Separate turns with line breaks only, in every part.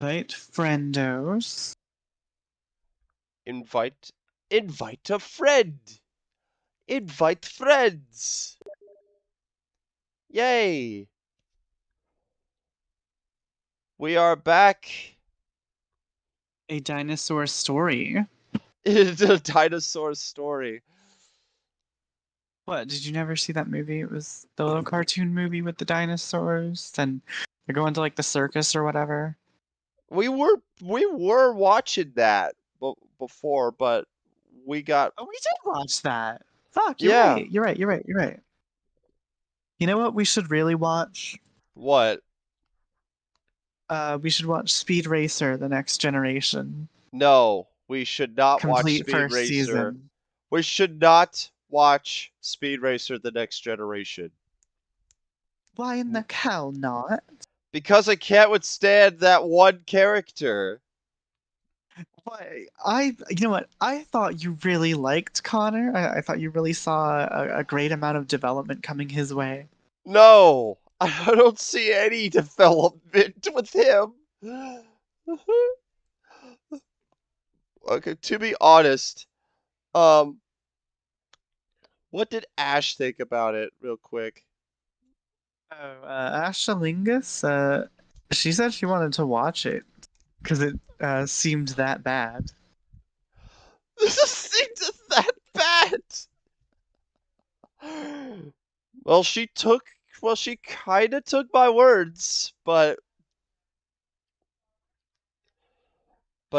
Invite friendos.
Invite a friend. Invite friends. Yay. We are back.
A dinosaur story.
It's a dinosaur story.
What, did you never see that movie? It was the little cartoon movie with the dinosaurs and they're going to like the circus or whatever.
We were watching that before, but we got
Oh, we did watch that. Fuck, you're
yeah.
right. You're right. You're right. You're right. You know what we should really watch?
What?
We should watch Speed Racer: The Next Generation.
No, we should not watch
Complete
Speed
first
Racer.
season.
We should not watch Speed Racer: The Next Generation.
Why in the hell not?
Because I can't withstand that one character.
You know what? I thought you really liked Connor. I thought you really saw a great amount of development coming his way.
No, I don't see any development with him. Okay, to be honest, what did Ash think about it, real quick?
Oh, Ashalingus, she said she wanted to watch it because it seemed that bad.
This seemed that bad. Well, she kind of took my words, but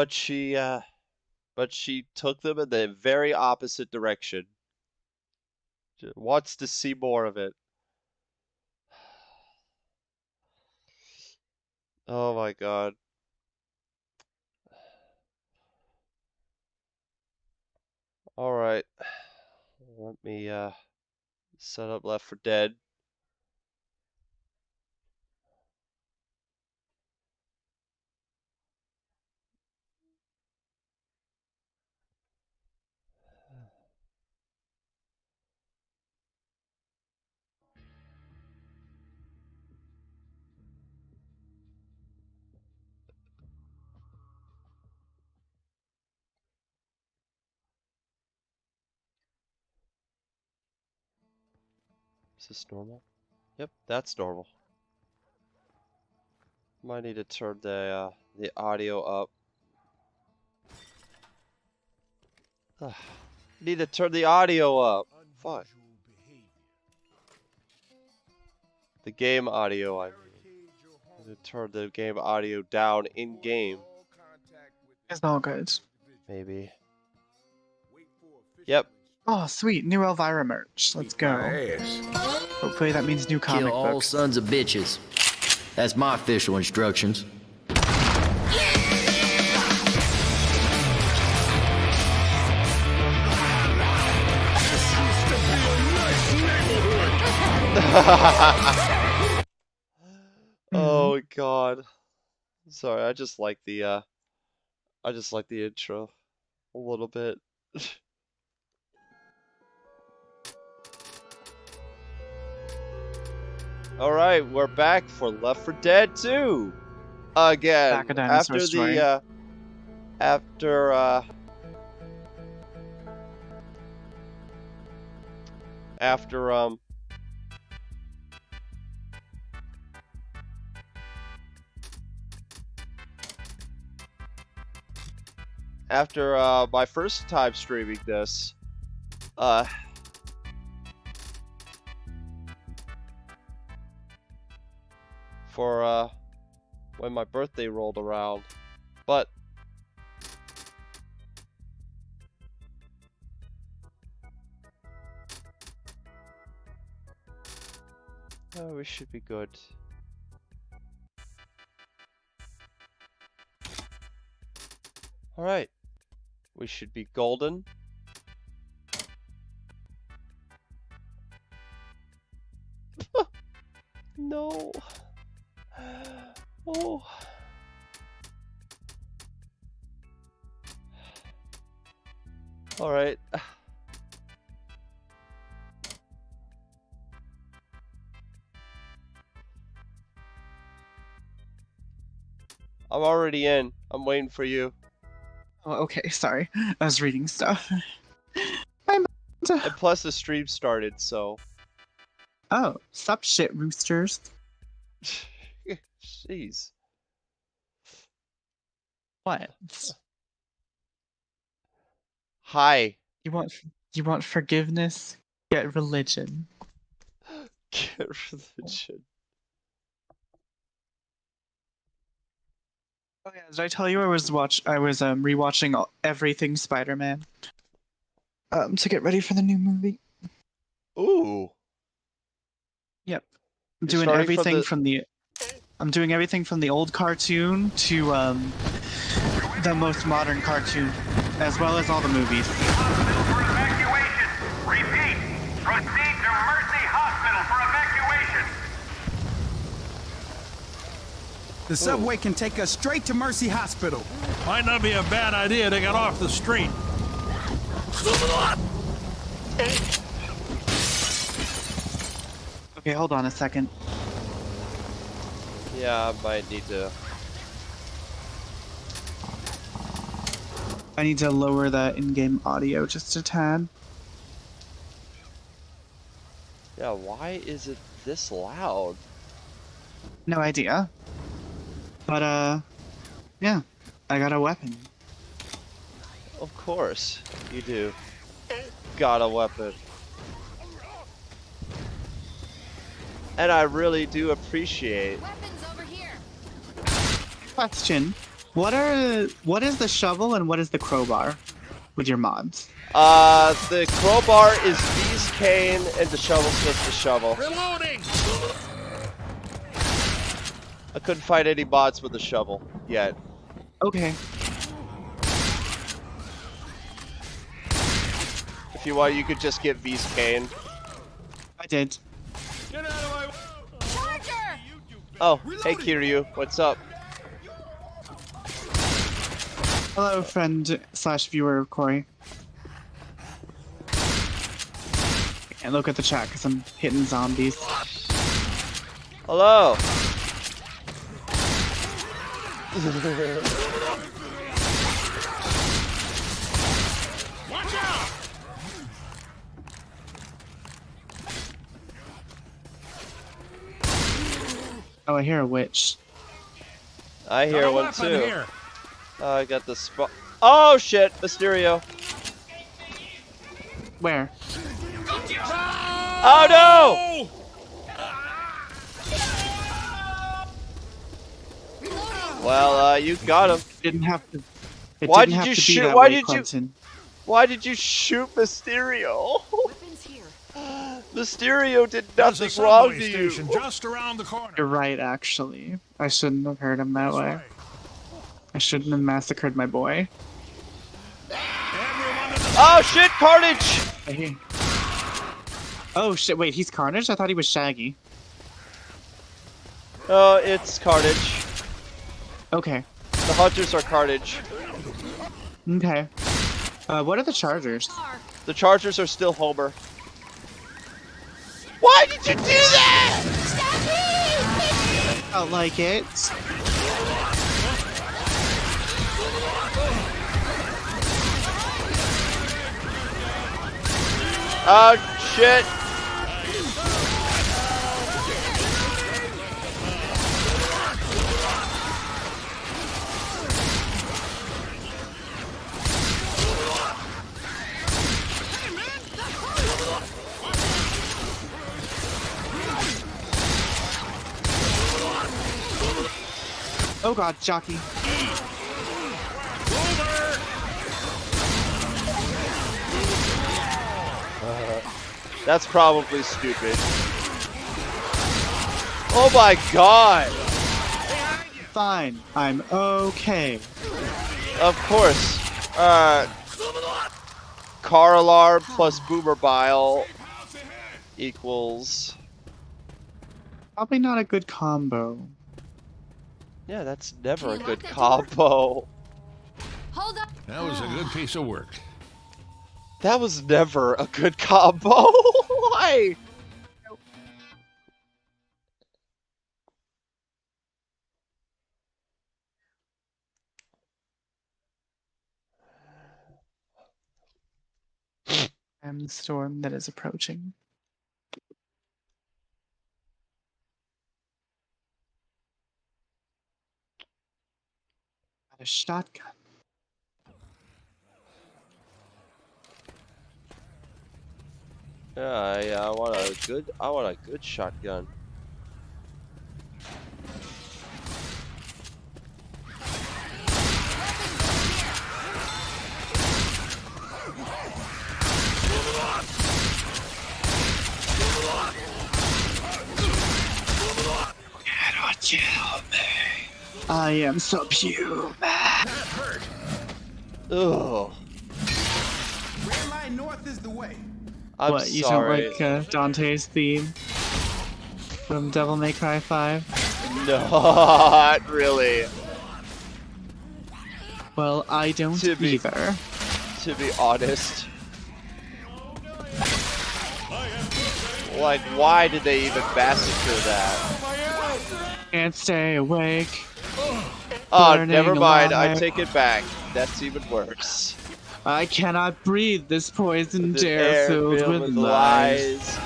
she took them in the very opposite direction. She wants to see more of it. Oh my god. All right. Let me set up Left 4 Dead. Is this normal? Yep, that's normal. Might need to turn the audio up. Need to turn the audio up. Fuck. The game audio, I mean. Need to turn the game audio down in game.
It's all good.
Maybe. Yep.
Oh, sweet, new Elvira merch. Let's go. Hopefully that means new comic
Kill all
books.
sons of bitches. That's my official instructions.
Oh god. Sorry, I just like the intro a little bit. All right, we're back for Left 4 Dead 2 again.
Back a dinosaur
After
story.
the after my first time streaming this, for when my birthday rolled around, but we should be good. All right, we should be golden. No. Oh. All right. I'm I'm already in. I'm waiting for you.
Oh, okay. Sorry, I was reading stuff. I'm.
And plus the stream started, so.
Oh, stop shit, roosters.
Jeez.
What?
Hi.
You want forgiveness? Get religion.
Get religion.
Oh yeah, did I tell you I was rewatching everything Spider-Man to get ready for the new movie.
Ooh.
Yep.
You're
Doing
starting
everything
from
I'm doing everything from the old cartoon to the most modern cartoon, as well as all the movies.
Hospital for evacuation. Repeat. Proceed to Mercy Hospital for evacuation.
The subway can take us straight to Mercy Hospital.
Might not be a bad idea to get off the street.
Okay, hold on a second.
Yeah, I might need to.
I need to lower the in-game audio just a tad.
Yeah, why is it this loud?
No idea. But yeah, I got a weapon.
Of course, you do. Got a weapon. And I really do appreciate.
Weapons over here.
Question: what is the shovel and what is the crowbar with your mods?
The crowbar is V's cane and the shovel's just a shovel.
Reloading!
I couldn't find any mods with a shovel yet.
Okay.
If you want, you could just get V's cane.
I did.
Get out of my way!
Charger!
Oh, hey Kiryu, what's up?
Hello, friend / viewer Corey. And look at the chat because I'm hitting zombies.
Hello.
Watch out!
Oh, I hear a witch.
I
Got
hear
a
one
weapon
too.
here.
I got the spot. Oh shit, Mysterio.
Where?
Oh no! Well, you got him.
Didn't have to. It
Why
didn't
did
have
you
to
shoot-
Be that
why
way,
did you-
Clemson.
Why did you shoot Mysterio?
Weapons here.
Mysterio did
There's a
nothing wrong
subway
to you.
station just around the corner.
You're right, actually. I shouldn't have hurt him that
This
way. I shouldn't have massacred my boy.
Everyone in the
Oh shit, Carnage!
I hear- Oh shit! Wait, he's Carnage? I thought he was Shaggy.
Oh, it's Carnage.
Okay.
The hunters are Carnage.
Okay. What are the Chargers?
The Chargers are still Homer. Why did you do that?
Felt like it.
Oh shit.
Oh god, jockey.
That's probably stupid. Oh my god!
Fine, I'm okay.
Of course. Car alarm plus boomer bile equals.
Probably not a good combo.
Yeah, that's never a good combo.
Hold up.
That was a good piece of work.
That was never a good combo. Why?
I'm the storm that is approaching. Got a shotgun.
Yeah, I want a good shotgun.
Cannot kill me. I am subhuman.
Ugh.
Red line north is the way.
I'm
What, you
sorry.
don't like Dante's theme from Devil May Cry 5?
Not really.
Well, I don't
To be-
either.
To be honest. Like, why did they even massacre that?
Can't stay awake.
Oh,
Burning
never mind. I
alive.
take it back. That's even worse.
I cannot breathe this poisoned
The
air filled with lies.
lies.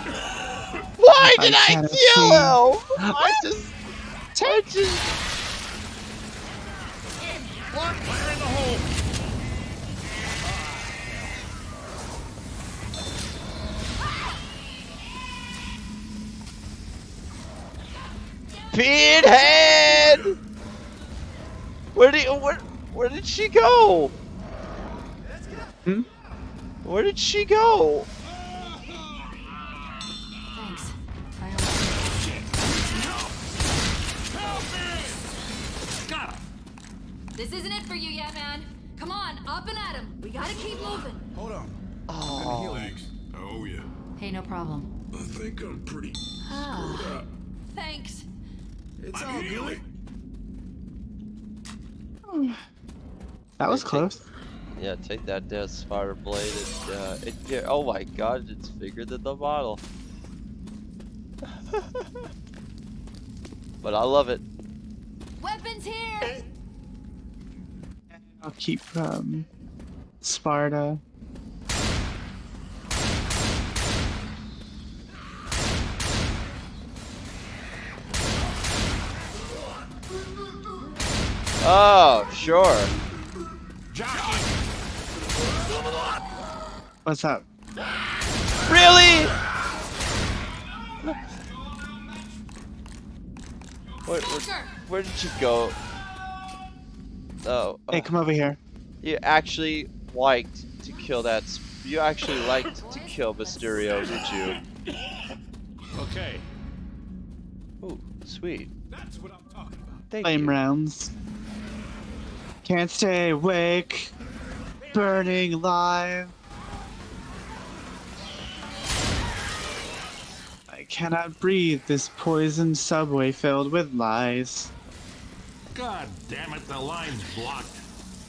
Why did I
cannot
kill
see.
him? I just.
Fire in the hole!
Pinhead! Where did she go?
Hmm?
Where did she go?
Thanks.
Got him!
This isn't it for you yet, man. Come on, up and at him. We gotta keep moving.
Hold on.
Oh,
Thanks. Oh, yeah.
Hey, no problem.
I think I'm pretty
Ah,
up.
thanks.
It's
I'm
all
healing.
good.
That was close.
yeah. Take that death spider blade. Oh my God! It's bigger than the model. But I love it.
Weapons here!
I'll keep Sparta.
Oh, sure.
What's up?
Really?
Sure.
Where did you go? Oh,
Hey, come over here.
you actually liked to kill that. You actually liked to kill Mysterio, did you?
Okay.
Ooh, sweet.
That's what I'm talking about.
Thank
Flame
you.
rounds. Can't stay awake. Burning alive. I cannot breathe this poisoned subway filled with lies.
God damn it, the line's blocked.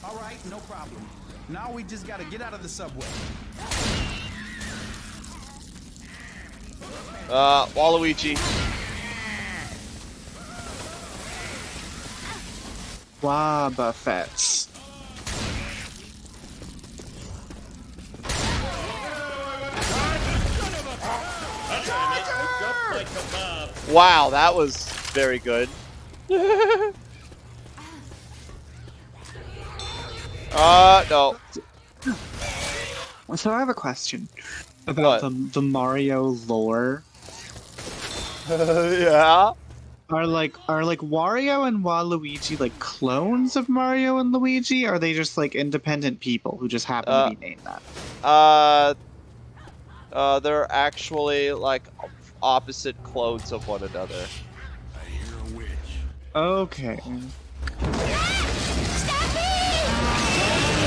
All right, no problem. Now we just gotta get out of the subway.
Waluigi.
Waba Fett.
Wow, that was very good. No.
So I have a question about
What?
the Mario lore.
Yeah.
Are Wario and Waluigi like clones of Mario and Luigi? Or are they just like independent people who just happen to be named that?
They're actually like opposite clones of one another.
I hear a witch.
Okay.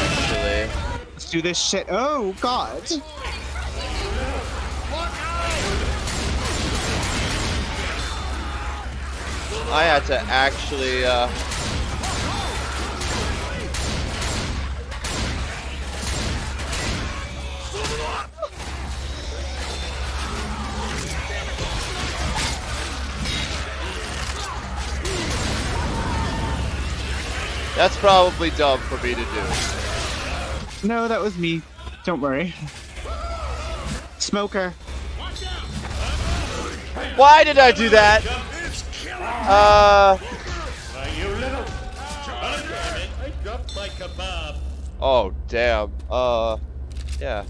Actually.
Let's do this shit. Oh god.
I had to actually, That's probably dumb for me to do.
No, that was me. Don't worry. Smoker.
Why did I do that? Oh, damn. Yeah.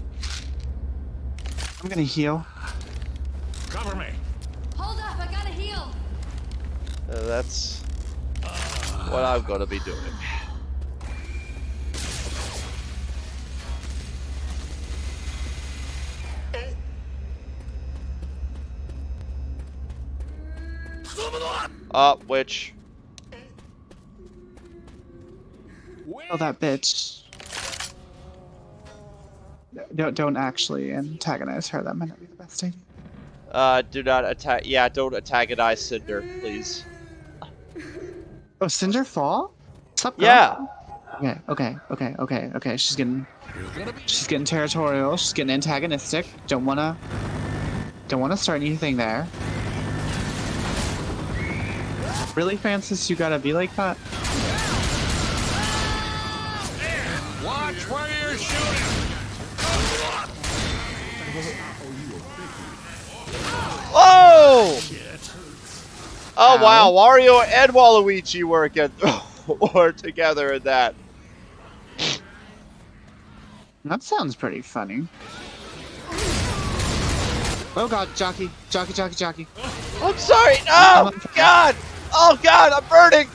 I'm gonna heal.
Cover me.
Hold up, I gotta heal.
That's what I'm gonna be doing. Which?
Oh, that bitch. Don't actually antagonize her. That might not be the best idea.
Do not attack. Yeah, don't antagonize Cinder, please.
Oh, Cinder fall? What's up, girl?
Yeah.
Okay. She's getting territorial. She's getting antagonistic. Don't wanna start anything there. Really, Francis? You gotta be like that?
Watch where you're shooting.
Oh! Oh wow, Wario and Waluigi were together in that.
That sounds pretty funny. Oh god, jockey.
I'm sorry. Oh god. Oh god, I'm burning.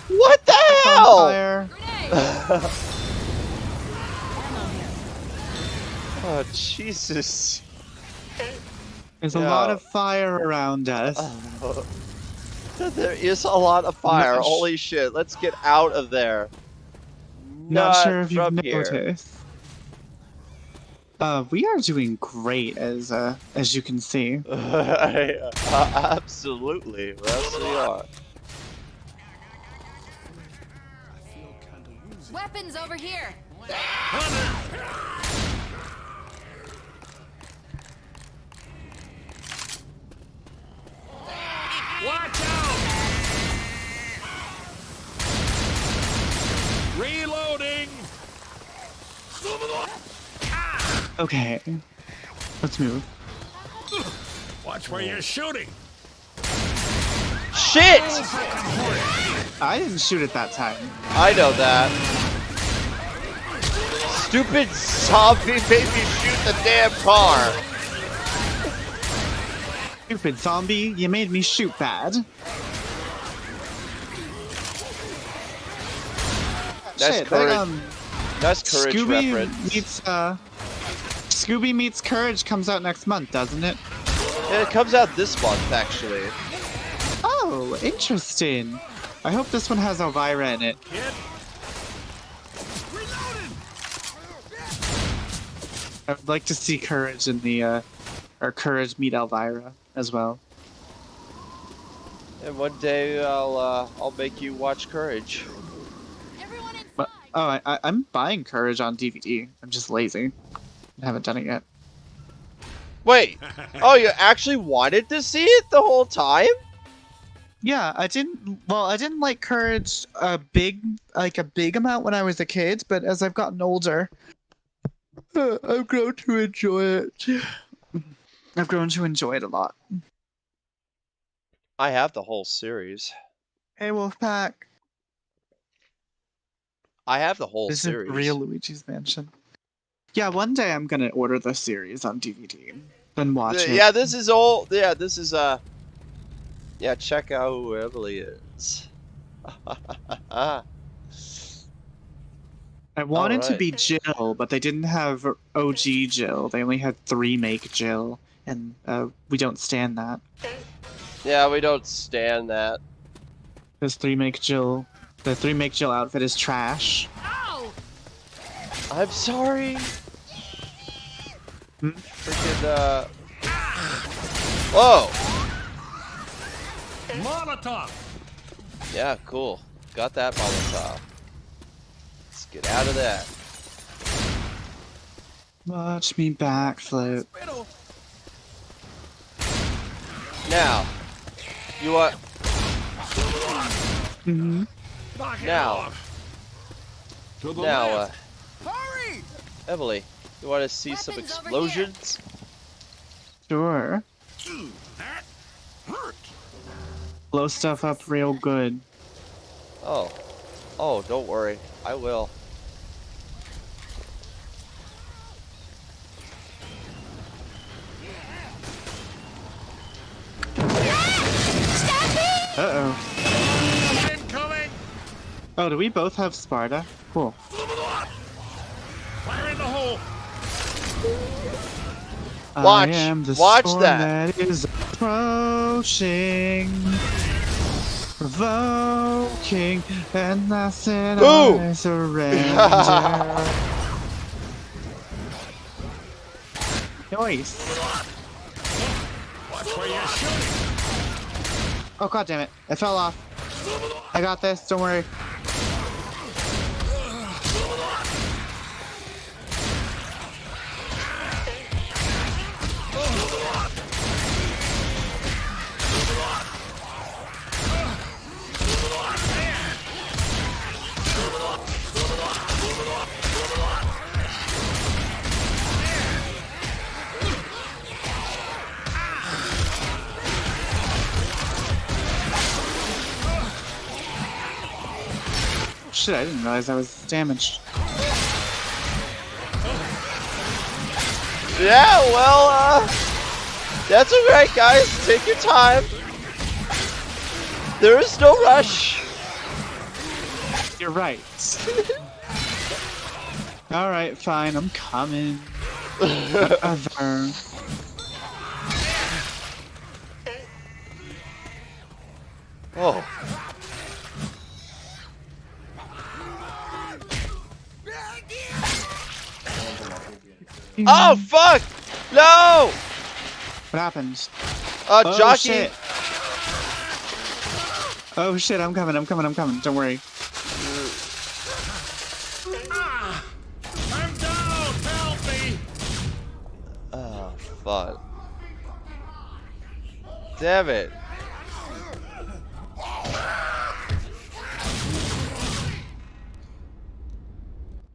What the hell?
Fire.
Oh Jesus.
There's a lot of fire around us.
There is a lot of fire. Holy shit. Let's get out of there.
Not sure if you've
from here.
noticed. We are doing great, as you can see.
Absolutely. Yes, we are.
Weapons over here.
Watch out! Reloading.
Okay. Let's move.
Watch where you're shooting.
Shit!
I didn't shoot it that time.
I know that. Stupid zombie made me shoot the damn car.
Stupid zombie, you made me shoot bad.
That's
Shit,
courage. That's courage
Scooby
reference.
meets Scooby Meets Courage comes out next month, doesn't it?
Yeah, it comes out this month, actually.
Oh, interesting. I hope this one has Elvira in it. I would like to see Courage in the or Courage meet Elvira as well.
And one day I'll make you watch Courage.
Everyone inside.
But, oh, I'm buying Courage on DVD. I'm just lazy. I haven't done it yet.
Wait. Oh, you actually wanted to see it the whole time?
Yeah, I didn't like Courage a big amount when I was a kid, but as I've gotten older, I've grown to enjoy it. I've grown to enjoy it a lot.
I have the whole series.
Hey, Wolfpack.
I have the whole
This
series.
is real Luigi's Mansion. Yeah, one day I'm gonna order the series on DVD and watch it.
Yeah, this is all. Yeah, this is Yeah, check out who Emily is.
I wanted to
Alright.
be Jill, but they didn't have OG Jill. They only had 3-make Jill, and we don't stand that.
Yeah, we don't stand that.
This 3-make Jill, the 3-make Jill outfit is trash.
Ow!
I'm sorry. Freaking Whoa.
Molotov.
Yeah, cool. Got that Molotov. Let's get out of that.
Watch me backflip.
Now, you want
Mm-hmm.
Knock it
Now.
off. To the
now,
left.
Hurry!
Emily, you want to see some
Weapons over
explosions?
Sure.
That hurt.
Blow stuff up real good.
Oh. Oh, don't worry. I will.
Uh-oh.
Incoming.
Oh, do we both have Sparta? Cool.
Fire in the hole.
Watch.
I am the
Watch
storm
that.
that is approaching, provoking, and I said
Ooh.
I surrender. Nice.
Watch where you're shooting.
Oh god damn it! I fell off. I got this. Don't worry. Shit, I didn't realize I was damaged.
Yeah, well, that's alright, guys. Take your time. There is no rush.
You're right. Alright, fine, I'm coming. Whatever.
Oh. Oh, fuck! No!
What happened?
Jockey.
Shit. Oh shit, I'm coming. Don't worry.
I'm down. Help me.
Oh, fuck. Damn it.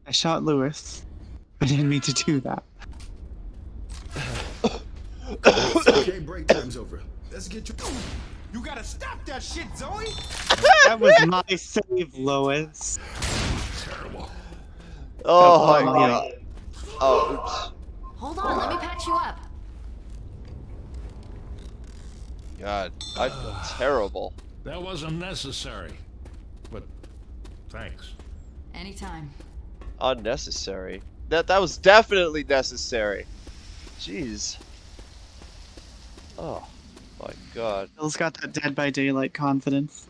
I shot Lewis. I didn't mean to do that.
Okay, break time's over. Let's get you. You gotta stop that shit, Zoe.
That was my save, Lois.
Terrible.
Oh, my
my
god. Oh, oops.
Hold on, let me patch you up.
God, I feel terrible.
That wasn't necessary. But thanks.
Anytime.
Unnecessary. That was definitely necessary. Jeez. Oh my god.
Bill's got that Dead by Daylight confidence.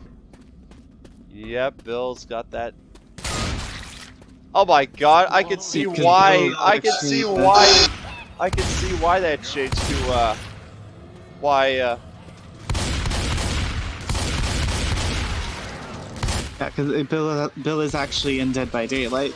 Yep, Bill's got that. Oh my god, I can see
Because
why.
Bill
I can
actually
see
does.
why. I can see why that changed to why
Yeah, because Bill is actually in Dead by Daylight.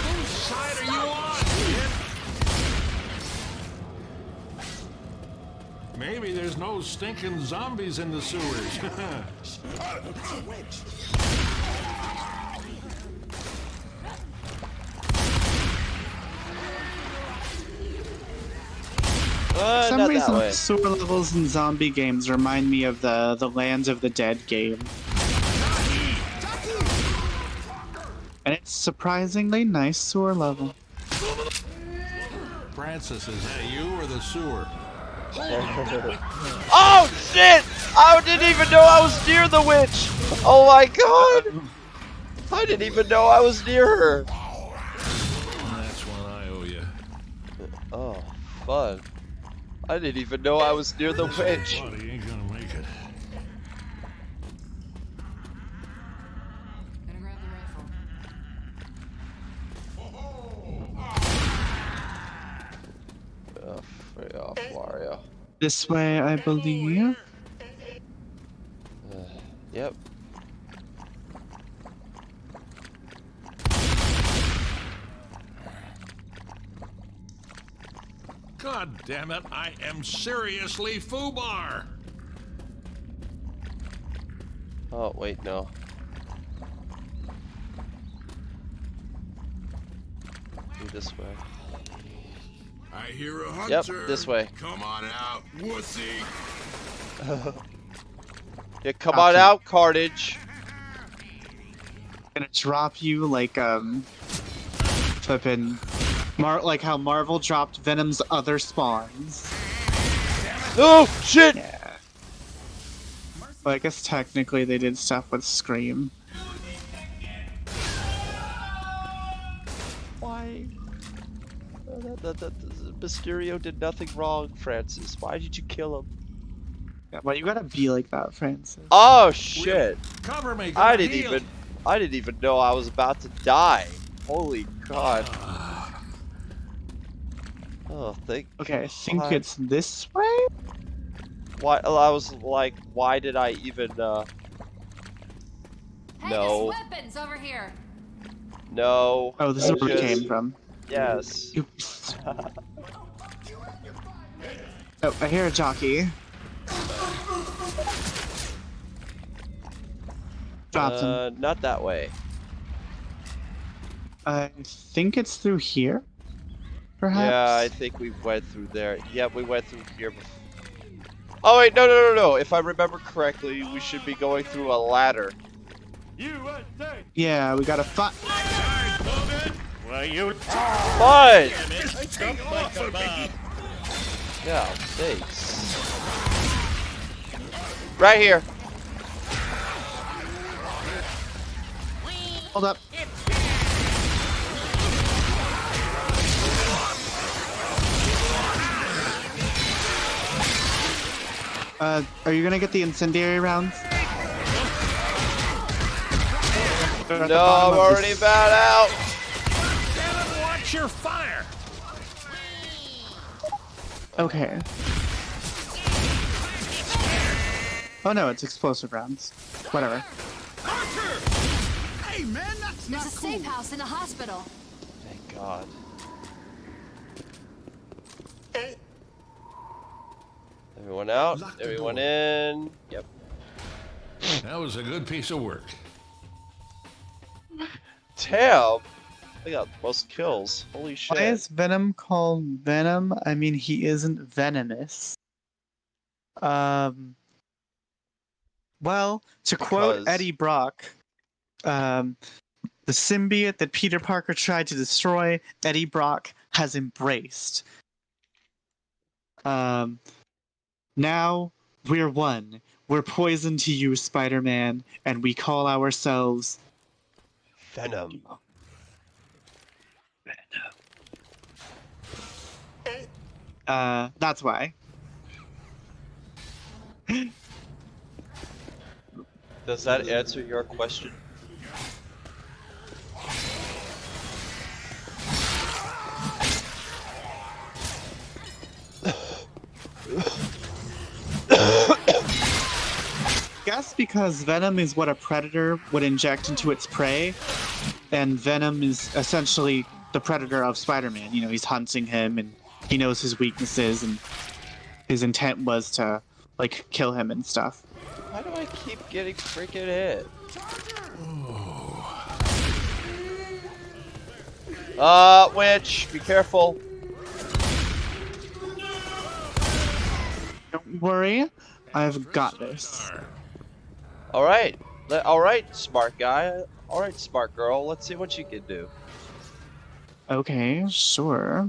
Whose side are you on, kid? Maybe there's no stinking zombies in the sewers.
For some
not that
reason,
way.
sewer levels in zombie games remind me of the Land of the Dead game. And it's surprisingly nice sewer level.
Francis, is that you or the sewer?
Oh shit! I didn't even know I was near the witch! Oh my god! I didn't even know I was near her.
That's one I owe you.
Oh, fun. I didn't even know I was near the witch.
Buddy ain't gonna make it.
Gonna grab the rifle.
Oh, free off, Wario.
This way, I believe.
Yep.
God damn it, I am seriously foobar.
Oh, wait, no. be this way.
I hear a
Yep,
hunter.
this way.
Come on out, wussy.
Yeah, come on out, Carnage.
Gonna drop you like flippin' like how Marvel dropped Venom's other spawns.
Oh shit!
Yeah. Well, I guess technically they did stuff with Scream.
Why? Mysterio did nothing wrong, Francis. Why did you kill him?
Yeah, well, you gotta be like that, Francis.
Oh shit!
Cover me.
I didn't even know I was about to die. Holy god. Oh, thank
Okay, I think
God.
it's this way?
Why? I was like, why did I even,
Hey,
No.
there's weapons over here.
No.
Oh, this is where we
Just-
came from.
Yes.
Oops. Oh, I hear a jockey. Dropped him.
Not that way.
I think it's through here? Perhaps?
Yeah, I think we went through there. Yep, we went through here before. Oh wait, no. If I remember correctly, we should be going through a ladder.
Yeah, we gotta fight.
Well, you
But yeah, thanks. Right here.
Hold up. Are you gonna get the incendiary rounds? They're at the
No,
bottom
I'm
of
already
this-
about out.
watch your fire.
Okay. Oh no, it's explosive rounds. Whatever.
Hey man, that's
There's
not
a
cool.
safe house in the hospital.
Thank God. Everyone out.
Lock the
Everyone
door.
in. Yep.
That was a good piece of work.
Damn. I got the most kills. Holy shit.
Why is Venom called Venom? I mean, he isn't venomous. Well, to quote
Because-
Eddie Brock, the symbiote that Peter Parker tried to destroy, Eddie Brock has embraced. Now we're one. We're poison to you, Spider-Man, and we call ourselves
Venom.
That's why.
Does that answer your question?
Guess because Venom is what a predator would inject into its prey, and Venom is essentially the predator of Spider-Man. You know, he's hunting him, and he knows his weaknesses, and his intent was to, like, kill him and stuff.
Why do I keep getting freaking hit? Witch, be careful.
Don't worry, I've got this.
Alright. Alright, smart guy. Alright, smart girl. Let's see what you can do.
Okay, sure.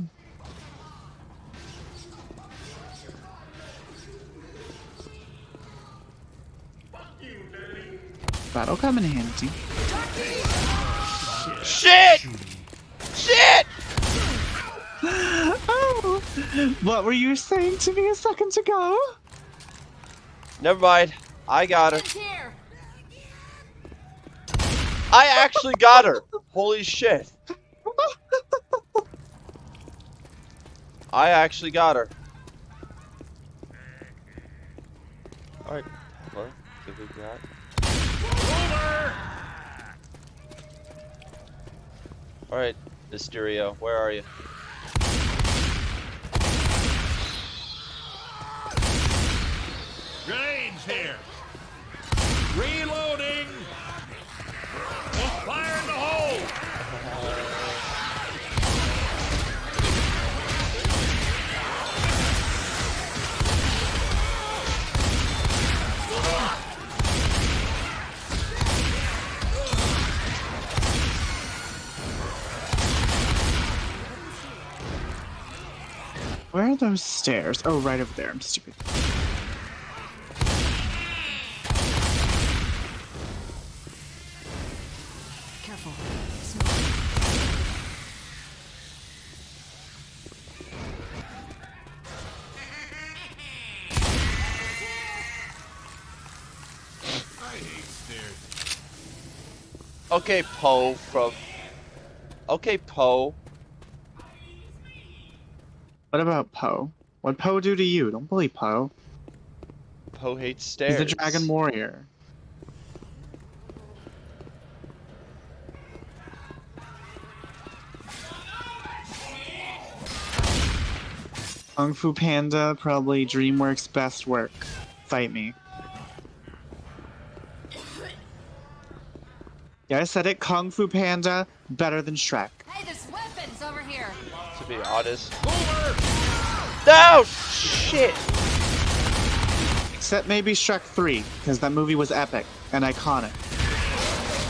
That'll come in handy.
Shit! Shit!
Oh! What were you saying to me a second ago?
Never mind. I got her.
It's here.
I actually got her. Holy shit. I actually got her. Alright. Well, give me that. Alright, Mysterio, where are you?
Grenades here. Reloading. Fire in the hole.
Where are those stairs? Oh, right over there. I'm stupid.
Careful.
I hate stairs.
Okay, Poe from... Okay, Poe.
What about Poe? What'd Poe do to you? Don't bully Poe.
Poe hates stairs.
He's a dragon warrior. Kung Fu Panda, probably DreamWorks' best work. Fight me. Yeah, I said it. Kung Fu Panda, better than Shrek.
Hey, there's weapons over here.
To be honest. No! Shit!
Except maybe Shrek 3, because that movie was epic and iconic.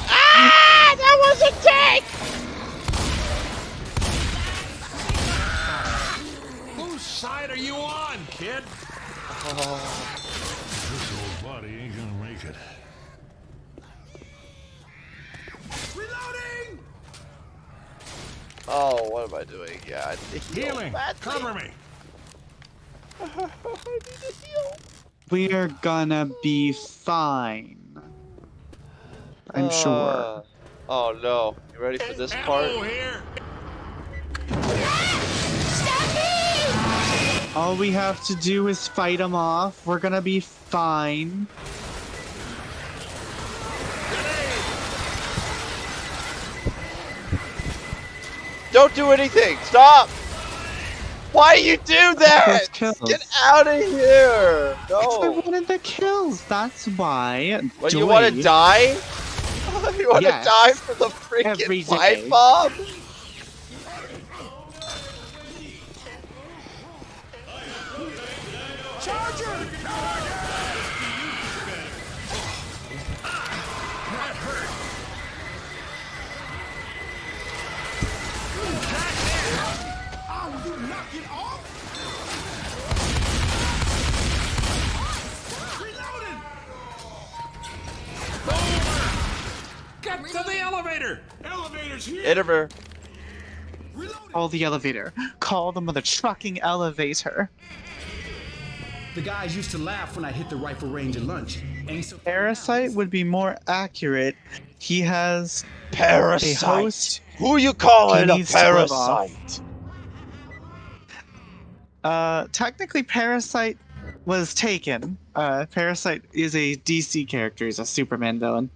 Ah! That was a tank!
Whose side are you on, kid?
Oh.
This old body ain't gonna make it.
Reloading!
Oh, what am I doing? Yeah, I need to heal
Healing!
badly.
Cover me!
I need to heal.
We're gonna be fine. I'm sure.
Oh no. You ready for this part?
Ammo here!
All we have to do is fight them off. We're gonna be fine.
Don't do anything! Stop! Why do you do that?
Those kills.
Get out of here!
Because I
No!
wanted the kills. That's why.
When you want to die? You want to
Yes.
die for the
Every
freaking
day.
pipe bomb?
Charger! Oh, you knock it off? Reloading!
Get to the elevator!
Elevator's here!
Editor.
Reloading!
Call the elevator. Call them with a trucking elevator.
The guys used to laugh when I hit the rifle range at lunch. And he's so
Parasite would be more accurate. He has a
Parasite.
host.
Who you calling
He
a
needs to live off.
parasite?
Technically, Parasite was taken. Parasite is a DC character. He's a Superman villain.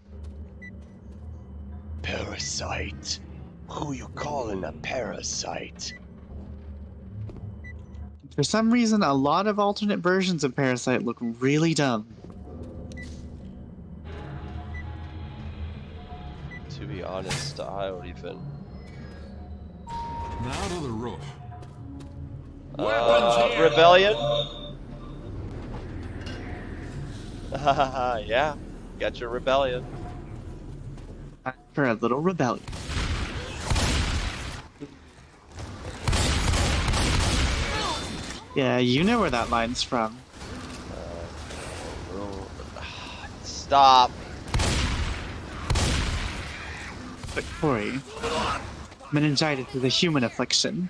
Parasite. Who you calling a parasite?
For some reason, a lot of alternate versions of Parasite look really dumb.
To be honest, I don't even.
Now to the roof. Weapons here!
Rebellion? Yeah, got your rebellion.
For a little rebellion. Yeah, you know where that line's from.
Stop.
But Corey, meningitis is a human affliction.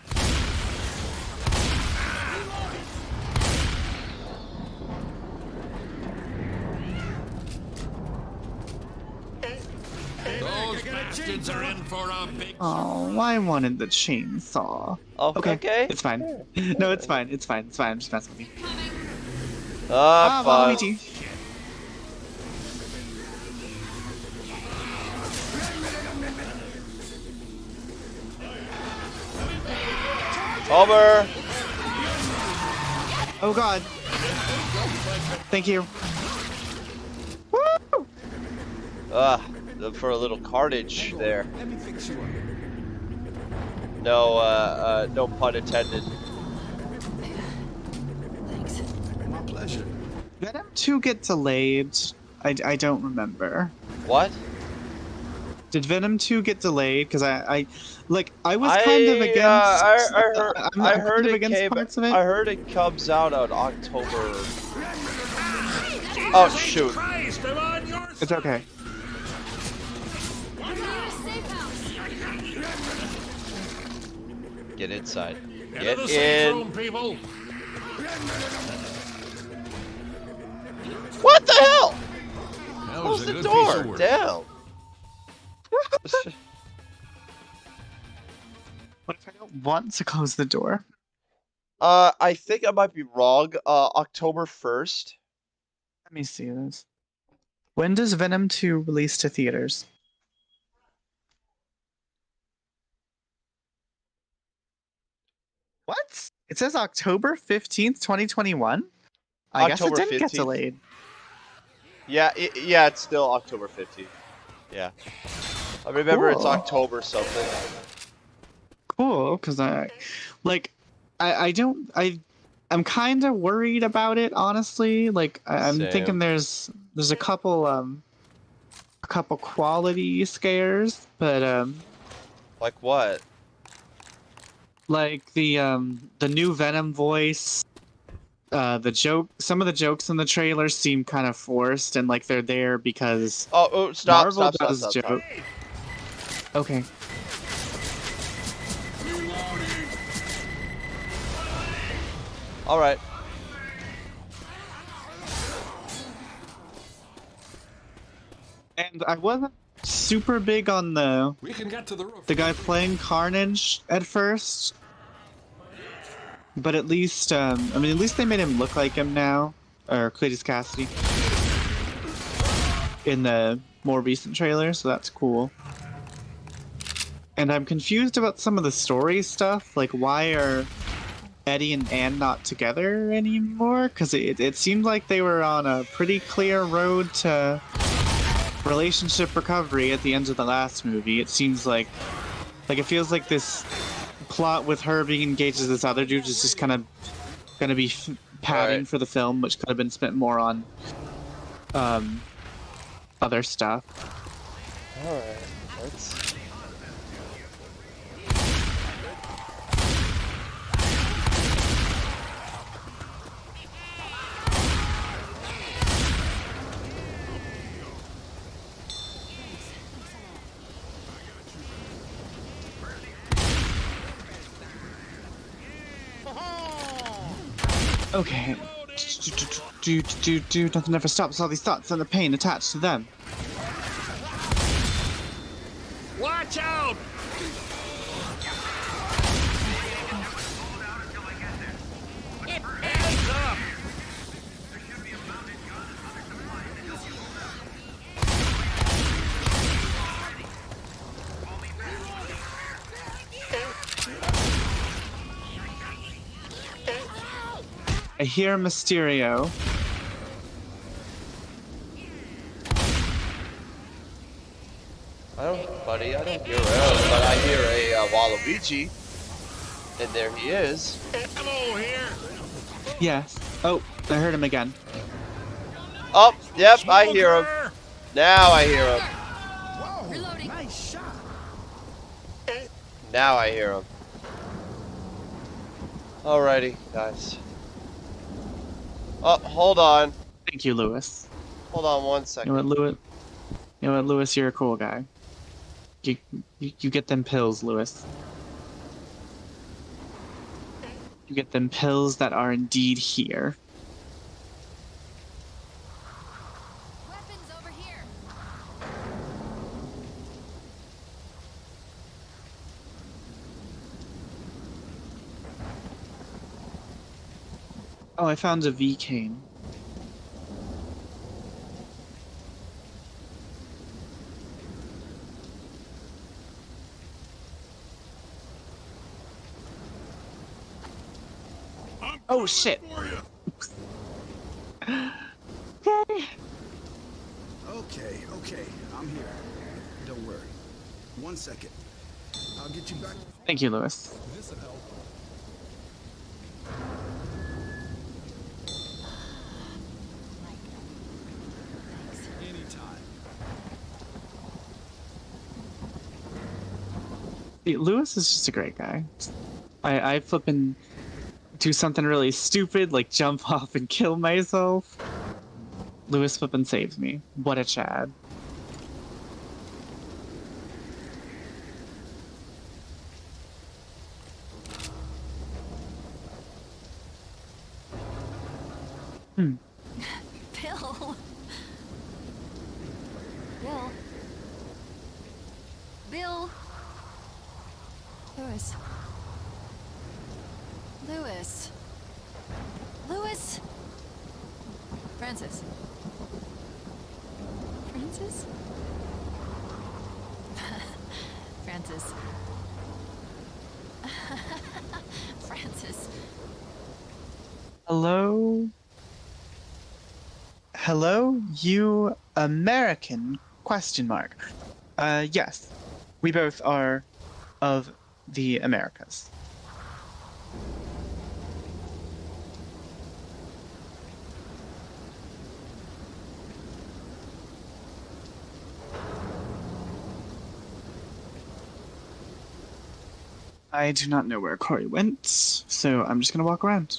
Those bastards are in for a big...
Oh, I wanted the chainsaw.
Oh, okay.
It's fine. No, it's fine. It's fine. It's fine. I'm just messing with you.
Ah, fine.
Waluigi.
Over.
Oh god. Thank you. Woo!
For a little carnage there.
Let me fix you up.
No, no pun intended.
Thanks.
My pleasure.
Venom 2 get delayed. I don't remember.
What?
Did Venom 2 get delayed? Because I was kind of against.
I
I'm
heard
kind of
it
against
came.
parts of it.
I heard it comes out on October. Oh shoot!
Christ, I'm on your
It's okay.
We're near a safe house.
Get inside.
Into
Get
the safe room,
in.
people.
What the hell?
That was
Close
a
the
good
door
piece of work.
down.
What if I don't want to close the door?
I think I might be wrong. October 1st.
Let me see this. When does Venom 2 release to theaters? What? It says October 15th, 2021? I guess it
October
didn't get
15th.
delayed.
Yeah, yeah, it's still October 15th. Yeah. I remember it's
Cool.
October something.
Cool, because I'm kind of worried about it, honestly. Like, I'm
Same.
thinking there's a couple quality scares, but
Like what?
like the new Venom voice, some of the jokes in the trailer seem kind of forced, and like they're there because
Oh, stop,
Marvel
stop,
does
stop, stop, stop.
joke. Okay.
All right.
And I wasn't super big on
We can get to the roof.
the guy playing Carnage at first, but at least at least they made him look like him now, or Cletus Cassidy, in the more recent trailer, so that's cool. And I'm confused about some of the story stuff, like why are Eddie and Anne not together anymore? Because it seemed like they were on a pretty clear road to relationship recovery at the end of the last movie. It seems like it feels like this plot with her being engaged to this other dude is just kind of gonna be padding
Right.
for the film, which could have been spent more on other stuff.
All right. Let's.
Okay. Nothing ever stops all these thoughts and the pain attached to them.
Watch out! Hands up!
I hear Mysterio.
Buddy, I don't hear him, but I hear a Waluigi. And there he is.
Hello here!
Yes. Oh, I heard him again.
Oh, yep, I hear him.
Smoker!
Now I hear him.
Whoa,
Reloading.
nice shot.
Now I hear him. Alrighty, guys. Oh, hold on.
Thank you, Lewis.
Hold on 1
You know
second.
what, Lewis? You know what, Lewis? You're a cool guy. You get them pills, Lewis. You get them pills that are indeed here.
Weapons over here.
Oh, I found a V cane. Oh shit. Okay.
Okay, I'm here. Don't worry. 1 second. I'll get you back.
Thank you, Lewis.
This'll help. Anytime.
Lewis is just a great guy. I flippin' do something really stupid, like jump off and kill myself. Lewis flippin' saves me. What a Chad.
Bill. Bill. Bill. Lewis. Lewis. Lewis. Francis. Francis? Francis. Francis.
Hello? Hello, you American? Question mark. Yes. We both are of the Americas. I do not know where Corey went, so I'm just gonna walk around.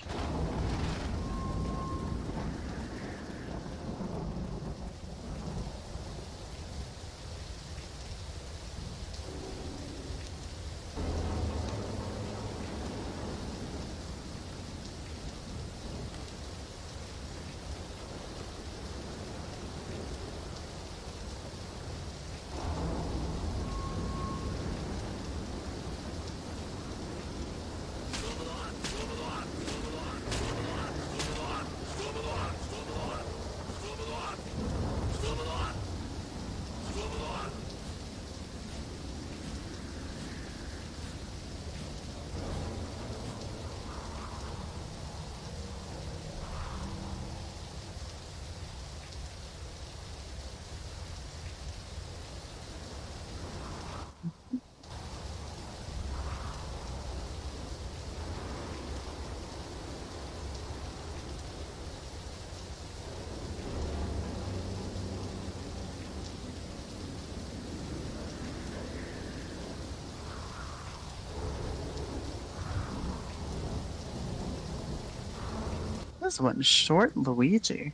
This one short Luigi.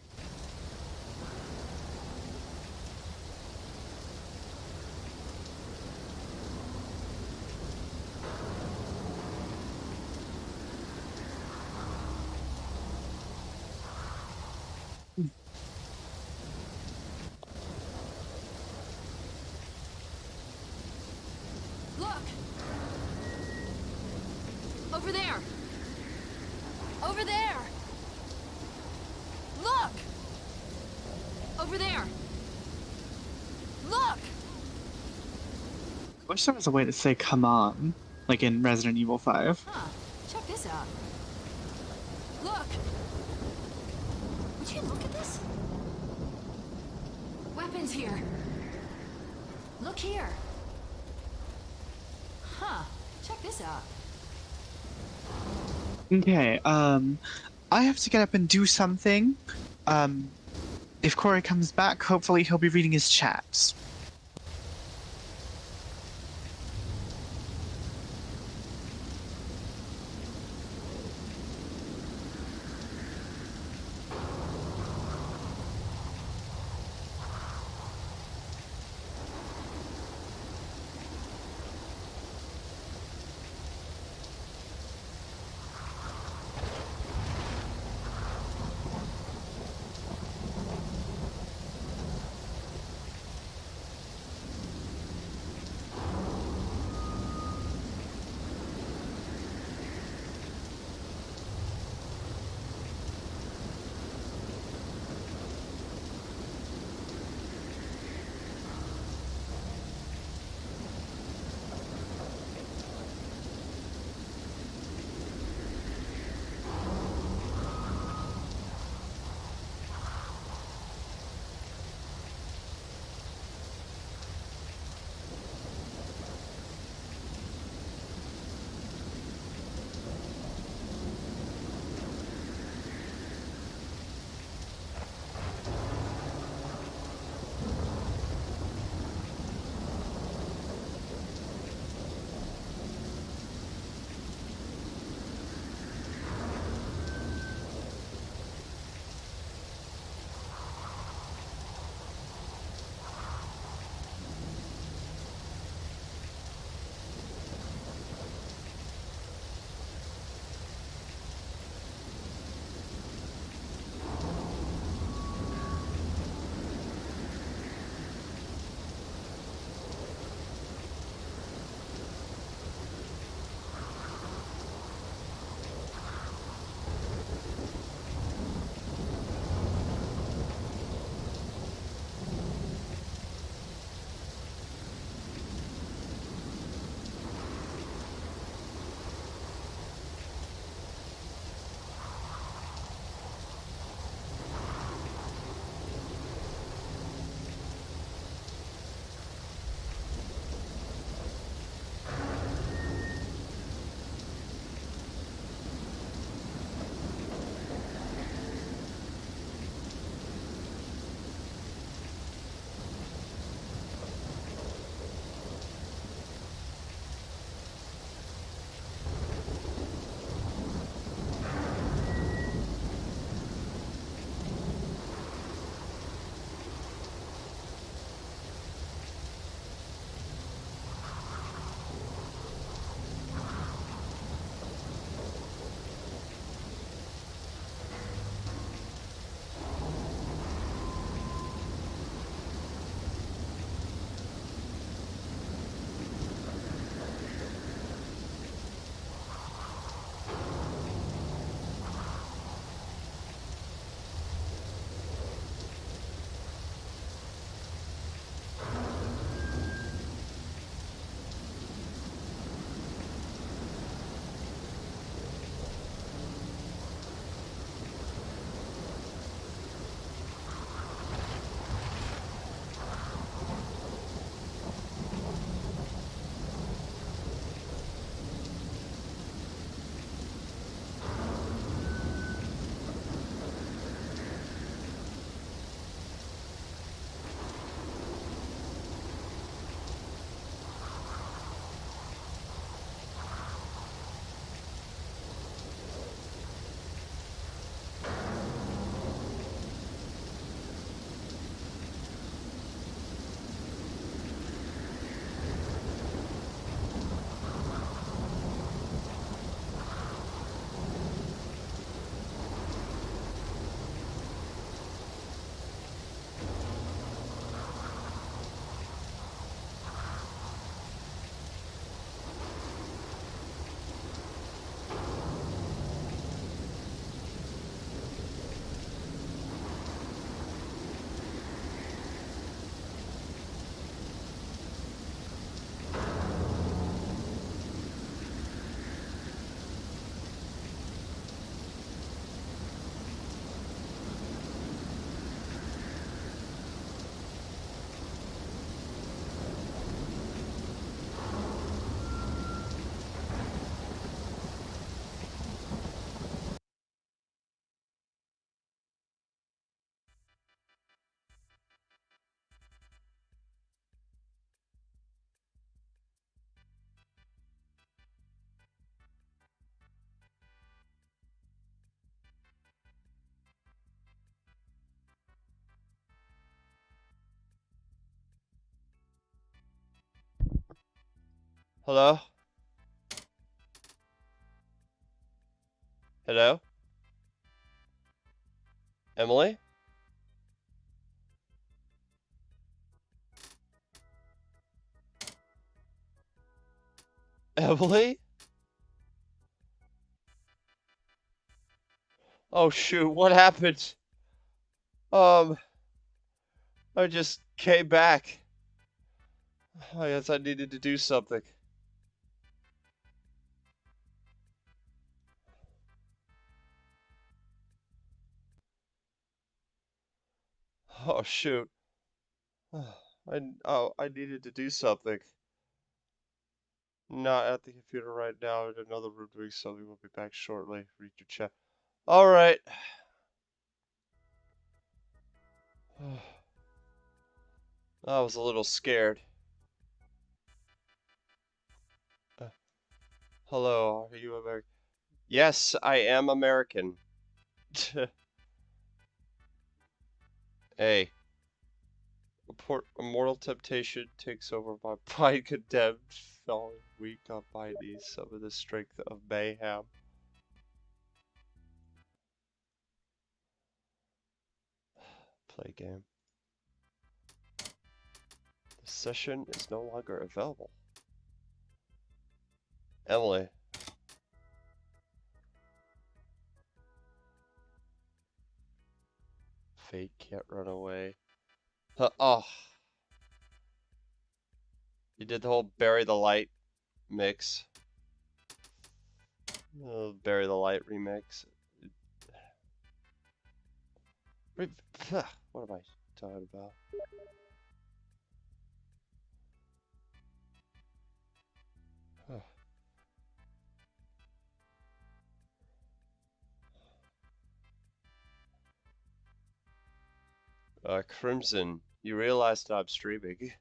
Look! Over there! Over there! Look! Over there! Look!
I wish there was a way to say come on, like in Resident Evil 5.
Huh. Check this out. Look! Would you look at this? Weapons here. Look here. Huh. Check this out.
Okay, I have to get up and do something. If Corey comes back, hopefully he'll be reading his chats.
Hello? Hello? Emily? Emily? Oh shoot, what happened? I just came back. I guess I needed to do something. Oh shoot. I needed to do something. Not at the computer right now. In another room doing something. We'll be back shortly. Read your chat. All right. I was a little scared. Hello, are you American? Yes, I am American. Hey. A mortal temptation takes over my mind, condemned, falling weak on my knees, some of the strength of mayhem. Play game. The session is no longer available. Emily. Fate can't run away. Oh. You did the whole bury the light mix. Bury the light remix. What am I talking about? Crimson, you realize that I'm streaming.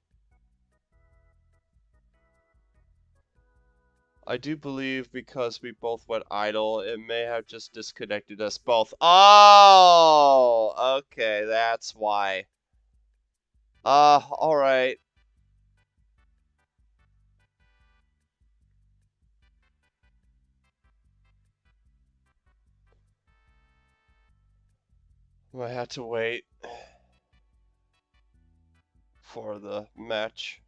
I do believe because we both went idle, it may have just disconnected us both. Oh, okay, that's why. Alright. I had to wait for the match.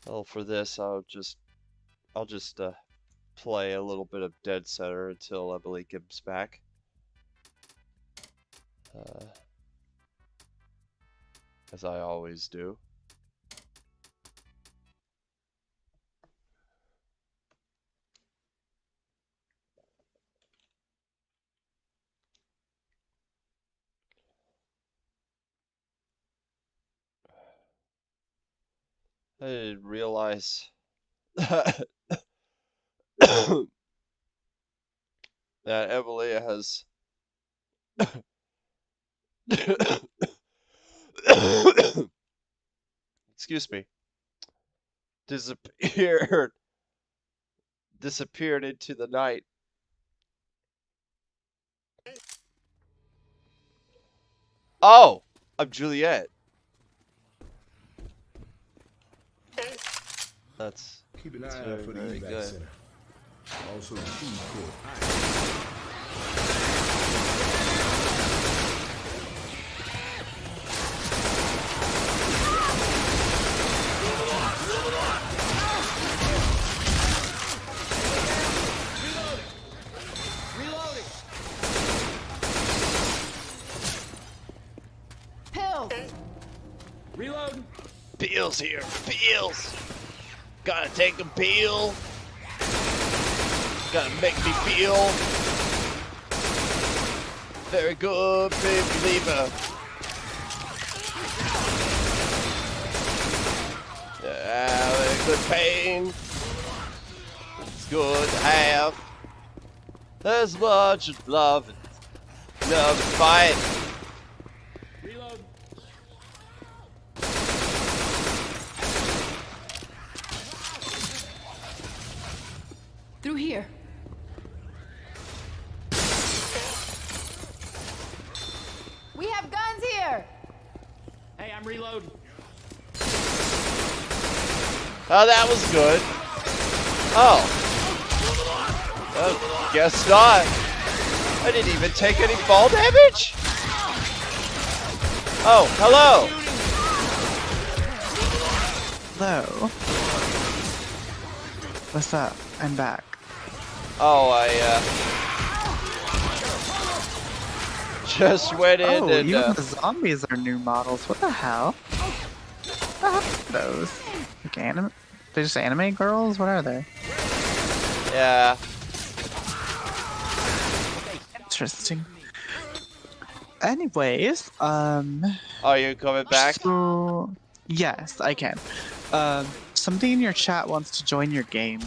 Well, for this, I'll just play a little bit of Dead Center until Emily comes back. As I always do. I didn't realize that Emily has excuse me, disappeared into the night. Oh, I'm Juliet. That's
Keep an
that's
eye
very,
out for the
very
evac
good.
center. Also, the food court.
Pills!
Reload.
Peel's here. Peel's. Gotta take a peel. Gotta make me feel very good, big believer. Very good pain. It's good to have. As much as love and fight.
Reload.
Through here. We have guns here!
Hey, I'm reloading.
Oh, that was good. Oh. Guess not. I didn't even take any fall damage. Oh, hello.
Hello. What's up? I'm back.
Oh, I just went in
Oh,
and
even the zombies are new models. What the hell? What happened to those? Like anime? They're just anime girls? What are they?
yeah.
Interesting. Anyways,
Oh, you coming back?
So yes, I can. Somebody in your chat wants to join your game.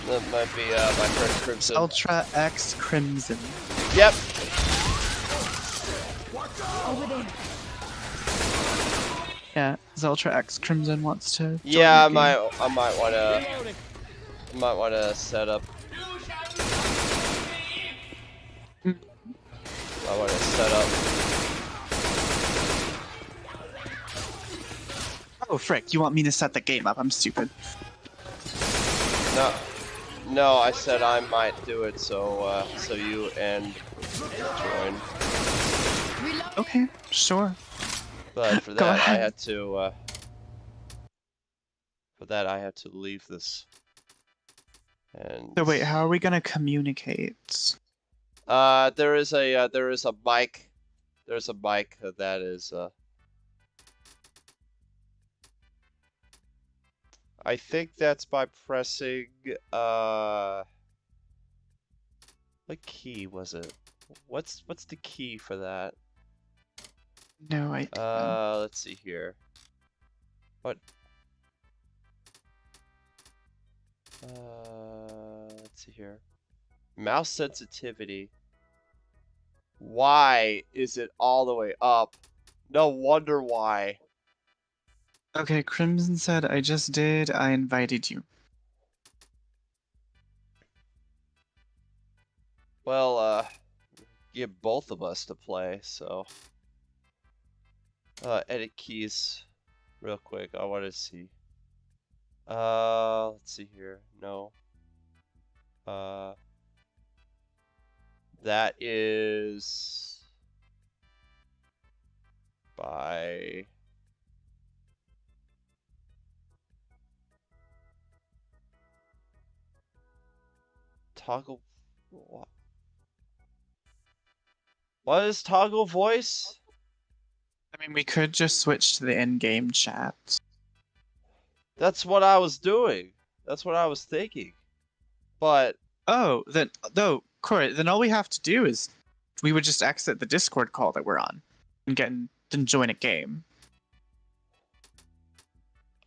That might be my friend Crimson.
Ultra X Crimson.
Yep.
Over there.
Yeah, Ultra X Crimson wants to. Join
Yeah,
your game.
I might wanna set up. I wanna set up.
Oh frick! You want me to set the game up? I'm stupid.
No, I said I might do it, so you and join.
Okay, sure.
But for
Go
that, I
ahead.
had to. For that, I had to leave this. And
So wait, how are we gonna communicate?
there is a mic. There's a mic that is I think that's by pressing what key was it? What's the key for that?
No idea.
Let's see here. What? Let's see here. Mouse sensitivity. Why is it all the way up? No wonder why.
Okay, Crimson said, I just did. I invited you.
Well, get both of us to play, so. Edit keys real quick. I want to see. Let's see here. No. That is by toggle. What is toggle voice?
I mean, we could just switch to the in-game chat.
That's what I was doing. That's what I was thinking. But
Oh, then, though, Corey, then all we have to do is we would just exit the Discord call that we're on and then join a game.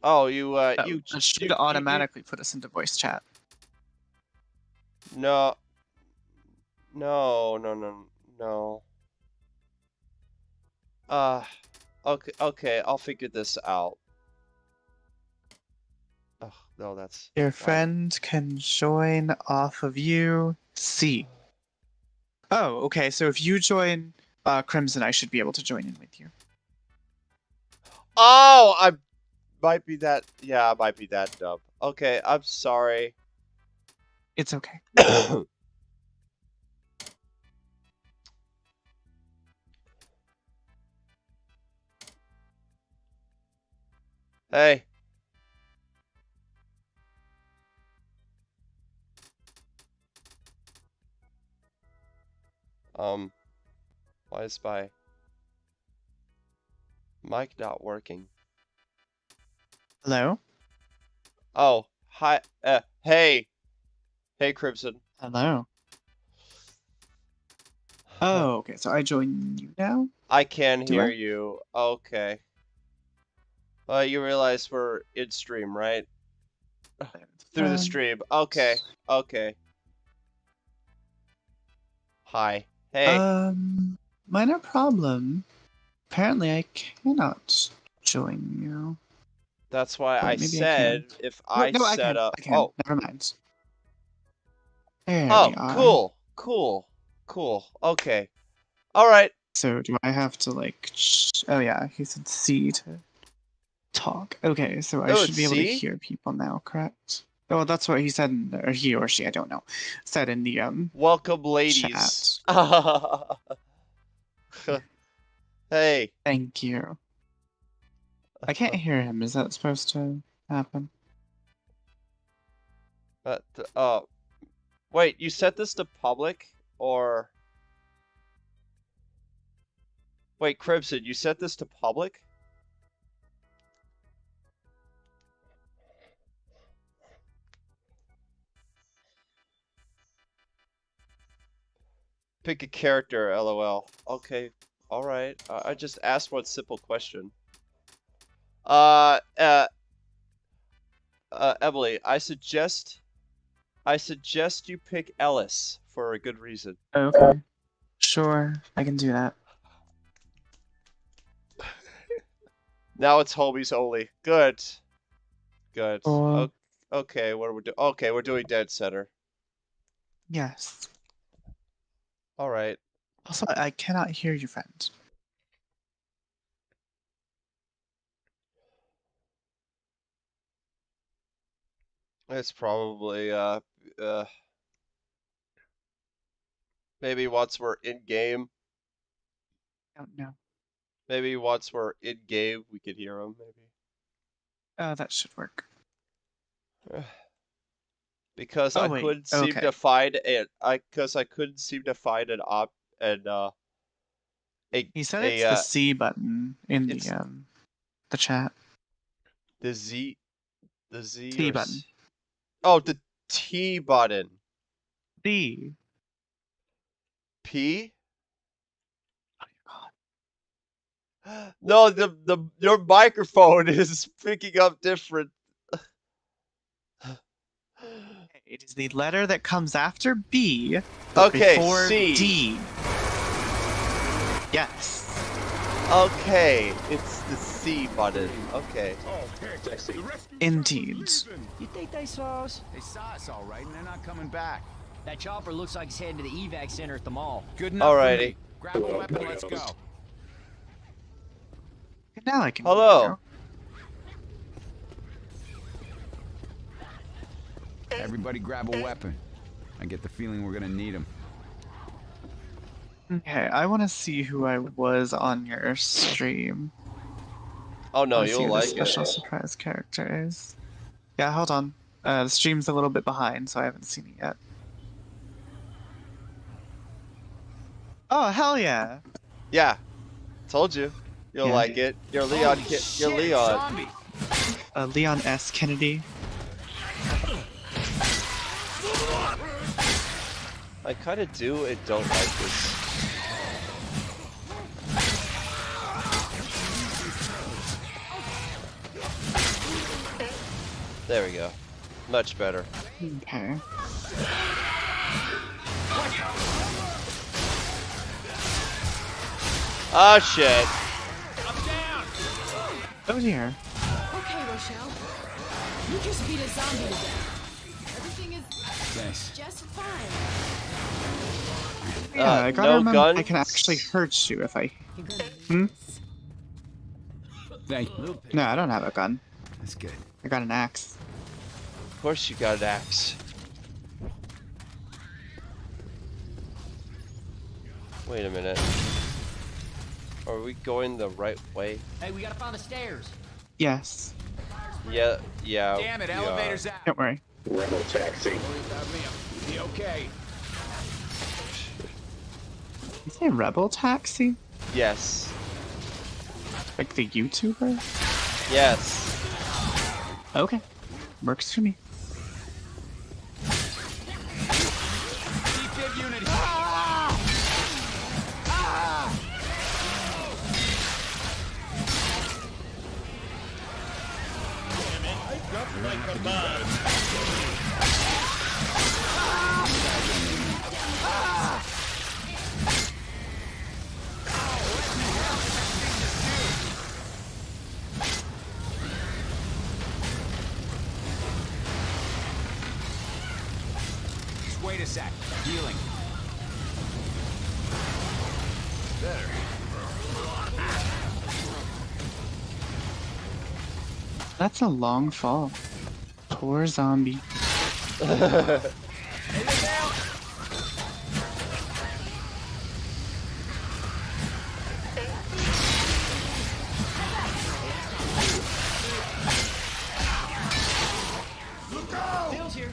oh, you
That should automatically put us into voice chat.
No. Okay, I'll figure this out. Oh, no, that's
Your
fine.
friend can join off of you. C. Oh, okay. So if you join Crimson, I should be able to join in with you.
Oh, I might be that. Yeah, I might be that dumb. Okay, I'm sorry.
It's okay.
Hey. Why is my mic not working?
Hello?
Oh, hi. Hey. Hey, Crimson.
Hello. Oh, okay. So I join you now?
I can
Do
hear
I?
you. Okay. You realize we're in stream, right? Through the stream. Okay. Okay. Hi. Hey.
Minor problem. Apparently I cannot join you.
That's why
Wait,
I
maybe I
said
can't.
if I
No, I
set
can.
up.
I can.
Oh,
Never mind. There
oh,
we are.
cool, cool, cool. Okay, all right.
So do I have to like? Oh yeah, he said C to talk. Okay, so I
Oh,
should
it's
be able to
C?
hear people now, correct? Oh, that's what he said, or he or she, I don't know, said in the
Welcome, ladies.
chat.
Hey.
Thank you. I can't hear him. Is that supposed to happen?
Wait, you set this to public or? Wait, Crimson, you set this to public? Pick a character, lol. Okay, alright. I just asked one simple question. Emily, I suggest you pick Ellis for a good reason.
Okay. Sure, I can do that.
Now it's homies only. Good. Good.
Cool.
Okay, what are we doing? Okay, we're doing Dead Center.
Yes.
Alright.
Also, I cannot hear you, friend.
It's probably, maybe once we're in-game.
I don't know.
Maybe once we're in-game, we could hear him, maybe.
That should work.
Because
Oh,
I
wait,
couldn't seem
okay.
to find it. Because I couldn't seem to find
He said it's the C button in the chat.
the Z
T
or
button.
Oh, the T button.
D.
P?
Oh my god.
No, your microphone is picking up different.
It is the letter that comes after B, but
Okay,
before
C.
D. Yes.
Okay, it's the C button. Okay.
Indeed.
You think they saw us?
They saw us all right, and they're not coming back.
That chopper looks like it's heading to the evac center at the mall.
Good enough for
Alrighty.
me. Grab a weapon, let's go.
Now I can.
Hello.
Everybody grab a weapon. I get the feeling we're gonna need them.
Okay, I want to see who I was on your stream.
Oh no,
Let's see
you'll
who
like
the special
it.
surprise character is. Yeah, hold on. The stream's a little bit behind, so I haven't seen it yet. Oh, hell yeah!
Yeah. Told you. You'll
Yeah.
like it. You're Leon. You're Leon.
Zombie.
Leon S. Kennedy.
I kind of do and don't like this. There we go. Much better.
Okay.
Oh shit.
Oh dear.
Okay, Rochelle. You just beat a zombie to death. Everything is
Thanks.
just fine.
Yeah, I gotta
no
remember
guns?
I can actually hurt you if I...
You're gonna
Hmm?
Thank you.
No, I don't have a gun.
That's good.
I got an axe.
Of course you got an axe. Wait a minute. Are we going the right way?
Hey, we gotta find the stairs.
Yes.
Yeah.
Damn it,
we
elevator's
are.
out.
Don't worry.
Rebel taxi.
Worry about me. I'll be okay.
You say Rebel Taxi?
Yes.
Like the YouTuber?
Yes.
Okay. Works for me.
Keep unity.
a sec. Healing. Better.
That's a long fall. Poor zombie.
Bill's here.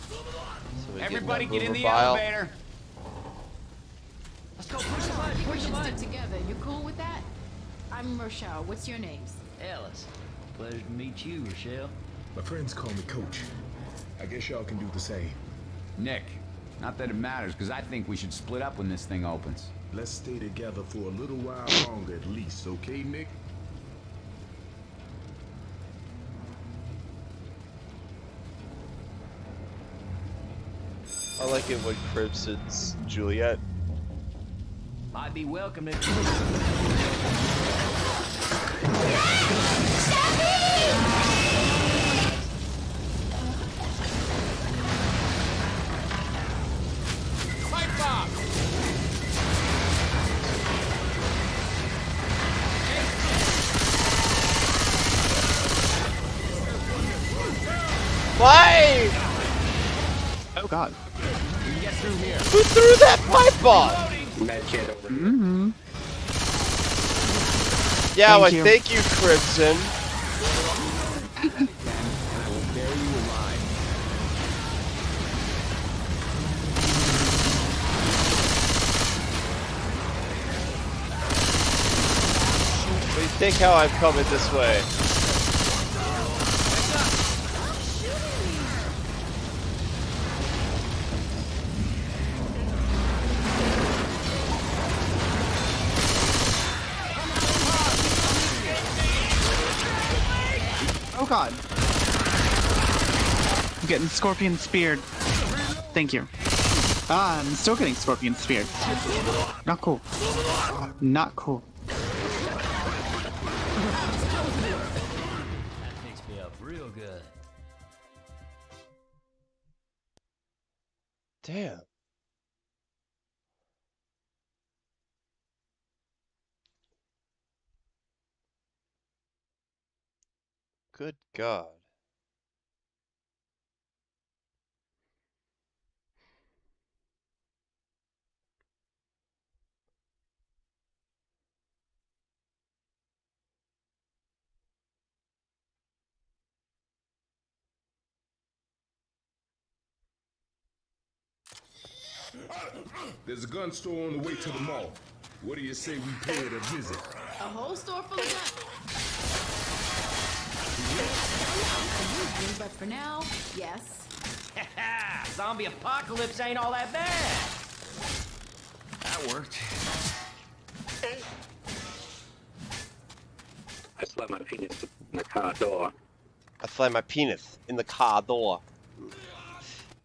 So we
Everybody
that
get in the
mover vial.
elevator.
Let's go. Push the button. We can stick together. You cool with that? I'm Rochelle. What's your names?
Ellis. Pleasure to meet you, Rochelle.
My friends call me Coach. I guess y'all can do the same.
Nick. Not that it matters, because I think we should split up when this thing opens.
Let's stay together for a little while longer at least, okay, Nick?
I like it when Crimson's Juliet.
Might be welcome to.
Pipe bomb!
Why?
Oh god.
We can get through here.
Who threw that pipe bomb? Yeah,
Thank
why
you.
thank you, Crimson.
And I will bury you alive.
But think how I'm coming this way.
Oh god. I'm getting scorpion speared. Thank you. Ah, I'm still getting scorpion speared. Not cool. Not cool.
That picks me up real good.
Damn. Good God.
There's a gun store on the way to the mall. What do you say we pay it a visit?
A whole store full of guns. But for now, yes.
Zombie apocalypse ain't all that bad.
That worked.
I slammed my penis in the car door.
I slammed my penis in the car door.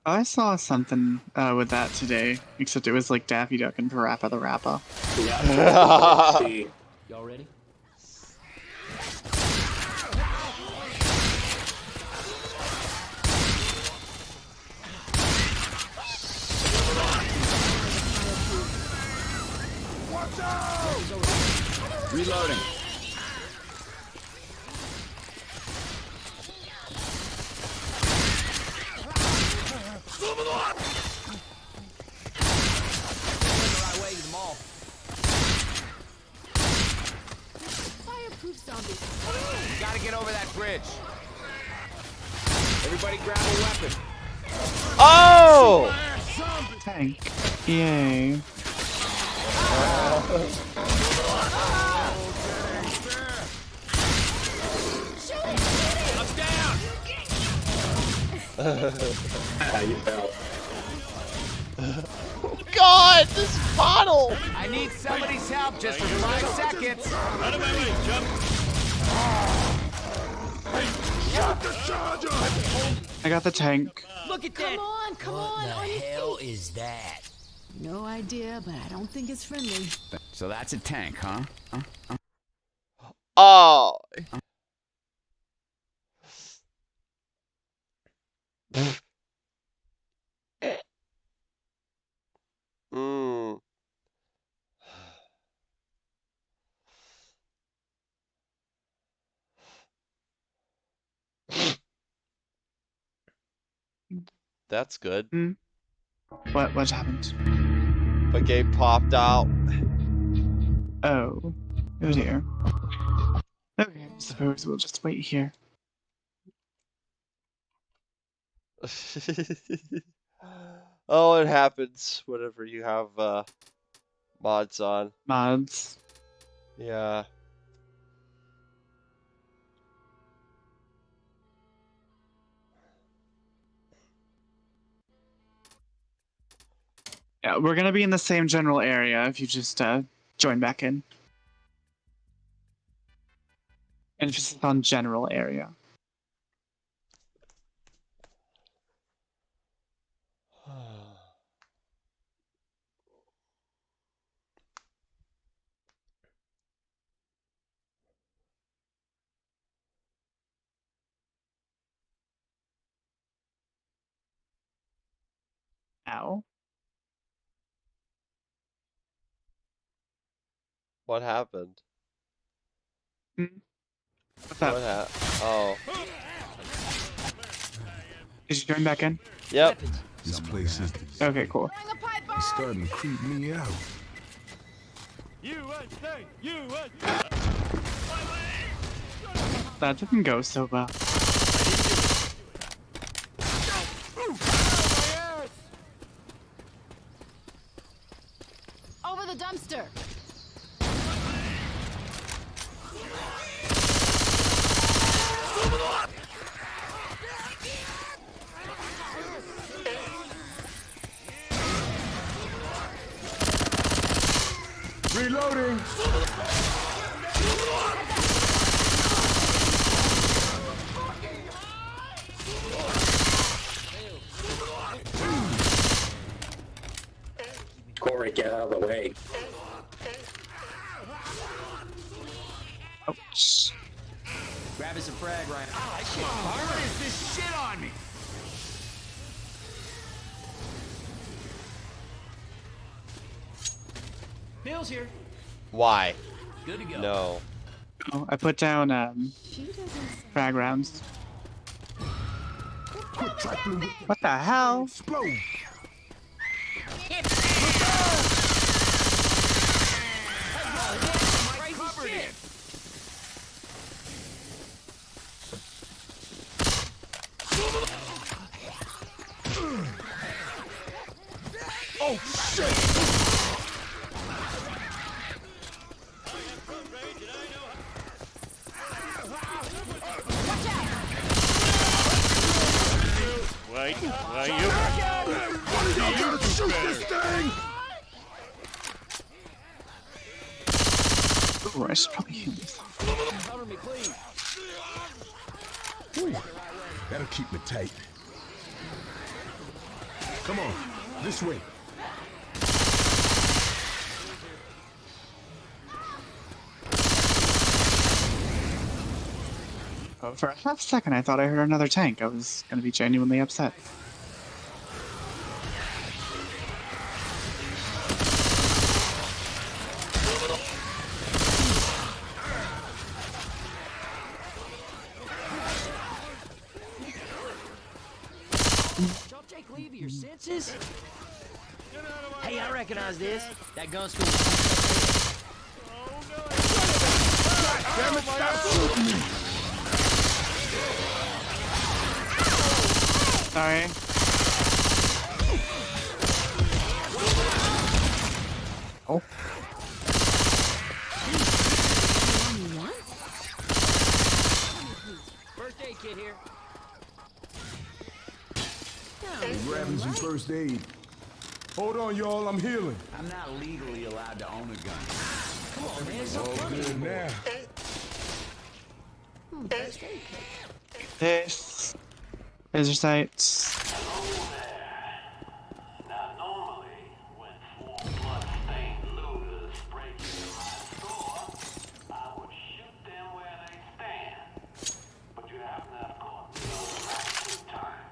I saw something with that today, except it was like Daffy Duck and Parappa the Rappa.
Yeah. See,
Y'all ready?
Reloading.
Right way to the mall.
Fireproof zombies.
Gotta get over that bridge. Everybody grab a weapon.
Oh!
Tank. Yay.
Up down.
how you felt?
God, this bottle!
I need somebody's help just for 5 seconds.
Out of my way, jump.
I got the tank.
Look at
Come
that.
on, come on.
What
On
the
your
hell
feet.
is that?
No idea, but I don't think it's friendly.
So that's a tank, huh?
Oh! That's good.
What happened?
The game popped out.
Oh dear. Okay, I suppose we'll just wait here.
Oh, it happens whenever you have mods on.
Mods.
Yeah.
Yeah, we're gonna be in the same general area if you just join back in. And just on general area. Ow.
What happened?
What's up?
Oh.
Did you join back in?
Yep.
This place is
Okay, cool.
it's starting to creep me out.
That didn't go so well.
Over the dumpster.
Reloading.
Corey, get out of the way.
Ouch.
Grab us a frag right.
What is this shit on me?
Bill's here.
Why?
Good to go.
No.
Oh, I put down frag rounds. What the hell?
Explode. Oh shit! Shoot this thing!
Ooh, I should probably heal myself.
Cover me, please.
Ooh, that'll keep me tight. Come on, this way.
Oh, for a half second, I thought I heard another tank. I was gonna be genuinely upset.
Y'all take leave of your senses? Hey, I recognize this. That gun school.
Damn it, stop shooting me!
Sorry. Oh.
First aid kit here.
Grabbing some first aid. Hold on, y'all, I'm healing.
I'm not legally allowed to own a gun.
Come on, man. It's
All good now.
This. Laser sights.
Now, normally, when 4 blood-stained looters break into my store, I would shoot them where they stand. But you happen to have caught me on the right good time.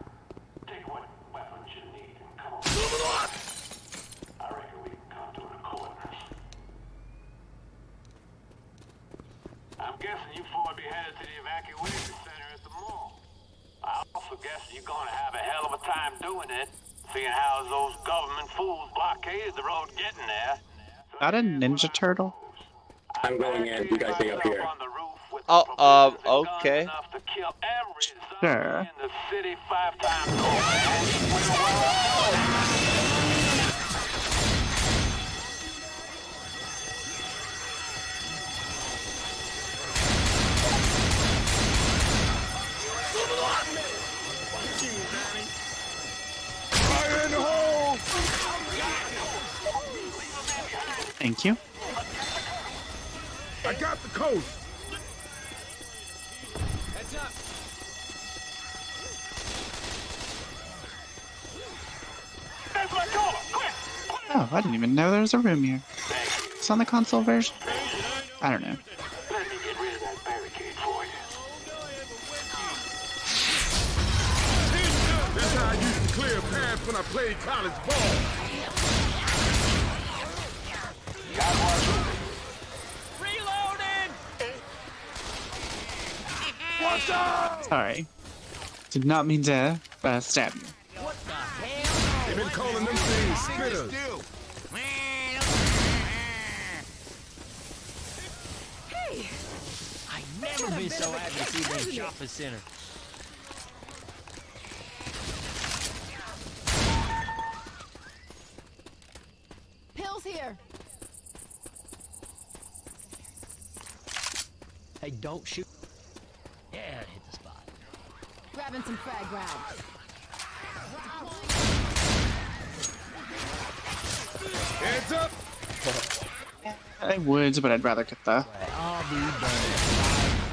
Take what weapons you need and come on. I reckon we can come to an accord. I'm guessing you four be headed to the evacuation center at the mall. I'll also guess you're gonna have a hell of a time doing it, seeing how those government fools blockaded the road getting there.
Got a Ninja Turtle?
I'm going in. You guys stay up here.
Oh, okay.
Sure.
In the city 5 times over.
Fire in the hole!
Thank you.
I got the coast.
Heads up.
Oh, I didn't even know there was a room here. It's on the console version? I don't know.
Let me get rid of that barricade for you.
This is how I used to clear paths when I played college ball. Watch out!
Sorry. Did not mean to stab you.
They've been calling them things spitters.
Hey!
I've never been so happy to see that shopping center.
Pills here.
Hey, don't shoot. Yeah, it hit the spot.
Grabbing some frag rounds.
Heads up!
I would, but I'd rather get the
I'll be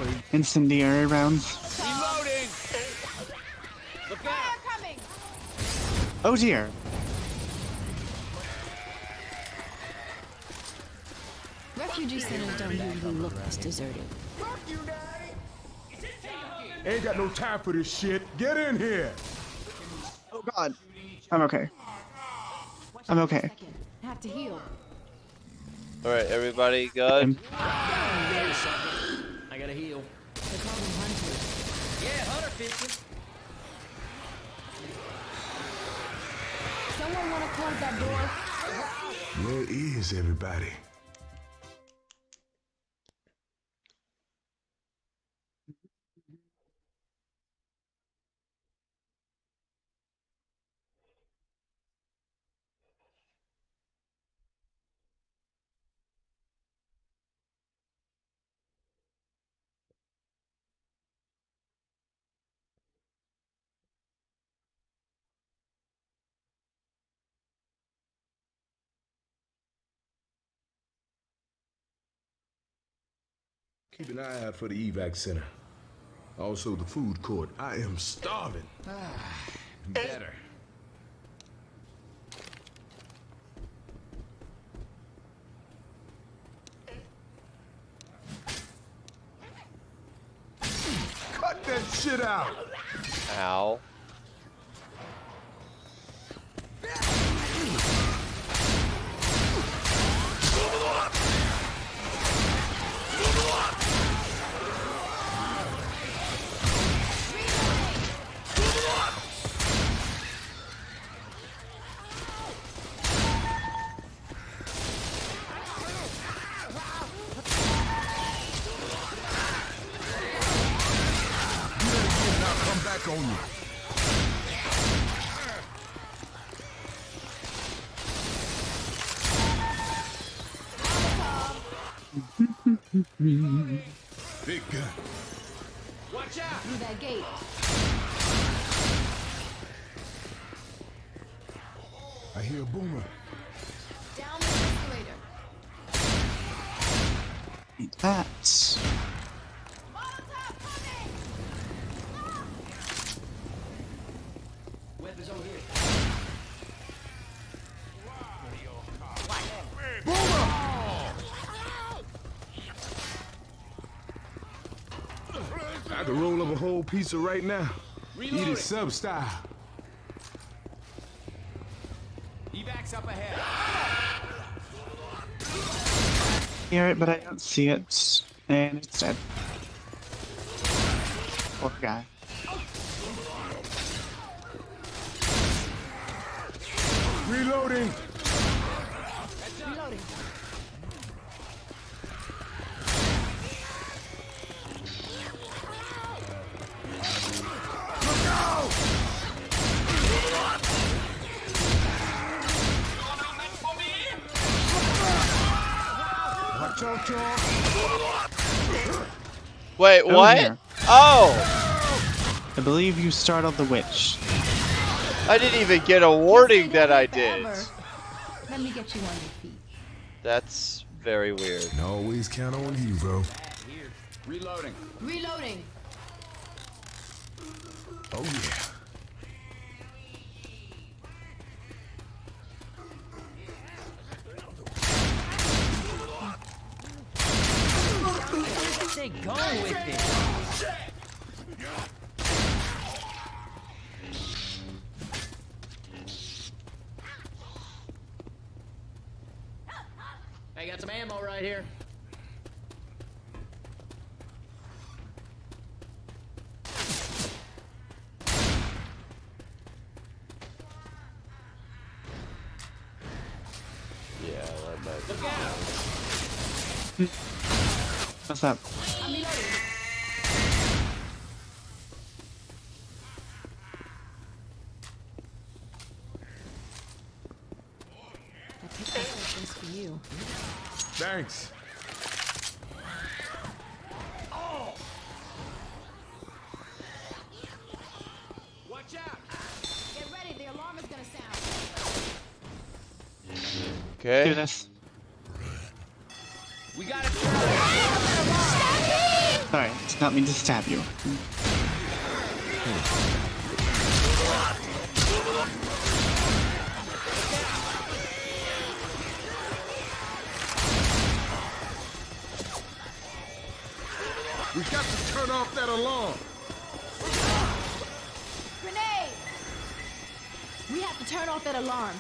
done.
incendiary rounds.
Reloading! Look out!
Coming!
Oh dear.
Refugee centers don't usually look this deserted.
Ain't got no time for this shit. Get in here.
Oh god. I'm okay. I'm okay.
I have to heal.
Alright, everybody good?
I gotta heal.
They call them hunters.
Yeah, hunter fits it.
Someone want to close that door?
Where is everybody? Keep an eye out for the evac center. Also the food court. I am starving.
Better.
Cut that shit out.
Ow.
Come back on you. Big gun.
Watch out!
Through that gate.
I hear a boomer.
Down the escalator.
Eat that.
Weapons over here.
I could roll up a whole pizza right now. Eat it sub style.
Evac's up ahead.
Hear it, but I don't see it. And it's dead. Poor guy.
Reloading.
Reloading.
Watch out, y'all.
Wait,
Oh,
what?
here.
Oh!
I believe you startled the witch.
I didn't even get a warning that I did.
Let me get you on your feet.
That's very weird.
Can always count on you, bro.
Reloading.
Reloading.
Oh yeah.
Stay going with it. I got some ammo right here.
Yeah, that might be.
Look out!
What's up?
I'm reloading. I picked this up just for you.
Thanks.
Watch out!
Get ready, the alarm is gonna sound.
Do
Okay.
this.
We got it.
Sorry, I did not mean to stab you.
We got to turn off that alarm.
Grenade! We have to turn off that alarm.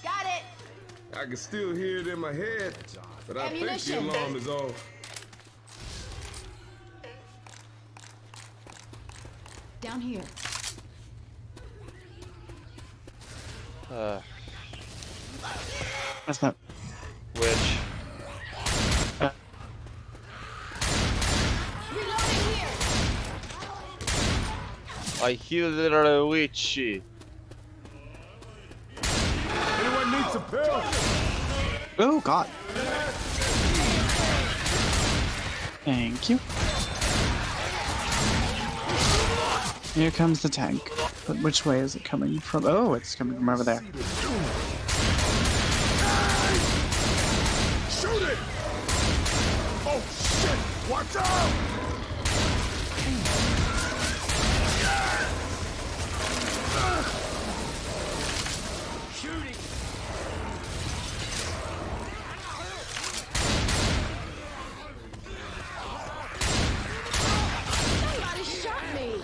Got it!
I can still hear it in my head, but I think the
Ammunition.
alarm is off.
Down here.
What's up?
Which?
Reloading here!
I hear the witchy.
Anyone needs some pills?
Oh, God. Thank you. Here comes the tank. But which way is it coming from? Oh, it's coming from over there.
Shoot it! Oh shit! Watch out!
Shooting.
Somebody shot me!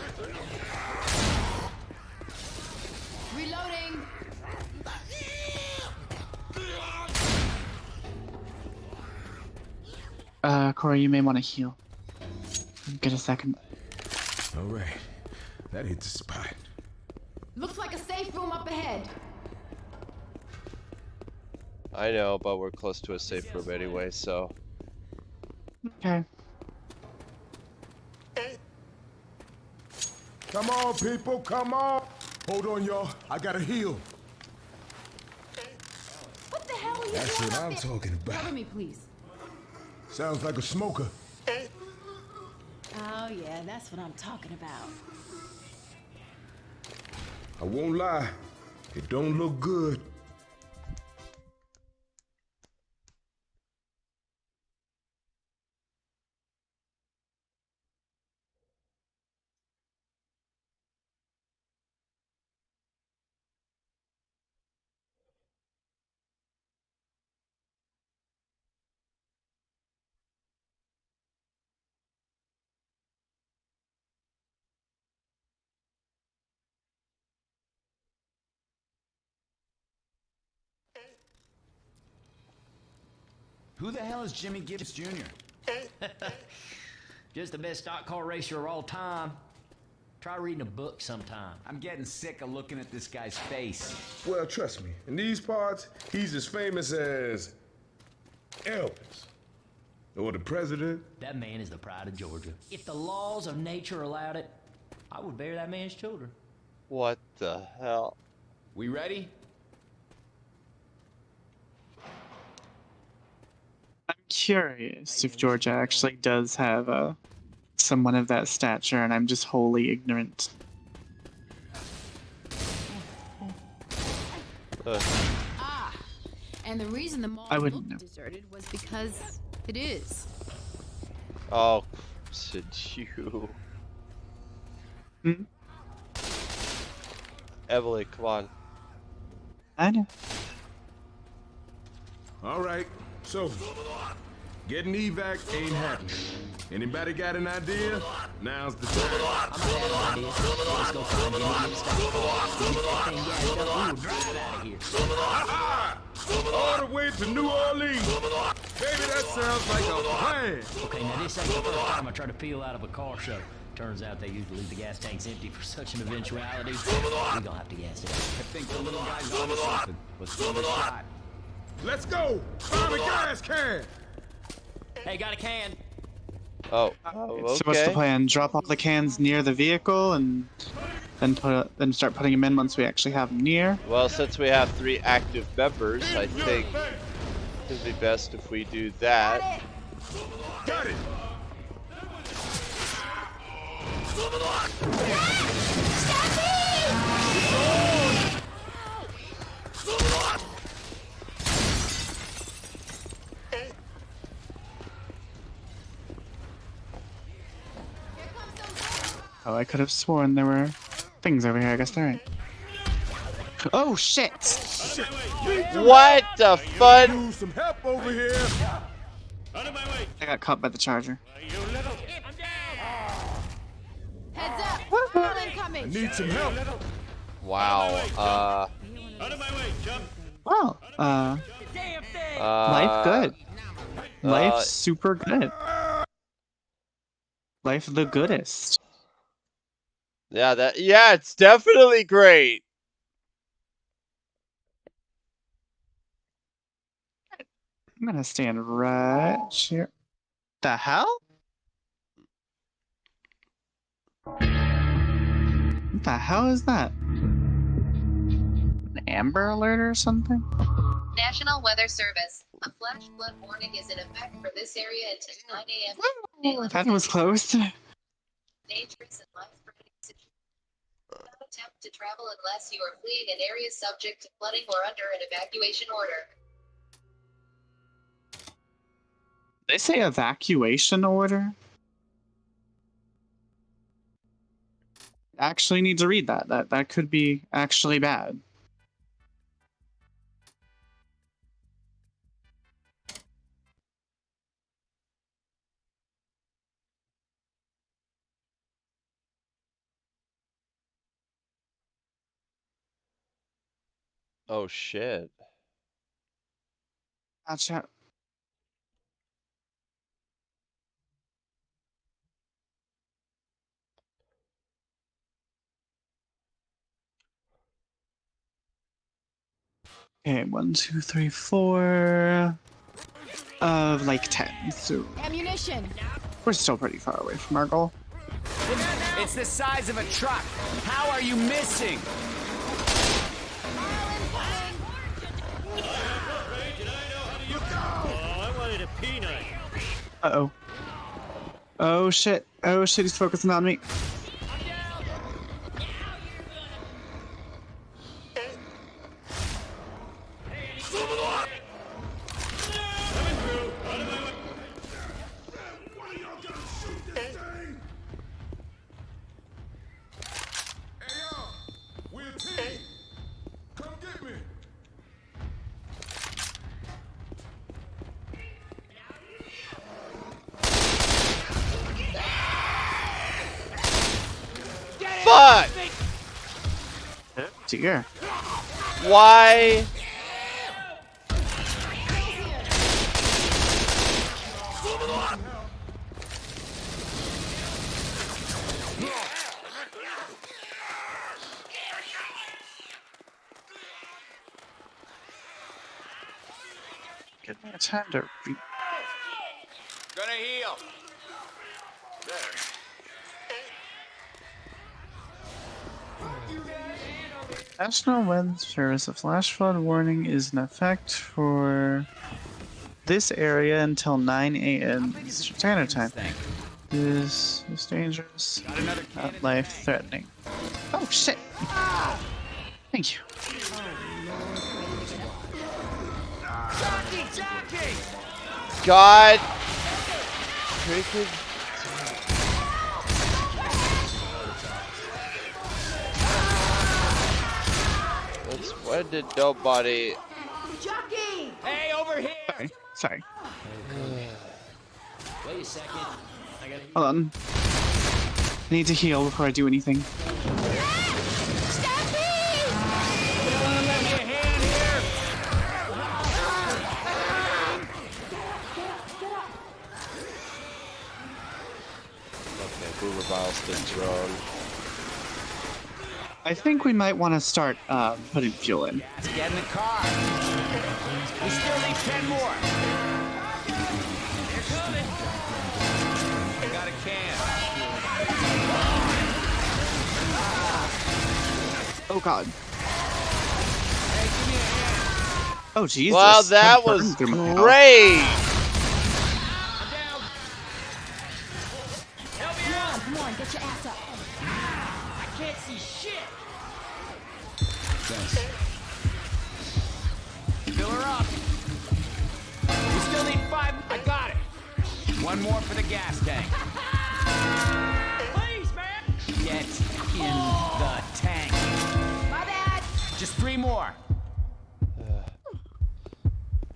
Reloading!
Corey, you may want to heal. Get a second.
All right, that hit the spot.
Looks like a safe room up ahead.
I know, but we're close to a safe room anyway, so.
Okay.
Come on, people, come on! Hold on, y'all. I gotta heal.
What the hell are you
That's
doing
what
up
I'm
there?
talking about.
Cover me, please.
Sounds like a smoker.
Oh yeah, that's what I'm talking about.
I won't lie, it don't look good.
Who the hell is Jimmy Gibbs Jr.?
Just the best stock car racer of all time. Try reading a book sometime.
I'm getting sick of looking at this guy's face.
Well, trust me, in these parts, he's as famous as Elvis. Or the president.
That man is the pride of Georgia. If the laws of nature allowed it, I would bear that man's children.
What the hell?
We ready?
I'm curious if Georgia actually does have someone of that stature, and I'm just wholly ignorant.
Ah, and the reason the mall
I wouldn't
looked
know.
deserted was because it is.
Oh, said you.
Hmm?
Emily, come on.
I know.
All right, so getting evac ain't happening. Anybody got an idea? Now's the time.
I'm bad ideas. Let's go find Jimmy Gibbs stock car. Get that thing gassed up. We will drive out of here.
All the way to New Orleans. Baby, that sounds like a plan.
Okay, now this ain't the first time I try to peel out of a car show. Turns out they usually leave the gas tanks empty for such an eventuality. We gonna have to gas it up.
I think the little guy's onto something. Let's give it a shot.
Let's go. Find a gas can.
Hey, got a can.
Oh,
So what's the plan? Drop all the cans near the vehicle and then start putting them in once we actually have them near?
Well, since we have 3 active members, I think it'd be best if we do that.
Got it.
Oh, I could have sworn there were things over here. I guess they're right. Oh, shit!
What the fun?
Need some help over here.
I got caught by the charger.
Heads up! All incoming!
Need some help.
Wow.
Wow. Life good. Life super good. Life the goodest.
Yeah, it's definitely great.
I'm gonna stand right here. The hell? What the hell is that? An Amber Alert or something?
National Weather Service. A flash flood warning is in effect for this area until 9 a.m.
That was close.
Dangerous and life-threatening situations. Do not attempt to travel unless you are fleeing an area subject to flooding or under an evacuation order.
They say evacuation order? Actually need to read that. That could be actually bad.
Oh shit.
Gotcha. Okay, 1, 2, 3, 4 of like 10. So
Ammunition!
we're still pretty far away from our goal.
It's the size of a truck. How are you missing?
Uh-oh. Oh shit. Oh shit, he's focusing on me.
Fuck!
Dear.
Why?
time to
Gonna heal.
National Weather Service. A flash flood warning is in effect for this area until 9 a.m. Eastern Standard Time. This is dangerous, not life-threatening. Oh shit! Thank you.
God. Freaking. That's when did nobody.
Jockey! Hey, over here!
Sorry.
Wait a second. I gotta...
Hold on. I need to heal before I do anything.
Okay, boomer milestones wrong.
I think we might want to start putting fuel in.
Get in the car. We still need 10 more. They're coming. I got a can.
Oh god.
Hey, give me a hand.
Oh Jesus.
Wow, that was great.
Come on, get your ass up.
I can't see shit!
Thanks. Fill her up. We still need 5. I got it. One more for the gas tank.
Please, man!
Get in the tank.
My bad.
Just 3 more.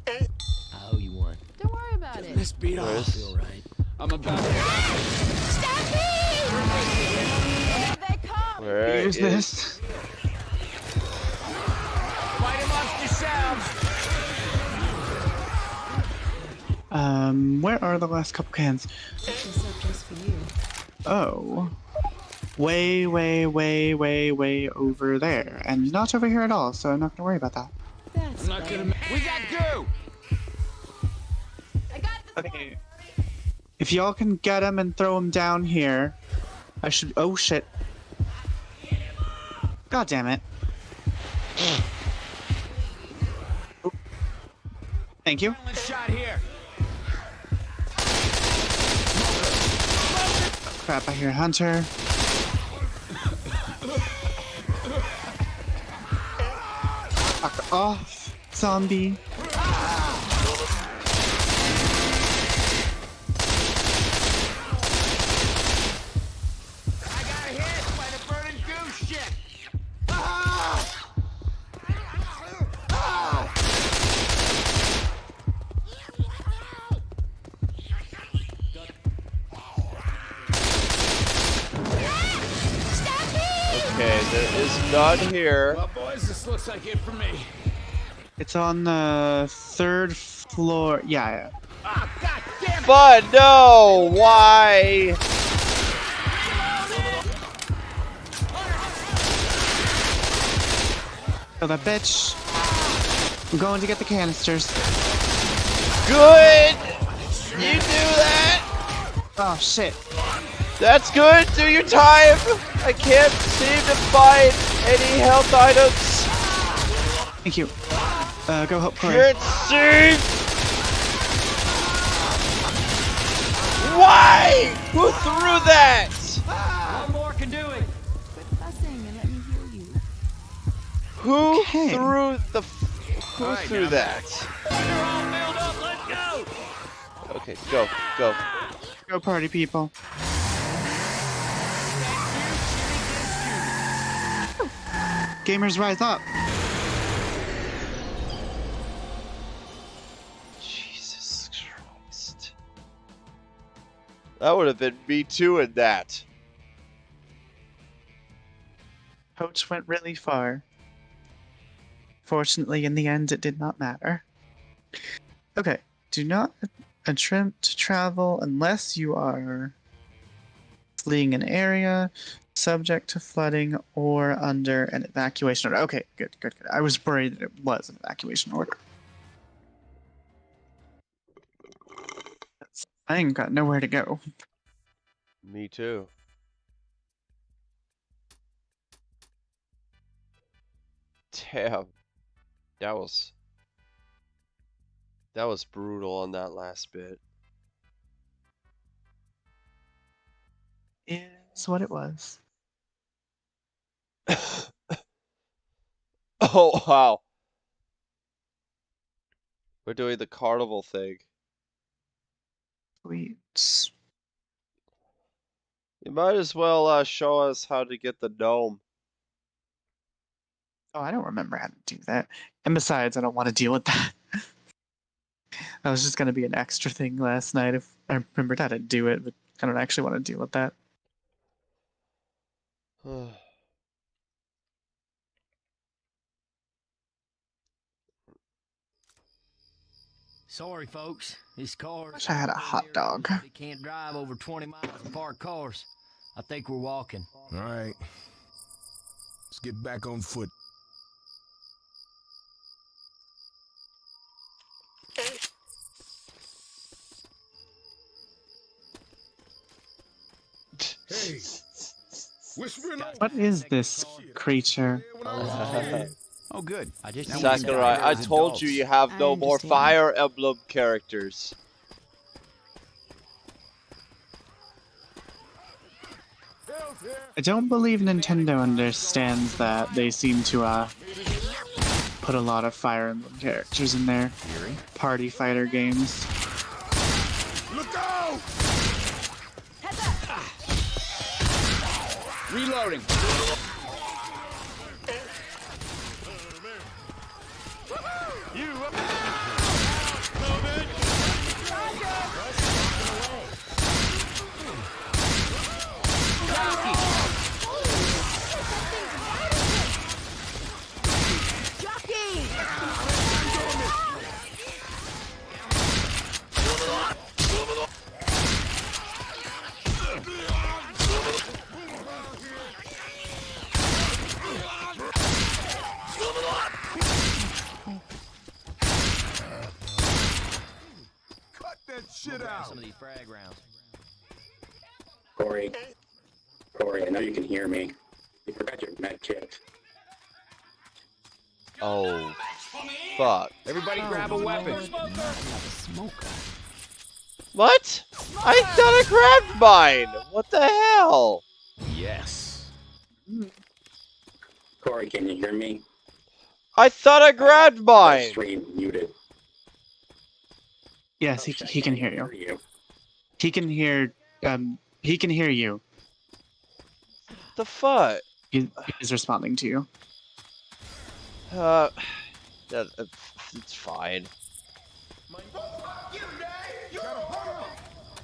I owe you one.
Don't worry about it.
This beat off.
Feel right.
I'm about to.
Here they come.
Where
Use this.
Fight amongst yourselves.
Where are the last couple cans?
This is just for you.
Oh. Way over there. And not over here at all, so I'm not gonna worry about that.
That's
I'm not gonna. We got goo.
I got the
Okay. If y'all can get him and throw him down here, I should. Oh shit. God damn it. Oh. Thank you.
Shot here.
Crap, I hear Hunter. Fuck off, zombie.
Okay, there is none here.
Well, boys, this looks like it for me.
It's on the 3rd floor. Yeah.
Ah, God damn it!
But no, why?
Kill that bitch. I'm going to get the canisters.
Good. You do that.
Oh shit.
That's good. Do your time. I can't seem to find any health items.
Thank you. Go help Corey.
Can't see. Why? Who threw that?
One more can do it!
quit fussing and let me heal you.
Who
Okay.
threw the? Who
All right,
threw
now
that?
They're all filled up, let's go!
Okay, go, go.
Go party people. Gamers rise up.
Jesus Christ. That would have been me too in that.
Coach went really far. Fortunately, in the end, it did not matter. Okay, do not attempt to travel unless you are fleeing an area, subject to flooding, or under an evacuation order. Okay, good. I was worried that it was an evacuation order. I ain't got nowhere to go.
Me too. Damn. That was brutal on that last bit.
It's what it was.
Oh wow. We're doing the carnival thing.
Sweet.
You might as well show us how to get the gnome.
Oh, I don't remember how to do that. And besides, I don't want to deal with that. That was just going to be an extra thing last night if I remembered how to do it, but I don't actually want to deal with that.
Sorry, folks. This car.
Wish I had a hot dog.
They can't drive over 20 miles in parked cars. I think we're walking.
All right. Let's get back on foot. Hey, whispering on.
What is this creature?
Oh, good.
I just
Sakurai, I told you you have no more Fire Emblem characters.
I don't believe Nintendo understands that. They seem to put a lot of Fire Emblem characters in their party fighter games.
Look out!
Reloading.
Shit out.
Some of these frag rounds.
Corey, I know you can hear me. You forgot your med kit.
Oh, fuck.
Everybody grab a weapon.
What? I thought I grabbed mine! What the hell?
Yes.
Corey, can you hear me?
I thought I grabbed mine!
Stream muted.
Yes, he can hear you. He can hear you.
The fuck?
He's responding to you.
It's fine.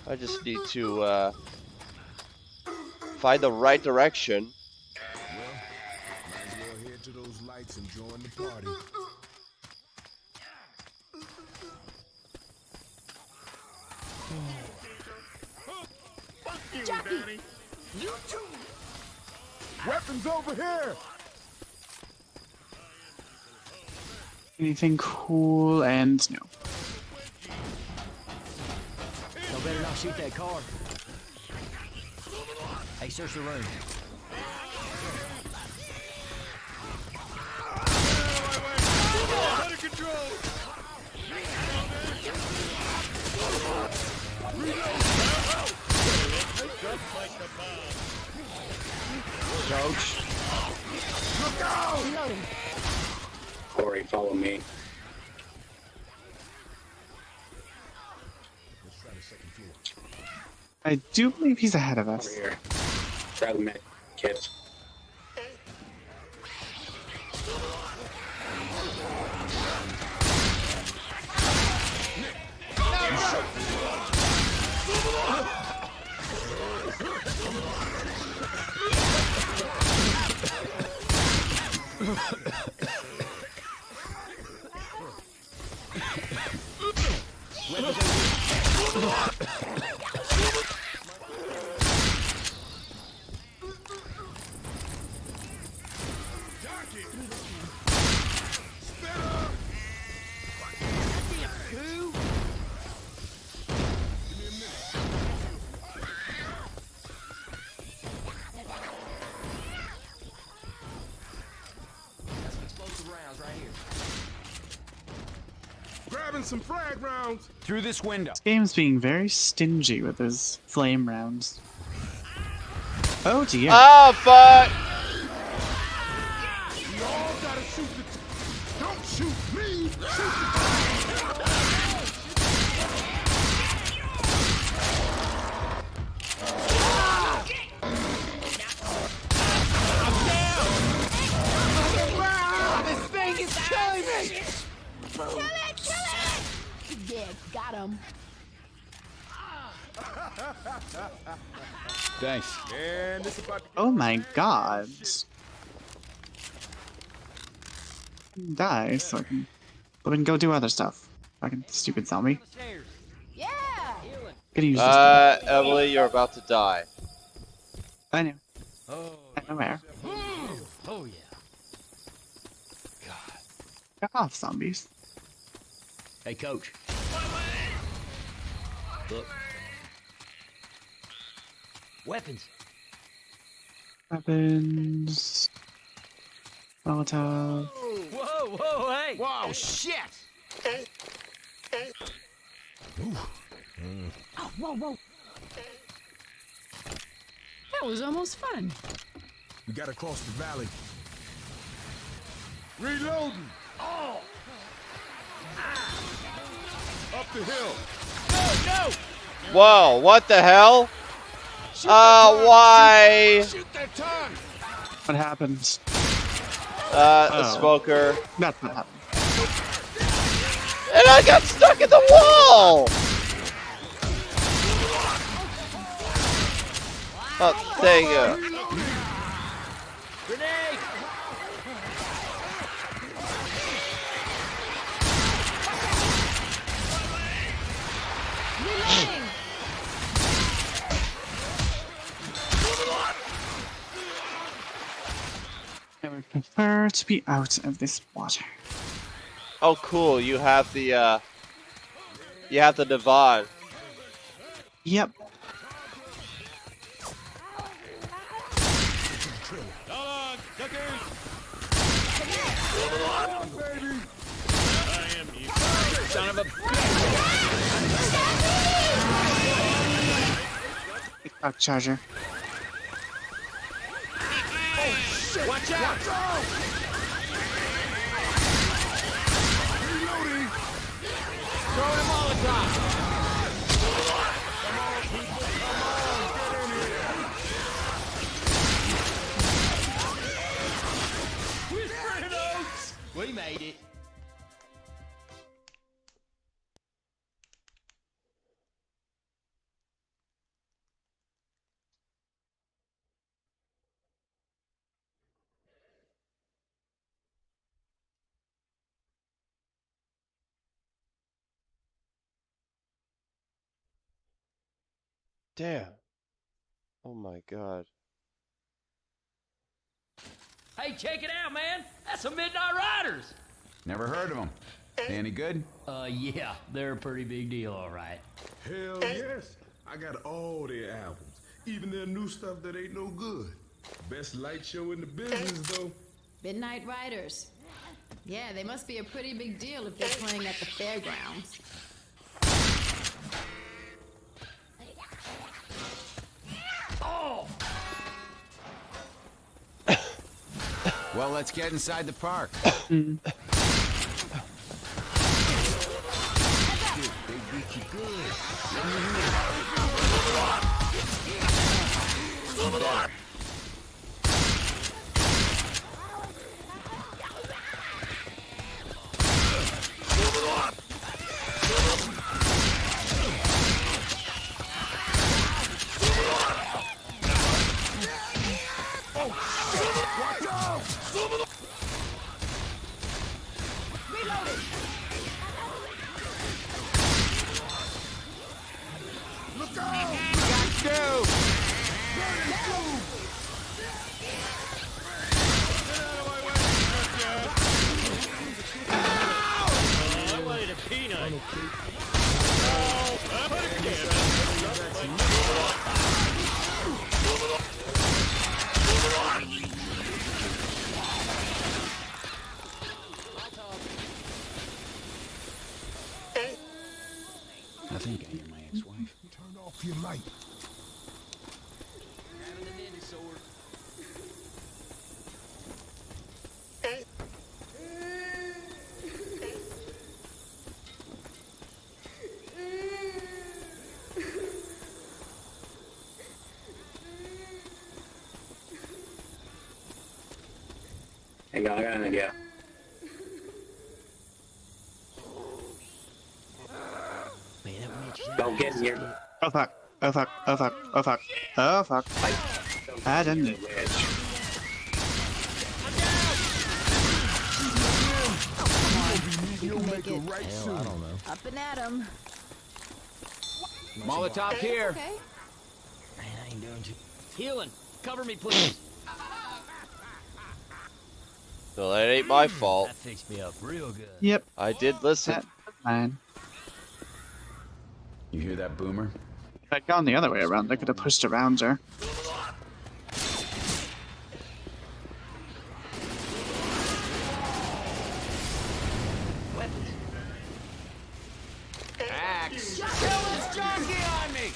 I just need to find the right direction.
Well, might as well head to those lights and join the party.
Jackie!
You too! Weapons over here!
Anything cool? And no.
Y'all better not shoot that car. Hey, search the room.
Out of control!
Coach.
Look out!
Corey, follow me.
Let's try the second floor.
I do believe he's ahead of us.
Over here. Grab the med kit.
and some frag rounds.
Through this window.
This game's being very stingy with his flame rounds. Oh dear.
Oh, fuck!
You all gotta shoot the... Don't shoot me! Shoot the...
Yeah, got him.
Thanks.
And this about to...
Oh my god. Die so I can go do other stuff. Fucking stupid zombie.
Yeah.
Gonna use this.
Emily, you're about to die.
I know.
Oh.
I know where.
Oh yeah.
Back off, zombies.
Hey, coach. Look. Weapons.
Weapons. Molotov.
Whoa, whoa, hey!
Whoa, shit!
Oh, whoa, whoa. That was almost fun.
We gotta cross the valley. Reloading! Oh! Up the hill.
No!
Whoa, what the hell? Why?
Shoot that tongue!
What happened?
The smoker.
That's what happened.
And I got stuck in the wall! Oh, there you go.
Grenade!
Reloading.
I would prefer to be out of this water.
Oh, cool. You have the divan.
Yep.
Son of a...
Back charger.
Watch out!
Reloading!
Throwing a Molotov!
Come on, people, come on! Get in here!
We're spreading oats! We made it.
Damn. Oh my god.
Hey, check it out, man. That's some Midnight Riders.
Never heard of them. They any good?
Yeah, they're a pretty big deal, all right.
Hell yes! I got all their albums, even their new stuff that ain't no good. Best light show in the business, though.
Midnight Riders. Yeah, they must be a pretty big deal if they're playing at the fairgrounds.
Well, let's get inside the park.
They beat you good.
Hang on, I got an idea. Don't get near me.
Oh fuck. Oh fuck. Oh fuck. Oh fuck. Oh fuck. I didn't.
You'll make it right
Hell,
soon.
I don't know.
Up and at 'em.
Molotov here.
Okay.
Man, I ain't doing too. Healing. Cover me, please.
So that ain't my fault.
That fixed me up real good.
Yep.
I did listen.
That's fine.
You hear that, Boomer?
If I'd gone the other way around, I could have pushed around her.
Axe. Kill this jockey on me.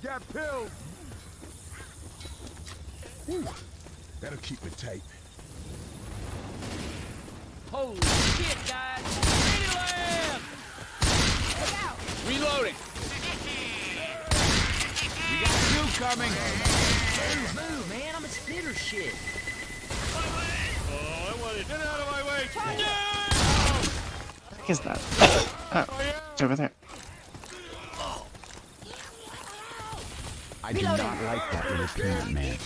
Got pills. Whew. That'll keep me tight.
Holy shit, guys. Ready lamb.
Look out.
Reloading. We got two coming.
Move, man. I'm a spitter shit.
Oh, I want to get out of my way.
What is that? Oh, it's over there.
I do not like that little peanut man.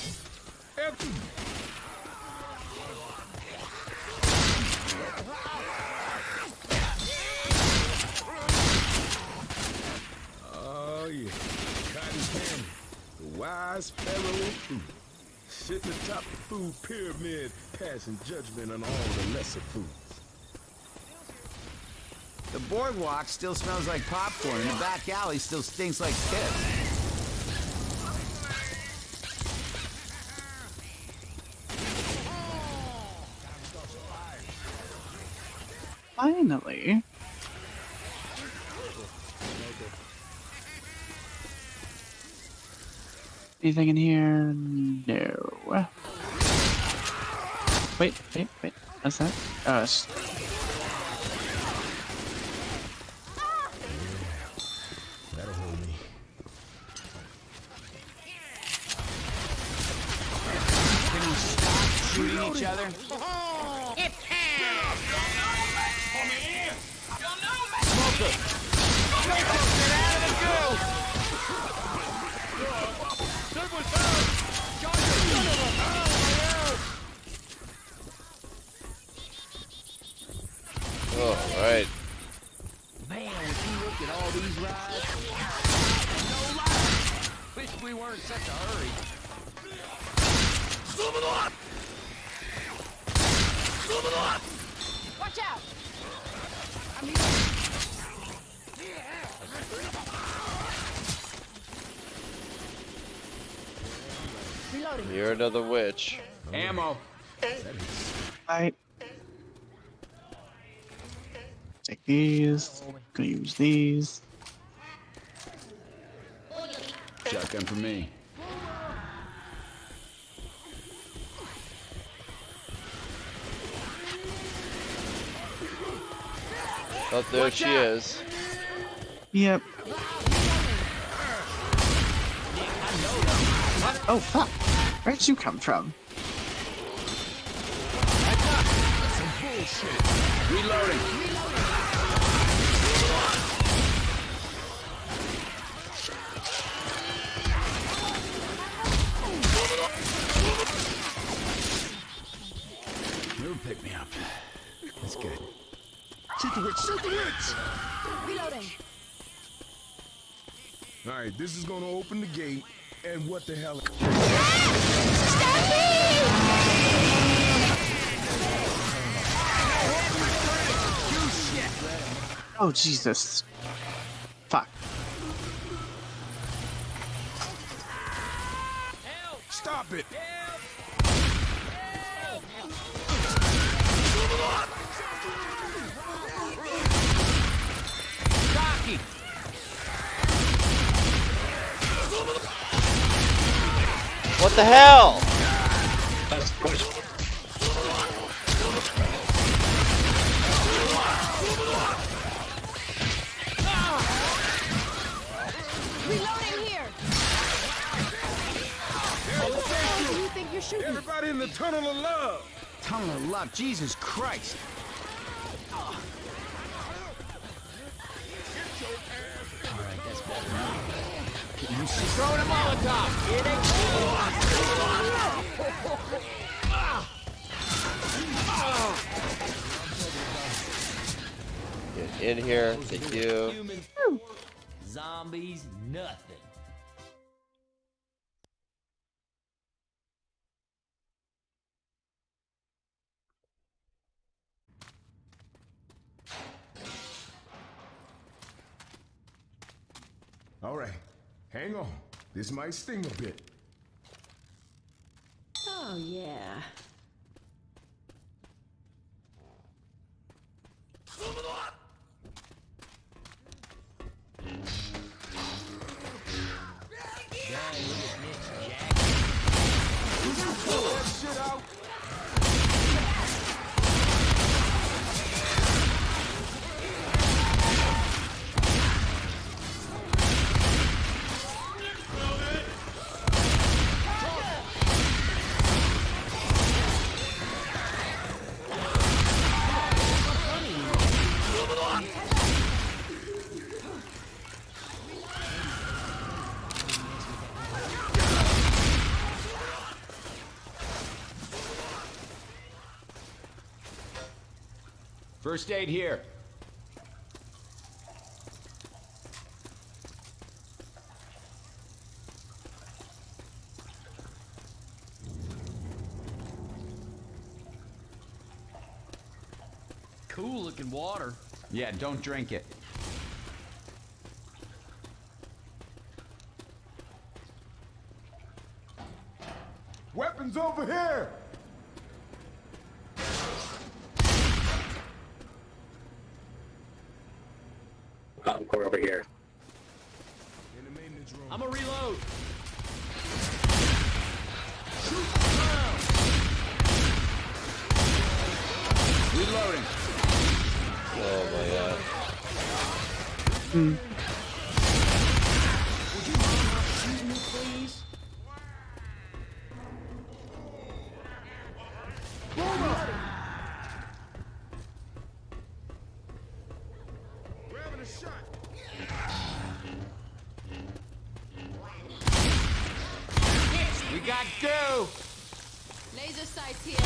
Oh yeah, cotton candy, the wise pharaoh of food, sitting atop the food pyramid, passing judgment on all the lesser foods.
The boardwalk still smells like popcorn, and the back alley still stinks like piss.
Finally. Anything in here? No. Wait. What's that? Oh, it's...
That'll hold me.
Can we stop shooting each other? Smoker! Get out of the goo!
Oh, alright.
Man, would you look at all these rides? No lie. Wish we weren't in such a hurry.
Watch out. Reloading.
You're another witch.
Ammo.
Right. Take these. Gonna use these.
Shotgun for me.
Oh, there she is.
Yep. Oh fuck! Where'd you come from?
Reloading.
You'll pick me up. That's good.
Shoot the witch! Shoot the witch!
Reloading.
All right, this is gonna open the gate. And what the hell?
Oh Jesus! Fuck!
Stop it!
Bogey.
What the hell?
Let's push.
Reloading here. Who do you think you're shooting?
Everybody in the tunnel of love.
Tunnel of love, Jesus Christ.
Alright, that's better now.
Throwing a Molotov. Here they
Get in here. Thank you.
Humans, zombies, nothing.
All right, hang on. This might sting a bit.
Oh, yeah.
First aid here.
Cool looking water.
Yeah, don't drink it.
Weapons over here!
Core over here.
In the maintenance room.
I'm a reload.
Reloading.
Oh my god.
Would you mind not shooting me, please?
Grabbing a shot.
We got go.
Laser sights here.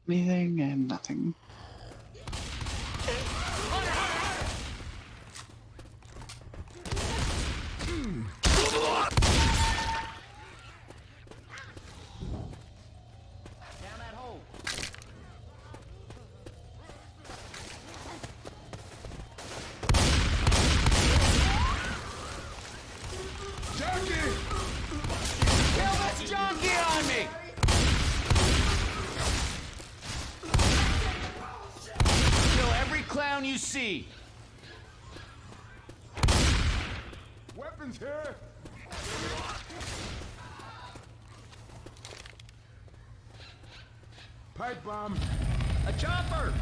Anything and nothing.
Down that hole.
Junkie!
Kill this junkie on me. Kill every clown you see.
Weapons here! Pipe bomb.
A chopper.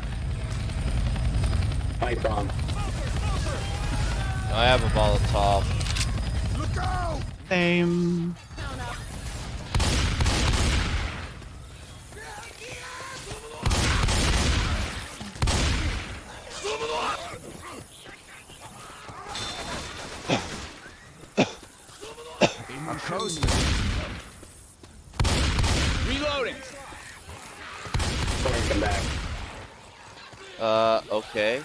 Pipe bomb.
I have a Molotov.
Look out!
Same.
I'm coasting. Reloading.
Corey, come back.
Okay.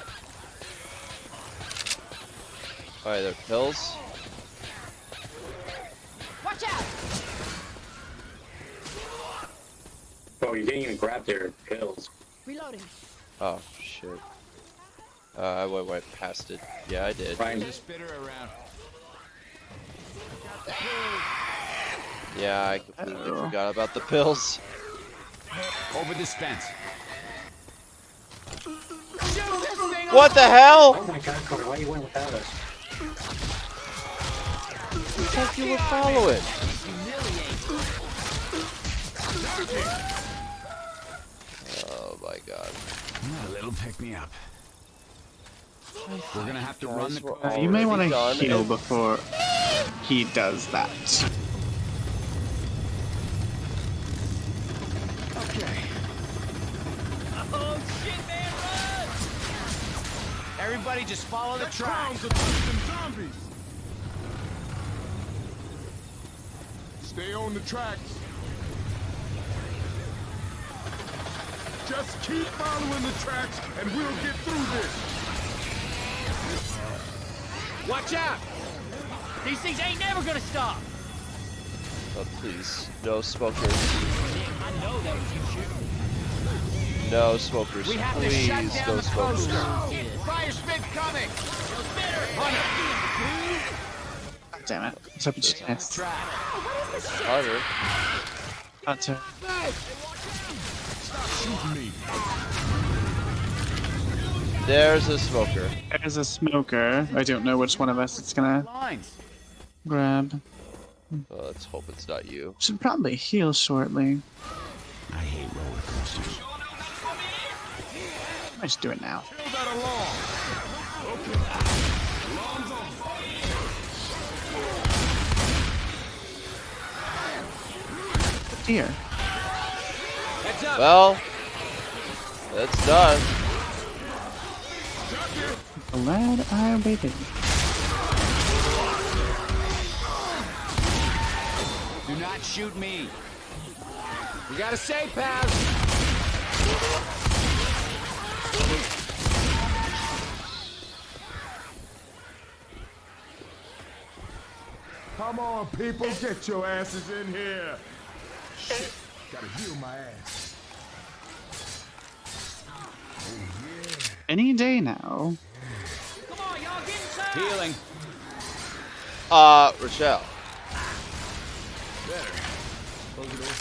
Alright, there are pills.
Watch out!
Oh, you didn't even grab their pills.
Reloading.
Oh, shit. I went right past it. Yeah, I did.
Ryan,
There's a spitter around.
Yeah, I completely forgot about the pills.
Over this fence.
What the hell?
Oh my god, Cody, why you went without us?
Who thought you were following? Oh my god.
A little pick me up. We're gonna have to run the
You may want to
done
heal
and-
before he does that.
Okay.
Oh shit, man, run!
Everybody just follow the tracks.
Zombies. Stay on the tracks. Just keep following the tracks and we'll get through this.
Watch out! These things ain't never gonna stop!
Oh, please. No smokers.
I know that was you shooting.
No smokers.
We have to shut
Please,
down
no
the
smokers.
poster. Fire spit coming.
God damn it. I was hoping to miss.
Hunter.
Hunter.
Stop shooting me.
There's a smoker.
There's a smoker. I don't know which one of us it's gonna
Lines.
grab.
Well, let's hope it's not you.
Should probably heal shortly.
I hate roller coasters.
I might just do it now.
Kill that alarm. Okay. Alarm's on.
Dear.
Heads up.
Well, that's done.
Glad I waited.
Do not shoot me. We got a safe pass.
Come on, people, get your asses in here. Shit, gotta heal my ass.
Any day now.
Come on, y'all, get inside!
Healing.
Rochelle.
Better. Close the door.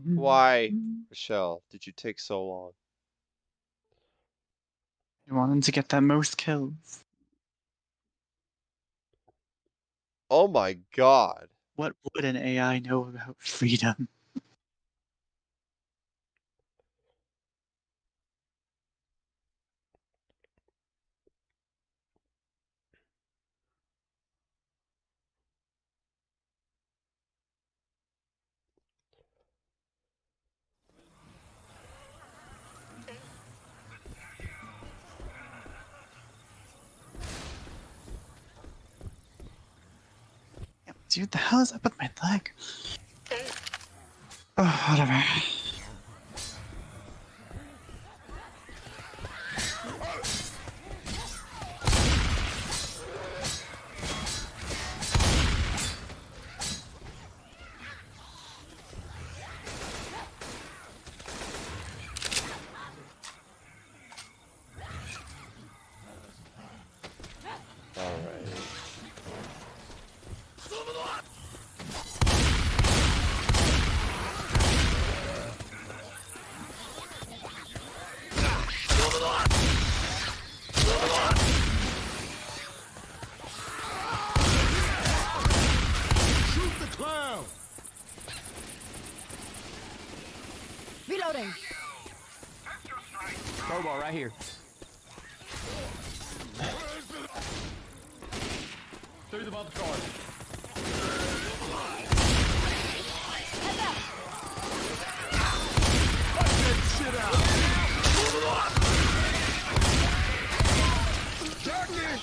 Why, Rochelle, did you take so long?
You wanted to get that most kills.
Oh my god.
What would an AI know about freedom? Dude, the hell is up with my leg? Oh, whatever.
Alright.
Shoot the clown.
Reloading.
Crowbar right here.
Through the bomb card. Cut that shit out. Jackie!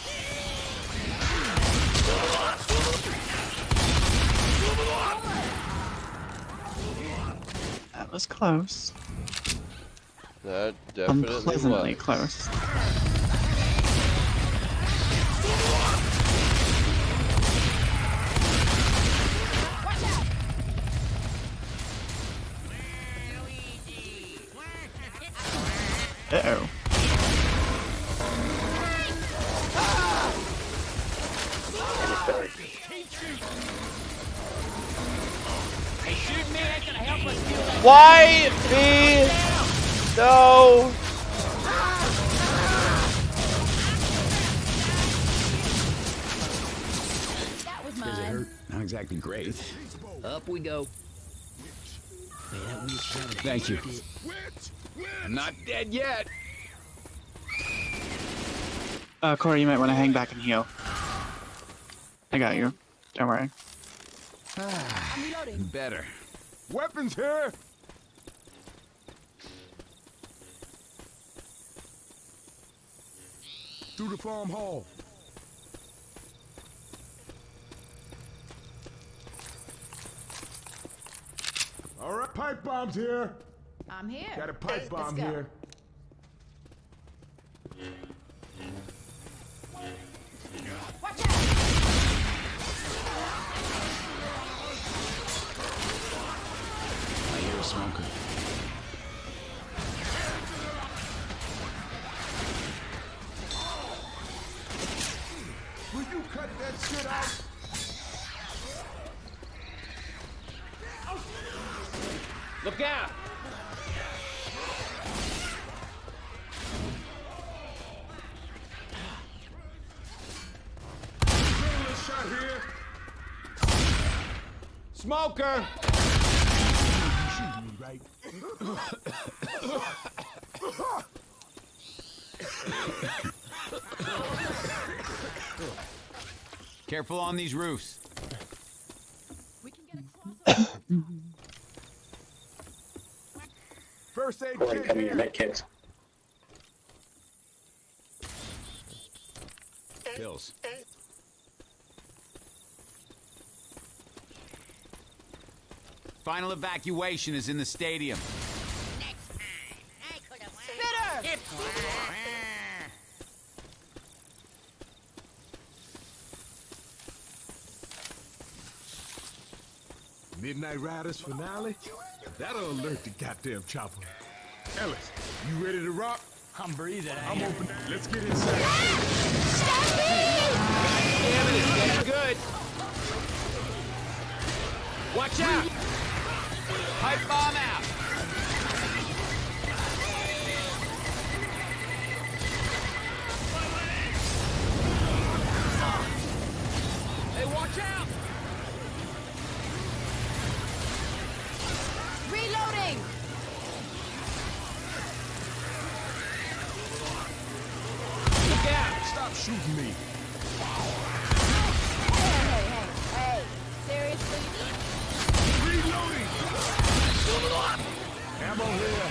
That was close.
That definitely
Unpleasantly
was.
close. Uh-oh.
Sorry.
Hey, shooting me ain't gonna help us kill that.
Why me? No.
That was
Does it
mine.
hurt? Not exactly great.
Up we go.
Thank you. I'm not dead yet.
Corey, you might want to hang back and heal. I got you. Don't worry.
I'm reloading.
Better.
Weapons here! Through the farm hall. All right, pipe bombs here.
I'm here.
Got a pipe bomb
Let's go.
here.
Watch out!
I hear a smoker.
Will you cut that shit out?
Look out!
Adrenaline shot here.
Smoker!
You shooting me, right?
Careful on these roofs.
We can get across.
First aid
Corey,
kit
come in your
here.
med kits.
Pills.
Final evacuation is in the stadium.
Spitter!
Midnight Riders finale? That'll alert the goddamn chopper. Ellis, you ready to rock?
I'm breathing.
I'm open. Let's get inside.
Damn it, it's getting good. Watch out! Pipe bomb out. Hey, watch out!
Reloading!
Look out!
Stop shooting me.
Hey, seriously?
Reloading. Ammo here.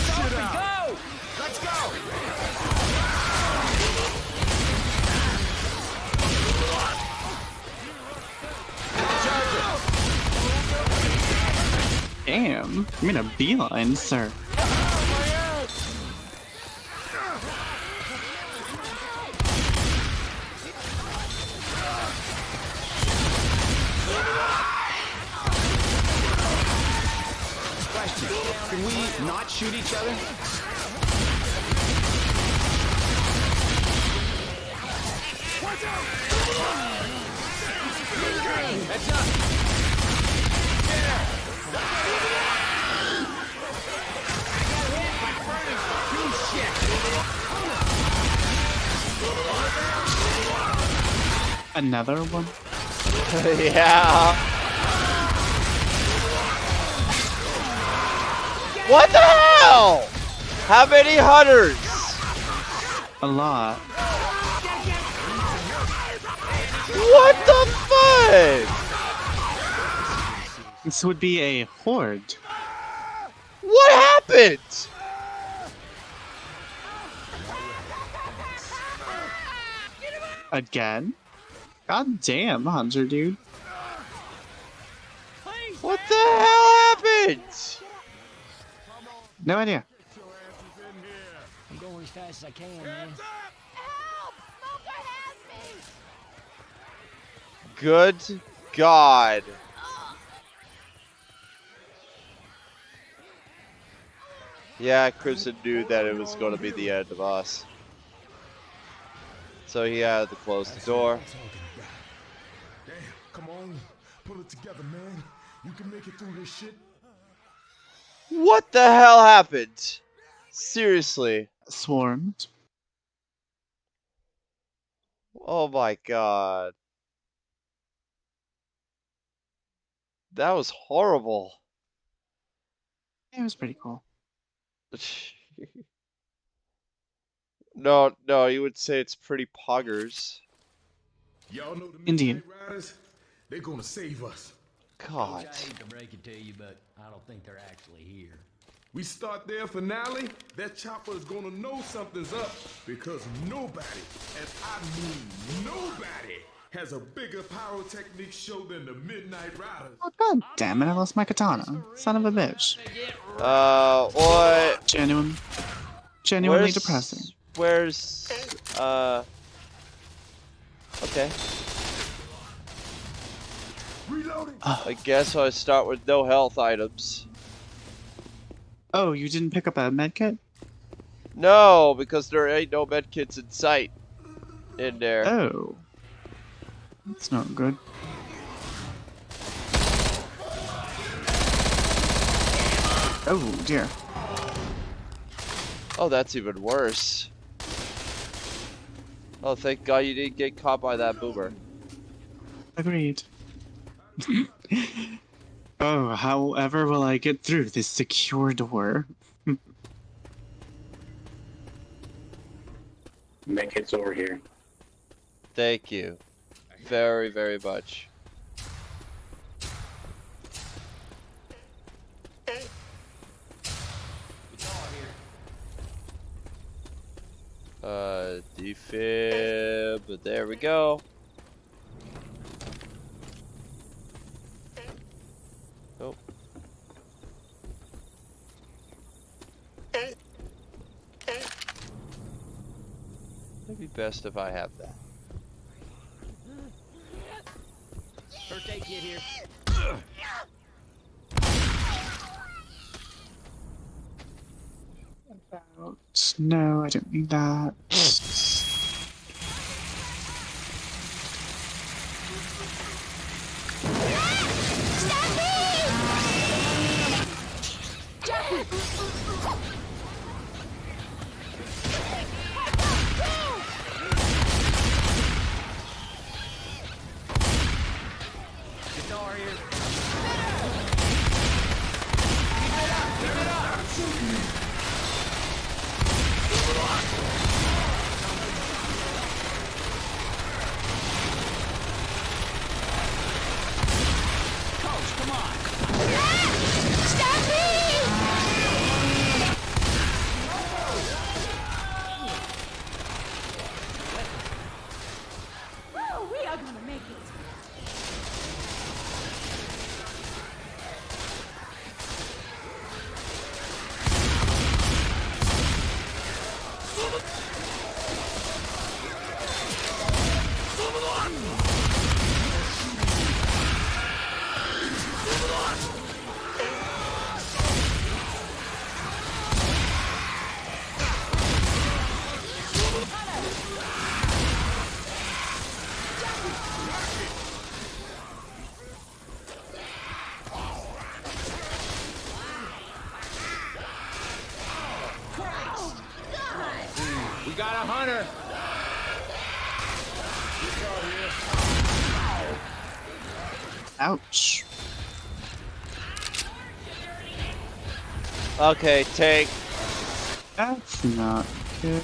Shit out.
Go!
Let's go.
Damn. You made a beeline, sir.
Question. Can we not shoot each other?
Heads up!
Another one?
Yeah. What the hell? How many hunters?
A lot.
What the fuck?
This would be a horde.
What happened?
Again? God damn, Hunter, dude.
What the hell happened?
No idea.
I'm going as fast as I can, man.
Help! Smoker has me!
Good God. Yeah, Crimson knew that it was going to be the end of us. So he had to close the door.
Damn, come on. Pull it together, man. You can make it through this shit.
What the hell happened? Seriously.
Swarmed.
Oh my god. That was horrible.
It was pretty cool.
No, you would say it's pretty poggers.
Y'all know the
Indeed.
Midnight Riders? They're gonna save us.
God.
I hate to break it to you, but I don't think they're actually here.
We start their finale, that chopper is gonna know something's up because nobody, and I mean nobody, has a bigger pyrotechnics show than the Midnight Riders.
Oh, god damn it, I lost my katana. Son of a bitch.
What?
Genuinely depressing.
Where's, okay.
Reloading.
I guess I start with no health items.
Oh, you didn't pick up a medkit?
No, because there ain't no medkits in sight in there.
Oh. That's not good. Oh, dear.
Oh, that's even worse. Oh, thank God you didn't get caught by that boomer.
Agreed. Oh, however will I get through this secure door?
Medkit's over here.
Thank you. Very, very much. Defib, there we go. Nope. Maybe best if I have that.
First aid kit here.
No, I didn't need that.
Guitar here.
Woo, we are gonna make it.
We got a hunter.
Ouch.
Okay, take.
That's not good.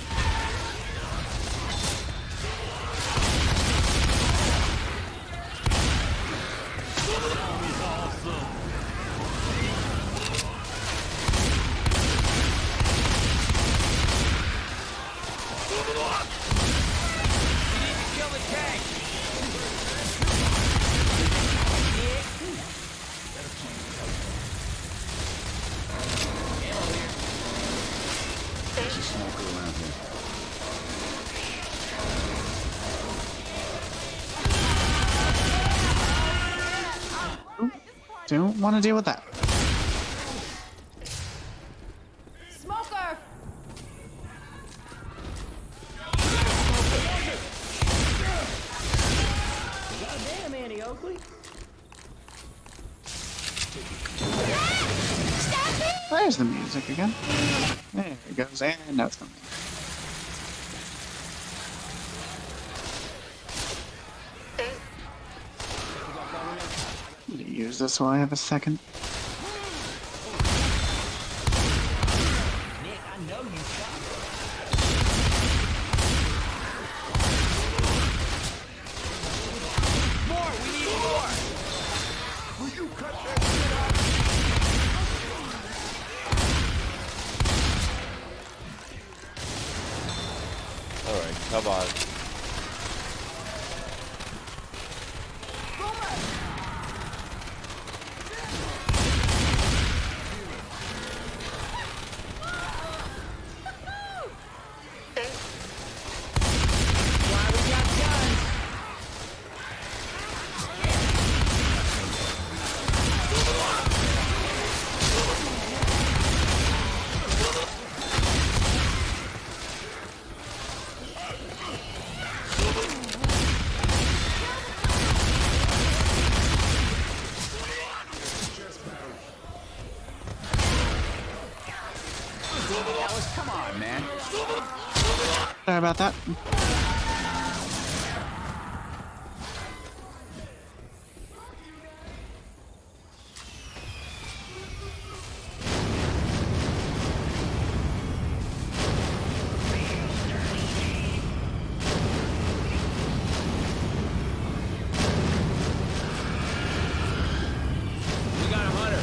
Kill the tank.
There's a smoker around here.
Don't want to deal with that.
Smoker!
Annie Oakley.
There's the music again. There it goes, and now it's coming. I'm gonna use this while I have a second.
Nick, I know you shot.
More! We need more!
Will you cut that shit out?
Alright, come on.
Why we got guns? Alice, come on, man.
Sorry about that.
We got a hunter.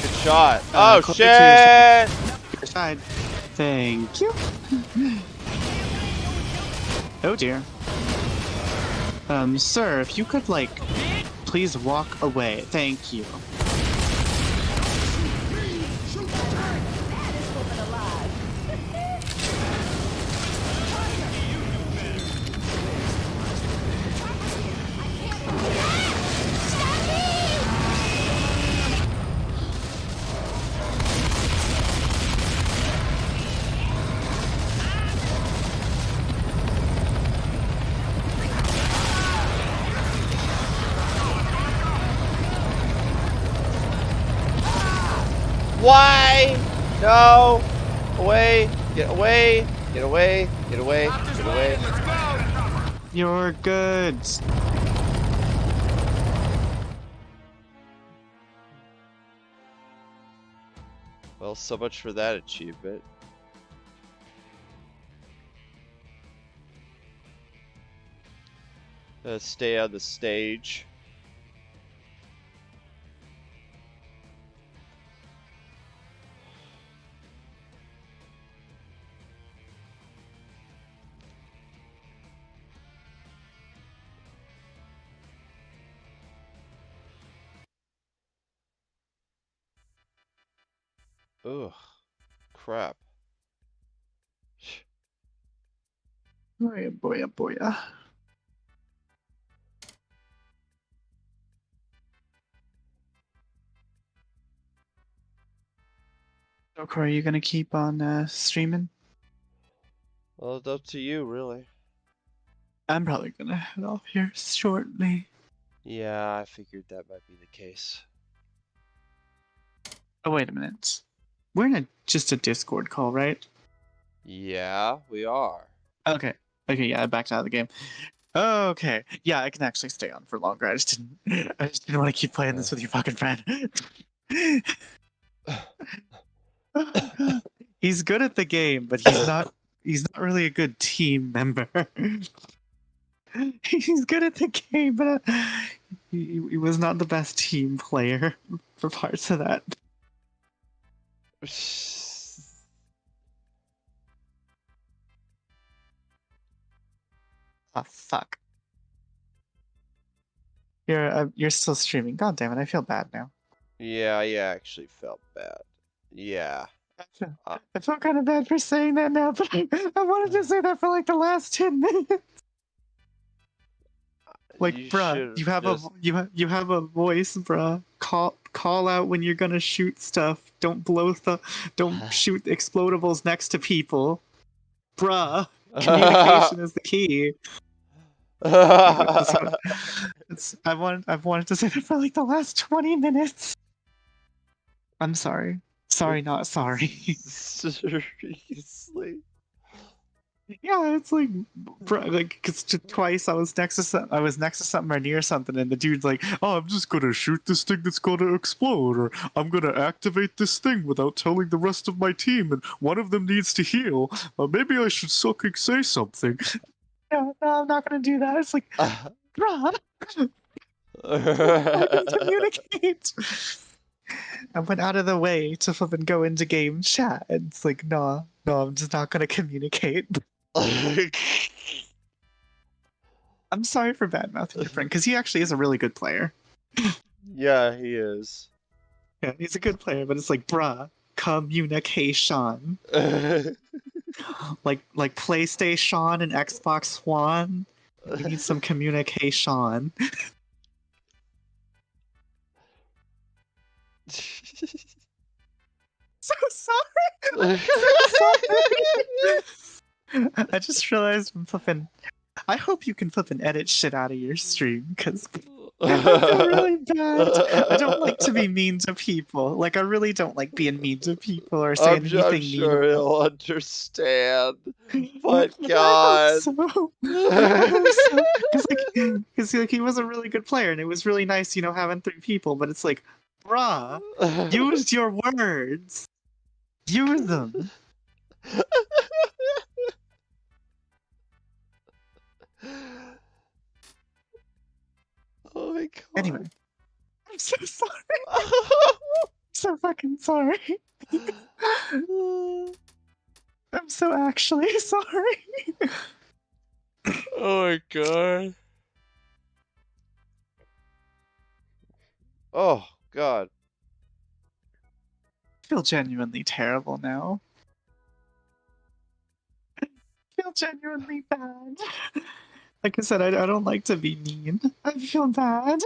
Good shot. Oh,
Closer to
shit!
your side. Thank you. Oh dear. Sir, if you could, like, please walk away. Thank you.
Why? No! Away! Get away! Get away! Get away! Get away!
Let's go!
You're good.
Well, so much for that achievement. Stay on the stage. Ugh. Crap.
Boy, boy, boy. So, Corey, are you gonna keep on streaming?
Well, it's up to you, really.
I'm probably gonna head off here shortly.
Yeah, I figured that might be the case.
Oh, wait a minute. We're in just a Discord call, right?
Yeah, we are.
Okay. Okay, yeah, I backed out of the game. Okay. Yeah, I can actually stay on for longer. I just didn't want to keep playing this with your fucking friend. He's good at the game, but he's not really a good team member. He's good at the game, but he was not the best team player for parts of that. Oh, fuck. You're still streaming. God damn it, I feel bad now.
Yeah, I actually felt bad. Yeah.
I felt kind of bad for saying that now, but I wanted to say that for like the last 10 minutes. Like, bruh, you have a voice, bruh. call out when you're gonna shoot stuff. Don't don't shoot explodables next to people. Bruh, communication is the key. I've wanted to say that for like the last 20 minutes. I'm sorry. Sorry, not sorry.
Seriously.
Yeah, it's like, cause twice I was next to something or near something, and the dude's like, "Oh, I'm just gonna shoot this thing that's gonna explode, or I'm gonna activate this thing without telling the rest of my team, and one of them needs to heal. Maybe I should fucking say something." No, I'm not gonna do that. It's like, Rob, I can communicate. I went out of the way to flipping go into game chat, and it's like, no, I'm just not gonna communicate. I'm sorry for badmouthing your friend, because he actually is a really good player.
Yeah, he is.
Yeah, he's a good player, but it's like, bruh, communication. like PlayStation and Xbox One. We need some communication. So sorry. I just realized I'm flipping. I hope you can flip and edit shit out of your stream, because I feel really bad. I don't like to be mean to people. Like, I really don't like being mean to people or saying anything
I'm
mean.
sure he'll understand. But God.
Because he was a really good player, and it was really nice, having 3 people. But it's like, bruh, use your words. Use them.
Oh my God.
Anyway, I'm so sorry. I'm so fucking sorry. I'm so actually sorry.
Oh my God. Oh God.
I feel genuinely terrible now. I feel genuinely bad. Like I said, I don't like to be mean. I feel bad.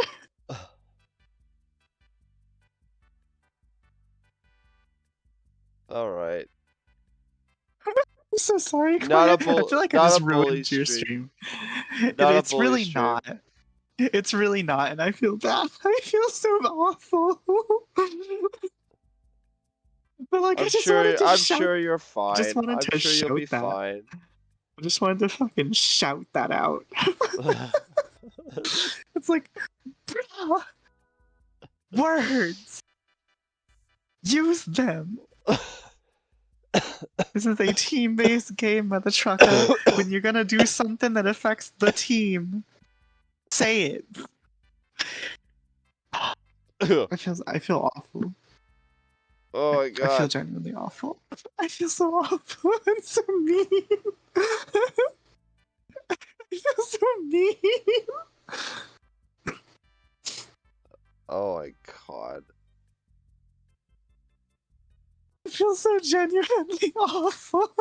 All right.
I'm so sorry.
Not a
I feel like I just ruined your stream. It's really not. It's really not, and I feel bad. I feel so awful. But like,
I'm sure you're fine.
I just wanted
I'm
to
sure you'll be
shout that.
fine.
I just wanted to fucking shout that out. It's like, bro, words. Use them. This is a team-based game, mother trucker. When you're gonna do something that affects the team, say it. I feel awful.
Oh my God.
I feel genuinely awful. I feel so awful and so mean. I feel so mean.
Oh my God.
I feel so genuinely awful.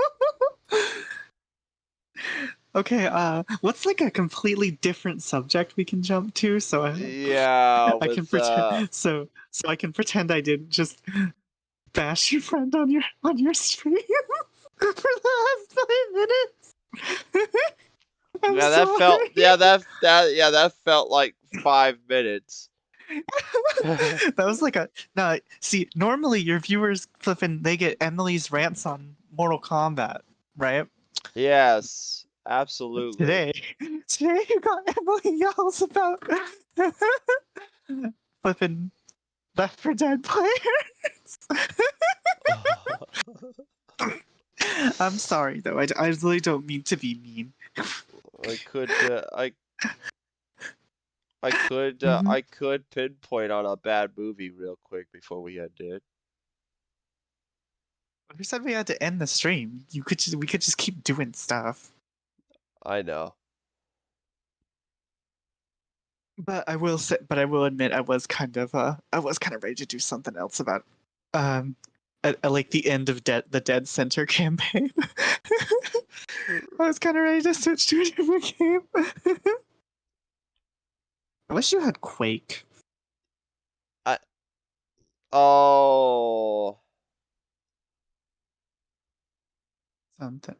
Okay, what's like a completely different subject we can jump to? So I can pretend. So I can pretend I didn't just bash your friend on your stream for the last 5 minutes.
That felt like 5 minutes.
That was like see, normally your viewers flipping, they get Emily's rants on Mortal Kombat, right?
Yes, absolutely.
Today you got Emily yells about flipping Left 4 Dead players. I'm sorry though. I really don't mean to be mean.
I could pinpoint on a bad movie real quick before we end it.
Who said we had to end the stream? We could just keep doing stuff.
I know.
But I will admit I was kind of ready to do something else about like the end of the Dead Center campaign. I was kind of ready to switch to a different game. I wish you had Quake.
Oh.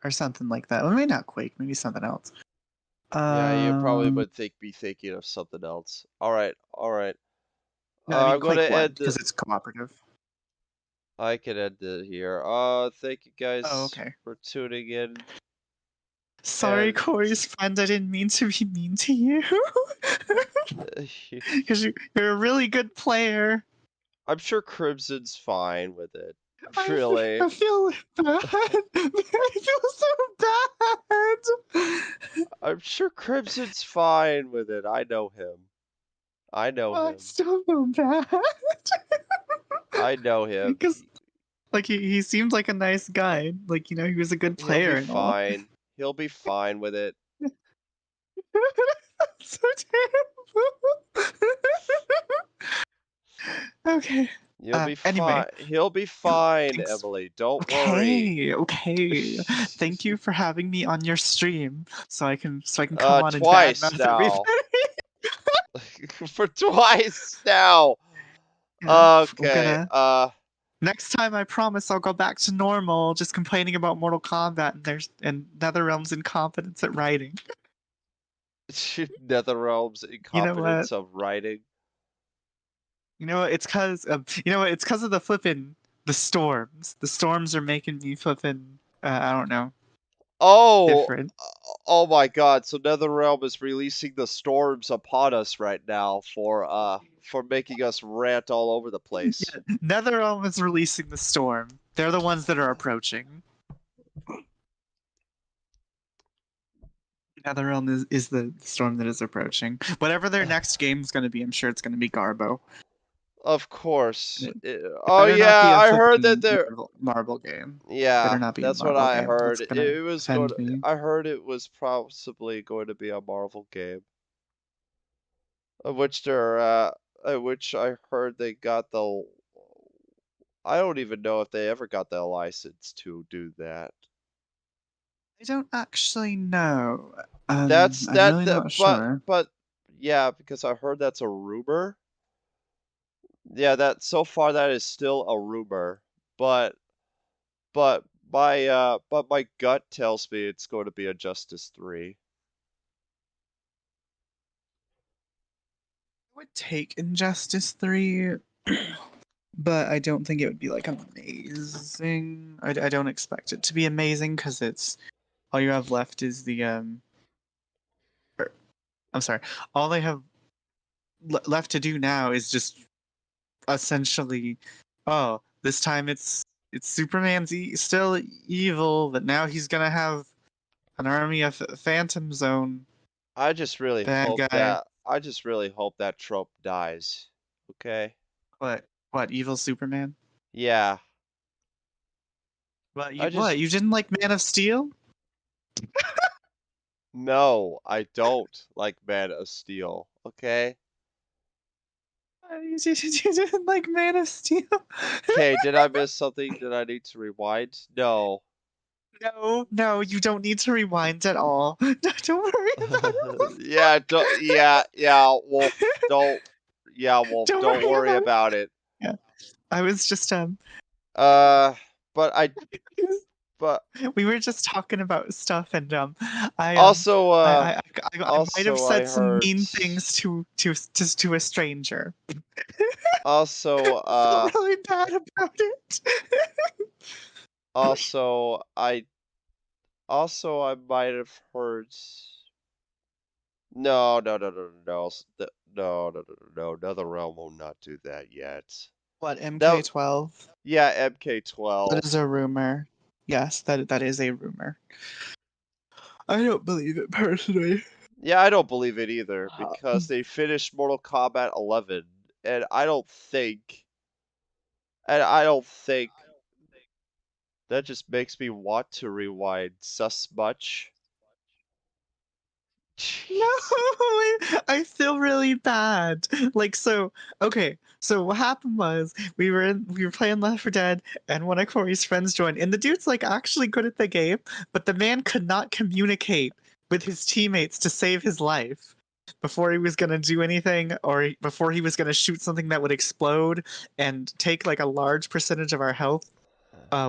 Something like that. Well, maybe not Quake, maybe something else.
Yeah, you probably would be thinking of something else. All right, all right.
No, I mean
I'm gonna
Quake 1
end
because
the.
it's cooperative.
I can end it here. Thank you guys
okay.
for tuning in.
Sorry,
And-
Corey's friend. I didn't mean to be mean to you. Because you're a really good player.
I'm sure Crimson's fine with it. Really.
I feel bad. I feel so bad.
I'm sure Crimson's fine with it. I know him. I know
I
him.
still feel bad.
I know him.
Because, like, he seemed like a nice guy. Like, he was a good player.
He'll be fine. He'll be fine with it.
So terrible. Okay.
You'll be
anyway.
fine. He'll be fine,
Thanks.
Emily. Don't worry.
Okay. Thank you for having me on your stream, so I can come on
twice
and badmouth
now.
everything.
For twice now.
Yeah,
Okay.
Next time, I promise I'll go back to normal, just complaining about Mortal Kombat and NetherRealm's incompetence at writing.
NetherRealm's incompetence of writing.
You know what? It's cause of It's cause of the storms. The storms are making me flipping. I don't know.
Oh.
Different.
Oh my God! So NetherRealm is releasing the storms upon us right now for making us rant all over the place.
Yeah, NetherRealm is releasing the storm. They're the ones that are approaching. NetherRealm is the storm that is approaching. Whatever their next game is going to be, I'm sure it's going to be Garbo.
Of course.
Oh
yeah, I heard that they're
Marvel game.
Yeah, that's what I heard. It was
going.
I heard it was possibly going to be a Marvel game, which I heard they got the. I don't even know if they ever got the license to do that.
I don't actually know.
That's
I'm
that,
really
that
not sure.
but yeah, because I heard that's a rumor. Yeah, that so far that is still a rumor, but my gut tells me it's going to be a Justice 3.
I would take Injustice 3, but I don't think it would be like amazing. I don't expect it to be amazing because it's all you have left is the I'm sorry. All they have left to do now is just essentially, oh, this time it's Superman's still evil, but now he's gonna have an army of Phantom Zone.
I just really hope
guy.
that trope dies. Okay.
What? Evil Superman?
Yeah.
What? You didn't like Man of Steel?
No, I don't like Man of Steel. Okay.
You didn't like Man of Steel?
Okay, did I miss something? Did I need to rewind? No.
No, you don't need to rewind at all. Don't worry about
it. Wolf, don't worry about it.
Yeah. I was just
but
we were just talking about stuff, and I might have said some mean things to a stranger.
Also,
I feel really bad about it.
Also, I might have heard. No. NetherRealm will not do that yet.
What, MK12?
Yeah, MK12.
That is a rumor. Yes, that is a rumor. I don't believe it personally.
Yeah, I don't believe it either because they finished Mortal Kombat 11, and I don't think that just makes me want to rewind sus much.
No, I feel really bad. Okay, so what happened was we were playing Left 4 Dead, and one of Corey's friends joined, and the dude's like actually good at the game, but the man could not communicate with his teammates to save his life. before he was gonna do anything, or before he was gonna shoot something that would explode and take like a large percentage of our health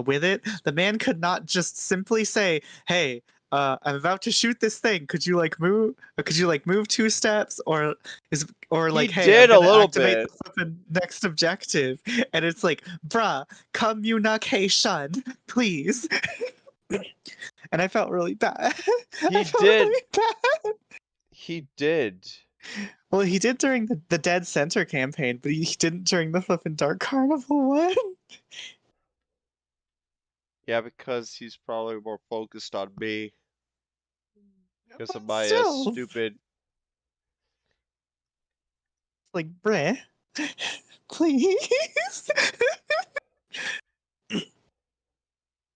with it, the man could not just simply say, "Hey, I'm about to shoot this thing. Could you like move? Could you like move 2 steps?" Or like,
He
"Hey, I'm
did a
gonna
little
activate
bit.
the flippin' next objective," and it's like, "Bruh, communication, please." And I felt really bad.
He
I felt
did.
really bad.
He did.
Well, he did during the Dead Center campaign, but he didn't during the flippin' Dark Carnival one.
Yeah, because he's probably more focused on me. Because of my
Still,
stupid.
like, bruh, please.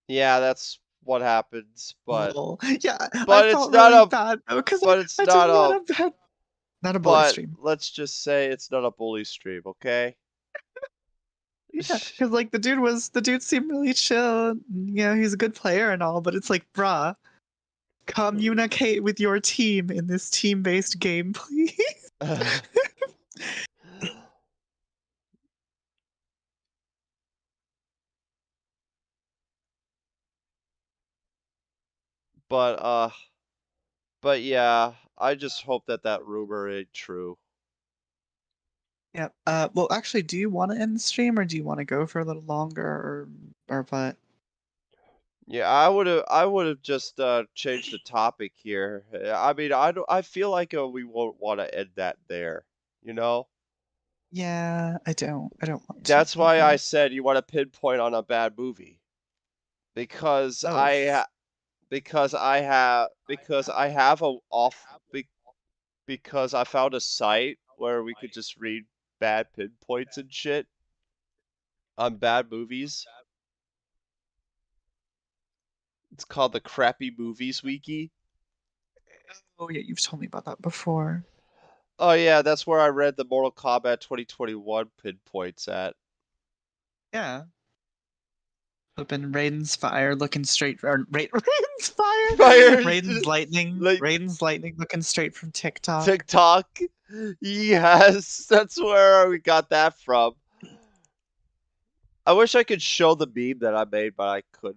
Yeah, that's what happens. But
Oh, yeah, I
it's
felt
not
really
a.
bad though because
But it's
I
not
didn't
a.
want to not a bully
But
stream.
let's just say it's not a bully stream, okay?
Yeah, because like the dude seemed really chill. You know, he's a good player and all, but it's like, bruh, communicate with your team in this team-based game, please.
But but yeah, I just hope that that rumor ain't true.
Yeah. Well, actually, do you want to end the stream or do you want to go for a little longer or what?
Yeah, I would have just changed the topic here. I mean, I feel like we won't want to end that there, you know?
Yeah, I don't want to
That's why I
either.
said you want to pinpoint on a bad movie. Because
Oh,
because I have because I found a site where we could just read bad pinpoints and shit on bad movies. It's called the Crappy Movies Wiki.
oh yeah, you've told me about that before.
Oh yeah, that's where I read the Mortal Kombat 2021 pinpoints at.
Yeah. Flipping Raiden's fire looking straight or Raiden's fire.
Fire.
Raiden's lightning looking straight from TikTok.
TikTok. Yes, that's where we got that from. I wish I could show the meme that I made, but I couldn't.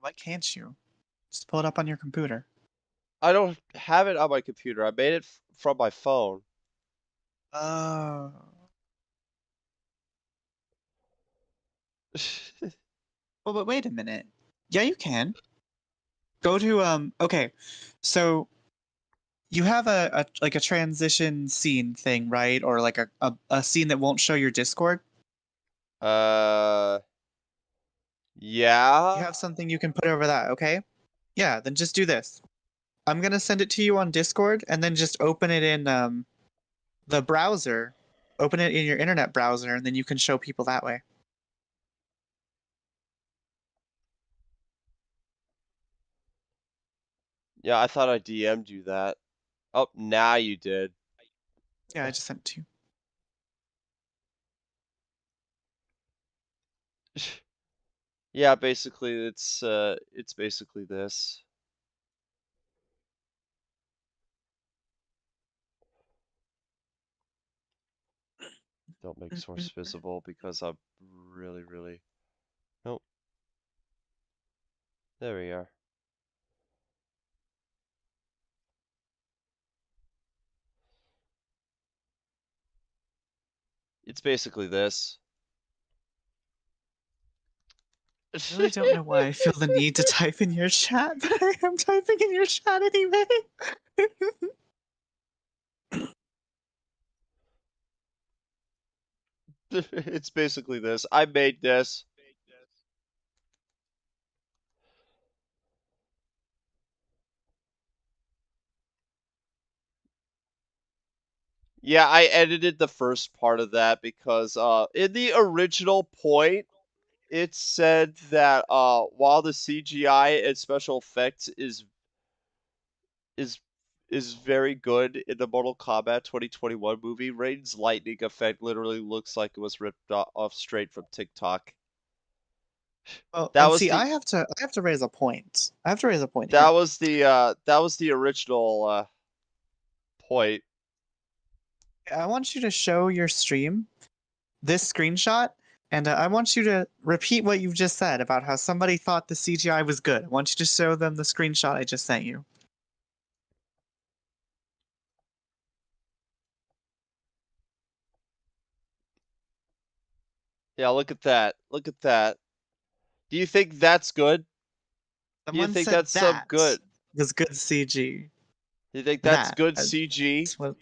Why can't you? Just pull it up on your computer.
I don't have it on my computer. I made it from my phone.
Oh. Well, but wait a minute. Yeah, you can. Go to okay. So you have a like a transition scene thing, right? Or like a scene that won't show your Discord?
Yeah.
You have something you can put over that, okay? Yeah, then just do this. I'm gonna send it to you on Discord and then just open it in the browser. Open it in your internet browser and then you can show people that way.
Yeah, I thought I DM'd you that. Oh, now you did.
Yeah, I just sent it to you.
Yeah, basically it's basically this. Don't make source visible because I'm really. Nope. There we are. It's basically this.
I really don't know why I feel the need to type in your chat, but I am typing in your chat anyway.
It's basically this. I made this. Yeah, I edited the first part of that because in the original point it said that while the CGI and special effects is is very good in the Mortal Kombat 2021 movie, Raiden's lightning effect literally looks like it was ripped off straight from TikTok.
Well,
That
and
was
see,
the
I have to raise a point. I have to raise a point
that
here.
was the original point.
I want you to show your stream this screenshot, and I want you to repeat what you've just said about how somebody thought the CGI was good. I want you to show them the screenshot I just sent you.
Yeah, look at that. Look at that. Do you think that's good? Do you
Someone
think
said
that's some good?
was good CG.
Do you think that's
That.
good CG?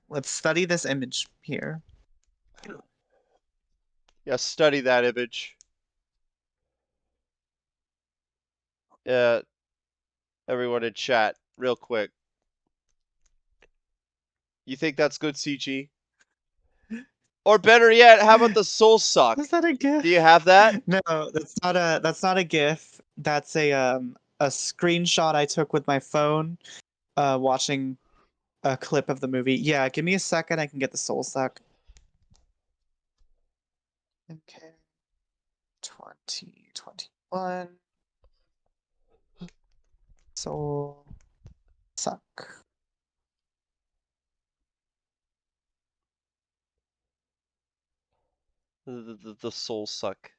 Let's study this image here.
Yeah, study that image. Yeah, everyone in chat, real quick. You think that's good CG? Or better yet, how about the soul suck?
Was that a GIF?
Do you have that?
No, that's not a GIF. That's a screenshot I took with my phone, watching a clip of the movie. Yeah, give me a second. I can get the soul suck. Okay. 2021. Soul suck.
The soul suck.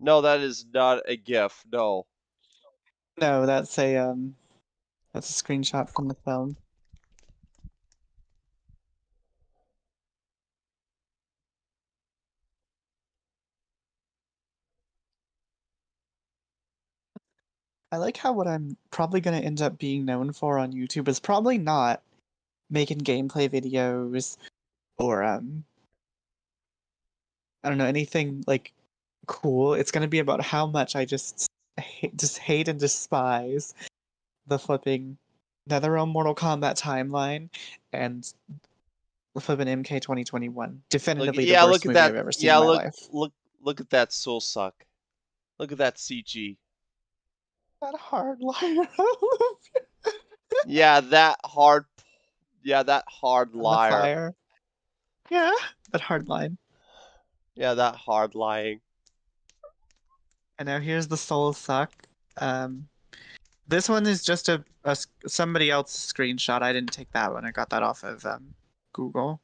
No, that is not a GIF. No.
No, that's a screenshot from the film. I like how what I'm probably going to end up being known for on YouTube is probably not making gameplay videos or I don't know, anything like cool. It's going to be about how much I just hate and despise the flipping NetherRealm Mortal Kombat timeline and the flipping MK 2021. Definitively the worst movie I've ever seen in my life.
Look at that soul suck. Look at that CG.
That hard liar.
Yeah, that hard liar.
Fire. Yeah, that hard line.
Yeah, that hard lying.
And now here's the soul suck. This one is just a somebody else's screenshot. I didn't take that one. I got that off of Google.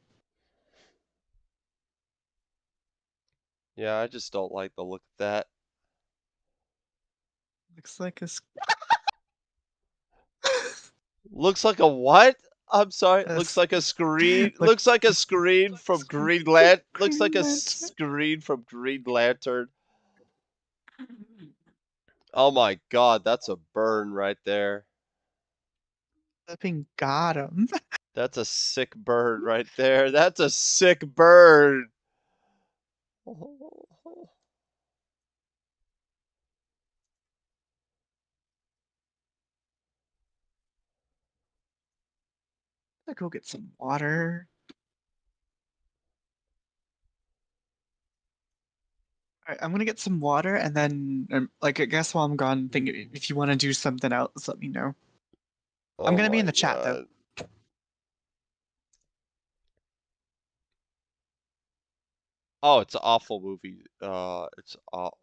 Yeah, I just don't like the look of that.
Looks like a.
Looks like a what? I'm sorry. Looks like a screen. Looks like a screen from Green Lantern. Looks like a screen from Green Lantern. Oh my god, that's a burn right there.
Flipping got him.
That's a sick burn right there. That's a sick burn.
I'm gonna go get some water. Alright, I'm gonna get some water and then, like, I guess while I'm gone, think if you want to do something else, let me know. I'm gonna be in the chat though.
Oh, it's an awful movie. It's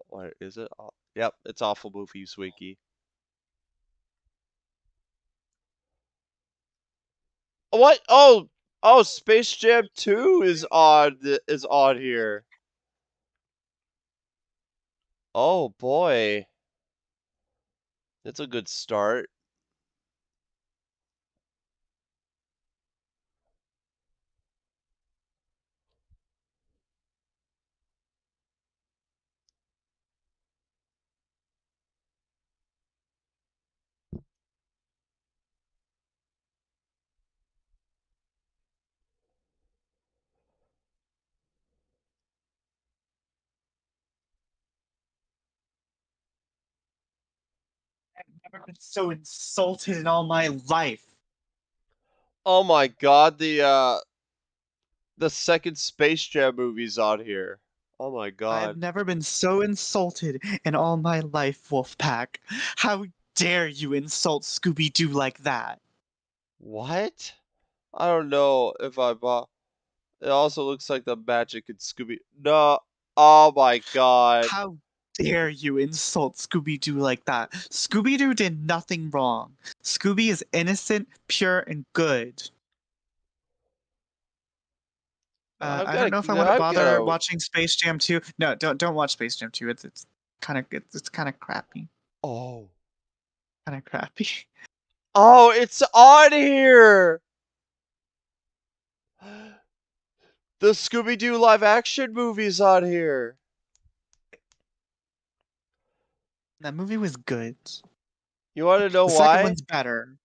what is it? Yep, it's awful movie, Swinky. What? Oh, Space Jam 2 is on here. Oh boy. That's a good start.
I've never been so insulted in all my life.
Oh my god, the second Space Jam movie's on here. Oh my god.
I've never been so insulted in all my life, Wolfpack. How dare you insult Scooby-Doo like that?
What? I don't know if I bought. It also looks like the magic in Scooby. No. Oh my god.
How dare you insult Scooby-Doo like that? Scooby-Doo did nothing wrong. Scooby is innocent, pure, and good.
I'm
I don't
gonna,
know if I want to
I'm
bother
gonna.
watching Space Jam 2. No, don't watch Space Jam 2. It's kind of crappy.
Oh.
Kind of crappy.
Oh, it's on here! The Scooby-Doo live-action movie's on here.
That movie was good.
You want to know
The second
why?
one's better.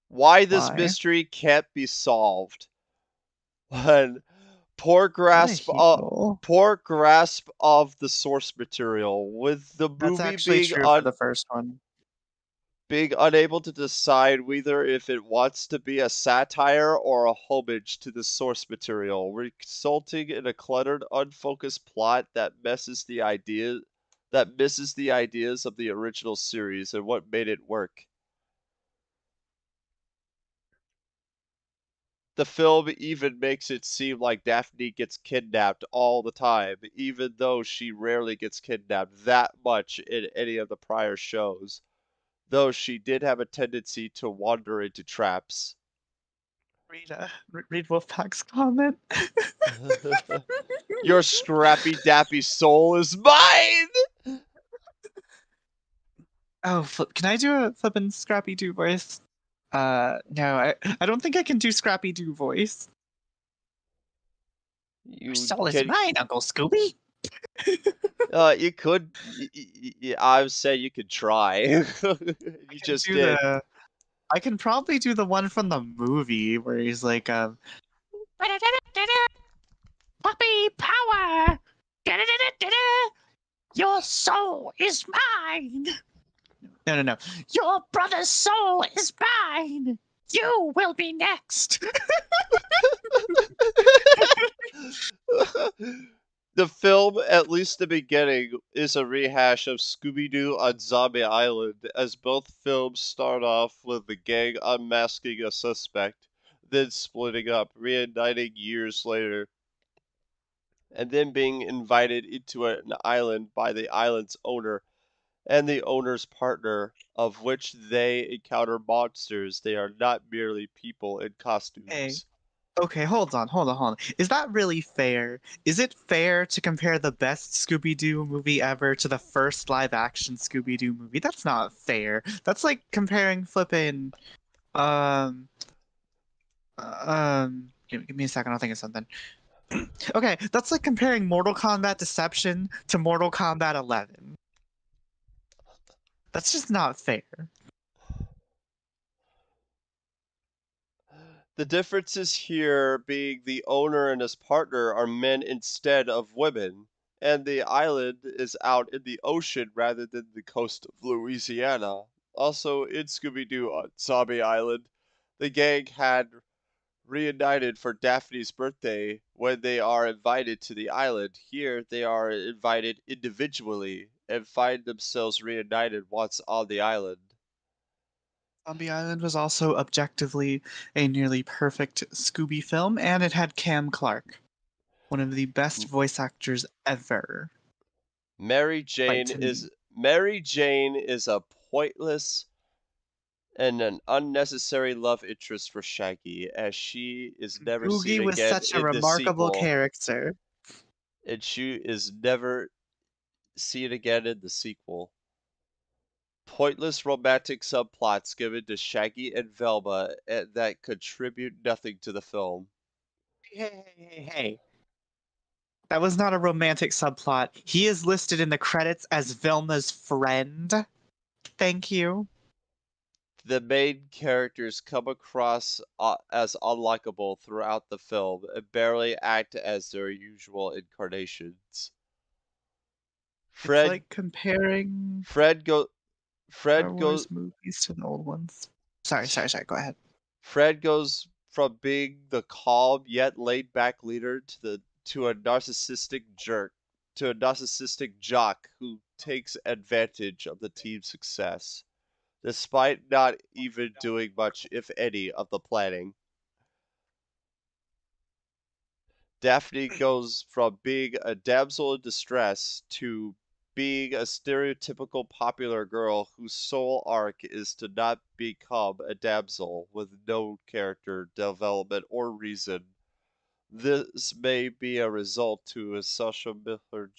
Why this
Why?
mystery can't be solved? When poor
What a
grasp
heel.
of the source material, with the
That's
movie
actually
being
true for the first one.
being unable to decide whether if it wants to be a satire or a homage to the source material, resulting in a cluttered, unfocused plot that misses the ideas of the original series and what made it work. The film even makes it seem like Daphne gets kidnapped all the time, even though she rarely gets kidnapped that much in any of the prior shows, though she did have a tendency to wander into traps.
Read Wolfpack's comment.
Your scrappy dappy soul is mine!
Oh, can I do a flippin' Scrappy Doo voice? No, I don't think I can do Scrappy Doo voice. Your soul is mine, Uncle Scooby.
You could. I would say you could try. You just did.
I can probably do the one from the movie where he's like, Puppy power! Your soul is mine! No. Your brother's soul is mine! You will be next!
The film, at least the beginning, is a rehash of Scooby-Doo on Zombie Island, as both films start off with the gang unmasking a suspect, then splitting up, reuniting years later, and then being invited into an island by the island's owner and the owner's partner, of which they encounter monsters. They are not merely people in costumes.
Okay, hold on. Is that really fair? Is it fair to compare the best Scooby-Doo movie ever to the first live-action Scooby-Doo movie? That's not fair. That's like comparing flippin', give me a second, I'll think of something. Okay, that's like comparing Mortal Kombat Deception to Mortal Kombat 11. That's just not fair.
The differences here being the owner and his partner are men instead of women, and the island is out in the ocean rather than the coast of Louisiana. Also, in Scooby-Doo on Zombie Island, the gang had reunited for Daphne's birthday when they are invited to the island. Here, they are invited individually and find themselves reunited once on the island.
Zombie Island was also objectively a nearly perfect Scooby film, and it had Cam Clark, one of the best voice actors ever.
Mary Jane is a pointless and an unnecessary love interest for Shaggy, as she is never
Oogie
seen
was
again
such a
in the
remarkable
sequel.
character.
And she is never seen again in the sequel. Pointless romantic subplots given to Shaggy and Velma that contribute nothing to the film.
Hey. That was not a romantic subplot. He is listed in the credits as Velma's friend. Thank you.
The main characters come across as unlikable throughout the film and barely act as their usual incarnations.
It's like comparing
Fred
Star Wars
goes
movies to the old ones. Sorry. Go ahead.
Fred goes from being the calm yet laid back leader to a narcissistic jock who takes advantage of the team's success, despite not even doing much, if any, of the planning. Daphne goes from being a damsel in distress to being a stereotypical popular girl whose sole arc is to not become a damsel, with no character development or reason, This may be a result to a social miller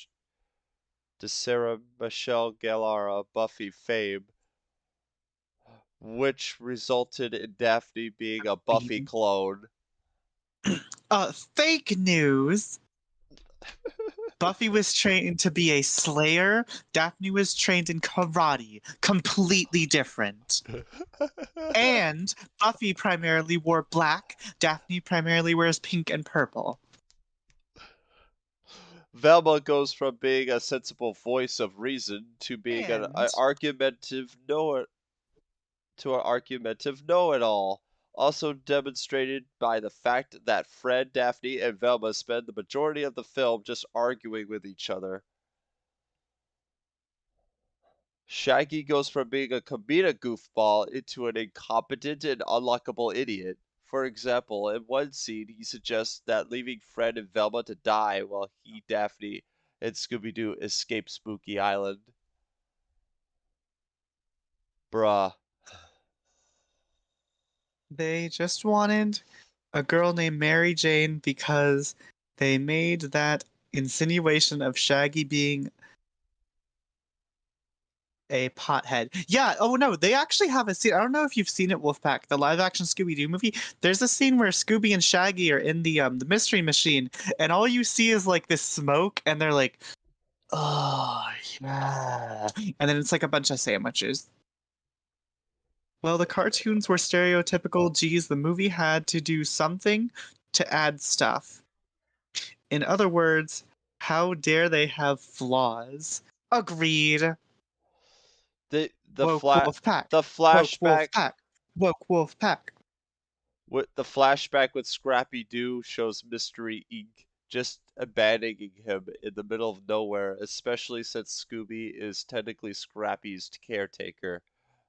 to Sarah Michelle Gellar of Buffy fame, which resulted in Daphne being a Buffy clone.
Fake news. Buffy was trained to be a slayer. Daphne was trained in karate. Completely different. And Buffy primarily wore black. Daphne primarily wears pink and purple.
Velma goes from being a sensible voice of reason to being an argumentative know-it-all. Also demonstrated by the fact that Fred, Daphne, and Velma spend the majority of the film just arguing with each other. Shaggy goes from being a comedic goofball into an incompetent and unlikable idiot. For example, in one scene, he suggests that leaving Fred and Velma to die while he, Daphne, and Scooby-Doo escape Spooky Island. Bruh.
They just wanted a girl named Mary Jane because they made that insinuation of Shaggy being a pothead. Yeah, oh no, they actually have a scene. I don't know if you've seen it, Wolfpack, the live-action Scooby-Doo movie. There's a scene where Scooby and Shaggy are in the mystery machine, and all you see is like this smoke, and they're like, oh, yeah. And then it's like a bunch of sandwiches. Well, the cartoons were stereotypical. Geez, the movie had to do something to add stuff. In other words, how dare they have flaws? Agreed.
The
Woke wolf pack.
flashback.
Woke wolf pack.
With the flashback with Scrappy Doo shows Mystery Inc. just abandoning him in the middle of nowhere, especially since Scooby is technically Scrappy's caretaker.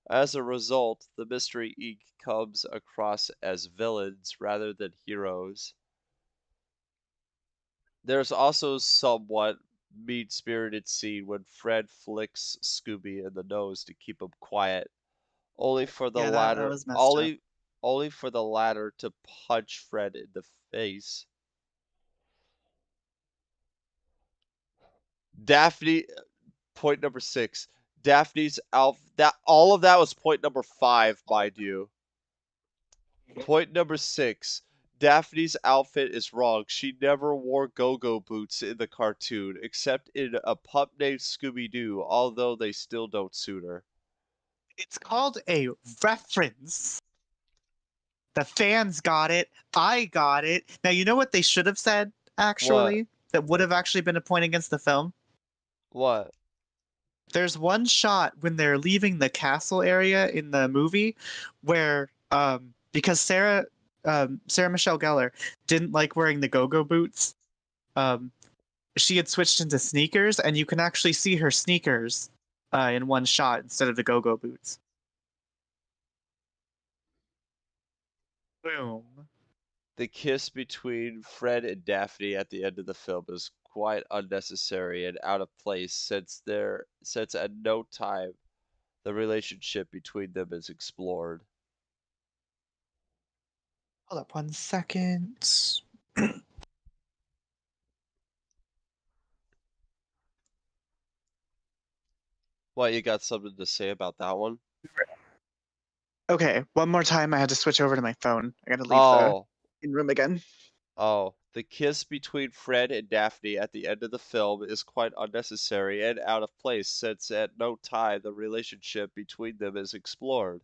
As a result, the Mystery Inc. comes across as villains rather than heroes. There's also somewhat mean-spirited scene when Fred flicks Scooby in the nose to keep him quiet, only for the latter only for the latter to punch Fred in the face. Daphne, point number 6. Daphne's that all of that was point number 5, mind you. Point number 6. Daphne's outfit is wrong. She never wore go-go boots in the cartoon, except in a pup named Scooby-Doo, although they still don't suit her.
It's called a reference. The fans got it. I got it. Now, you know what they should have said, actually?
What?
That would have actually been a point against the film?
What?
There's one shot when they're leaving the castle area in the movie where, because Sarah Michelle Gellar didn't like wearing the go-go boots, she had switched into sneakers, and you can actually see her sneakers in one shot instead of the go-go boots. Boom.
The kiss between Fred and Daphne at the end of the film is quite unnecessary and out of place since at no time the relationship between them is explored.
Hold up 1 second.
What, you got something to say about that one?
Okay, one more time. I had to switch over to my phone. I gotta leave the in-room again.
Oh, the kiss between Fred and Daphne at the end of the film is quite unnecessary and out of place since at no time the relationship between them is explored.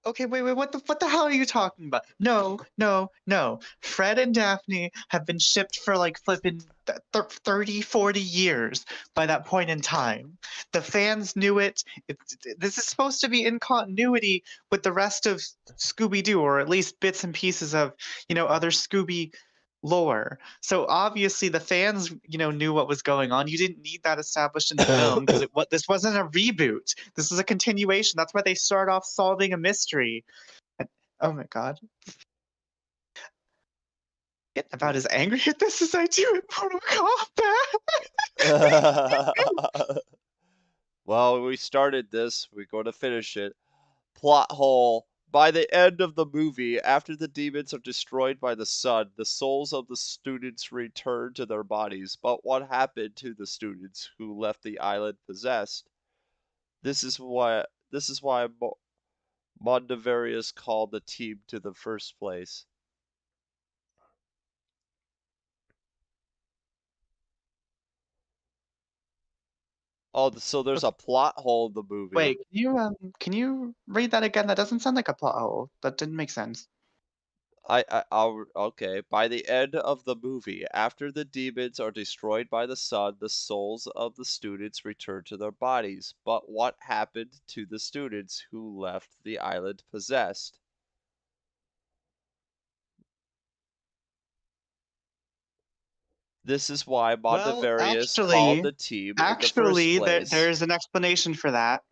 Okay, wait, what the hell are you talking about? No. Fred and Daphne have been shipped for like flipping 30, 40 years by that point in time. The fans knew it. This is supposed to be in continuity with the rest of Scooby-Doo, or at least bits and pieces of, other Scooby lore. So obviously the fans, knew what was going on. You didn't need that established in the film because this wasn't a reboot. This is a continuation. That's why they start off solving a mystery. Oh my god. Get about as angry at this as I do at Mortal Kombat.
Well, we started this. We're going to finish it. Plot hole. By the end of the movie, after the demons are destroyed by the sun, the souls of the students return to their bodies. But what happened to the students who left the island possessed? This is why Mondavarius called the team to the first place. Oh, so there's a plot hole in the movie.
Wait, can you read that again? That doesn't sound like a plot hole. That didn't make sense.
Okay. By the end of the movie, after the demons are destroyed by the sun, the souls of the students return to their bodies. But what happened to the students who left the island possessed? This is why Mondavarius called the team in the first place.
There's an explanation for that.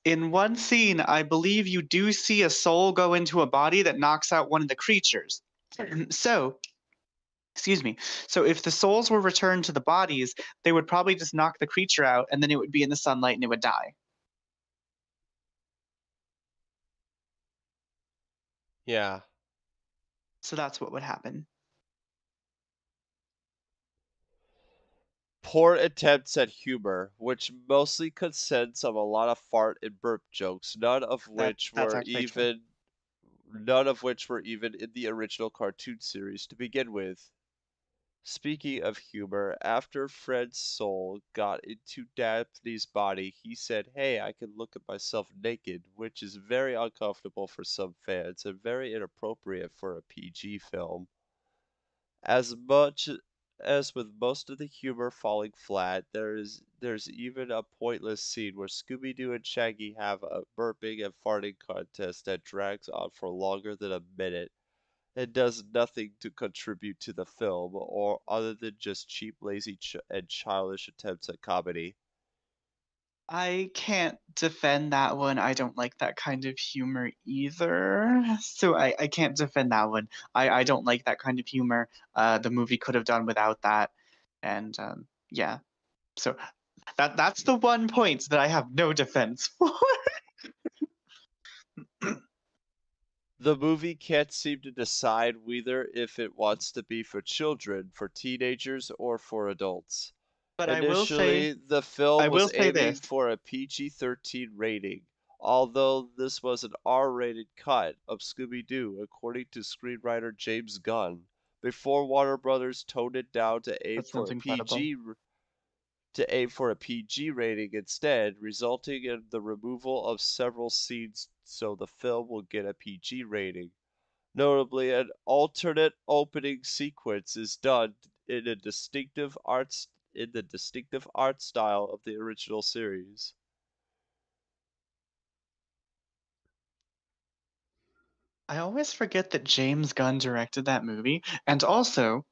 In one scene, I believe you do see a soul go into a body that knocks out one of the creatures. So, excuse me. So if the souls were returned to the bodies, they would probably just knock the creature out, and then it would be in the sunlight and it would die.
Yeah.
So that's what would happen.
Poor attempts at humor, which mostly consists of a lot of fart and burp jokes, none of which were even in the original cartoon series to begin with. Speaking of humor, after Fred's soul got into Daphne's body, he said, "Hey, I can look at myself naked," which is very uncomfortable for some fans and very inappropriate for a PG film. As much as with most of the humor falling flat, there's even a pointless scene where Scooby-Doo and Shaggy have a burping and farting contest that drags on for longer than a minute and does nothing to contribute to the film, or other than just cheap, lazy, and childish attempts at comedy.
I can't defend that one. I don't like that kind of humor either. So I can't defend that one. I don't like that kind of humor. The movie could have done without that. And yeah. So that's the one point that I have no defense for.
The movie can't seem to decide whether if it wants to be for children, for teenagers, or for adults.
But
Initially, the film was aiming
this.
for a PG-13 rating, although this was an R-rated cut of Scooby-Doo, according to screenwriter James Gunn, before Warner Brothers toned it down to aim for a PG rating instead, resulting in the removal of several scenes so the film will get a PG rating. Notably, an alternate opening sequence is done in the distinctive art style of the original series.
I always forget that James Gunn directed that movie, and also,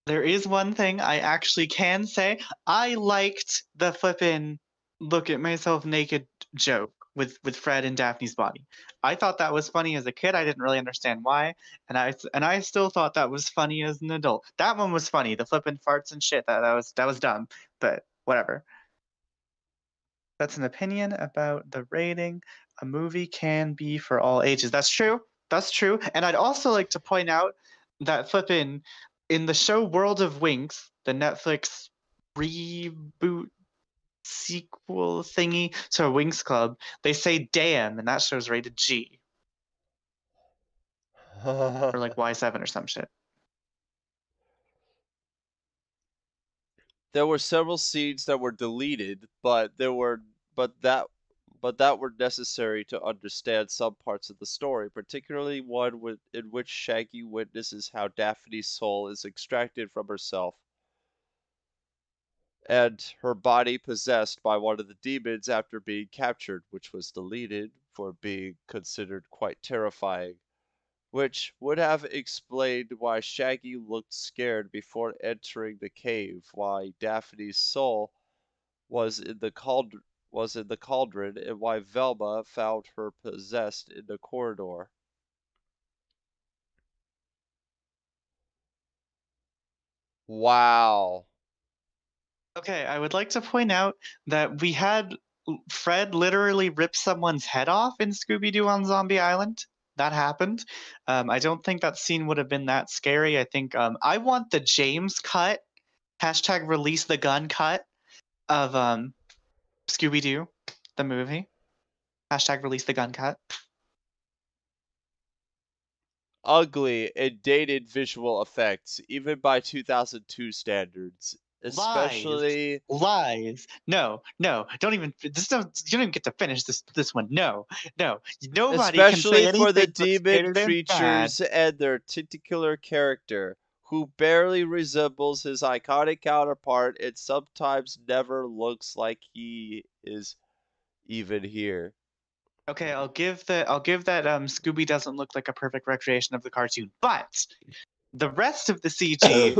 there is one thing I actually can say. I liked the flippin' look at myself naked joke with Fred and Daphne's body. I thought that was funny as a kid. I didn't really understand why, and I still thought that was funny as an adult. That one was funny. The flippin' farts and shit. That was dumb, but whatever. That's an opinion about the rating. A movie can be for all ages. That's true. That's true. And I'd also like to point out that flippin' in the show World of Winx, the Netflix reboot sequel thingy to Winx Club, they say damn, and that show's rated G. Or like Y7 or some shit.
There were several scenes that were deleted, but that were necessary to understand some parts of the story, particularly one in which Shaggy witnesses how Daphne's soul is extracted from herself and her body possessed by one of the demons after being captured, which was deleted for being considered quite terrifying, which would have explained why Shaggy looked scared before entering the cave, why Daphne's soul was in the cauldron, and why Velma found her possessed in the corridor. Wow.
Okay, I would like to point out that we had Fred literally ripped someone's head off in Scooby-Doo on Zombie Island. That happened. I don't think that scene would have been that scary. I think I want the James cut, hashtag release the gun cut of Scooby-Doo, the movie. Hashtag release the gun cut.
Ugly and dated visual effects, even by 2002 standards. Especially
Lies. No, don't even you don't even get to finish this one. No. Nobody can say
especially for the
anything that's
demon
dated and bad.
creatures and their titular character, who barely resembles his iconic counterpart and sometimes never looks like he is even here.
Okay, I'll give that Scooby doesn't look like a perfect recreation of the cartoon, but the rest of the CG,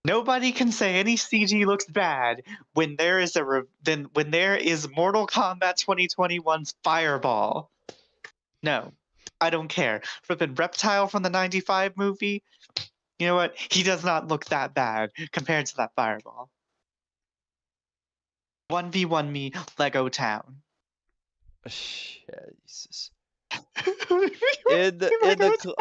nobody can say any CG looks bad when there is when there is Mortal Kombat 2021's Fireball. No, I don't care. Flippin' Reptile from the '95 movie. You know what? He does not look that bad compared to that Fireball. 1v1 me, Lego Town.
Jesus. In the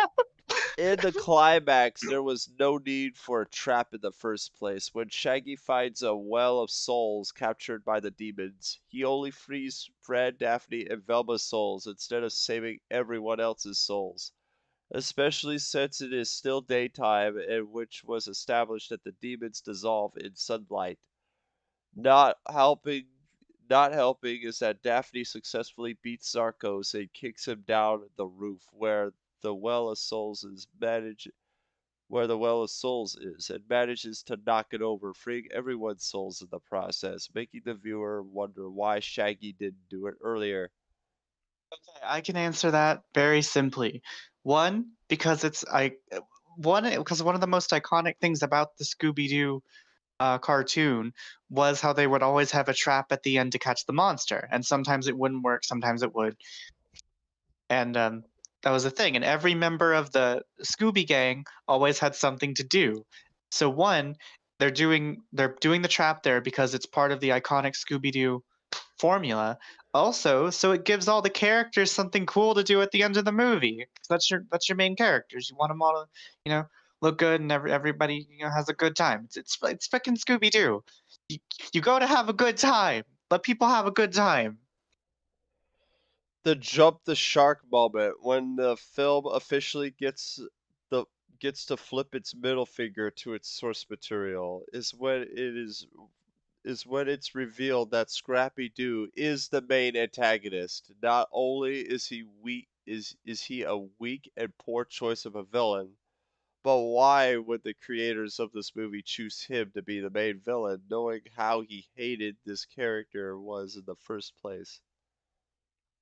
climax, there was no need for a trap in the first place. When Shaggy finds a well of souls captured by the demons, he only frees Fred, Daphne, and Velma's souls instead of saving everyone else's souls. Especially since it is still daytime, and which was established that the demons dissolve in sunlight. Not helping Not helping is that Daphne successfully beats Zarkos and kicks him down the roof the Well of Souls is where the Well of Souls is, and manages to knock it over, freeing everyone's souls in the process, making the viewer wonder why Shaggy didn't do it earlier.
Okay, I can answer that very simply. One, because one because one of the most iconic things about the Scooby-Doo cartoon was how they would always have a trap at the end to catch the monster, and sometimes it wouldn't work, sometimes it would, and that was the thing. And every member of the Scooby Gang always had something to do. So one, they're doing the trap there because it's part of the iconic Scooby-Doo formula. Also, so it gives all the characters something cool to do at the end of the movie. 'Cause that's your main characters. You want them all to, look good, and everybody has a good time. It's fucking Scooby Doo. You go to have a good time. Let people have a good time.
The jump the shark moment when the film officially the gets to flip its middle finger to its source material is when it's revealed that Scrappy Doo is the main antagonist. Not only is he he a weak and poor choice of a villain, but why would the creators of this movie choose him to be the main villain, knowing how he hated this character was in the first place?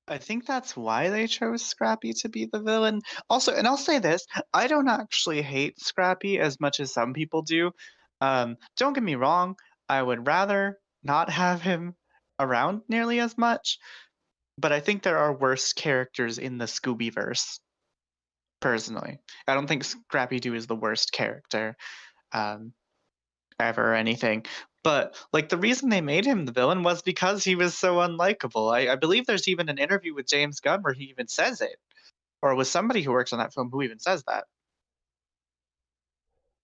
I think that's why they chose Scrappy to be the villain. Also, and I'll say this, I don't actually hate Scrappy as much as some people do. Don't get me wrong, I would rather not have him around nearly as much, but I think there are worse characters in the Scoobyverse, personally. I don't think Scrappy Doo is the worst character um, ever or anything. But like the reason they made him the villain was because he was so unlikable. I believe there's even an interview with James Gunn where he even says it, or with somebody who works on that film who even says that.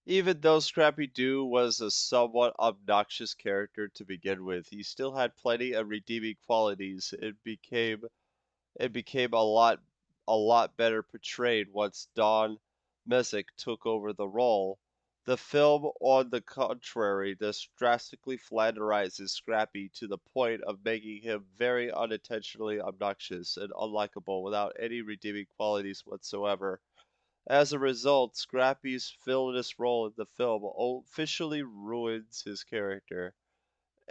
Even though Scrappy Doo was a somewhat obnoxious character to begin with, he still had plenty of redeeming qualities. It became a lot better portrayed once Don Messick took over the role. The film, on the contrary, drastically flanderizes Scrappy to the point of making him very unintentionally obnoxious and unlikable without any redeeming qualities whatsoever. As a result, Scrappy's villainous role in the film officially ruins his character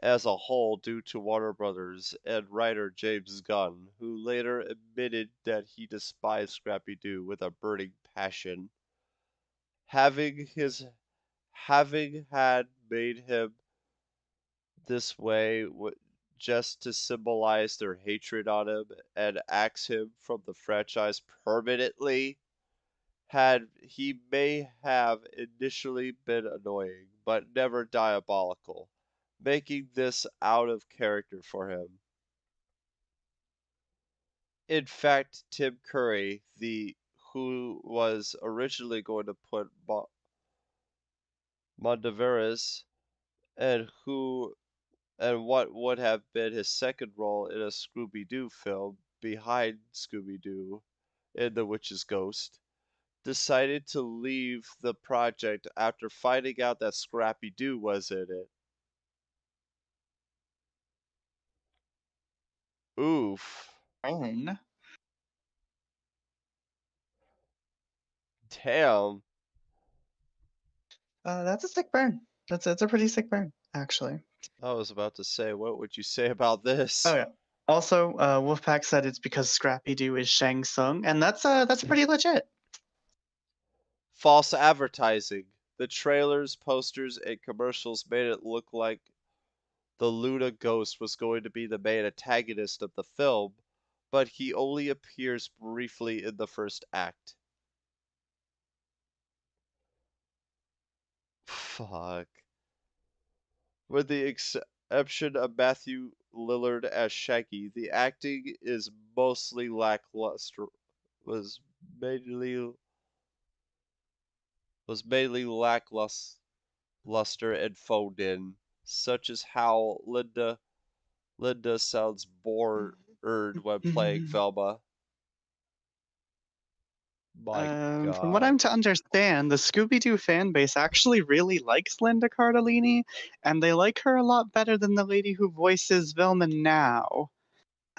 as a whole due to Warner Brothers and writer James Gunn, who later admitted that he despised Scrappy Doo with a burning passion. Having his having had made him this way just to symbolize their hatred on him and axe him from the franchise permanently, he may have initially been annoying, but never diabolical, making this out of character for him. in fact Tim Curry, the who was originally going to put Monteveres and what would have been his second role in a Scooby-Doo film behind Scooby-Doo in The Witch's Ghost, decided to leave the project after finding out that Scrappy-Doo was in it. Oof.
Burn.
Damn.
That's a sick burn. That's a pretty sick burn, actually.
I was about to say, what would you say about this?
Oh yeah. Also, Wolfpack said it's because Scrappy Doo is Shang Tsung, and that's pretty legit.
False advertising. The trailers, posters, and commercials made it look like the Luna Ghost was going to be the main antagonist of the film, but he only appears briefly in the first act. Fuck. With the exception of Matthew Lillard as Shaggy, the acting is mostly lackluster. Was mainly lackluster and phoned in, such as how Linda sounds bored when playing Velma. My God.
From what I'm to understand, the Scooby-Doo fan base actually really likes Linda Cardellini, and they like her a lot better than the lady who voices Velma now.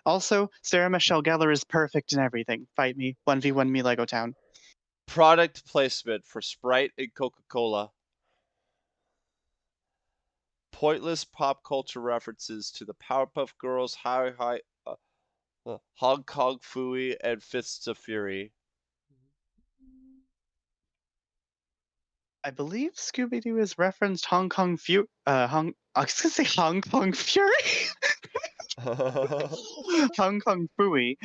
Also, Sarah Michelle Gellar is perfect in everything. Fight me, 1v1 me, Lego Town.
Product placement for Sprite and Coca-Cola. Pointless pop culture references to the Powerpuff Girls, Hong Kong Phooey, and Fists of Fury.
I believe Scooby-Doo has referenced Hong Kong Fury. I was gonna say Hong Kong Fury. Hong Kong Phooey.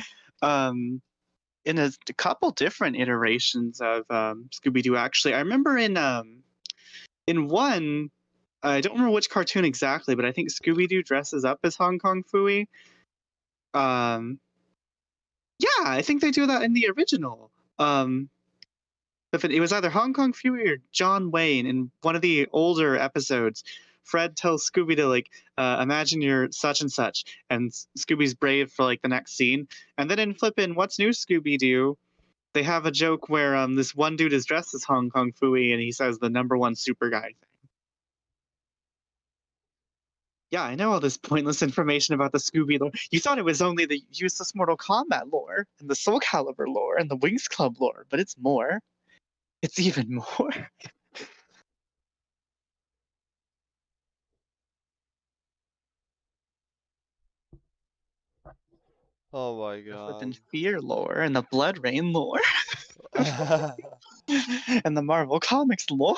In a couple different iterations of Scooby-Doo. Actually, I remember in one, I don't remember which cartoon exactly, but I think Scooby-Doo dresses up as Hong Kong Phooey. Yeah, I think they do that in the original. If it was either Hong Kong Phooey or John Wayne in one of the older episodes. Fred tells Scooby to imagine you're such and such, and Scooby's brave for the next scene. And then in flippin' What's New Scooby-Doo, they have a joke where this one dude is dressed as Hong Kong Phooey, and he says the #1 super guy thing. Yeah, I know all this pointless information about the Scooby lore. You thought it was only the useless Mortal Kombat lore, and the Soul Calibur lore, and the Wings Club lore, but it's more. It's even more.
Oh my
The
God.
flippin' Fear lore, and the Blood Rain lore. And the Marvel Comics lore.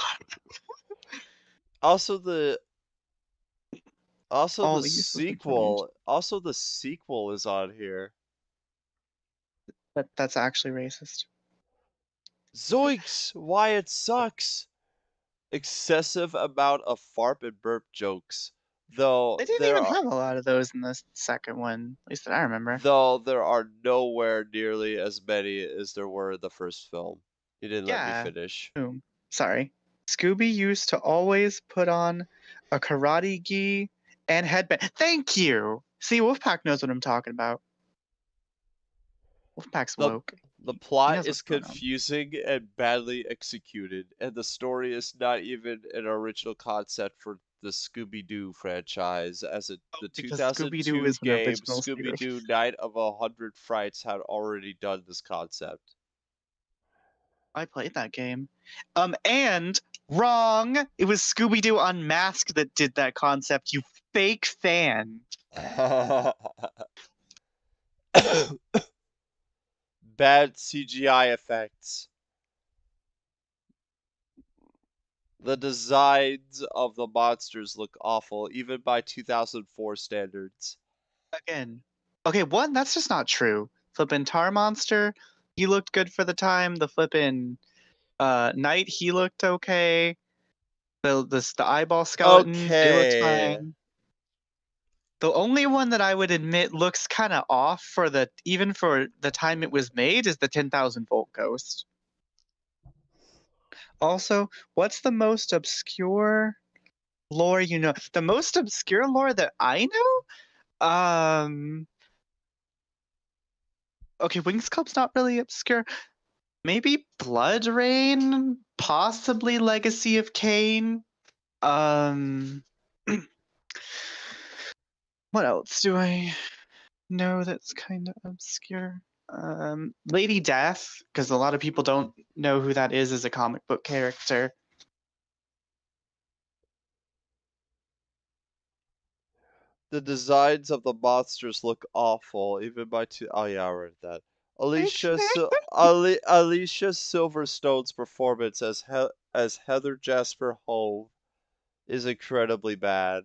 Also the
All the useless information.
Also the sequel is on here.
That's actually racist.
Zoinks! Why it sucks! Excessive amount of farp and burp jokes. Though
They didn't even have a lot of those in the second one, at least that I remember.
Though there are nowhere nearly as many as there were in the first film. You didn't let me finish.
Sorry. Scooby used to always put on a karate gi and headband. Thank you! See, Wolfpack knows what I'm talking about. Wolfpack's woke.
The plot is confusing and badly executed, and the story is not even an original concept for the Scooby-Doo franchise, as the 2002 game Scooby-Doo Night of 100 Frights had already done this concept.
I played that game. And wrong! It was Scooby-Doo Unmasked that did that concept, you fake fan!
Bad CGI effects. The designs of the monsters look awful, even by 2004 standards.
Again. Okay, one, that's just not true. Flippin' Tar Monster, he looked good for the time. The flippin' Knight, he looked okay. The eyeball skeleton, they looked fine. The only one that I would admit looks kind of off for even for the time it was made is the 10,000 volt ghost. Also, what's the most obscure lore you know? The most obscure lore that I know? Okay, Wings Club's not really obscure. Maybe Blood Rain, possibly Legacy of Kain. What else do I know that's kind of obscure? Lady Death, because a lot of people don't know who that is as a comic book character.
The designs of the monsters look awful, even by oh yeah, I read that. Alicia Silverstone's performance as Heather Jasper Hove is incredibly bad.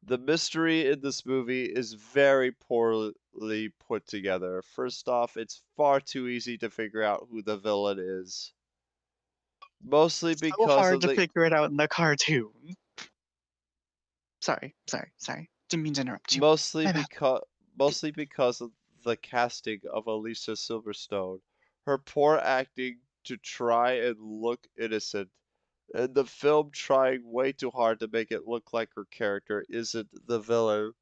The mystery in this movie is very poorly put together. First off, it's far too easy to figure out who the villain is. Mostly
So
because
hard
of
to
the
figure it out in the cartoon. Sorry. Didn't mean to interrupt you.
mostly
My bad.
because of the casting of Alicia Silverstone. Her poor acting to try and look innocent, and the film trying way too hard to make it look like her character isn't the villain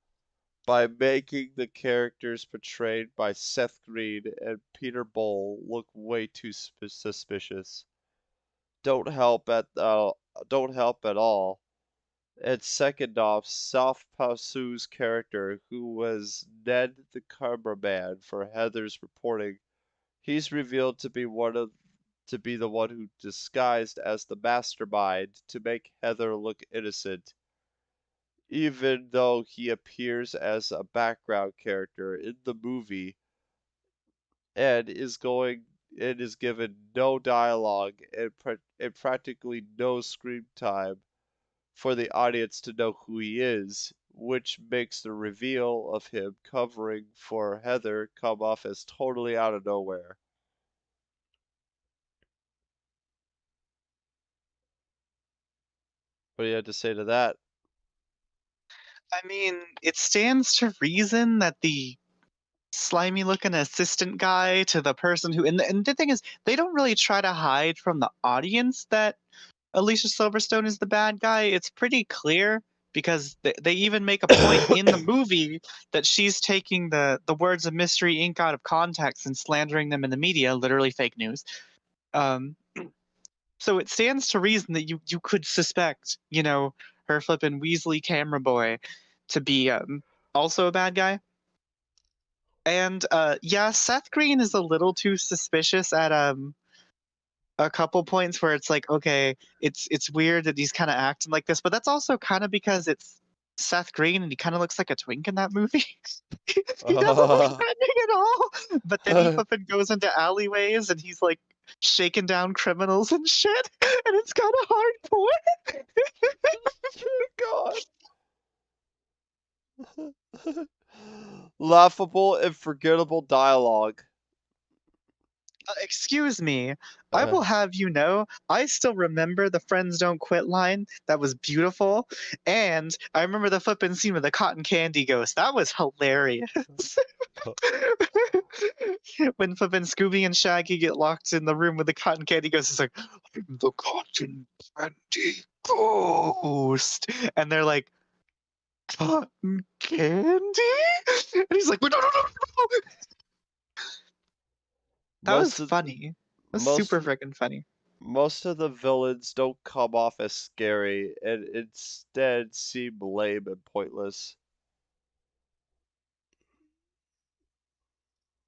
by making the characters portrayed by Seth Green and Peter Boll look way too suspicious. Don't help at all. And second off, South Pausu's character, who was Ned the cameraman for Heather's reporting, he's revealed to be the one who disguised as the mastermind to make Heather look innocent, even though he appears as a background character in the movie and is given no dialogue and practically no screen time for the audience to know who he is, which makes the reveal of him covering for Heather come off as totally out of nowhere. What do you have to say to that?
I mean, it stands to reason that the slimy looking assistant guy to the person who and the thing is they don't really try to hide from the audience that Alicia Silverstone is the bad guy. It's pretty clear because they even make a point in the movie that she's taking the words of Mystery Inc. out of context and slandering them in the media, literally fake news. So it stands to reason that you could suspect, her flippin' Weasley camera boy to be also a bad guy. And yeah, Seth Green is a little too suspicious at a couple points where it's like, okay, it's weird that he's kind of acting like this, but that's also kind of because it's Seth Green and he kind of looks like a twink in that movie. He doesn't look threatening at all. But then he flipping goes into alleyways and he's like shaking down criminals and shit, and it's kind of hardcore.
God. Laughable and forgettable dialogue.
Excuse me, I will have you know, I still remember the Friends Don't Quit line. That was beautiful. And I remember the flippin' scene with the cotton candy ghost. That was hilarious. When flippin' Scooby and Shaggy get locked in the room with the cotton candy ghost, it's like, I'm the cotton candy ghost. And they're like, cotton candy? And he's like, no. That was funny. It was super freaking funny.
Most of the villains don't come off as scary and instead seem lame and pointless.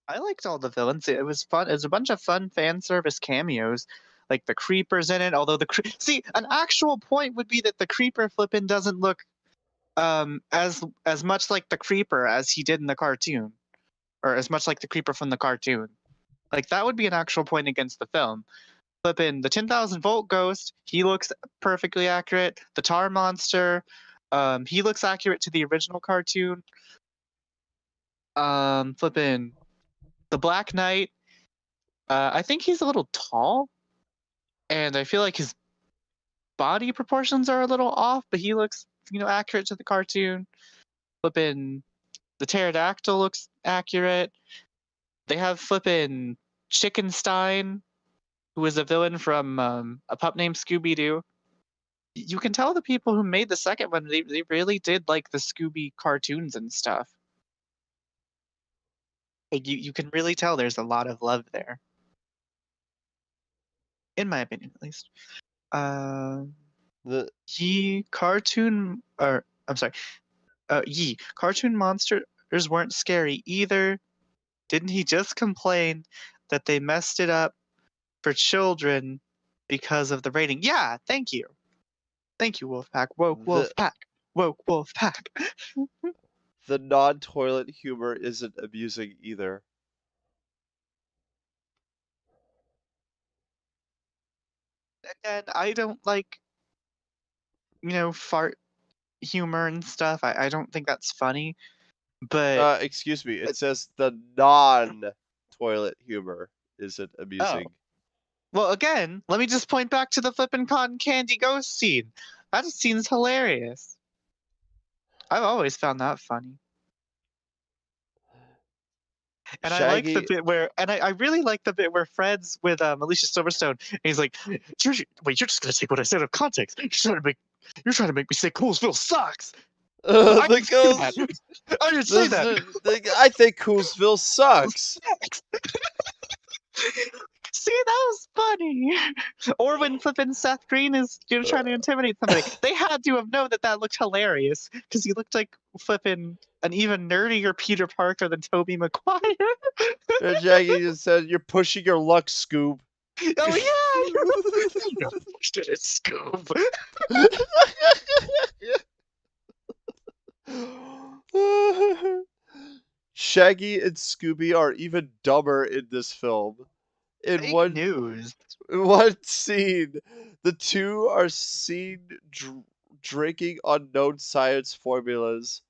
I liked all the villains. It was fun. It was a bunch of fun fan service cameos, like the Creeper's in it. Although see, an actual point would be that the Creeper flippin' doesn't look as much like the Creeper as he did in the cartoon, or as much like the Creeper from the cartoon. Like that would be an actual point against the film. Flippin' the 10,000 volt ghost, he looks perfectly accurate. The tar monster, he looks accurate to the original cartoon. Flippin' the Black Knight, I think he's a little tall, and I feel like body proportions are a little off, but he looks, accurate to the cartoon. Flippin' the pterodactyl looks accurate. They have flippin' Chickenstein, who is a villain from a pup named Scooby Doo. You can tell the people who made the second one, they really did like the Scooby cartoons and stuff. Like, you can really tell there's a lot of love there. In my opinion, at least. Cartoon monsters weren't scary either. Didn't he just complain that they messed it up for children because of the rating? Yeah, thank you. Thank you, Wolfpack. Woke Wolfpack. Woke Wolfpack.
The non-toilet humor isn't amusing either.
Again, I don't like, fart humor and stuff. I don't think that's funny. But
excuse me. It says the non-toilet humor isn't amusing.
Oh. Well, again, let me just point back to the flippin' cotton candy ghost scene. That scene's hilarious. I've always found that funny. And I like the bit where, and I really like the bit where Fred's with Alicia Silverstone, and he's like, you're just gonna take what I said out of context. You're trying to make me say Coolsville sucks. I didn't say that.
I think Coolsville sucks.
See, that was funny. Or when flippin' Seth Green is trying to intimidate somebody. They had to have known that looked hilarious because he looked like flippin' an even nerdier Peter Parker than Tobey Maguire.
Jackie just said, "You're pushing your luck, Scoob."
Oh yeah, you're pushing it, Scoob.
Shaggy and Scooby are even dumber in this film. In one scene, the two are seen drinking unknown science formulas.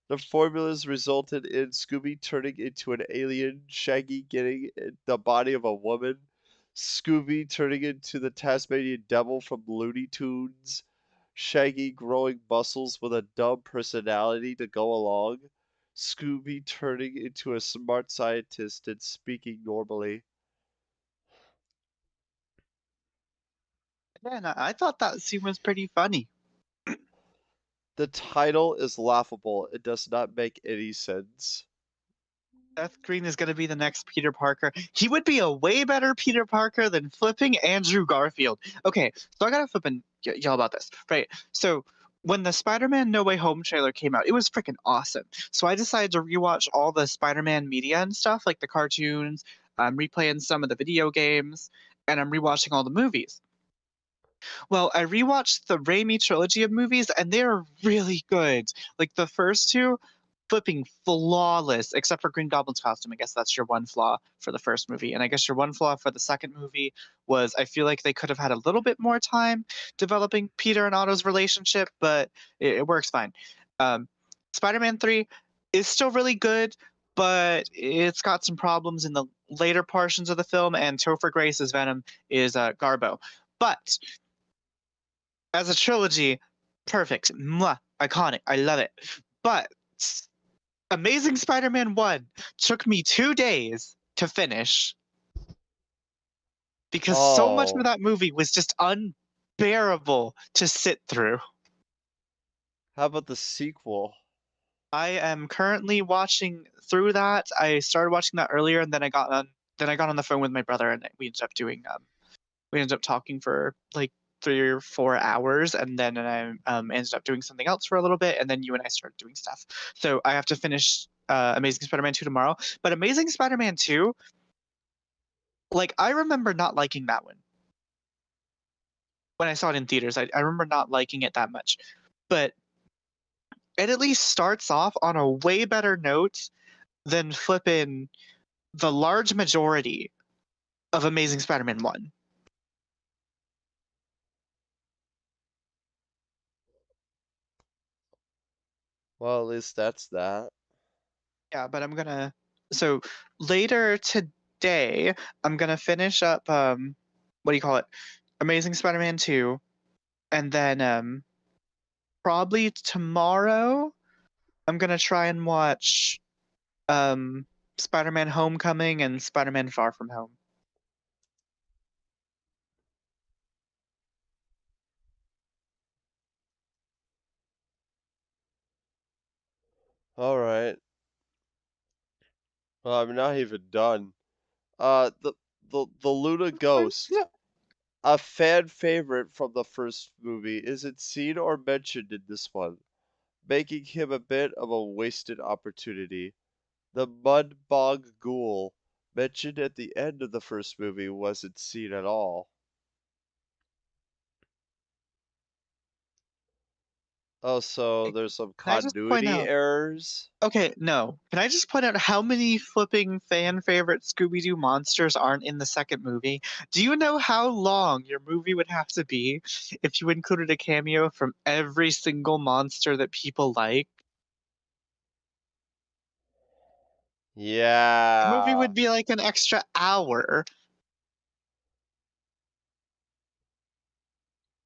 The formulas resulted in Scooby turning into an alien, Shaggy getting the body of a woman, Scooby turning into the Tasmanian Devil from Looney Tunes, Shaggy growing muscles with a dumb personality to go along, Scooby turning into a smart scientist and speaking normally.
Man, I thought that scene was pretty funny.
The title is laughable. It does not make any sense.
Seth Green is going to be the next Peter Parker. He would be a way better Peter Parker than flipping Andrew Garfield. Okay, so I got to flipping yell about this. Right, so when the Spider-Man No Way Home trailer came out, it was freaking awesome. So I decided to rewatch all the Spider-Man media and stuff, like the cartoons. I'm replaying some of the video games, and I'm rewatching all the movies. Well, I rewatched the Raimi trilogy of movies, and they're really good. Like the first two, flipping flawless, except for Green Goblin's costume. I guess that's your one flaw for the first movie. And I guess your one flaw for the second movie was I feel like they could have had a little bit more time developing Peter and Otto's relationship, but it works fine. Spider-Man 3 is still really good, but it's got some problems in the later portions of the film, and Topher Grace's Venom is Garbo. But as a trilogy, perfect. Mwah, iconic. I love it. But Amazing Spider-Man 1 took me 2 days to finish because so much of that movie was just unbearable to sit through.
How about the sequel?
I am currently watching through that. I started watching that earlier, and then I got on the phone with my brother, and we ended up talking for like 3 or 4 hours, and then I ended up doing something else for a little bit, and then you and I started doing stuff. So I have to finish Amazing Spider-Man 2 tomorrow. But Amazing Spider-Man 2, like, I remember not liking that one. When I saw it in theaters, I remember not liking it that much. But it at least starts off on a way better note than flipping the large majority of Amazing Spider-Man 1.
Well, at least that's that.
Yeah, but so later today, I'm gonna finish up, what do you call it? Amazing Spider-Man 2. And then probably tomorrow I'm gonna try and watch Spider-Man Homecoming and Spider-Man Far From Home.
All right. Well, I'm not even done. The Luna Ghost, a fan favorite from the first movie, isn't seen or mentioned in this one, making him a bit of a wasted opportunity. The Mud Bog Ghoul, mentioned at the end of the first movie, wasn't seen at all. Oh, so there's some
Can I just point
continuity
out?
errors?
Okay, no. Can I just point out how many flipping fan favorite Scooby-Doo monsters aren't in the second movie? Do you know how long your movie would have to be if you included a cameo from every single monster that people like? The movie
Yeah.
would be like an extra hour.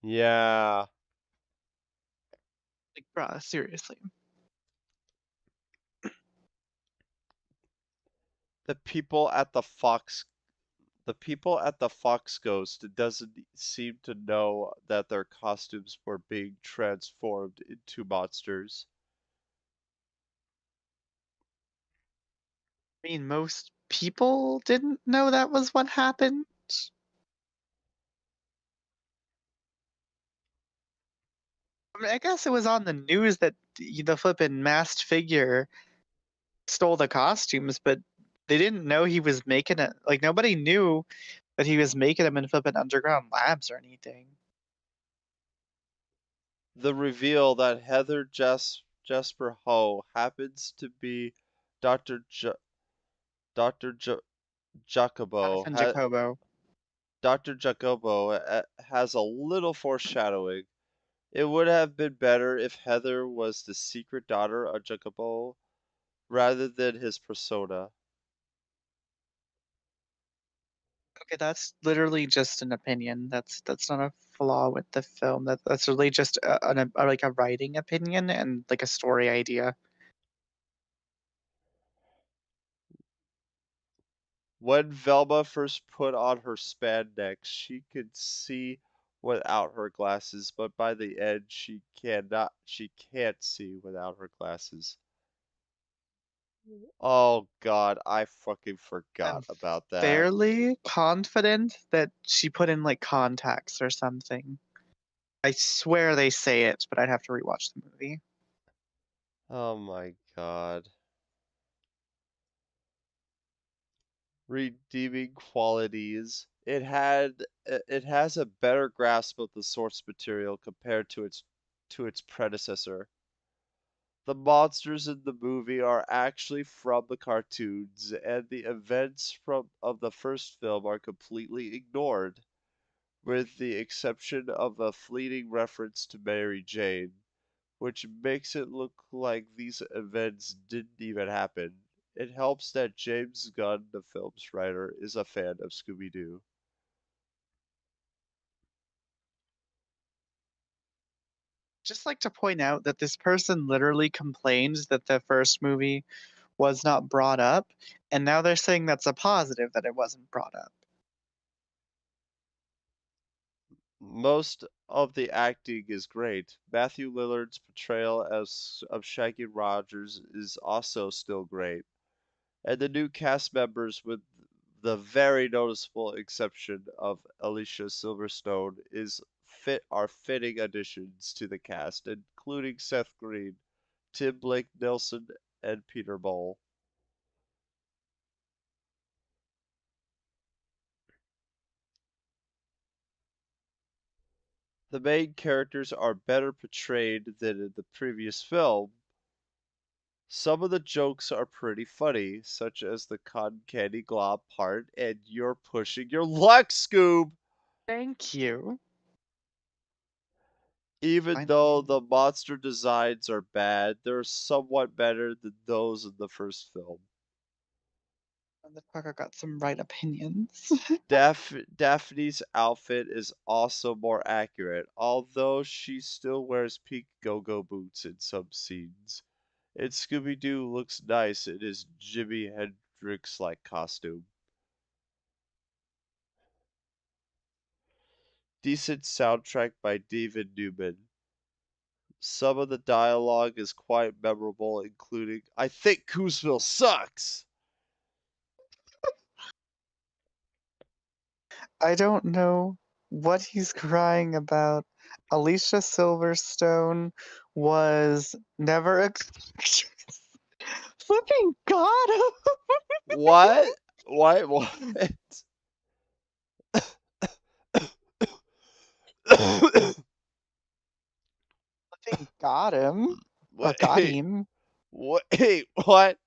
Yeah.
Like, bruh, seriously.
The people at the Fox The people at the Fox Ghost doesn't seem to know that their costumes were being transformed into monsters.
I mean, most people didn't know that was what happened. I mean, I guess it was on the news that the flippin' masked figure stole the costumes, but they didn't know he was making it. Like, nobody knew that he was making them in flippin' underground labs or anything.
The reveal that Heather Jesper Ho happens to be Dr. Dr. Jacobo
Jonathan Jacobo.
Dr. Jacobo has a little foreshadowing. It would have been better if Heather was the secret daughter of Jacobo rather than his persona.
Okay, that's literally just an opinion. That's not a flaw with the film. That's really just like a writing opinion and like a story idea.
When Velma first put on her spandex, she could see without her glasses, but by the end she can't see without her glasses. Oh God, I fucking
I'm
forgot about that.
fairly confident that she put in like contacts or something. I swear they say it, but I'd have to rewatch the movie.
Oh my God. Redeeming qualities. It has a better grasp of the source material compared to its predecessor. The monsters in the movie are actually from the cartoons, and the events of the first film are completely ignored, with the exception of a fleeting reference to Mary Jane, which makes it look like these events didn't even happen. It helps that James Gunn, the film's writer, is a fan of Scooby-Doo.
Just like to point out that this person literally complained that the first movie was not brought up, and now they're saying that's a positive that it wasn't brought up.
Most of the acting is great. Matthew Lillard's portrayal of Shaggy Rogers is also still great. And the new cast members, with the very noticeable exception of Alicia Silverstone, are fitting additions to the cast, including Seth Green, Tim Blake Nelson, and Peter Boll. The main characters are better portrayed than in the previous film. Some of the jokes are pretty funny, such as the cotton candy glob part and "You're pushing your luck, Scoob!"
Thank you.
Even though
Finally.
the monster designs are bad, they're somewhat better than those in the first film.
The Tucker got some right opinions.
Daphne's outfit is also more accurate, although she still wears pink go-go boots in some scenes. And Scooby-Doo looks nice in his Jimi Hendrix-like costume. Decent soundtrack by David Newman. Some of the dialogue is quite memorable, including, "I think Coosville sucks!"
I don't know what he's crying about. Alicia Silverstone was never a flipping god.
What? What? What?
Flipping got him. Or got
Wait,
him.
wait, what?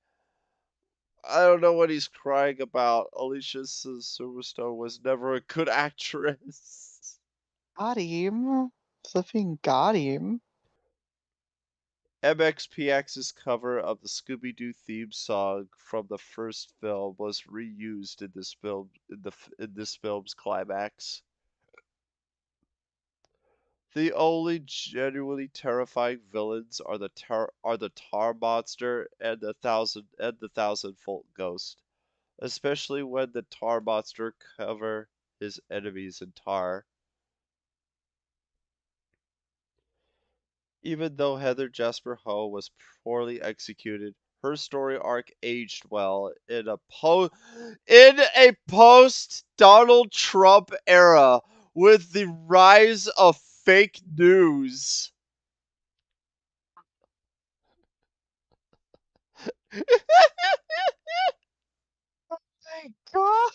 I don't know what he's crying about. Alicia Silverstone was never a good actress.
Got him. Flipping got him.
MXPX's cover of the Scooby-Doo theme song from the first film was reused in this film's climax. The only genuinely terrifying villains are the tar monster and the thousand-fold ghost, especially when the tar monster cover his enemies in tar. Even though Heather Jasper Ho was poorly executed, her story arc aged well in a post Donald Trump era with the rise of fake news.
My god.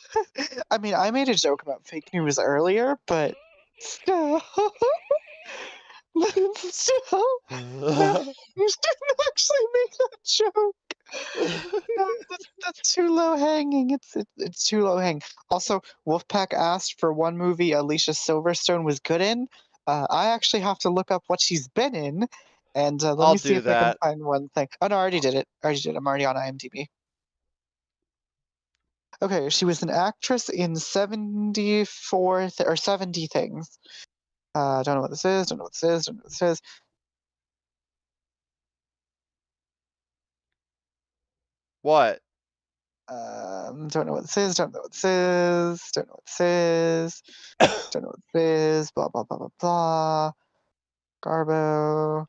I mean, I made a joke about fake news earlier, but still. Still. No, you didn't actually make that joke. No, that's too low hanging. It's too low hanging. Also, Wolfpack asked for one movie Alicia Silverstone was good in. I actually have to look up what she's been in, and let
I'll
me see
do
if I can
that.
find one thing. Oh no, I already did it. I'm already on IMDb. Okay, she was an actress in 74 or 70 things. Don't know what this is. Don't know what this is. Don't know what this is.
What?
Don't know what this is. Don't know what this is. Don't know what this is. Don't know what this is. Blah blah blah blah blah. Garbo,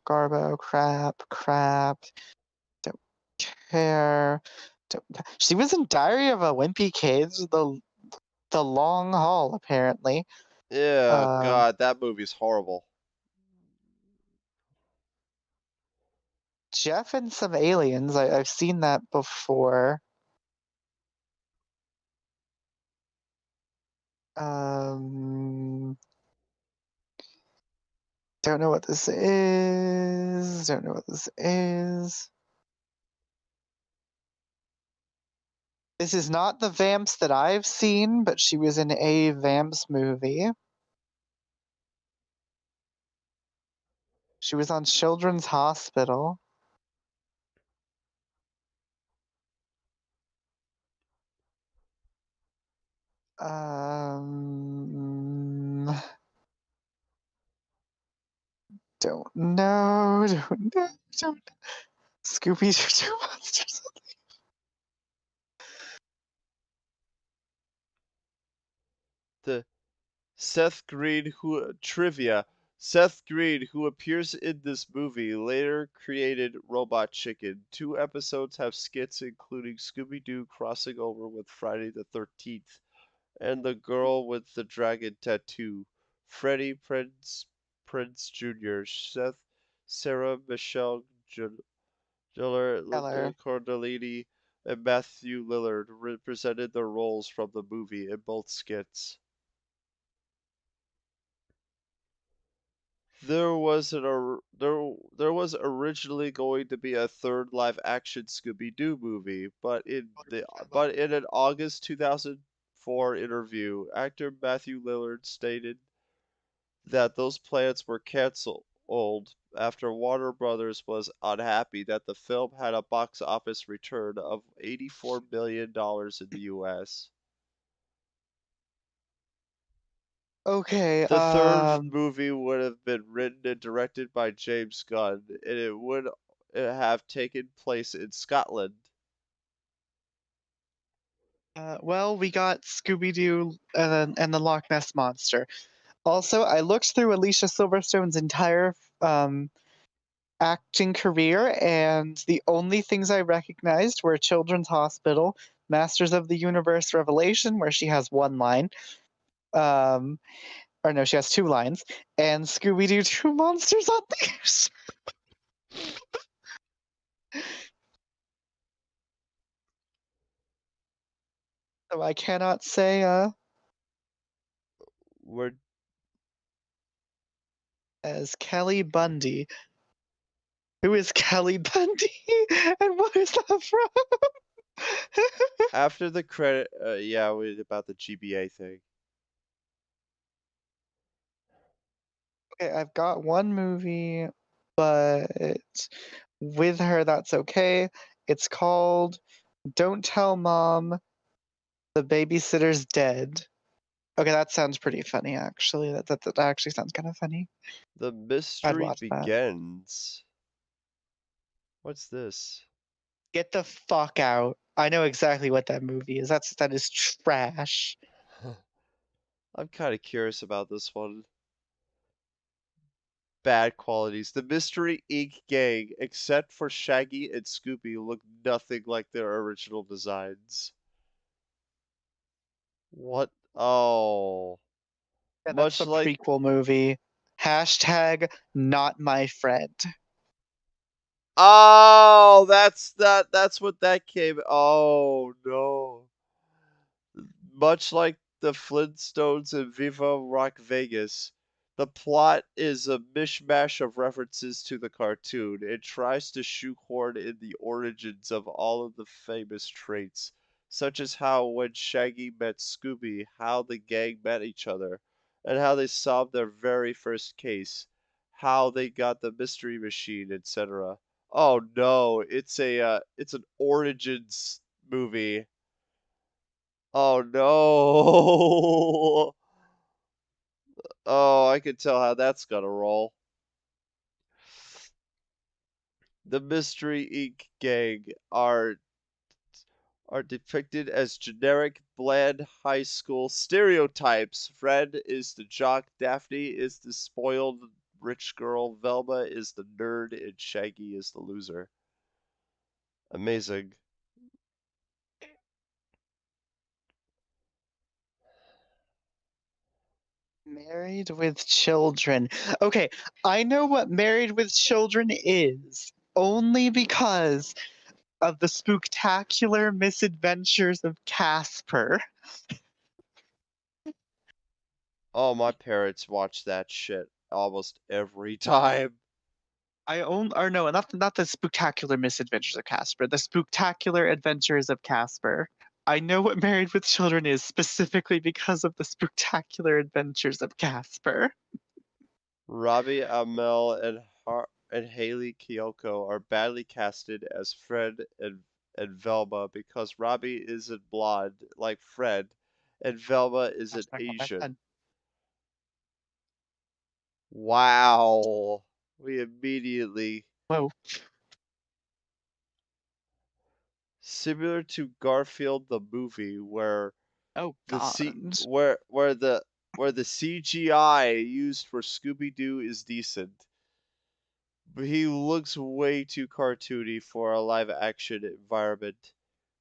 crap. Don't care. She was in Diary of a Wimpy Kid, the long haul apparently.
Yeah, God, that movie's horrible.
Jeff and some aliens. I've seen that before. Don't know what this is. Don't know what this is. This is not the Vamps that I've seen, but she was in a Vamps movie. She was on Children's Hospital. Don't know. Don't know. Don't. Scooby Doo Monsters.
The Seth Green, who appears in this movie, later created Robot Chicken. 2 episodes have skits including Scooby-Doo crossing over with Friday the 13th and the girl with the dragon tattoo. Freddie Prince Jr., Sarah Michelle Gellar, Linda
Keller.
Cardellini, and Matthew Lillard represented their roles from the movie in both skits. There was originally going to be a third live-action Scooby-Doo movie, but in an August 2004 interview, actor Matthew Lillard stated that those plans were canceled after Warner Brothers was unhappy that the film had a box office return of $84 million in the US.
Okay,
The third movie would have been written and directed by James Gunn, and it would have taken place in Scotland.
well, we got Scooby-Doo and the Loch Ness Monster. Also, I looked through Alicia Silverstone's entire acting career, and the only things I recognized were Children's Hospital, Masters of the Universe Revelation, where she has one line, or no, she has two lines, and Scooby-Doo 2 Monsters Unleashed. So I cannot say
We're
as Kelly Bundy. Who is Kelly Bundy? And what is that from?
after the credit, yeah, about the GBA thing.
Okay, I've got one movie, but with her, that's okay. It's called Don't Tell Mom the Babysitter's Dead. Okay, that sounds pretty funny, actually. That actually sounds kind of funny.
The
I'd
mystery
watch that.
begins. What's this?
Get the fuck out. I know exactly what that movie is. That is trash.
I'm kind of curious about this one. Bad qualities. The Mystery Inc. gang, except for Shaggy and Scooby, look nothing like their original designs. What? Oh.
Yeah, that's
Much
the
like.
prequel movie. Hashtag not my friend.
Oh, that's what that came. Oh, no. Much like the Flintstones and Viva Rock Vegas, the plot is a mishmash of references to the cartoon. It tries to shoehorn in the origins of all of the famous traits, such as how when Shaggy met Scooby, how the gang met each other, and how they solved their very first case, how they got the mystery machine, etc. Oh no, it's an origins movie. Oh no. Oh, I can tell how that's gonna roll. The Mystery Inc. gang are depicted as generic, bland high school stereotypes. Fred is the jock, Daphne is the spoiled rich girl, Velma is the nerd, and Shaggy is the loser. Amazing.
Married with Children. Okay, I know what Married with Children is only because of the Spooktacular Misadventures of Casper.
Oh, my parents watch that shit almost every time.
Or no, not the Spooktacular Misadventures of Casper, the Spooktacular Adventures of Casper. I know what Married with Children is specifically because of the Spooktacular Adventures of Casper.
Robbie Amell and Haley Kiyoko are badly casted as Fred and Velma because Robbie isn't blonde like Fred, and Velma isn't
Hashtag not my
Asian.
friend.
Wow. We immediately.
Whoa.
Similar to Garfield the movie, where
Oh
the
God.
C where the CGI used for Scooby Doo is decent. But he looks way too cartoony for a live action environment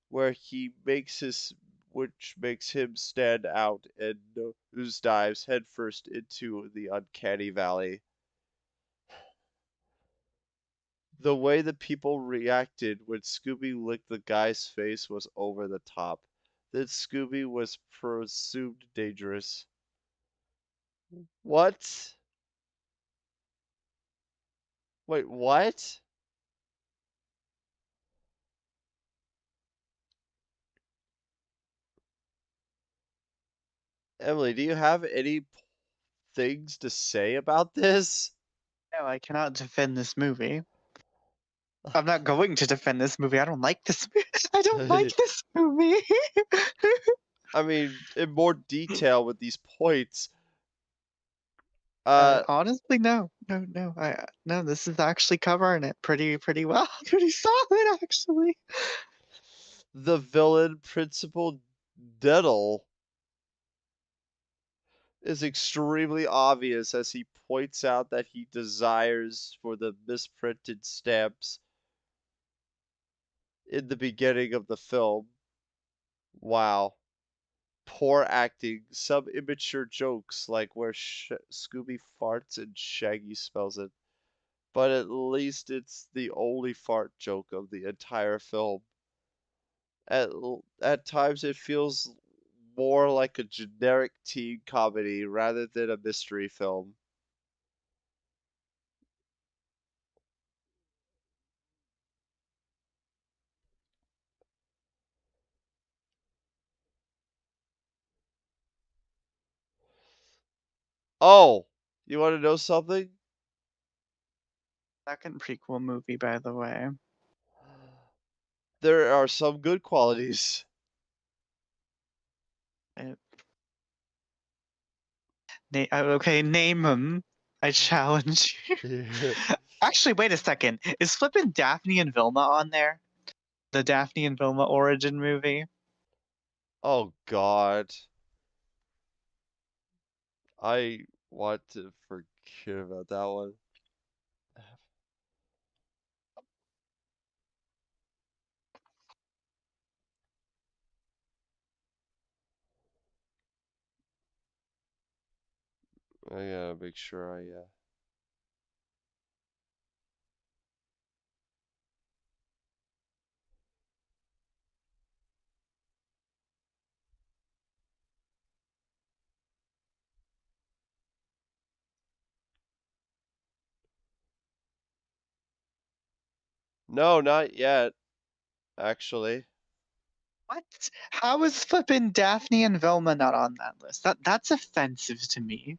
where he makes his which makes him stand out and nose dives headfirst into the uncanny valley. The way the people reacted when Scooby licked the guy's face was over the top. That Scooby was presumed dangerous. What? Wait, what? Emily, do you have any things to say about this?
No, I cannot defend this movie. I'm not going to defend this movie. I don't like this movie. I don't like this movie.
I mean, in more detail with these points.
Honestly, no. No, this is actually covering it pretty well. Pretty solid, actually.
The villain, Principal Diddle, is extremely obvious as he points out that he desires for the misprinted stamps in the beginning of the film. Wow. Poor acting, some immature jokes like where Scooby farts and Shaggy spells it. But at least it's the only fart joke of the entire film. At times it feels more like a generic teen comedy rather than a mystery film. Oh, you want to know something?
Second prequel movie, by the way.
There are some good qualities.
Okay, name them. I challenge you. Actually, wait a second. Is flippin' Daphne and Vilma on there? The Daphne and Vilma origin movie?
Oh God. I want to forget about that one. I gotta make sure I No, not yet, actually.
What? How is flippin' Daphne and Vilma not on that list? That's offensive to me.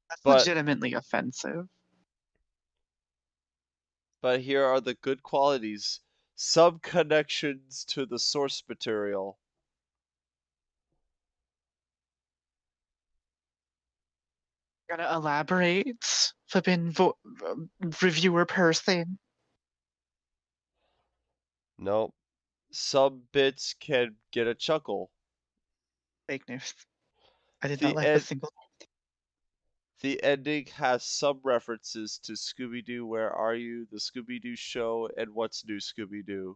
That's
But
legitimately offensive.
but here are the good qualities. Some connections to the source material.
Gonna elaborate, flippin' reviewer person.
Nope. Some bits can get a chuckle.
Fake news. I did not
The
laugh a
ed
single.
the ending has some references to Scooby-Doo, Where Are You?, The Scooby-Doo Show, and What's New Scooby-Doo.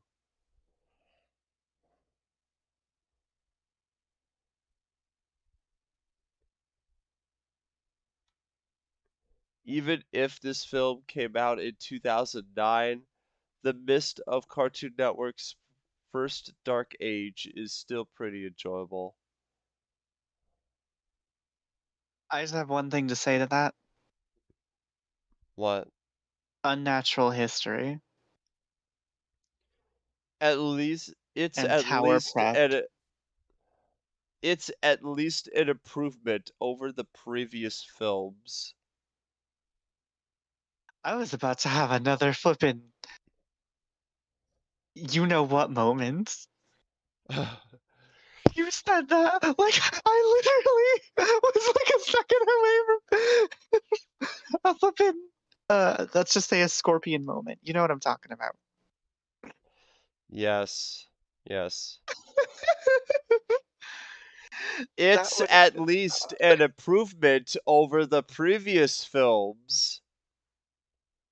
Even if this film came out in 2009, the mist of Cartoon Network's first dark age is still pretty enjoyable.
I just have one thing to say to that.
What?
Unnatural history.
At least it's
And
at
Tower
least
Prep.
it's at least an improvement over the previous films.
I was about to have another flippin' you know what moment. You said that like I literally was like a second away from a flippin' let's just say a scorpion moment. You know what I'm talking about.
Yes. Yes.
That
It's
would
at least an improvement over the previous films.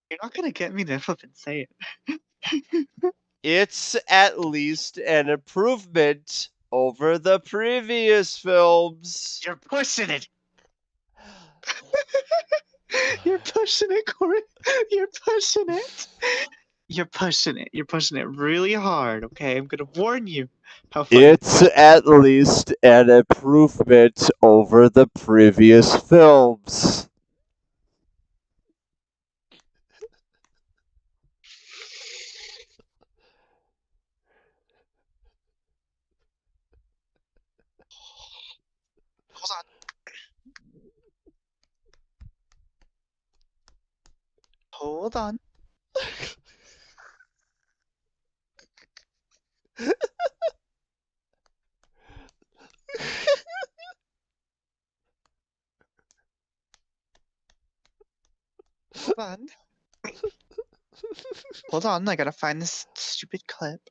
You're not gonna get me to flippin' say it.
It's at least an improvement over the previous films.
You're pushing it. You're pushing it, Corey. You're pushing it. You're pushing it. You're pushing it really hard, okay? I'm gonna warn you. How
It's at least an improvement over the previous films.
Hold on. Hold on. Hold on. Hold on, I gotta find this stupid clip.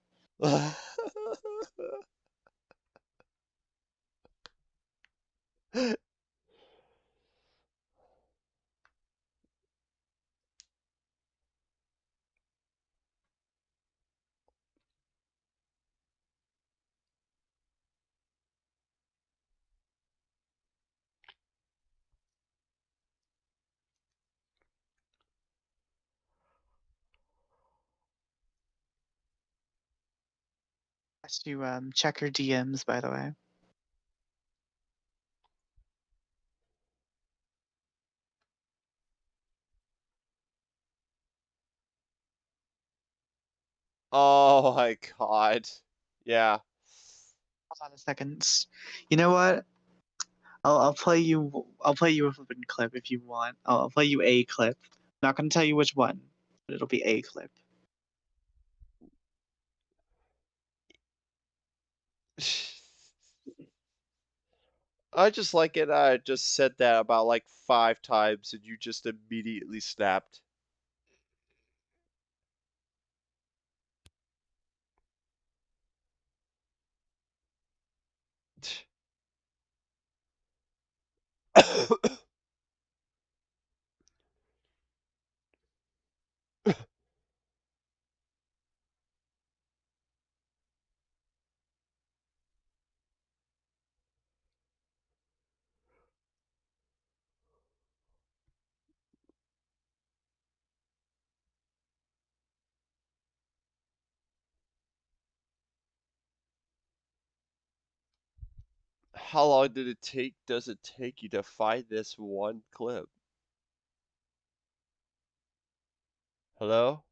Has to check her DMs, by the way.
Oh my god. Yeah.
Hold on a second. You know what? I'll play you a flippin' clip if you want. I'll play you a clip. I'm not gonna tell you which one, but it'll be a clip.
I just like it. I just said that about like 5 times and you just immediately snapped. How long does it take you to find this one clip? Hello?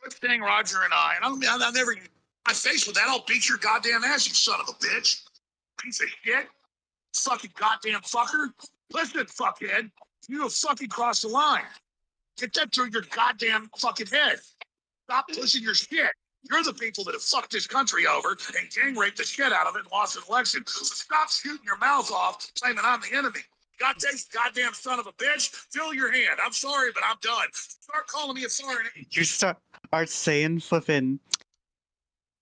Good thing, Roger and I, and I'll never my face with that. I'll beat your goddamn ass, you son of a bitch. Piece of shit. Fucking goddamn fucker. Listen, fuckhead. You have fucking crossed the line. Get that through your goddamn fucking head. Stop pushing your shit. You're the people that have fucked this country over and gang raped the shit out of it and lost an election. So stop shooting your mouth off claiming I'm the enemy. Goddamn son of a bitch. Fill your hand. I'm sorry, but I'm done. Start calling me a foreign.
You start saying flippin'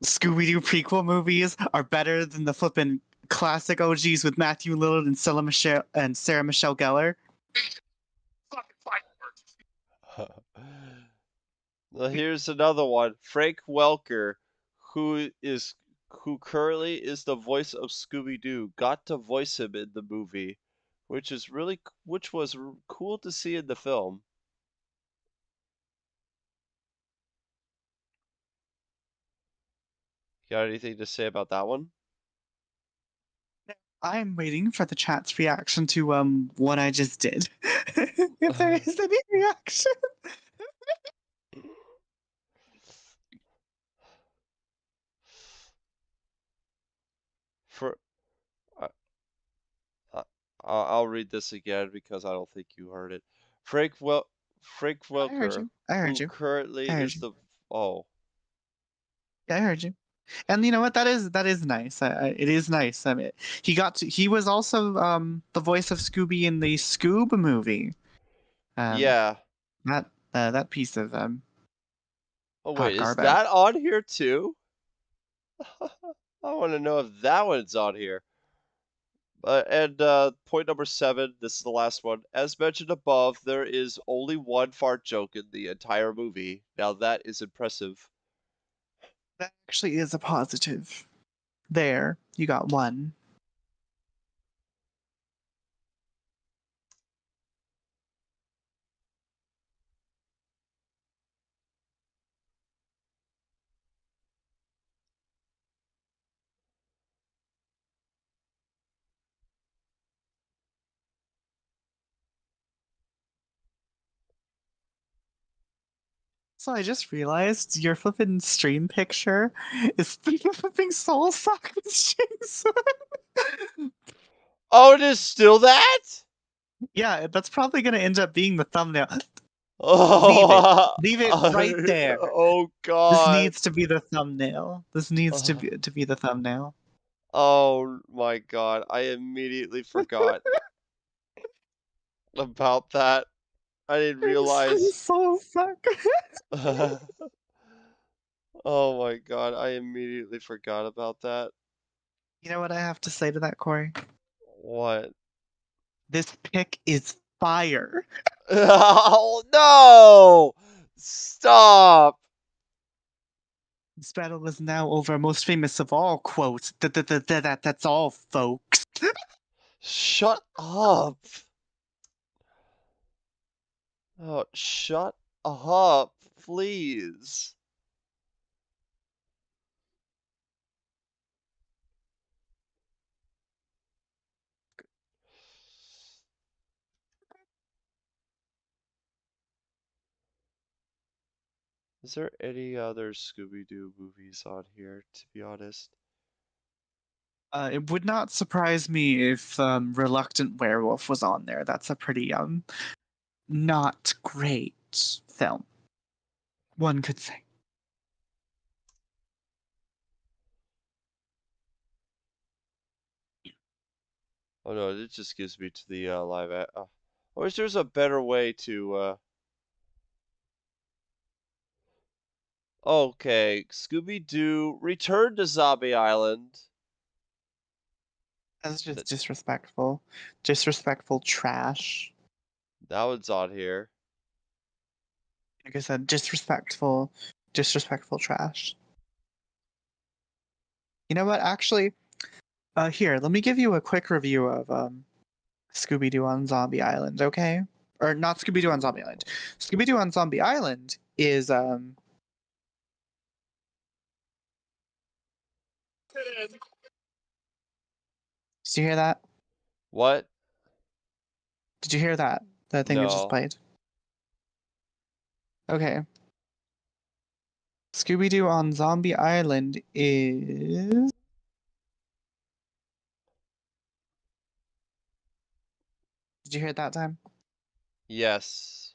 Scooby-Doo prequel movies are better than the flippin' classic OGs with Matthew Lillard and Sarah Michelle Gellar.
Fucking fight.
Well, here's another one. Frank Welker, who currently is the voice of Scooby-Doo, got to voice him in the movie, which was cool to see in the film. Got anything to say about that one?
I'm waiting for the chat's reaction to what I just did. If there is any reaction.
I'll read this again because I don't think you heard it. Frank Welker,
I heard
who
you.
currently is the
Yeah, I heard you. And you know what? That is nice. It is nice. I mean, he was also the voice of Scooby in the Scoob movie.
yeah.
That piece of
Oh
hot
wait, is
garbage.
that on here too? I want to know if that one's on here. And point number 7, this is the last one. As mentioned above, there is only one fart joke in the entire movie. Now that is impressive.
That actually is a positive. There, you got one. So I just realized your flippin' stream picture is the flipping soul sock with chainsaw.
Oh, it is still that?
Yeah, that's probably gonna end up being the thumbnail.
Oh,
Leave it right there.
Oh
This
God.
needs to be the thumbnail. This needs to be the thumbnail.
Oh my God. I immediately forgot about that. I didn't realize.
Soul suck.
Oh my God. I immediately forgot about that.
You know what I have to say to that, Corey?
What?
This pick is fire.
Oh no! Stop!
This battle is now over. Most famous of all, quote. That's all, folks.
Shut up! Oh, shut up, please. Is there any other Scooby-Doo movies on here, to be honest?
It would not surprise me if Reluctant Werewolf was on there. That's a pretty not great film, one could say.
Oh no, it just gives me to the live. I wish there's a better way to. Okay, Scooby-Doo, Return to Zombie Island.
That's just disrespectful. Disrespectful trash.
That one's on here.
Like I said, disrespectful trash. You know what? Actually, here, let me give you a quick review of Scooby-Doo on Zombie Island, okay? Or not Scooby-Doo on Zombie Island. Scooby-Doo on Zombie Island is Did you hear that?
What?
Did you hear that? That thing that just
No.
played. Okay. Scooby-Doo on Zombie Island is... Did you hear it that time?
Yes.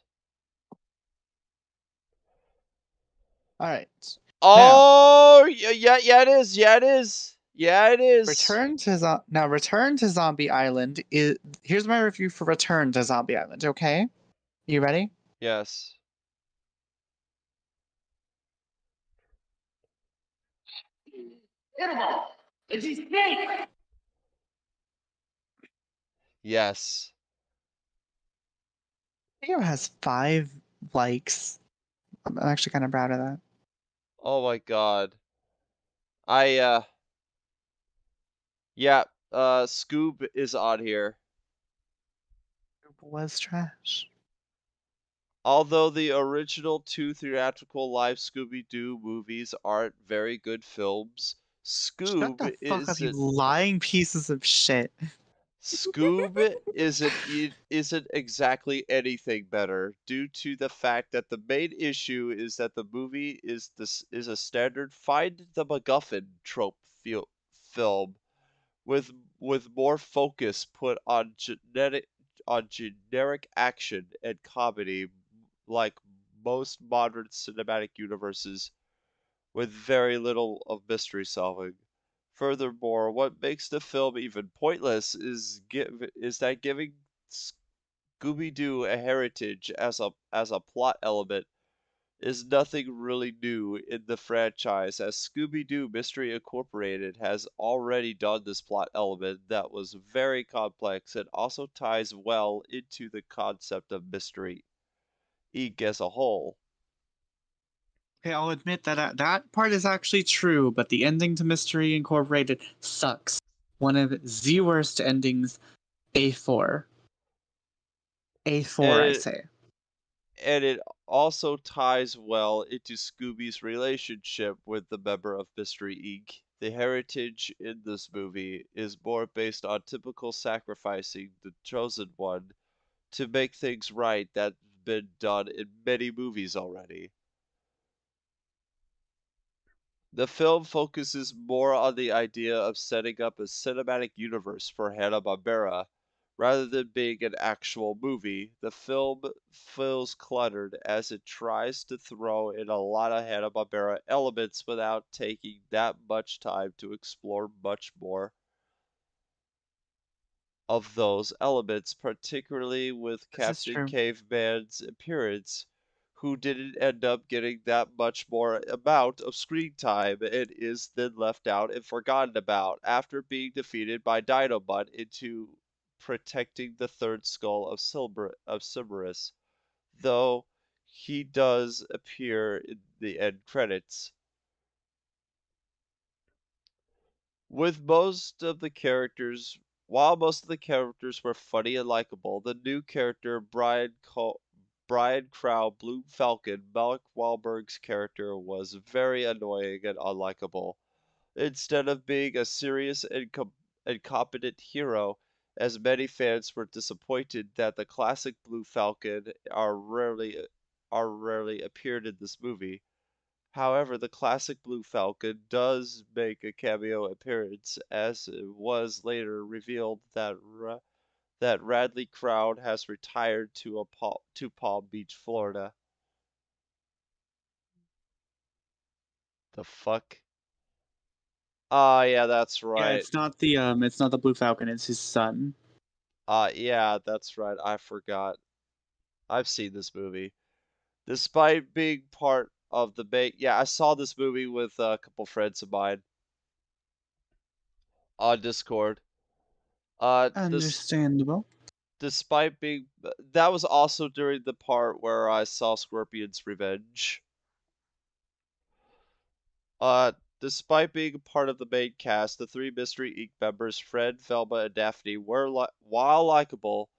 Alright.
Oh, yeah, it is. Yeah, it is. Yeah, it is.
Return to Zombie Island is... Here's my review for Return to Zombie Island, okay? You ready?
Yes. Yes.
Video has 5 likes. I'm actually kind of proud of that.
Oh my God. Yeah, Scoob is on here.
It was trash.
Although the original 2 theatrical live Scooby-Doo movies aren't very good films,
Shut the fuck up, you
isn't
lying pieces of shit.
Scoob isn't exactly anything better due to the fact that the main issue is that the movie is a standard find the MacGuffin trope film with more focus put on generic action and comedy like most modern cinematic universes with very little of mystery solving. Furthermore, what makes the film even pointless is that giving Scooby-Doo a heritage as a plot element is nothing really new in the franchise, as Scooby-Doo Mystery Incorporated has already done this plot element that was very complex and also ties well into the concept of Mystery Inc. as a whole.
Okay, I'll admit that that part is actually true, but the ending to Mystery Incorporated sucks. One of the worst endings, A4. A4, I
And
say.
it also ties well into Scooby's relationship with the member of Mystery Inc. The heritage in this movie is more based on typical sacrificing the chosen one to make things right that's been done in many movies already. The film focuses more on the idea of setting up a cinematic universe for Hanna-Barbera. Rather than being an actual movie, the film feels cluttered as it tries to throw in a lot of Hanna-Barbera elements without taking that much time to explore much more of those elements, particularly with
This is
Captain
true.
Caveman's appearance, who didn't end up getting that much more amount of screen time and is then left out and forgotten about after being defeated by Dinobot into protecting the third skull of Cerberus, though he does appear in the end credits. With most of the characters, while most of the characters were funny and likable, the new character Brian Crow Blue Falcon, Mark Wahlberg's character, was very annoying and unlikable. Instead of being a serious and competent hero, as many fans were disappointed that the classic Blue Falcon are rarely appeared in this movie. However, the classic Blue Falcon does make a cameo appearance, as it was later revealed that Radley Crowd has retired to Palm Beach, Florida. The fuck? Ah, yeah, that's
Yeah,
right.
it's not the Blue Falcon, it's his son.
Yeah, that's right. I forgot. I've seen this movie. Despite being part of the yeah, I saw this movie with a couple friends of mine on Discord. This
Understandable.
despite being that was also during the part where I saw Scorpion's Revenge. Uh, Despite being a part of the main cast, the three Mystery Inc. members, Fred, Velma, and Daphne, while likable,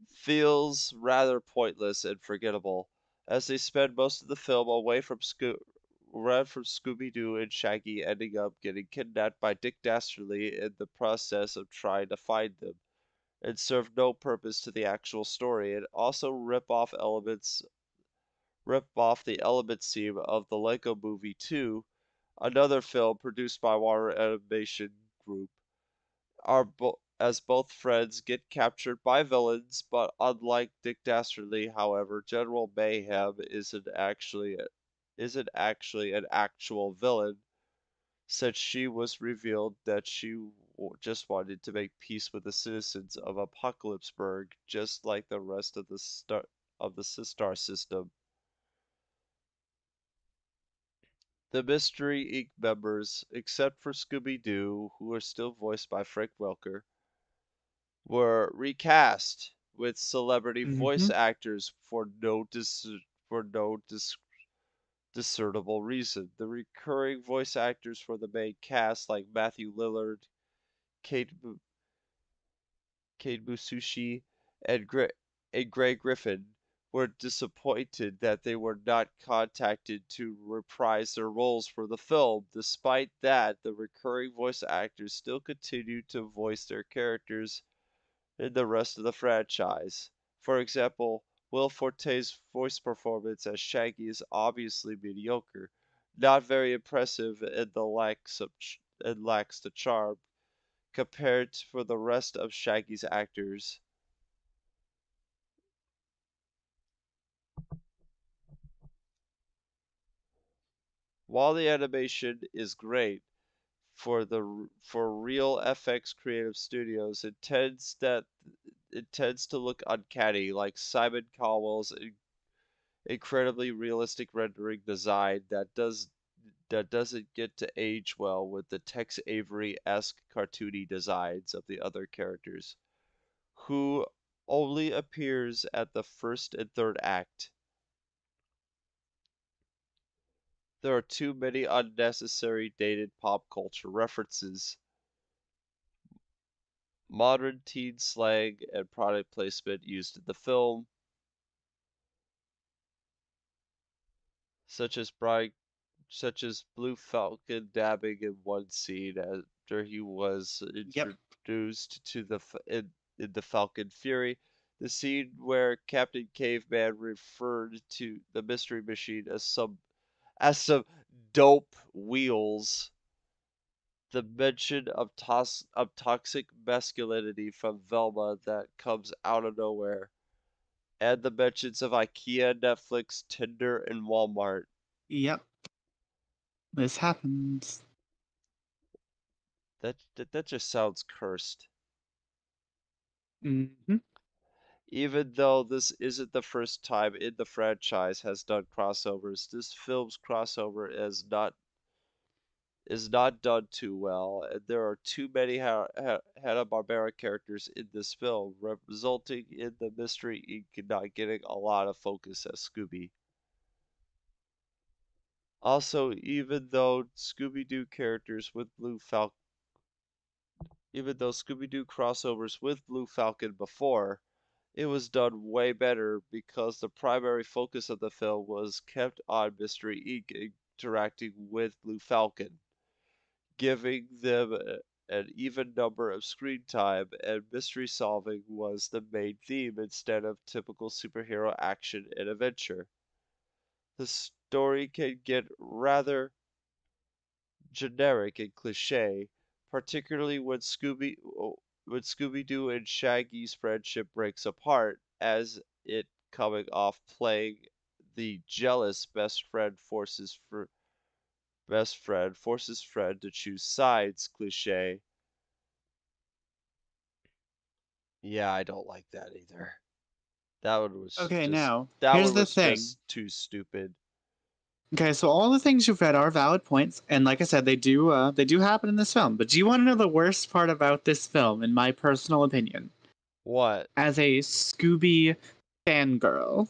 feels rather pointless and forgettable, as they spend most of the film away from Scooby-Doo and Shaggy ending up getting kidnapped by Dick Dastardly in the process of trying to find them, and serve no purpose to the actual story, and also rip off the elements theme of the Lego Movie 2, another film produced by Warner Animation Group, as both friends get captured by villains, but unlike Dick Dastardly, however, General Mayhem isn't actually an actual villain, since she was revealed that she just wanted to make peace with the citizens of Apocalypseburg, just like the rest of the Sistar system. The Mystery Inc. members, except for Scooby-Doo, who are still voiced by Frank Welker, were recast with celebrity voice
Mm-hmm.
actors for no discernible reason. The recurring voice actors for the main cast, like Matthew Lillard, Kate Kate Busushi, and Greg Griffin, were disappointed that they were not contacted to reprise their roles for the film. Despite that, the recurring voice actors still continued to voice their characters in the rest of the franchise. For example, Will Forte's voice performance as Shaggy is obviously mediocre, not very impressive, and lacks the charm compared to for the rest of Shaggy's actors. While the animation is great for real FX creative studios, it tends to look uncanny, like Simon Cowell's incredibly realistic rendering design that doesn't get to age well with the Tex Avery-esque cartoony designs of the other characters, who only appears at the first and third act. There are too many unnecessary dated pop culture references, modern teen slang, and product placement used in the film, such as Blue Falcon dabbing in one scene after he was
Yep.
introduced to in the Falcon Fury. The scene where Captain Caveman referred to the Mystery Machine as some dope wheels. The mention of toxic masculinity from Velma that comes out of nowhere, and the mentions of IKEA, Netflix, Tinder, and Walmart.
Yep. This happens.
That just sounds cursed.
Mm-hmm.
Even though this isn't the first time in the franchise has done crossovers, this film's crossover is not done too well, and there are too many Hanna-Barbera characters in this film, resulting in the Mystery Inc. not getting a lot of focus as Scooby. Also, even though Scooby-Doo crossovers with Blue Falcon before, it was done way better because the primary focus of the film was kept on Mystery Inc. interacting with Blue Falcon, giving them an even number of screen time, and mystery solving was the main theme instead of typical superhero action and adventure. The story can get rather generic and cliche, particularly when Scooby-Doo and Shaggy's friendship breaks apart, as it coming off playing the jealous forces friend to choose sides cliche. Yeah, I don't like that either. That one was
Okay,
just
now,
that
here's
one
the
was
thing.
just too stupid.
Okay, so all the things you've read are valid points, and like I said, they do happen in this film. But do you want to know the worst part about this film, in my personal opinion?
What?
As a Scooby fangirl.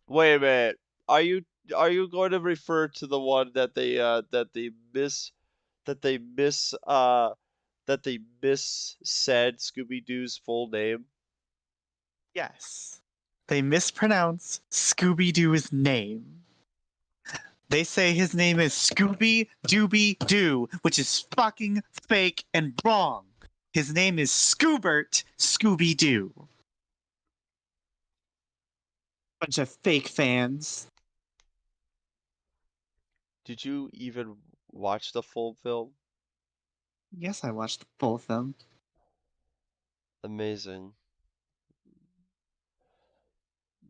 Wait a minute. Are you going to refer to the one that they miss said Scooby Doo's full name?
Yes. They mispronounce Scooby Doo's name. They say his name is Scooby Dooby Doo, which is fucking fake and wrong. His name is Scoobert Scooby Doo. Bunch of fake fans.
Did you even watch the full film?
Yes, I watched the full film.
Amazing.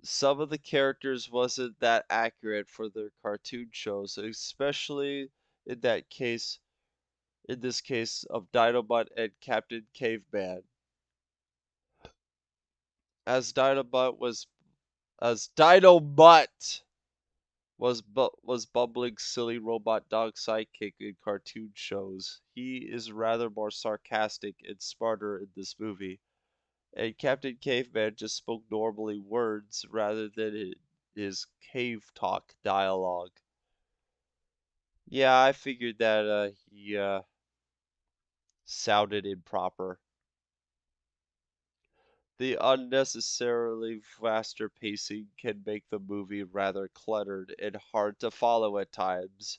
Some of the characters wasn't that accurate for their cartoon shows, especially in that case in this case of Dinobot and Captain Caveman. As Dinobot was bumbling silly robot dog sidekick in cartoon shows, he is rather more sarcastic and smarter in this movie. And Captain Caveman just spoke normally words rather than his cave talk dialogue. Yeah, I figured that he sounded improper. The unnecessarily faster pacing can make the movie rather cluttered and hard to follow at times.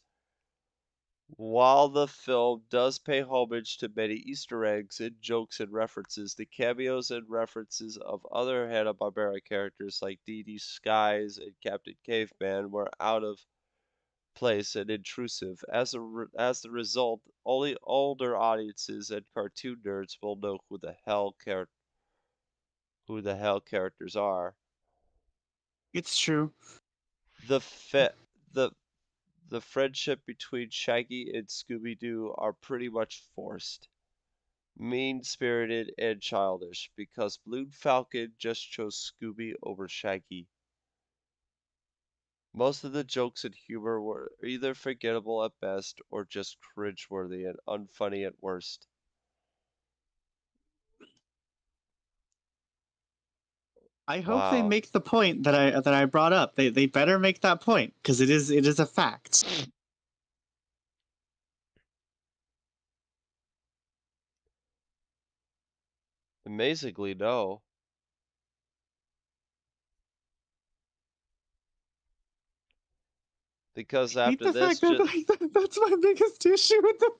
While the film does pay homage to many Easter eggs and jokes and references, the cameos and references of other Hanna-Barbera characters like Dee Dee Skies and Captain Caveman were out of place and intrusive. As the result, only older audiences and cartoon nerds will know who the hell characters are.
It's true.
The fe- the friendship between Shaggy and Scooby-Doo are pretty much forced, mean-spirited, and childish because Blue Falcon just chose Scooby over Shaggy. Most of the jokes and humor were either forgettable at best or just cringeworthy and unfunny at worst.
I hope they
Wow.
make the point that I brought up. They better make that point because it is a fact.
Amazingly, no. Because
I hate
after
the
this,
fact that like, that's my biggest issue with the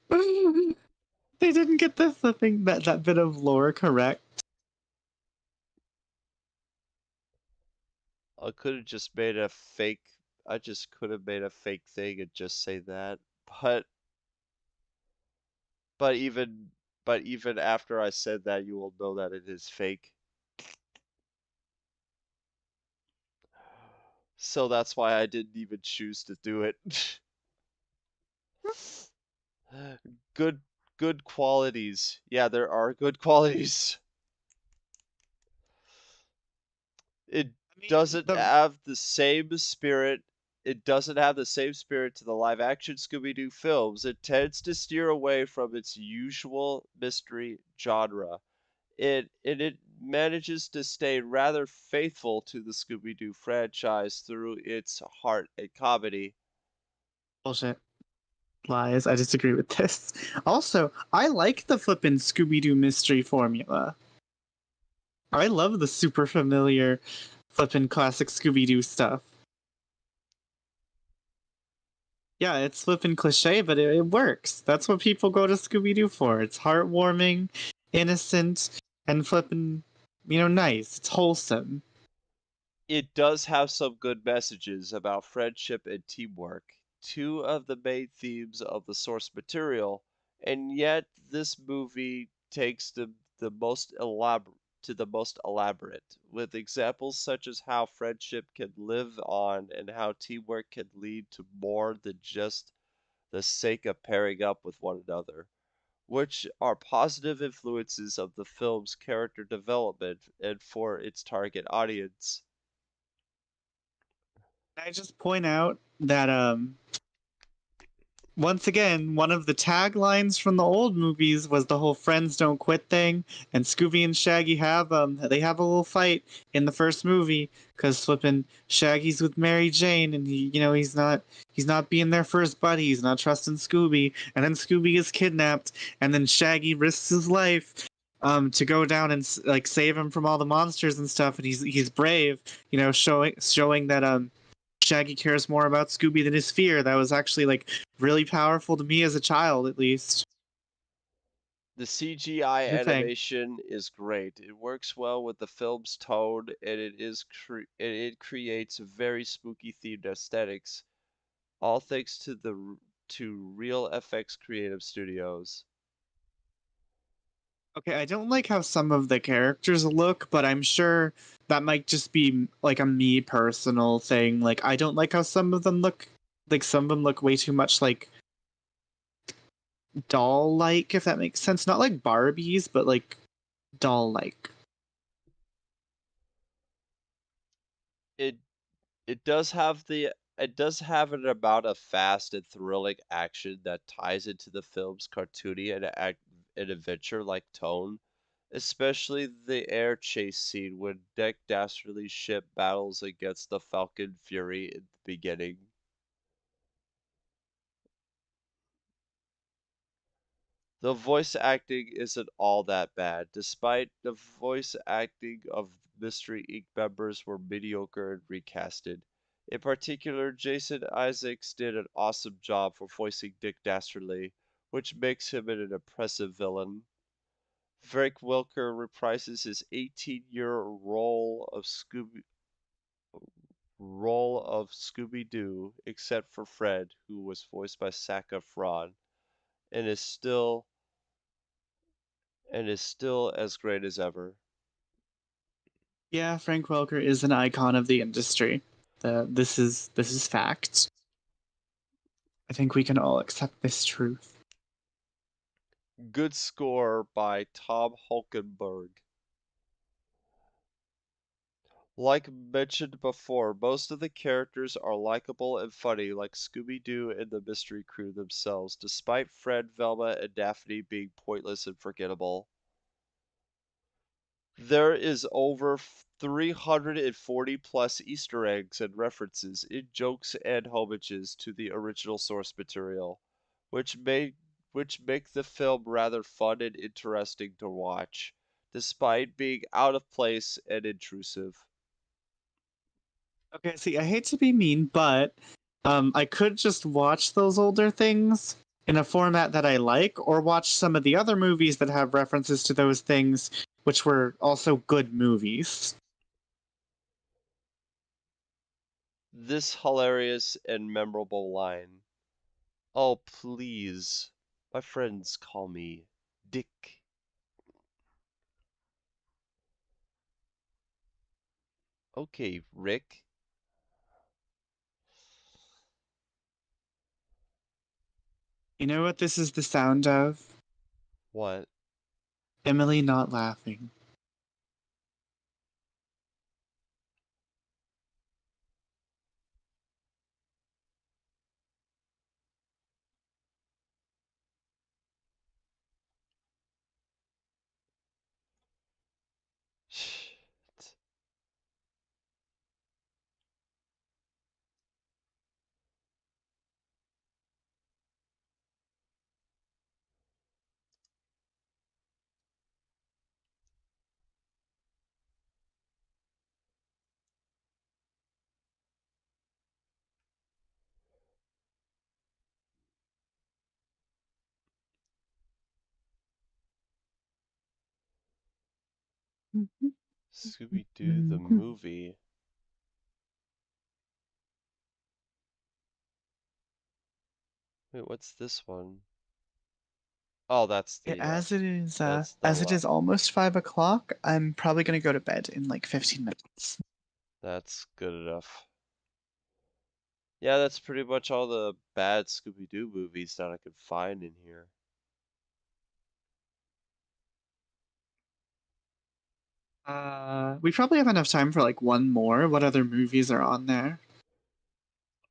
film. They didn't get the thing that bit of lore correct.
I could have just made a fake. I just could have made a fake thing and just say that. But but even but even after I said that, you will know that it is fake. So that's why I didn't even choose to do it. Good good qualities. Yeah, there are good qualities. It doesn't have the same spirit. It doesn't have the same spirit to the live action Scooby-Doo films. It tends to steer away from its usual mystery genre. It manages to stay rather faithful to the Scooby-Doo franchise through its heart and comedy.
Bullshit. Lies. I disagree with this. Also, I like the flippin' Scooby-Doo mystery formula. I love the super familiar flippin' classic Scooby-Doo stuff. Yeah, it's flippin' cliche, but it works. That's what people go to Scooby-Doo for. It's heartwarming, innocent, and flippin', nice. It's wholesome.
It does have some good messages about friendship and teamwork, two of the main themes of the source material, and yet this movie takes the most elaborate to the most elaborate, with examples such as how friendship can live on and how teamwork can lead to more than just the sake of pairing up with one another, which are positive influences of the film's character development and for its target audience.
Can I just point out that once again, one of the taglines from the old movies was the whole "friends don't quit" thing, and Scooby and Shaggy they have a little fight in the first movie because flipping Shaggy's with Mary Jane, and he's not being their first buddy, he's not trusting Scooby, and then Scooby is kidnapped, and then Shaggy risks his life to go down and like save him from all the monsters and stuff, and he's brave, showing that Shaggy cares more about Scooby than his fear. That was actually like really powerful to me as a child, at least.
The CGI
The thing.
animation is great. It works well with the film's tone, and it creates very spooky themed aesthetics, all thanks to Real FX Creative Studios.
Okay, I don't like how some of the characters look, but I'm sure that might just be like a me personal thing. Like I don't like how some of them look. Like some of them look way too much like doll-like, if that makes sense. Not like Barbies, but like doll-like.
It it does have an amount of fast and thrilling action that ties into the film's cartoony and adventure-like tone, especially the air chase scene when Dick Dastardly's ship battles against the Falcon Fury in the beginning. The voice acting isn't all that bad, despite the voice acting of Mystery Inc. members were mediocre and recasted. In particular, Jason Isaacs did an awesome job for voicing Dick Dastardly, which makes him an impressive villain. Frank Welker reprises his 18-year role of Scooby-Doo, except for Fred, who was voiced by Zac Efron, and is still as great as ever.
Yeah, Frank Welker is an icon of the industry. This is fact. I think we can all accept this truth.
Good score by Tom Holkenborg. Like mentioned before, most of the characters are likable and funny, like Scooby-Doo and the Mystery Crew themselves, despite Fred, Velma, and Daphne being pointless and forgettable. There is over 340 plus Easter eggs and references in jokes and homages to the original source material, which make the film rather fun and interesting to watch, despite being out of place and intrusive.
Okay, see, I hate to be mean, but I could just watch those older things in a format that I like, or watch some of the other movies that have references to those things, which were also good movies.
This hilarious and memorable line. Oh, please. My friends call me Dick. Okay, Rick.
You know what this is the sound of?
What?
Emily not laughing.
Shit. Scooby-Doo the movie. Wait, what's this one? Oh, that's the
As it is,
that's the
as it is almost 5 o'clock, I'm probably gonna go to bed in like 15 minutes.
That's good enough. Yeah, that's pretty much all the bad Scooby-Doo movies that I could find in here.
We probably have enough time for like one more. What other movies are on there?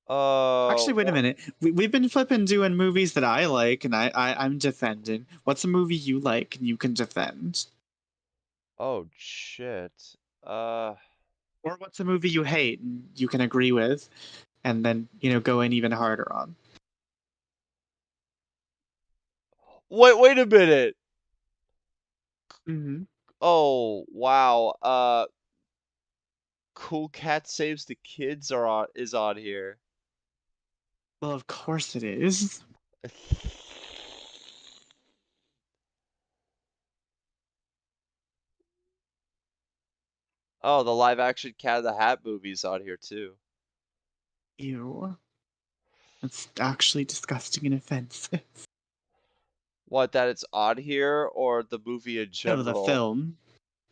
Actually, wait a minute. We've been flipping doing movies that I like, and I'm defending. What's a movie you like and you can defend?
Oh shit.
Or what's a movie you hate and you can agree with, and then go in even harder on?
Wait a minute.
Mm-hmm.
Oh wow. Cool Cat Saves the Kids is on here.
Well, of course it is.
Oh, the live action Cat in the Hat movie's on here too.
Ew. It's actually disgusting and offensive.
What, that it's on here or the movie in general?
No, the film.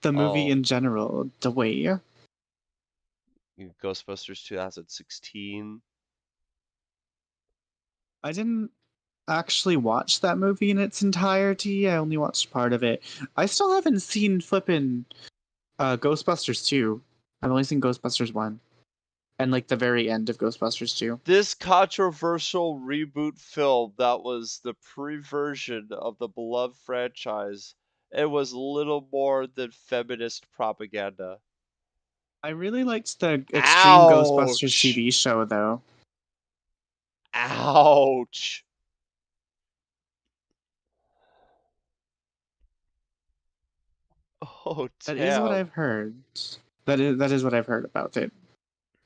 The movie in general. The way.
Ghostbusters 2016.
I didn't actually watch that movie in its entirety. I only watched part of it. I still haven't seen flippin' Ghostbusters 2. I've only seen Ghostbusters 1. And like the very end of Ghostbusters 2.
This controversial reboot film that was the pre-version of the beloved franchise, it was little more than feminist propaganda.
I really liked the Extreme Ghostbusters TV show, though.
Ouch. Oh, damn.
That is what I've heard. That is what I've heard about it.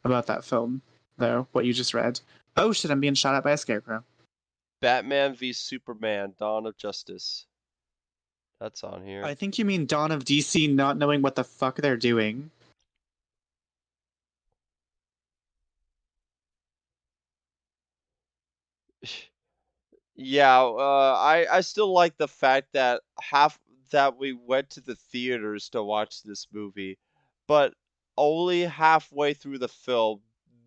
About that film, though, what you just read. Oh shit, I'm being shot at by a scarecrow.
Batman v Superman: Dawn of Justice. That's on here.
I think you mean Dawn of DC not knowing what the fuck they're doing.
Yeah, I still like the fact that we went to the theaters to watch this movie, but only halfway through the film,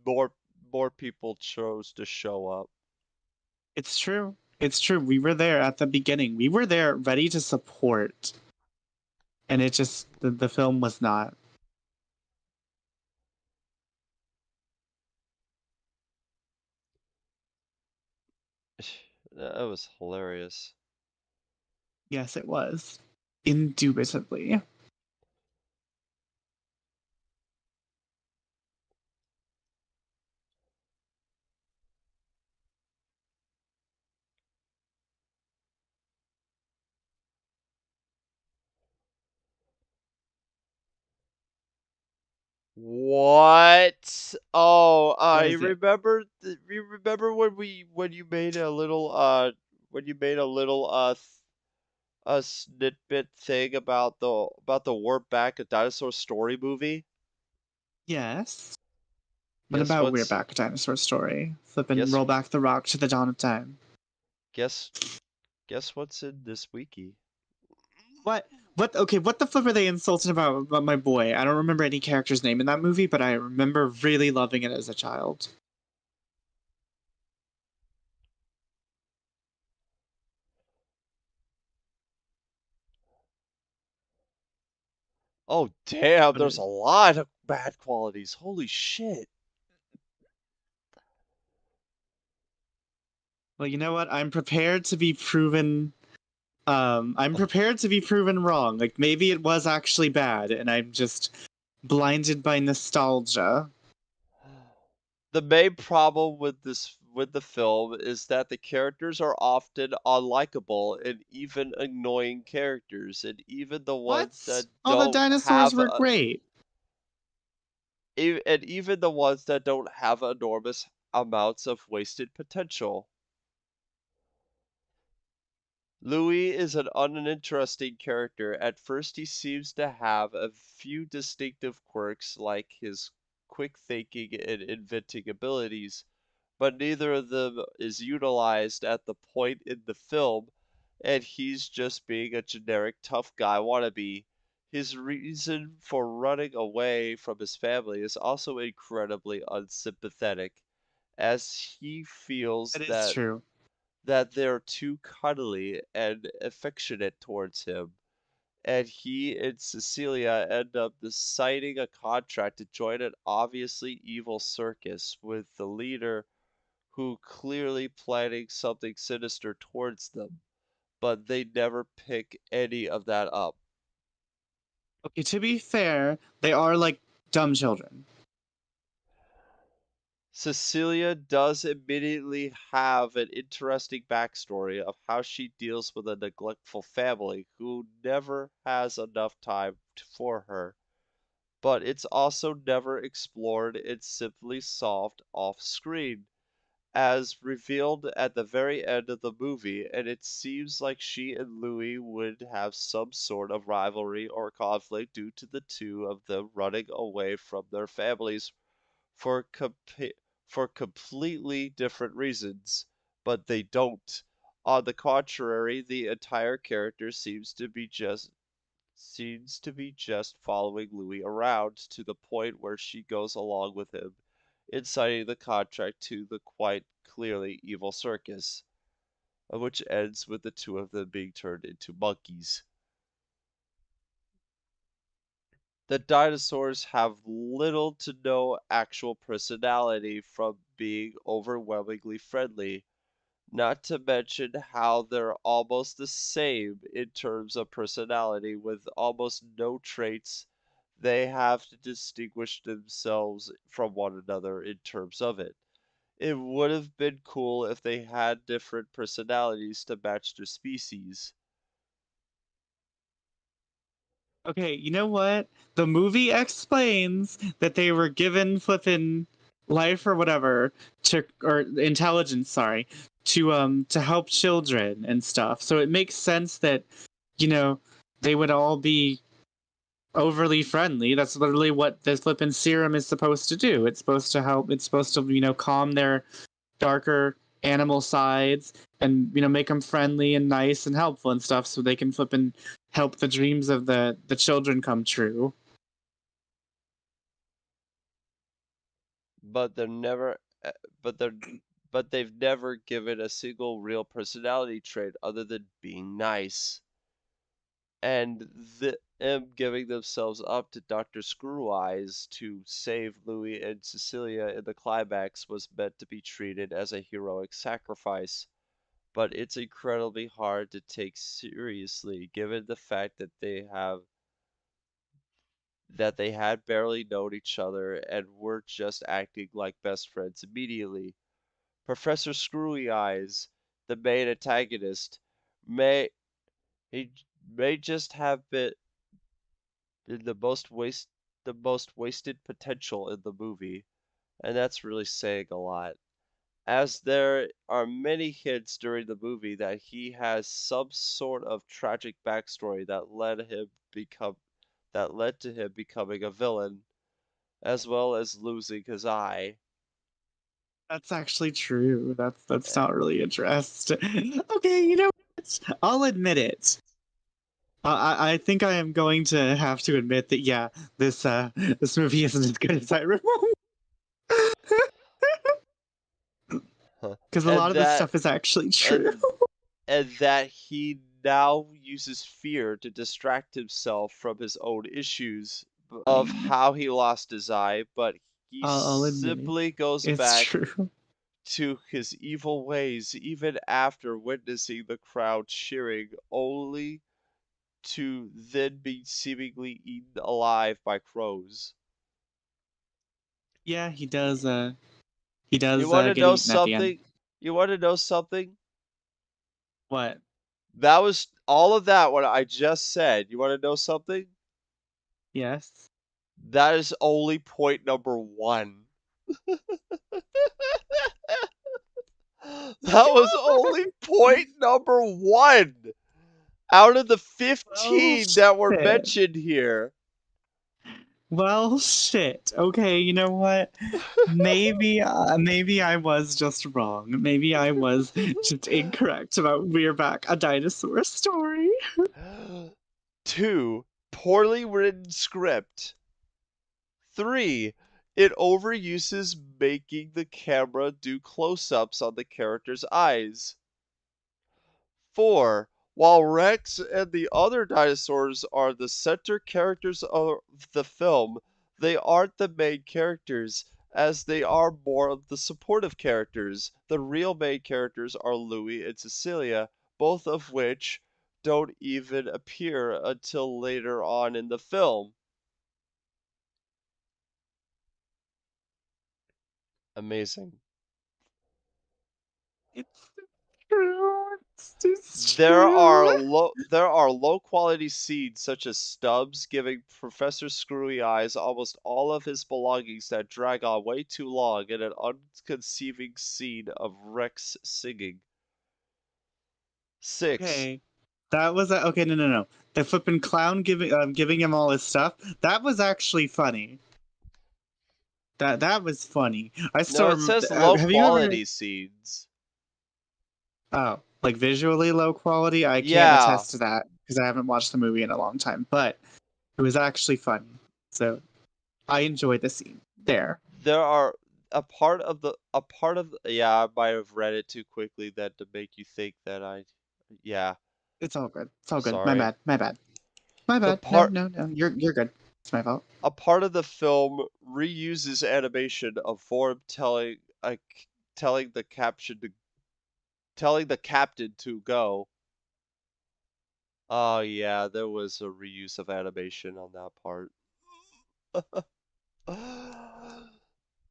more people chose to show up.
It's true. It's true. We were there at the beginning. We were there ready to support. And it just the film was not.
That was hilarious.
Yes, it was. Indubitably.
What? Oh,
What
you
is it?
remember? You remember when you made a little a snippet thing about the warp back a dinosaur story movie?
Yes. What
Guess
about We're
what's
Back, a Dinosaur Story? Flip and
guess
roll back the rock to the dawn of time.
guess guess what's in this wiki?
What? What? Okay, what the flip are they insulting about my boy? I don't remember any character's name in that movie, but I remember really loving it as a child.
Oh damn,
What
there's a
is,
lot of bad qualities. Holy shit.
well, you know what? I'm prepared to be proven wrong. Like maybe it was actually bad and I'm just blinded by nostalgia.
The main problem with the film is that the characters are often unlikable and even annoying characters, and even the ones
What?
that
All the
don't
dinosaurs
have
were great.
and even the ones that don't have enormous amounts of wasted potential. Louis is an uninteresting character. At first, he seems to have a few distinctive quirks like his quick thinking and inventing abilities, but neither of them is utilized at the point in the film, and he's just being a generic tough guy wannabe. His reason for running away from his family is also incredibly unsympathetic, as he feels
That is
that
true.
they're too cuddly and affectionate towards him, and he and Cecilia end up signing a contract to join an obviously evil circus with the leader who clearly planning something sinister towards them, but they never pick any of that up.
Okay, to be fair, they are like dumb children.
Cecilia does immediately have an interesting backstory of how she deals with a neglectful family who never has enough time for her, but it's also never explored, it's simply solved off screen, as revealed at the very end of the movie, and it seems like she and Louis would have some sort of rivalry or conflict due to the two of them running away from their families for for completely different reasons, but they don't. On the contrary, the entire character seems to be just following Louis around to the point where she goes along with him in signing the contract to the quite clearly evil circus, which ends with the two of them being turned into monkeys. The dinosaurs have little to no actual personality from being overwhelmingly friendly, not to mention how they're almost the same in terms of personality, with almost no traits they have to distinguish themselves from one another in terms of it. It would have been cool if they had different personalities to match their species.
Okay, you know what? The movie explains that they were given flippin' life or whatever to or intelligence, sorry, to help children and stuff. So it makes sense that, you know, they would all be overly friendly. That's literally what the flippin' serum is supposed to do. It's supposed to help, it's supposed to, calm their darker animal sides and make them friendly and nice and helpful and stuff so they can flip and help the dreams of the children come true.
But they're never uh, but they're but they've never given a single real personality trait other than being nice. And them giving themselves up to Dr. Screw Eyes to save Louis and Cecilia in the climax was meant to be treated as a heroic sacrifice. but it's incredibly hard to take seriously given the fact that they had barely known each other and were just acting like best friends immediately. Professor Screwy Eyes, the main antagonist, may he may just have been the most wasted potential in the movie, and that's really saying a lot. As there are many hints during the movie that he has some sort of tragic backstory that led to him becoming a villain, as well as losing his eye.
That's actually true. That's not really addressed. Okay, you know what? I'll admit it. I think I am going to have to admit that yeah, this movie isn't as good as I remember. Because a lot
And
of this
that
stuff is actually true.
and that he now uses fear to distract himself from his own issues of how he lost his eye, but he
I'll admit it.
simply goes
It's
back
true.
to his evil ways even after witnessing the crowd cheering, only to then be seemingly eaten alive by crows.
Yeah, he does.
You want to
Get
know
eaten at the end.
something? You want to know something?
What?
That was all of that what I just said. You want to know something?
Yes.
That is only point number 1. That was only point number 1 out of the 15 that were
shit.
mentioned here.
Well, shit. Okay, you know what? Maybe I was just wrong. Maybe I was just incorrect about We're Back, a dinosaur story.
2. Poorly written script. 3. It overuses making the camera do close-ups on the character's eyes. 4. While Rex and the other dinosaurs are the center characters of the film, they aren't the main characters, as they are more of the supportive characters. The real main characters are Louie and Cecilia, both of which don't even appear until later on in the film. Amazing.
It's true. It's
There are
true.
low quality scenes such as Stubbs giving Professor Screwy Eyes almost all of his belongings that drag on way too long, and an unconceiving scene of Rex singing. 6.
Okay. That was okay. No. The flippin' clown giving him all his stuff. That was actually funny. That was funny. I still
No, it says low
have you ever?
quality scenes.
Oh, like visually low quality? I can't
Yeah.
attest to that because I haven't watched the movie in a long time, but it was actually funny. So I enjoyed the scene there.
There are a part of yeah, I might have read it too quickly that to make you think that yeah.
It's all good. It's all good.
Sorry.
My bad. My bad. My bad. No. You're good. It's my fault.
A part of the film reuses animation of Vorm telling the captain to go. Oh yeah, there was a reuse of animation on that part.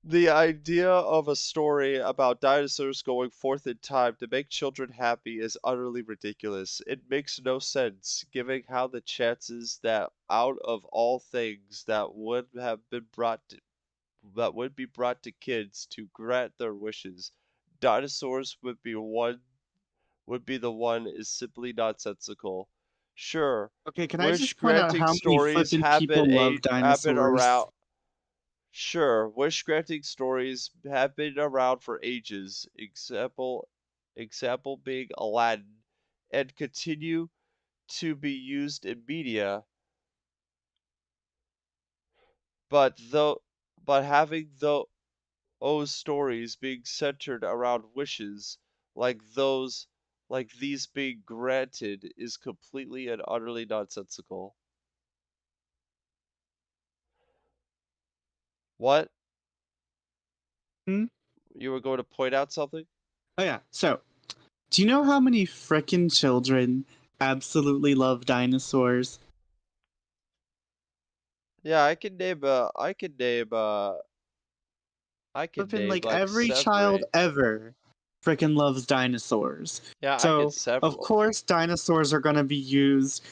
The idea of a story about dinosaurs going forth in time to make children happy is utterly ridiculous. It makes no sense, given how the chances that out of all things that would be brought to kids to grant their wishes, dinosaurs would be the one is simply nonsensical. Sure,
Okay, can I
wish
just point out
granting
how many
stories
flippin'
have
people love
been
dinosaurs?
around. Sure, wish granting stories have been around for ages. Example being Aladdin, and continue to be used in media. But having those stories being centered around wishes like these being granted is completely and utterly nonsensical. What?
Hmm?
You were going to point out something?
Oh yeah. So Do you know how many frickin' children absolutely love dinosaurs?
Yeah, I can name
Flippin' like
like
every child
several.
ever frickin' loves dinosaurs.
Yeah, I get
So, of
several.
course, dinosaurs are gonna be used,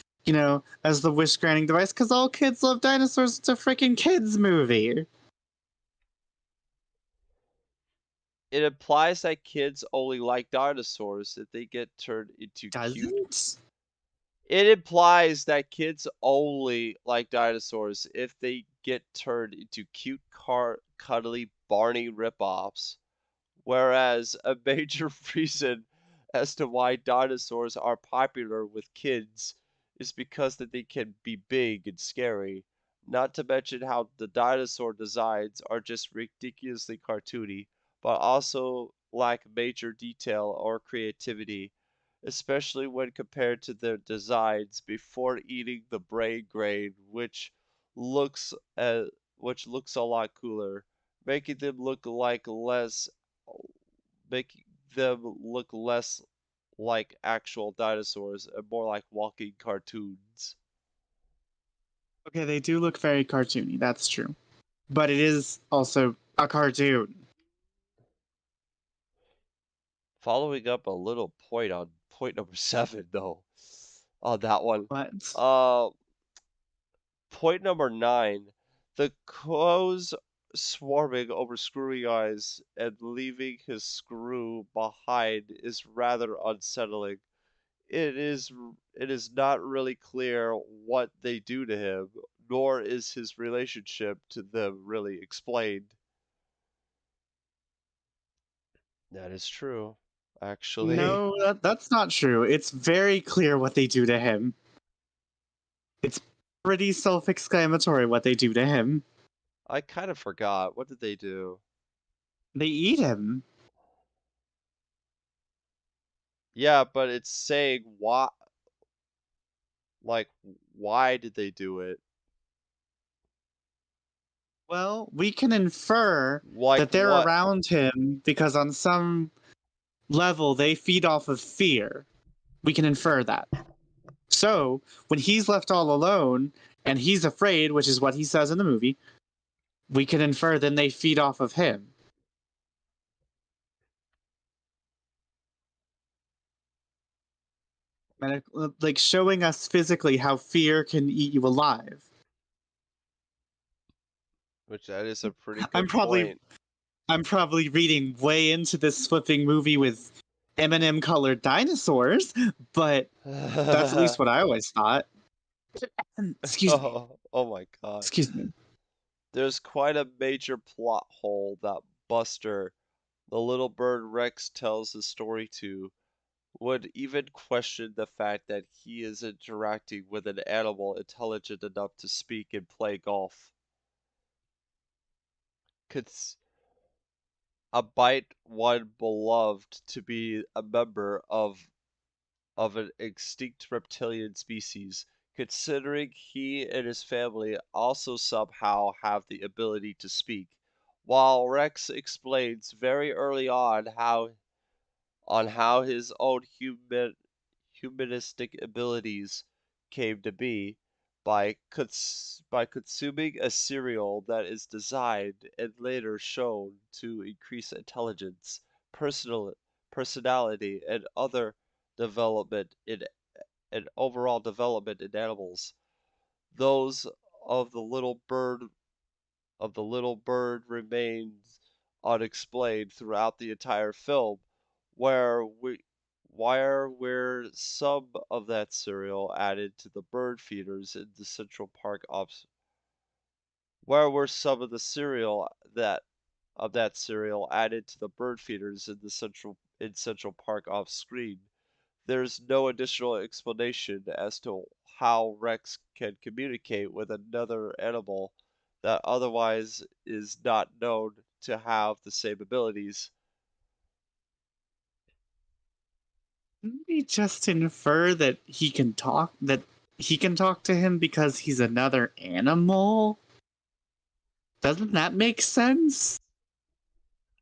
as the wish granting device because all kids love dinosaurs. It's a frickin' kids movie.
It implies that kids only like dinosaurs if they get turned into cute.
Doesn't?
It implies that kids only like dinosaurs if they get turned into cute, cuddly Barney ripoffs. Whereas a major reason as to why dinosaurs are popular with kids is because that they can be big and scary. Not to mention how the dinosaur designs are just ridiculously cartoony, but also lack major detail or creativity, especially when compared to their designs before eating the brain grain, looks uh, which looks a lot cooler, making them look like less making them look less like actual dinosaurs and more like walking cartoons.
Okay, they do look very cartoony, that's true. But it is also a cartoon.
Following up a little point on point number 7, though, on that one.
What?
Point number 9, the crows swarming over Screwy Eyes and leaving his screw behind is rather unsettling. It is not really clear what they do to him, nor is his relationship to them really explained. That is true, actually.
No, that's not true. It's very clear what they do to him. It's pretty self-exclamatory what they do to him.
I kind of forgot. What did they do?
They eat him.
Yeah, but it's saying why. Like, why did they do it?
Well, we can infer
Like
that they're
what?
around him because on some level they feed off of fear. We can infer that. So, when he's left all alone and he's afraid, which is what he says in the movie, we can infer then they feed off of him. And like showing us physically how fear can eat you alive.
Which that is a pretty
I'm
good point.
probably reading way into this flipping movie with M&M colored dinosaurs, but that's at least what I always thought. Excuse me.
Oh my god.
Excuse me.
There's quite a major plot hole that Buster, the little bird Rex tells the story to, would even question the fact that he is interacting with an animal intelligent enough to speak and play golf. A bite one beloved to be a member of an extinct reptilian species, considering he and his family also somehow have the ability to speak, while Rex explains very early on how his own humanistic abilities came to be by consuming a cereal that is designed and later shown to increase intelligence, personality, and other development in and overall development in animals. Those of the little bird remains unexplained throughout the entire film, where we where some of that cereal added to the bird feeders in the Central Park where were some of the cereal that cereal added to the bird feeders in Central Park off screen. There's no additional explanation as to how Rex can communicate with another animal that otherwise is not known to have the same abilities.
We just infer that he can talk to him because he's another animal? Doesn't that make sense?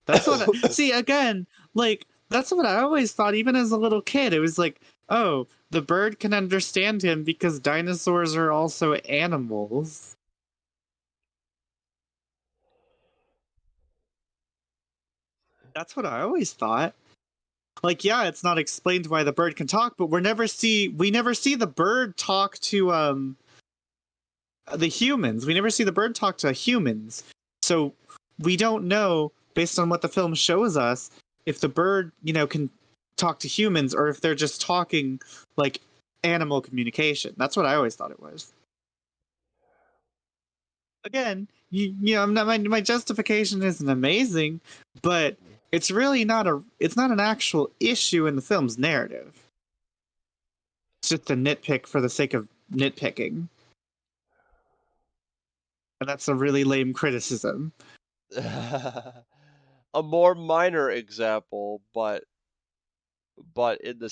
That's what see again, like That's what I always thought, even as a little kid. It was like, oh, the bird can understand him because dinosaurs are also animals. That's what I always thought. Like, yeah, it's not explained why the bird can talk, but we never see the bird talk to the humans. We never see the bird talk to humans. So we don't know, based on what the film shows us, if the bird, can talk to humans or if they're just talking like animal communication. That's what I always thought it was. Again, I'm not, my justification isn't amazing, but it's really not an actual issue in the film's narrative. It's just a nitpick for the sake of nitpicking. And that's a really lame criticism.
A more minor example, but in the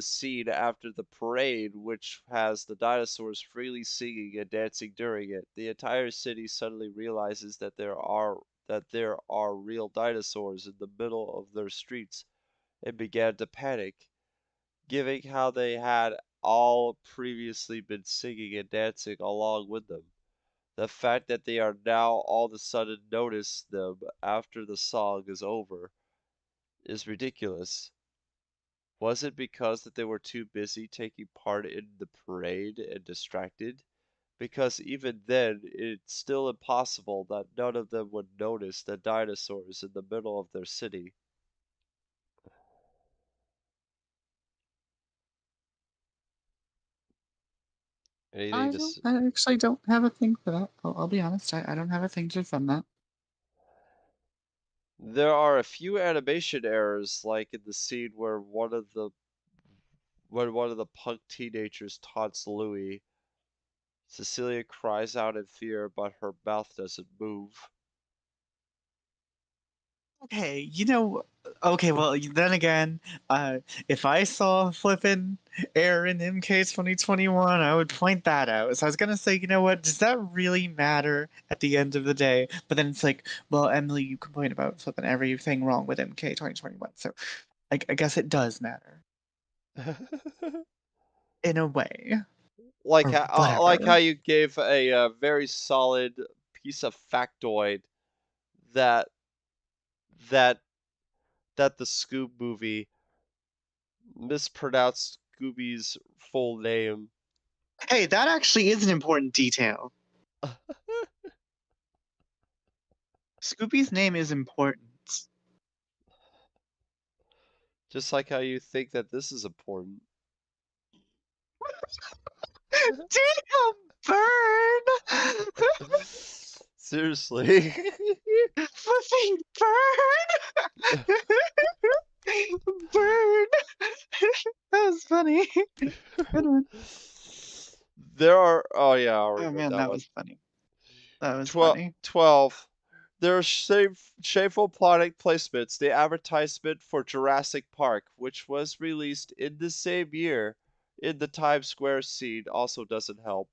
scene after the parade, which has the dinosaurs freely singing and dancing during it, the entire city suddenly realizes that there are real dinosaurs in the middle of their streets and began to panic, given how they had all previously been singing and dancing along with them. The fact that they are now all of a sudden notice them after the song is over is ridiculous. Was it because that they were too busy taking part in the parade and distracted? Because even then, it's still impossible that none of them would notice the dinosaurs in the middle of their city. Anything to
I actually don't have a thing for that. I'll be honest. I don't have a thing to defend that.
There are a few animation errors, like in the scene where one of the punk teenagers taunts Louis. Cecilia cries out in fear, but her mouth doesn't move.
Okay, okay, well, then again, if I saw flippin' error in MK 2021, I would point that out. So I was gonna say, you know what, does that really matter at the end of the day? But then it's like, well, Emily, you complain about flipping everything wrong with MK 2021, so I guess it does matter. In a way.
Like
Or
how you gave a very solid piece of factoid that that the Scoob movie mispronounced Scooby's full name.
Hey, that actually is an important detail. Scooby's name is important.
Just like how you think that this is important.
Damn, burn!
Seriously.
Flipping burn! Burn! That was funny. Good one.
There are. Oh yeah, I'll
Oh man, that was funny. That was funny.
12. There are shameful product placements. The advertisement for Jurassic Park, which was released in the same year in the Times Square scene, also doesn't help.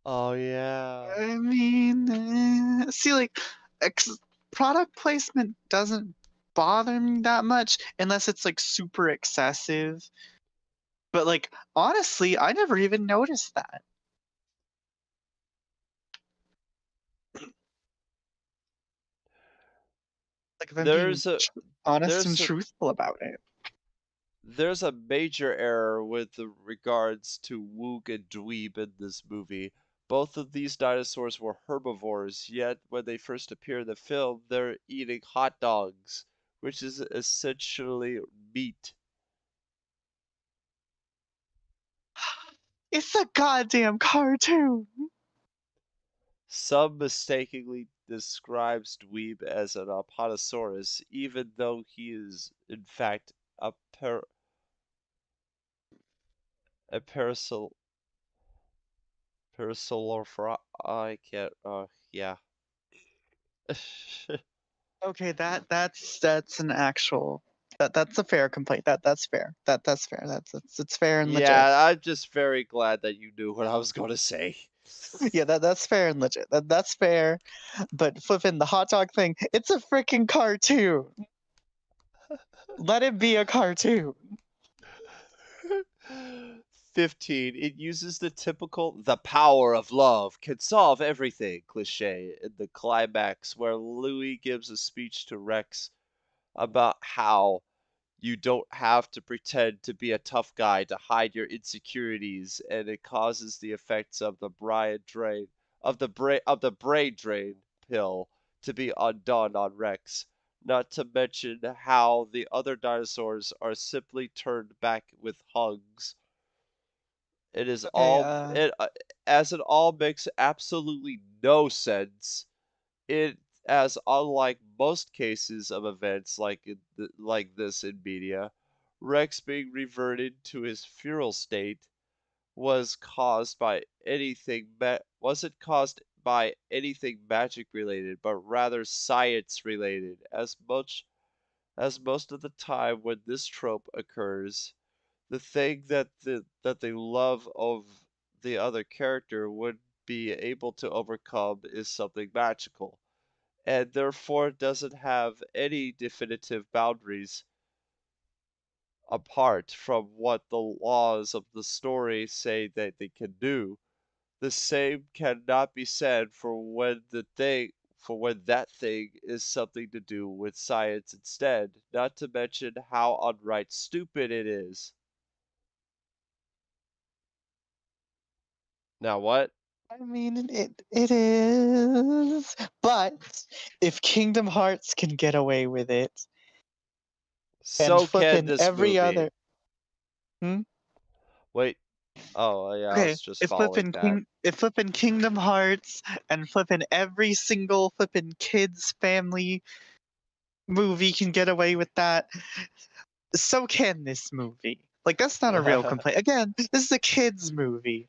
Oh yeah.
I mean, see, like, product placement doesn't bother me that much unless it's like super excessive. But like, honestly, I never even noticed that. Like, if I'm being honest and truthful about it.
There's a major error with regards to Woog and Dweeb in this movie. Both of these dinosaurs were herbivores, yet when they first appear in the film, they're eating hot dogs, which is essentially meat.
It's a goddamn cartoon!
Some mistakenly describes Dweeb as an Apatosaurus, even though he is, in fact, a Parasaurolophora. I can't. Yeah.
Okay, that's an actual. That's a fair complaint. That's fair. That's fair. It's fair and legit.
Yeah, I'm just very glad that you knew what I was going to say.
Yeah, that's fair and legit. That's fair. But flipping the hot dog thing, it's a freaking cartoon. Let it be a cartoon.
15. It uses the typical "the power of love can solve everything" cliche in the climax, where Louis gives a speech to Rex about how you don't have to pretend to be a tough guy to hide your insecurities, and it causes the effects of the brain drain pill to be undone on Rex. Not to mention how the other dinosaurs are simply turned back with hugs. It is
Okay,
as it all makes absolutely no sense. It as unlike most cases of events like this in media, Rex being reverted to his feral state wasn't caused by anything magic related, but rather science related. As most of the time when this trope occurs, the thing that the love of the other character would be able to overcome is something magical, and therefore doesn't have any definitive boundaries apart from what the laws of the story say that they can do. The same cannot be said for when that thing is something to do with science instead, not to mention how outright stupid it is. Now what?
I mean, it is. But if Kingdom Hearts can get away with it, and
So can
flipping
this
every
movie.
other. Hmm?
Wait. Oh, yeah, I
Okay,
was just following that.
if flipping Kingdom Hearts and flipping every single flipping kids family movie can get away with that, so can this movie. Like that's not a real complaint. Again, this is a kids movie.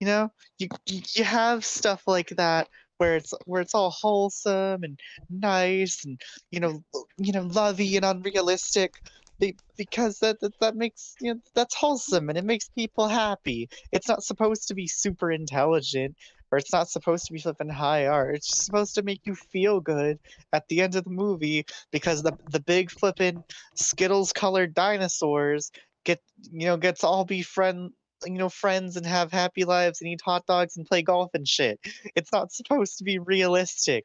You know, you have stuff like that where it's all wholesome and nice and lovey and unrealistic because that makes that's wholesome and it makes people happy. It's not supposed to be super intelligent or it's not supposed to be flipping high art. It's just supposed to make you feel good at the end of the movie because the big flipping Skittles colored dinosaurs gets to all be friends and have happy lives and eat hot dogs and play golf and shit. It's not supposed to be realistic.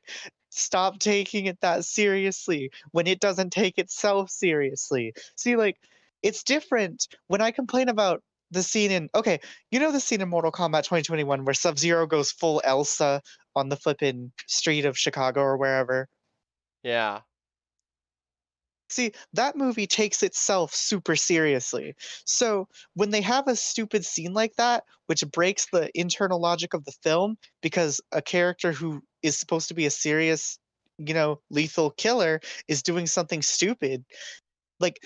Stop taking it that seriously when it doesn't take itself seriously. See, like, it's different when I complain about the scene in okay, the scene in Mortal Kombat 2021 where Sub-Zero goes full Elsa on the flippin' street of Chicago or wherever.
Yeah.
See, that movie takes itself super seriously. So when they have a stupid scene like that, which breaks the internal logic of the film, because a character who is supposed to be a serious, lethal killer is doing something stupid, like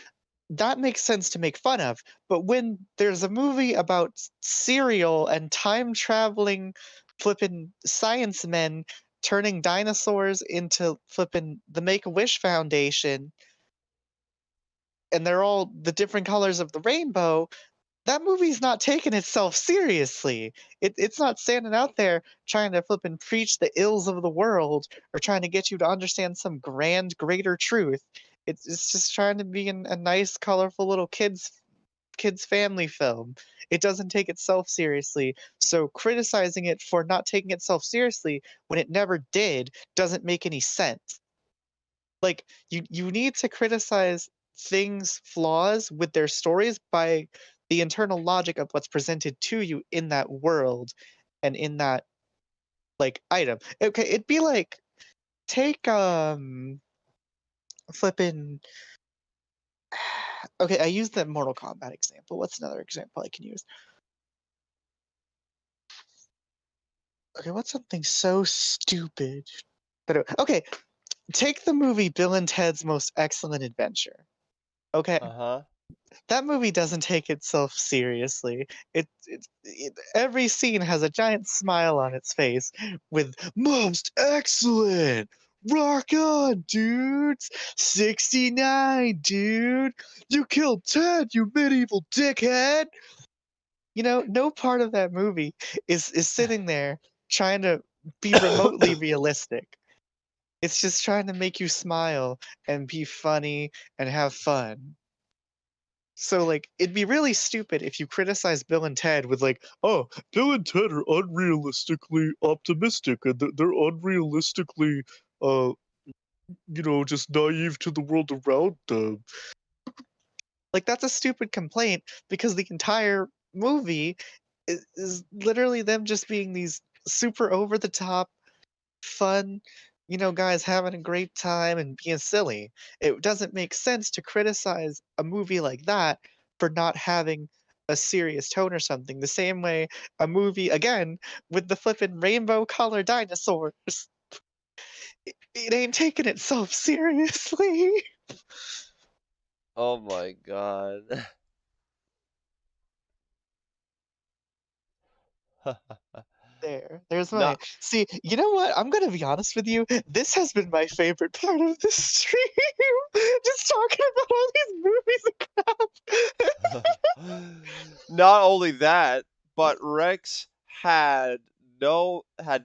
that makes sense to make fun of. But when there's a movie about cereal and time traveling flippin' science men turning dinosaurs into flippin' the Make-A-Wish Foundation, and they're all the different colors of the rainbow, that movie's not taking itself seriously. It's not standing out there trying to flip and preach the ills of the world or trying to get you to understand some grand, greater truth. It's just trying to be a nice, colorful little kids family film. It doesn't take itself seriously. So criticizing it for not taking itself seriously when it never did doesn't make any sense. Like you need to criticize things flaws with their stories by the internal logic of what's presented to you in that world and in that like item. Okay, it'd be like take flippin' okay, I used the Mortal Kombat example. What's another example I can use? Okay, what's something so stupid? Okay, take the movie Bill and Ted's Most Excellent Adventure. Okay,
Uh-huh.
that movie doesn't take itself seriously. Every scene has a giant smile on its face with "most excellent, rock on, dudes, 69, dude, you killed Ted, you medieval dickhead." no part of that movie is sitting there trying to be remotely realistic. It's just trying to make you smile and be funny and have fun. So like it'd be really stupid if you criticize Bill and Ted with like, oh, Bill and Ted are unrealistically optimistic and they're unrealistically just naive to the world around them. Like that's a stupid complaint because the entire movie is literally them just being these super over the top fun, guys having a great time and being silly. It doesn't make sense to criticize a movie like that for not having a serious tone or something. The same way a movie, again, with the flippin' rainbow color dinosaurs, it ain't taking itself seriously.
Oh my god.
There's
No,
my see. You know what? I'm gonna be honest with you. This has been my favorite part of the stream. Just talking about all these movies and crap.
not only that, but Rex had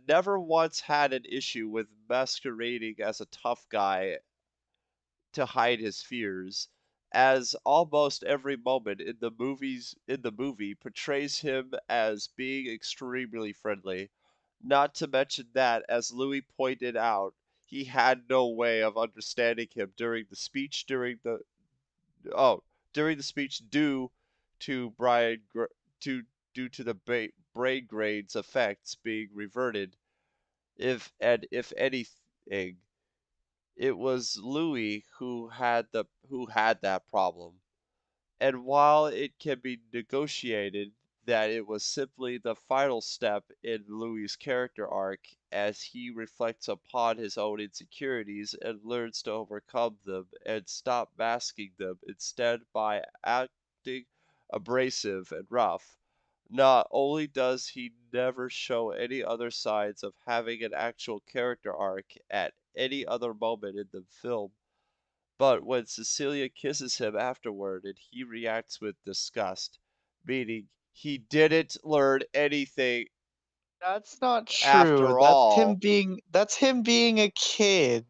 never once had an issue with masquerading as a tough guy to hide his fears, as almost every moment in the movie portrays him as being extremely friendly. Not to mention that, as Louis pointed out, he had no way of understanding him during the speech due to to due to the brain grain's effects being reverted. If anything, it was Louis who had that problem. And while it can be negotiated that it was simply the final step in Louis' character arc as he reflects upon his own insecurities and learns to overcome them and stop masking them instead by acting abrasive and rough, not only does he never show any other signs of having an actual character arc at any other moment in the film, but when Cecilia kisses him afterward and he reacts with disgust, meaning he didn't learn anything
That's not true.
after all.
That's him being a kid.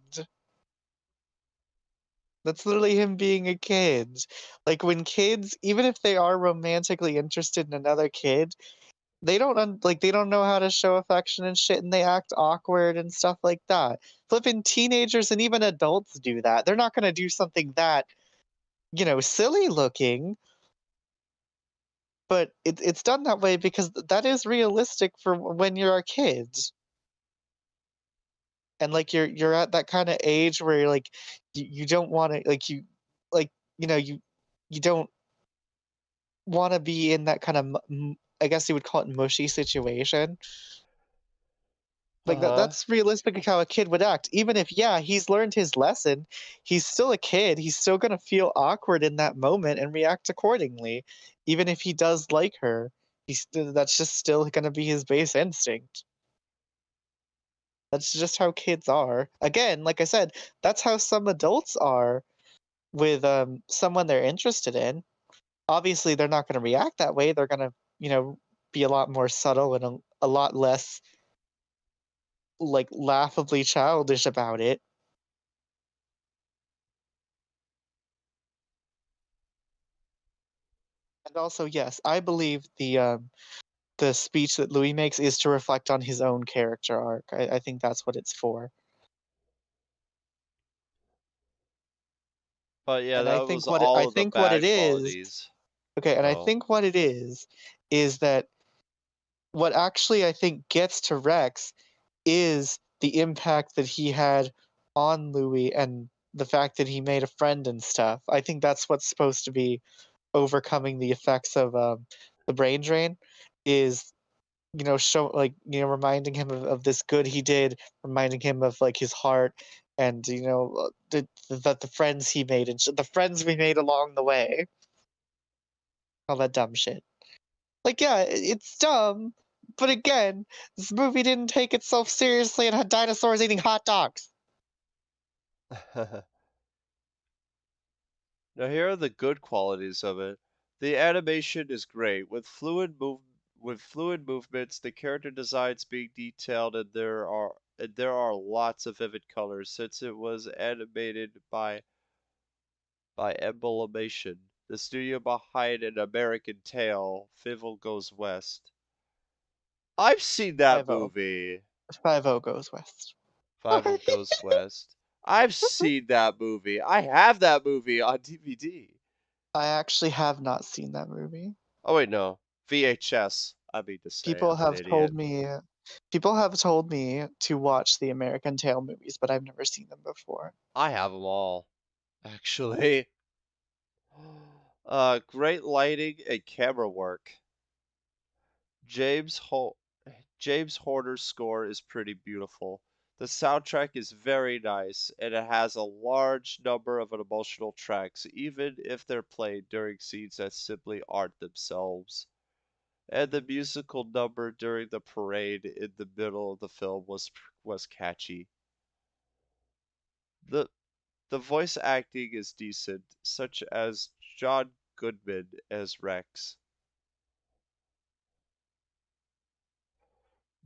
That's literally him being a kid. Like when kids, even if they are romantically interested in another kid, they don't know how to show affection and shit, and they act awkward and stuff like that. Flipping teenagers and even adults do that. They're not gonna do something that, silly looking, but it's done that way because that is realistic for when you're a kid. And like you're at that kind of age where you're like you don't want to like you don't want to be in that kind of I guess you would call it mushy situation. Like
Uh-huh.
that's realistic how a kid would act. Even if yeah, he's learned his lesson, he's still a kid. He's still gonna feel awkward in that moment and react accordingly. Even if he does like her, that's just still gonna be his base instinct. That's just how kids are. Again, like I said, that's how some adults are with someone they're interested in. Obviously, they're not going to react that way. They're going to, be a lot more subtle and a lot less like laughably childish about it. And also, yes, I believe the speech that Louis makes is to reflect on his own character arc. I think that's what it's for.
But yeah,
And I
that was
think I
all of the
think what it
bad
is,
qualities.
okay, and I
Oh.
think what it is that what actually I think gets to Rex is the impact that he had on Louis and the fact that he made a friend and stuff. I think that's what's supposed to be overcoming the effects of the brain drain is reminding him of this good he did, reminding him of like his heart and that the friends he made and the friends we made along the way, all that dumb shit. Like, yeah, it's dumb, but again, this movie didn't take itself seriously and had dinosaurs eating hot dogs.
Now here are the good qualities of it. The animation is great with fluid movements, the character designs being detailed, and there are lots of vivid colors since it was animated by Emblemation, the studio behind An American Tail, Fievel Goes West. I've seen that
5-0.
movie.
5-0 goes west.
50 Goes West. I've seen that movie. I have that movie on DVD.
I actually have not seen that movie.
Oh wait, no. VHS. I mean to say,
People
I'm an
have
idiot.
told me people have told me to watch the American Tail movies, but I've never seen them before.
I have them all, actually. Great lighting and camera work. James Ho James Horner's score is pretty beautiful. The soundtrack is very nice, and it has a large number of emotional tracks, even if they're played during scenes that simply aren't themselves. And the musical number during the parade in the middle of the film was catchy. The the voice acting is decent, such as John Goodman as Rex.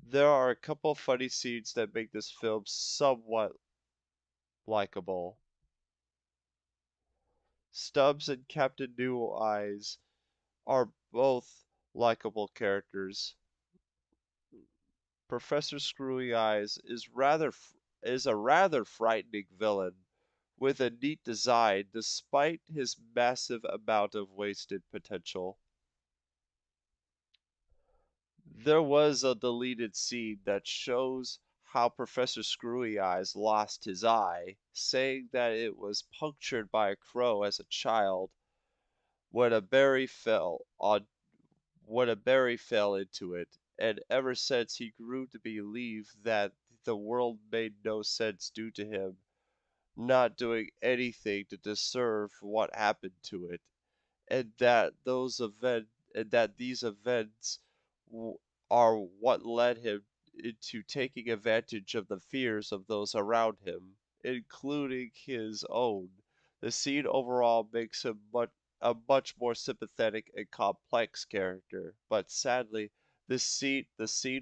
There are a couple funny scenes that make this film somewhat likable. Stubbs and Captain New Eyes are both likable characters. Professor Screwy Eyes is a rather frightening villain with a neat design despite his massive amount of wasted potential. There was a deleted scene that shows how Professor Screwy Eyes lost his eye, saying that it was punctured by a crow as a child when a berry fell on when a berry fell into it, and ever since he grew to believe that the world made no sense due to him not doing anything to deserve what happened to it, and that these events w- are what led him into taking advantage of the fears of those around him, including his own. The scene overall makes him a much more sympathetic and complex character, but sadly, the scene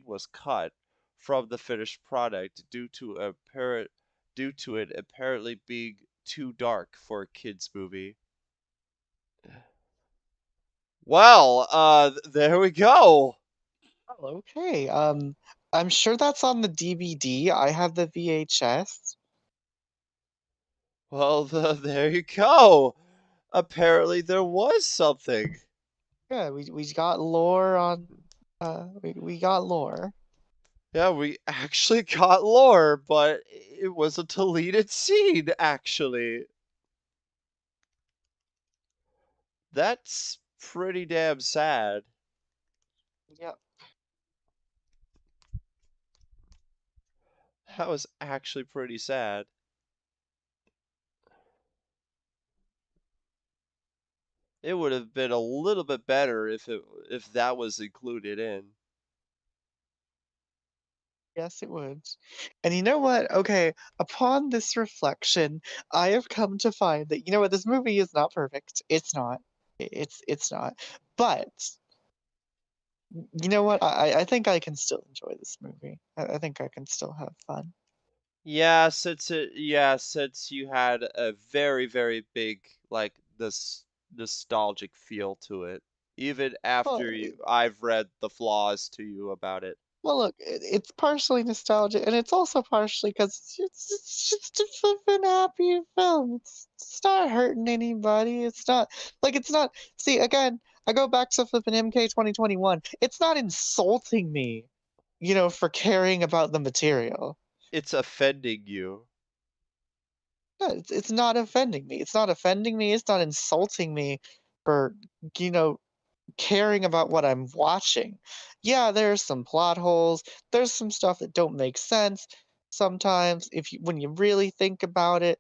was cut from the finished product due to it apparently being too dark for a kids movie. Well, there we go.
Oh, okay. I'm sure that's on the DVD. I have the VHS.
Well, there you go. Apparently there was something.
Yeah, we got lore on we got lore.
Yeah, we actually got lore, but it was a deleted scene, actually. That's pretty damn sad.
Yep.
That was actually pretty sad. It would have been a little bit better if that was included in.
Yes, it would. And you know what? Okay, upon this reflection, I have come to find that you know what, this movie is not perfect. It's not. It's not. But you know what? I think I can still enjoy this movie. I think I can still have fun.
Since you had a very, very big, like, this nostalgic feel to it, even
Well,
after I've read the flaws to you about it.
well, look, it's partially nostalgic, and it's also partially because it's just a flippin' happy film. It's not hurting anybody. It's not like it's not. See, again, I go back to flippin' MK 2021. It's not insulting me, for caring about the material.
It's offending you.
Yeah, it's not offending me. It's not offending me. It's not insulting me for, you know, caring about what I'm watching. Yeah, there's some plot holes. There's some stuff that don't make sense sometimes when you really think about it.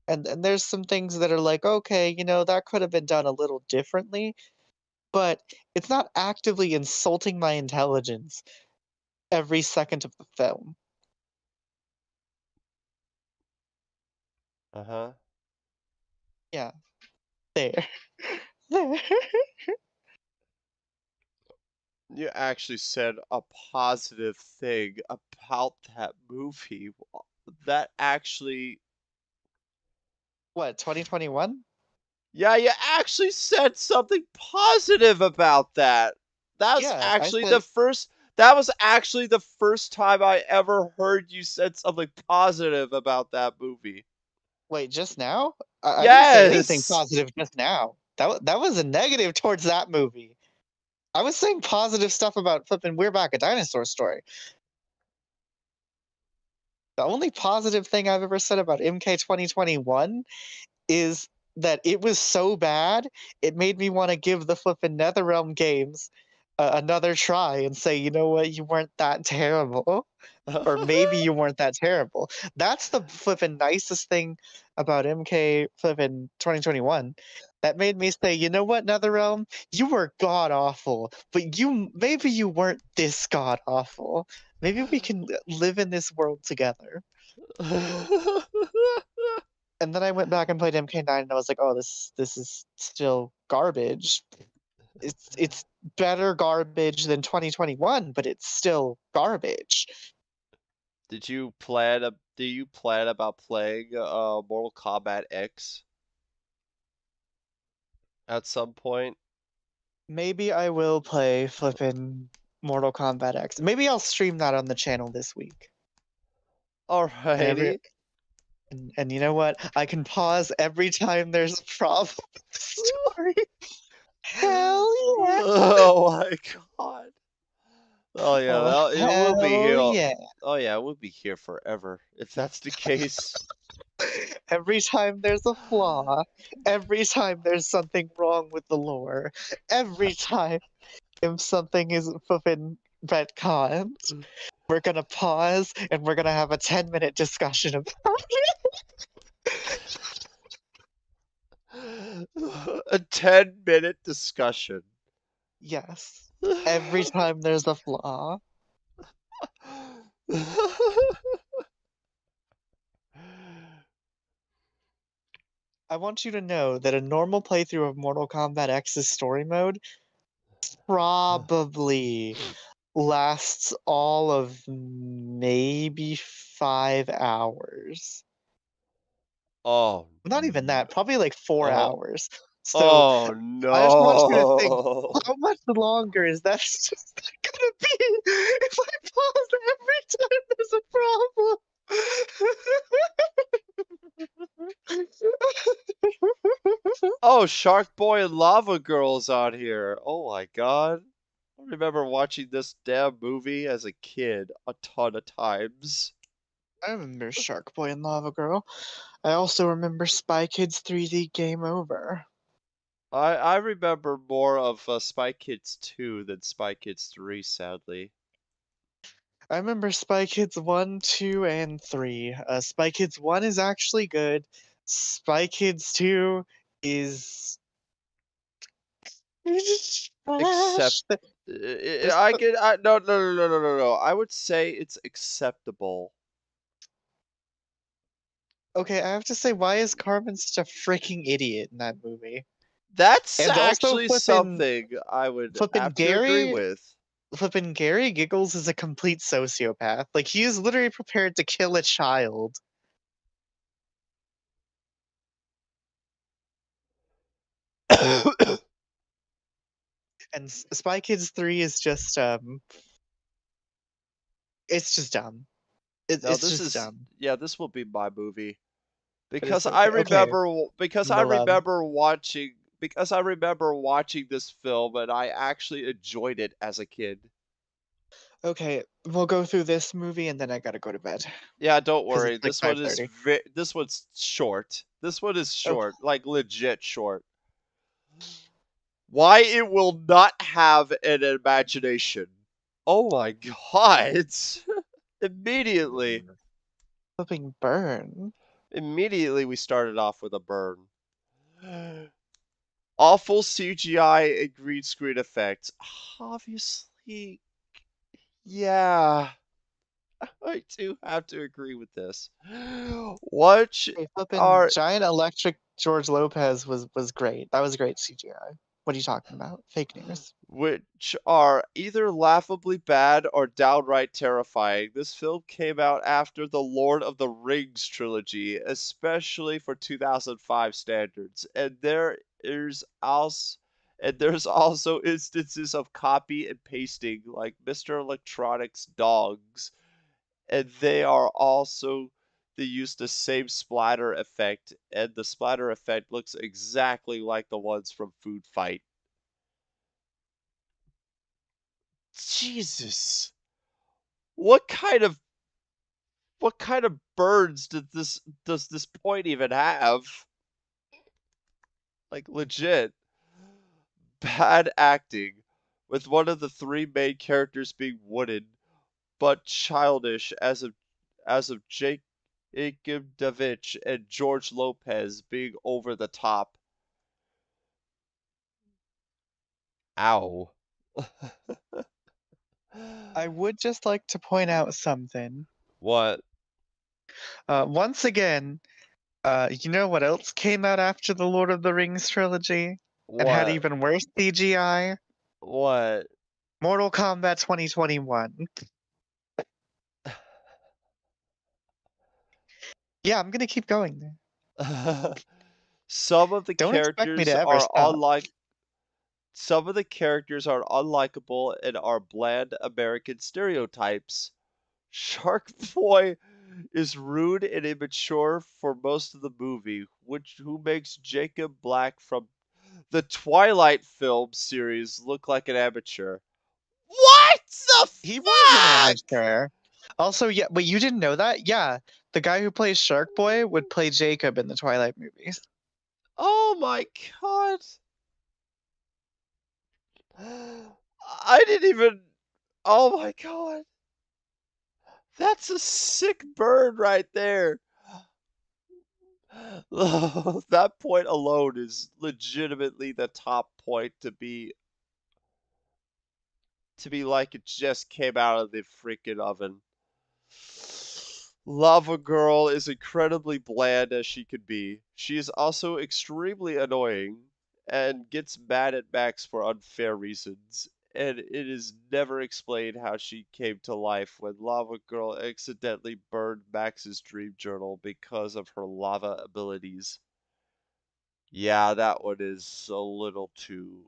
And there's some things that are like, okay, that could have been done a little differently, but it's not actively insulting my intelligence every second of the film.
Uh-huh.
Yeah, there. There.
You actually said a positive thing about that movie. That actually,
What, 2021?
yeah, you actually said something positive about that.
Yeah, I said.
That was actually the first time I ever heard you said something positive about that movie.
Wait, just now? I didn't say anything
Yes.
positive just now. That was a negative towards that movie. I was saying positive stuff about flipping We're Back, a Dinosaur Story. The only positive thing I've ever said about MK 2021 is that it was so bad, it made me want to give the flipping NetherRealm games another try and say, you know what, you weren't that terrible. Or maybe you weren't that terrible. That's the flipping nicest thing about MK flipping 2021. That made me say, you know what, NetherRealm, you were god awful, but maybe you weren't this god awful. Maybe we can live in this world together. And then I went back and played MK9, and I was like, oh, this is still garbage. It's better garbage than 2021, but it's still garbage.
Do you plan about playing Mortal Kombat X at some point?
Maybe I will play flippin' Mortal Kombat X. Maybe I'll stream that on the channel this week. And
Alrighty.
and you know what? I can pause every time there's a problem with the story. Hell yeah!
Oh my god. Oh yeah,
Oh
we'll be here.
hell yeah!
Oh yeah, we'll be here forever if that's the case.
Every time there's a flaw, every time there's something wrong with the lore, every time if something is flippin' retconned, we're gonna pause and we're gonna have a 10-minute discussion about it.
A 10-minute discussion.
Yes. Every time there's a flaw. I want you to know that a normal playthrough of Mortal Kombat X's story mode probably lasts all of maybe 5 hours.
Oh.
Not even that, probably like 4 hours. So
Oh
I just want you to think,
no.
how much longer is that just gonna be if I pause every time there's a problem?
Oh, Shark Boy and Lava Girl's on here. Oh my god. I remember watching this damn movie as a kid a ton of times.
I remember Shark Boy and Lava Girl. I also remember Spy Kids 3D Game Over.
I remember more of Spy Kids 2 than Spy Kids 3, sadly.
I remember Spy Kids 1, 2, and 3. Spy Kids 1 is actually good. Spy Kids 2 is
Except
trash.
no. I would say it's acceptable.
Okay, I have to say, why is Carmen such a freaking idiot in that movie?
That's
And also
actually something I would
flippin'
have to agree
Gary,
with.
flippin' Gary Giggles is a complete sociopath. Like, he is literally prepared to kill a child. And Spy Kids 3 is just it's just dumb.
No,
It's
this
just
is
dumb.
yeah, this will be my movie.
But
Because
it's
I
okay.
remember because I
Well,
remember watching this film and I actually enjoyed it as a kid.
okay, we'll go through this movie and then I gotta go to bed.
Yeah, don't
'Cause
worry.
it's like 5:30.
This one's short. This one is
Oh,
short, like legit short. Why it will not have an imagination. Oh my god. Immediately.
flipping burn.
Immediately we started off with a burn. Awful CGI and green screen effects. Obviously, yeah. I do have to agree with this. Watch
Hey, flipping
our
giant electric George Lopez was great. That was great CGI. What are you talking about? Fake news.
which are either laughably bad or downright terrifying. This film came out after the Lord of the Rings trilogy, especially for 2005 standards, and there's also instances of copy and pasting like Mr. Electronic's dogs, and they use the same splatter effect, and the splatter effect looks exactly like the ones from Food Fight. Jesus. What kind of birds does this point even have? Like legit. Bad acting, with one of the three main characters being wooden, but childish as of Jacob Davidge and George Lopez being over the top. Ow.
I would just like to point out something.
What?
Once again, you know what else came out after the Lord of the Rings trilogy and had
What?
even worse CGI?
What?
Mortal Kombat 2021. Yeah, I'm gonna keep going there.
Some of the
Don't expect me
characters
to ever
are
stop.
some of the characters are unlikable and are bland American stereotypes. Shark Boy is rude and immature for most of the movie, who makes Jacob Black from the Twilight film series look like an amateur. What the
He was an
fuck?
amateur. Also, yeah, but you didn't know that? Yeah, the guy who plays Shark Boy would play Jacob in the Twilight movies.
Oh my god. I didn't even. Oh my god. That's a sick bird right there. That point alone is legitimately the top point to be like it just came out of the freaking oven. Lava Girl is incredibly bland as she could be. She is also extremely annoying and gets mad at Max for unfair reasons. And it is never explained how she came to life when Lava Girl accidentally burned Max's dream journal because of her lava abilities. Yeah, that one is a little too.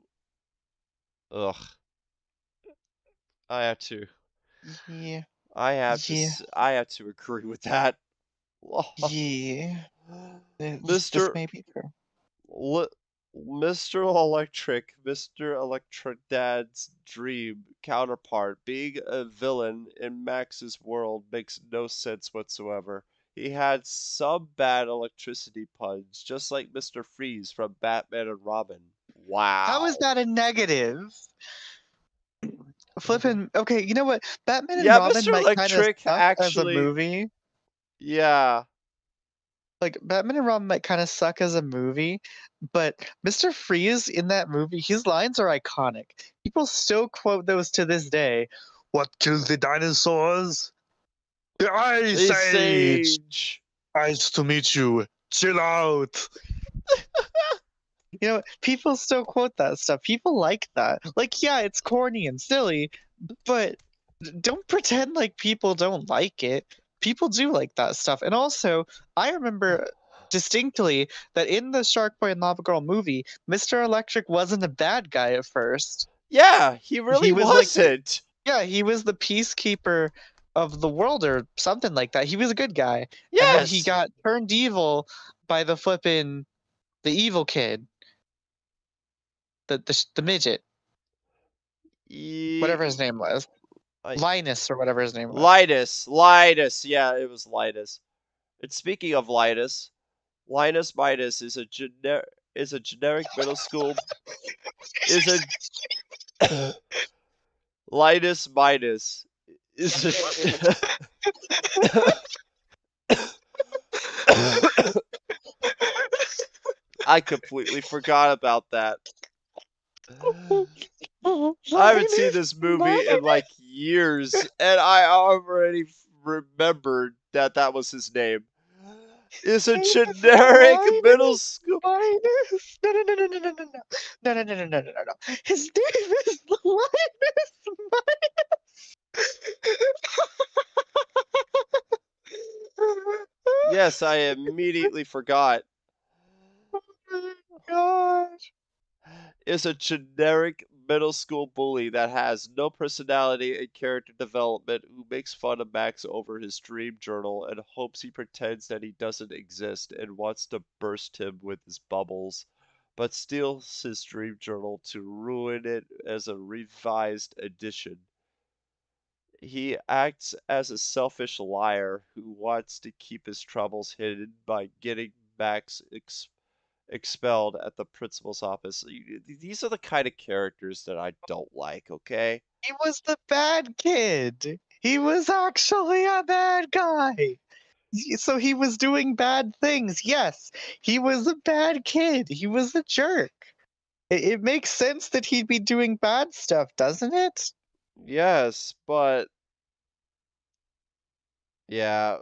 Ugh. I have to.
Yeah.
I have to agree with that.
Yeah. This
Mr.
may be true.
Mr. Electric Dad's dream counterpart, being a villain in Max's world makes no sense whatsoever. He had some bad electricity puns, just like Mr. Freeze from Batman and Robin. Wow.
How is that a negative? Flippin'. Okay, you know what? Batman and Robin
Mr.
might kind of
Electric
suck as a
actually.
movie.
Yeah.
Like, Batman and Robin might kind of suck as a movie, but Mr. Freeze in that movie, his lines are iconic. People still quote those to this day. What killed the dinosaurs? The Ice Age! Nice to meet you. Chill out. You know, people still quote that stuff. People like that. Like, yeah, it's corny and silly, but don't pretend like people don't like it. People do like that stuff. And also, I remember distinctly that in the Shark Boy and Lava Girl movie, Mr. Electric wasn't a bad guy at first.
Yeah, he really
was
wasn't.
Yeah, he was the peacekeeper of the world or something like that. He was a good guy.
Yes.
And then he got turned evil by the evil kid. The midget. Whatever his name was. Linus or whatever his name was.
Linus. Yeah, it was Linus. And speaking of Linus Midas is a generic middle school Linus Midas is a I completely forgot about that. I haven't seen this movie in like years, and I already remembered that was his name. is a
His
generic
line
middle
is
school.
Linus. No, no, no, no, no, no, no, no, no, no, no, no, no, no, no. His name is Linus Minus.
Yes, I immediately forgot.
Oh my gosh.
Is a generic middle school bully that has no personality and character development who makes fun of Max over his dream journal and hopes he pretends that he doesn't exist and wants to burst him with his bubbles, but steals his dream journal to ruin it as a revised edition. He acts as a selfish liar who wants to keep his troubles hidden by getting Max expelled at the principal's office. These are the kind of characters that I don't like, okay?
He was the bad kid. He was actually a bad guy. So he was doing bad things. Yes, he was a bad kid. He was a jerk. It makes sense that he'd be doing bad stuff, doesn't it?
Yes, but yeah,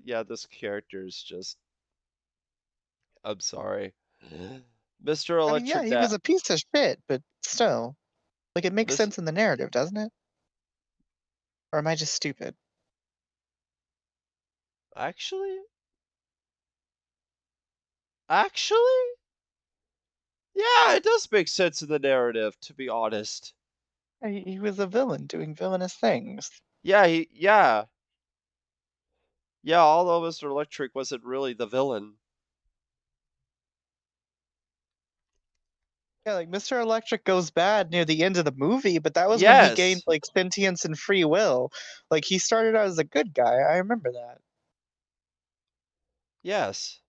yeah, this character is just. I'm sorry, Mr.
I mean, yeah,
Electric
he
Dad.
was a piece of shit, but still. Like, it makes
Miss,
sense in the narrative, doesn't it? Or am I just stupid?
actually, actually, yeah, it does make sense in the narrative, to be honest.
He was a villain doing villainous things.
Yeah, yeah. Although Mr. Electric wasn't really the villain.
Yeah, like Mr. Electric goes bad near the end of the movie, but that was when he gained
Yes,
like sentience and free will. Like he started out as a good guy. I remember that.
yes.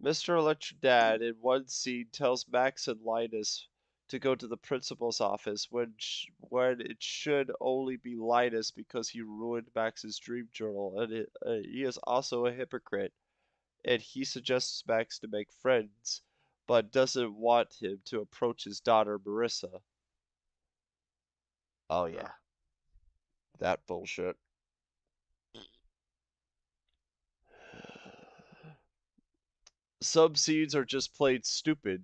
Mr. Electric Dad, in one scene, tells Max and Linus to go to the principal's office when it should only be Linus because he ruined Max's dream journal, and he is also a hypocrite. And he suggests Max to make friends, but doesn't want him to approach his daughter Marissa. Oh yeah, that bullshit. Some scenes are just plain stupid,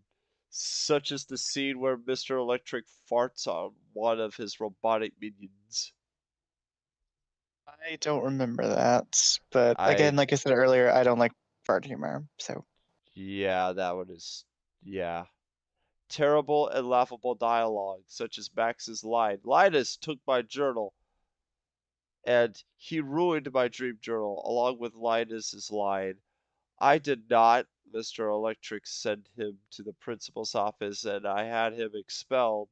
such as the scene where Mr. Electric farts on one of his robotic minions.
I don't remember that, but
I,
again, like I said earlier, I don't like fart humor. So
yeah, that one is, yeah. Terrible and laughable dialogue, such as Max's line, Linus took my journal, and he ruined my dream journal, along with Linus's line, I did not. Mr. Electric sent him to the principal's office and I had him expelled.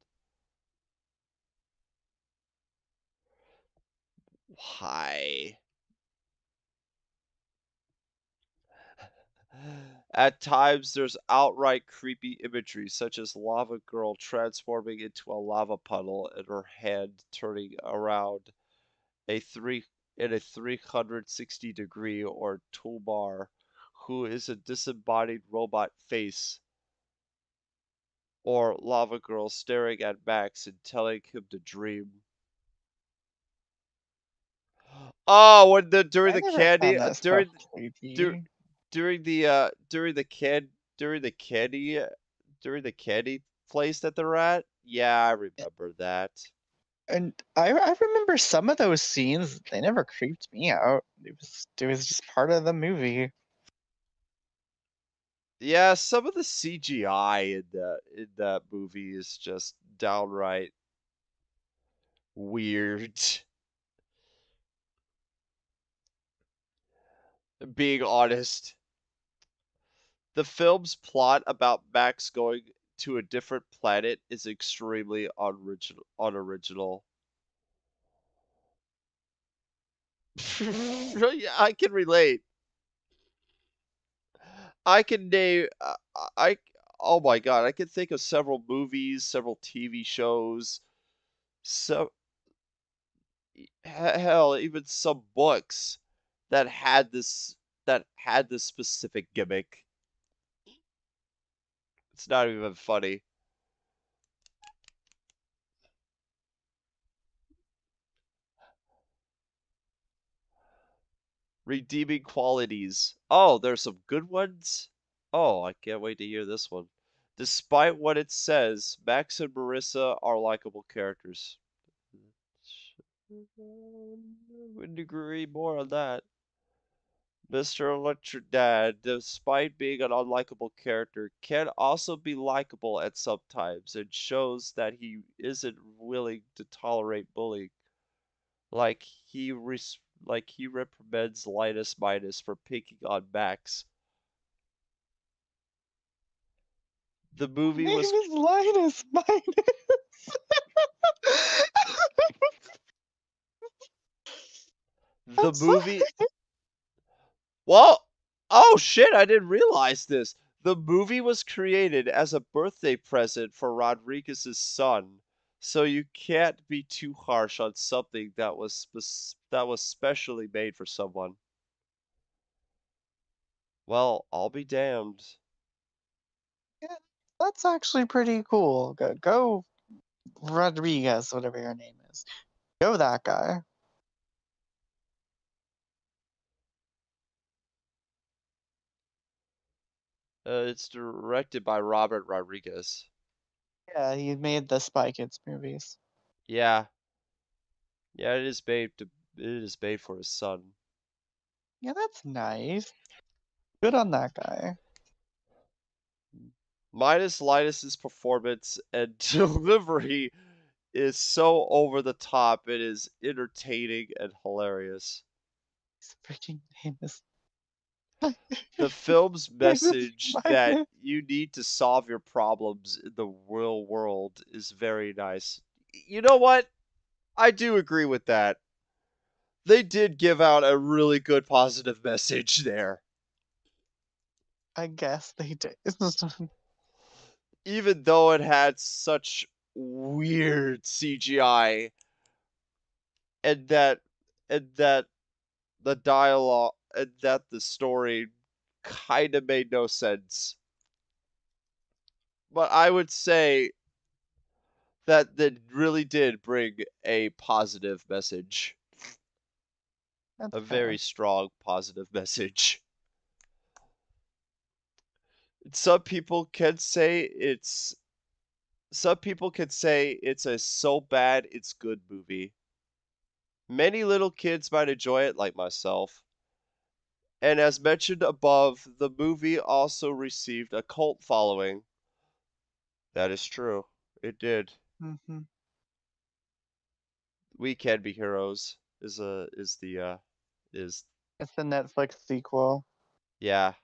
Why? At times, there's outright creepy imagery, such as Lava Girl transforming into a lava puddle and her hand turning around a three in a 360-degree or toolbar, who is a disembodied robot face, or Lava Girl staring at Max and telling him to dream. Oh, when the during
I
the
never
candy
found that stuff
dur,
creepy.
during the during the can during the candy during the candy place that they're at. Yeah, I remember that.
And I remember some of those scenes. They never creeped me out. It was just part of the movie.
Yeah, some of the CGI in that movie is just downright weird. Being honest, the film's plot about Max going to a different planet is extremely unoriginal. Yeah, I can relate. I can name I oh my god, I can think of several movies, several TV shows, so hell, even some books that had this specific gimmick. It's not even funny. Redeeming qualities. Oh, there's some good ones? Oh, I can't wait to hear this one. Despite what it says, Max and Marissa are likable characters. Wouldn't agree more on that. Mr. Electric Dad, despite being an unlikable character, can also be likable at some times and shows that he isn't willing to tolerate bullying. Like like he reprimands Linus Minus for picking on Max. The movie
Name
was
is Linus Minus.
the movie. Well, oh shit! I didn't realize this. The movie was created as a birthday present for Rodriguez's son, so you can't be too harsh on something that was specially made for someone. Well, I'll be damned.
Yeah, that's actually pretty cool. Go Rodriguez, whatever your name is. Go that guy.
It's directed by Robert Rodriguez.
Yeah, he made the Spy Kids movies.
Yeah, yeah, it is made for his son.
Yeah, that's nice. Good on that guy.
Minus Linus's performance and delivery is so over the top. It is entertaining and hilarious.
His freaking name is
The film's message that
Minus.
you need to solve your problems in the real world is very nice. You know what? I do agree with that. They did give out a really good positive message there.
I guess they did.
Even though it had such weird CGI and that the dialogue and that the story kind of made no sense. But I would say that really did bring a positive message.
That's
A
fair.
very strong positive message. Some people can say it's a so bad it's good movie. Many little kids might enjoy it like myself. And as mentioned above, the movie also received a cult following. That is true. It did.
Mm-hmm.
We Can Be Heroes is is
It's the Netflix sequel.
yeah,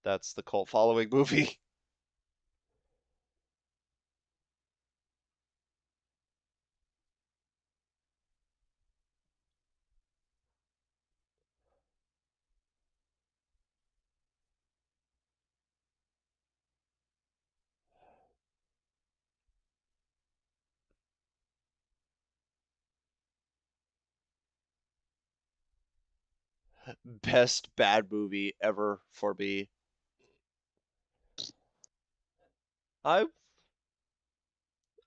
that's the cult following movie. Best bad movie ever for me. I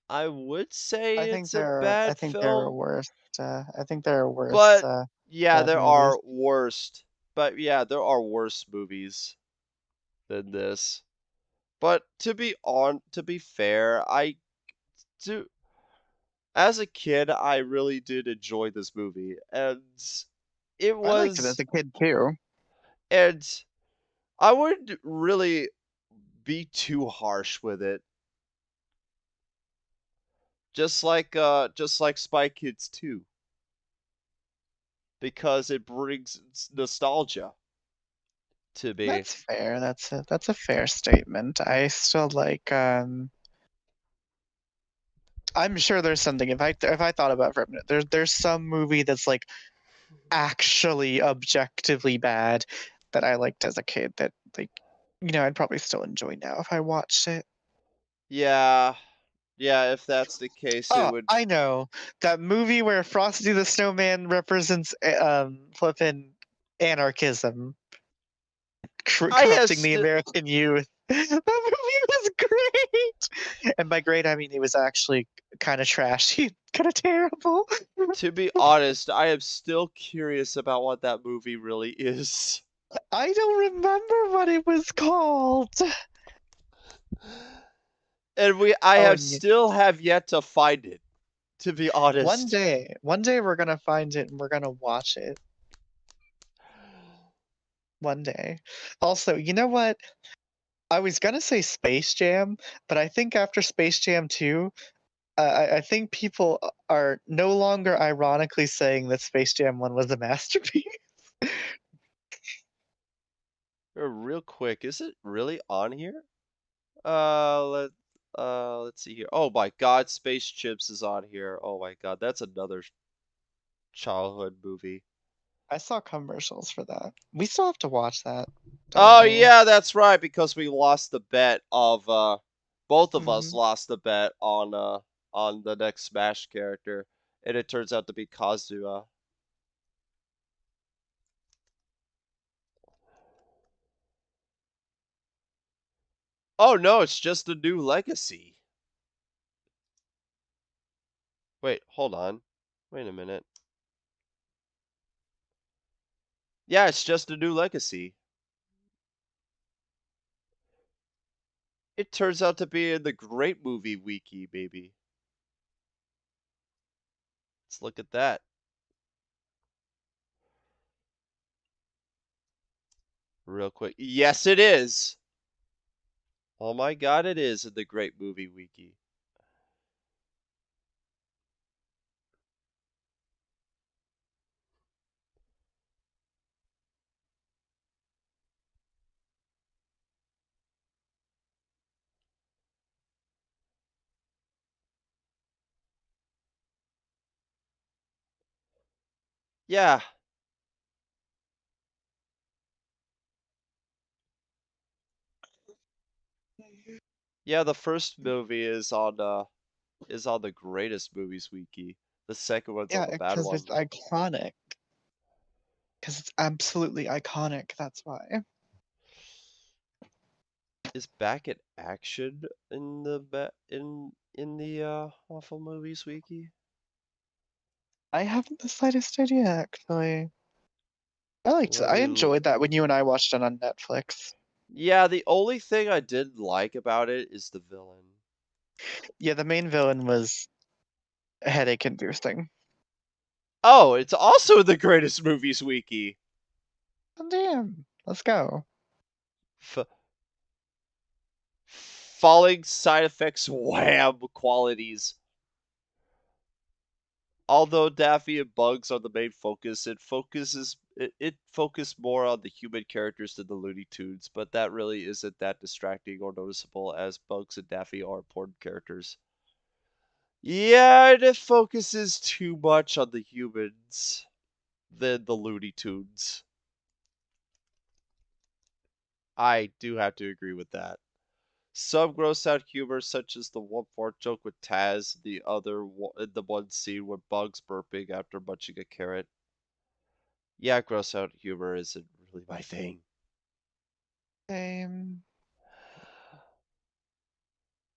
I would say
I think
it's a
there. I
bad
think there are
film,
worse. I think there are worse.
but yeah,
Bad
there
movies.
are worst. But yeah, there are worse movies than this. But to be fair, I do as a kid, I really did enjoy this movie, and it
I liked it as
was
a kid too.
and I wouldn't really be too harsh with it. Just like Spy Kids 2 because it brings nostalgia to me.
That's fair. That's a fair statement. I still like. I'm sure there's something. If I thought about it for a minute, there's some movie that's like actually objectively bad that I liked as a kid that like I'd probably still enjoy now if I watched it.
Yeah. Yeah, if that's the case it
Oh,
would
I know that movie where Frosty the Snowman represents flippin' anarchism,
I
corrupting the American youth. That movie was great, and by great I mean it was actually kind of trashy, kind of terrible.
To be honest, I am still curious about what that movie really is.
I don't remember what it was called.
And I
Oh,
have still have yet to find it, to be honest.
One day we're gonna find it and we're gonna watch it. One day. Also, you know what? I was gonna say Space Jam, but I think after Space Jam 2, I think people are no longer ironically saying that Space Jam 1 was a masterpiece.
Real quick, is it really on here? Let's see here. Oh my God, Space Chips is on here. Oh my God, that's another childhood movie.
I saw commercials for that. We still have to watch that.
Oh
we?
yeah, that's right, because we lost the bet of both of us lost the bet on the next Smash character, and it turns out to be Kazuha. Oh no, it's just a new legacy. Wait, hold on. Wait a minute. Yeah, it's just a new legacy. It turns out to be in the Great Movie Wiki, baby. Let's look at that. Real quick. Yes, it is. Oh my God, it is in the Great Movie Wiki. Yeah. Yeah, the first movie is on the Greatest Movies Wiki. The second one's on
Yeah,
the bad
because
one.
it's iconic. Because it's absolutely iconic, that's why.
Is Back in Action in the Awful Movies Wiki?
I haven't the slightest idea, actually.
Let
I
me
enjoyed that when you and I watched it on Netflix.
Yeah, the only thing I didn't like about it is the villain.
Yeah, the main villain was headache-inducing.
Oh, it's also the Greatest Movies Wiki.
Oh, damn. Let's go.
Falling side effects wham qualities. Although Daffy and Bugs are the main focus, it focused more on the human characters than the Looney Tunes, but that really isn't that distracting or noticeable, as Bugs and Daffy are important characters. Yeah, and it focuses too much on the humans than the Looney Tunes. I do have to agree with that. Some gross out humor, such as the one fart joke with Taz, the one scene with Bugs burping after munching a carrot. Yeah, gross out humor isn't really my thing.
Same.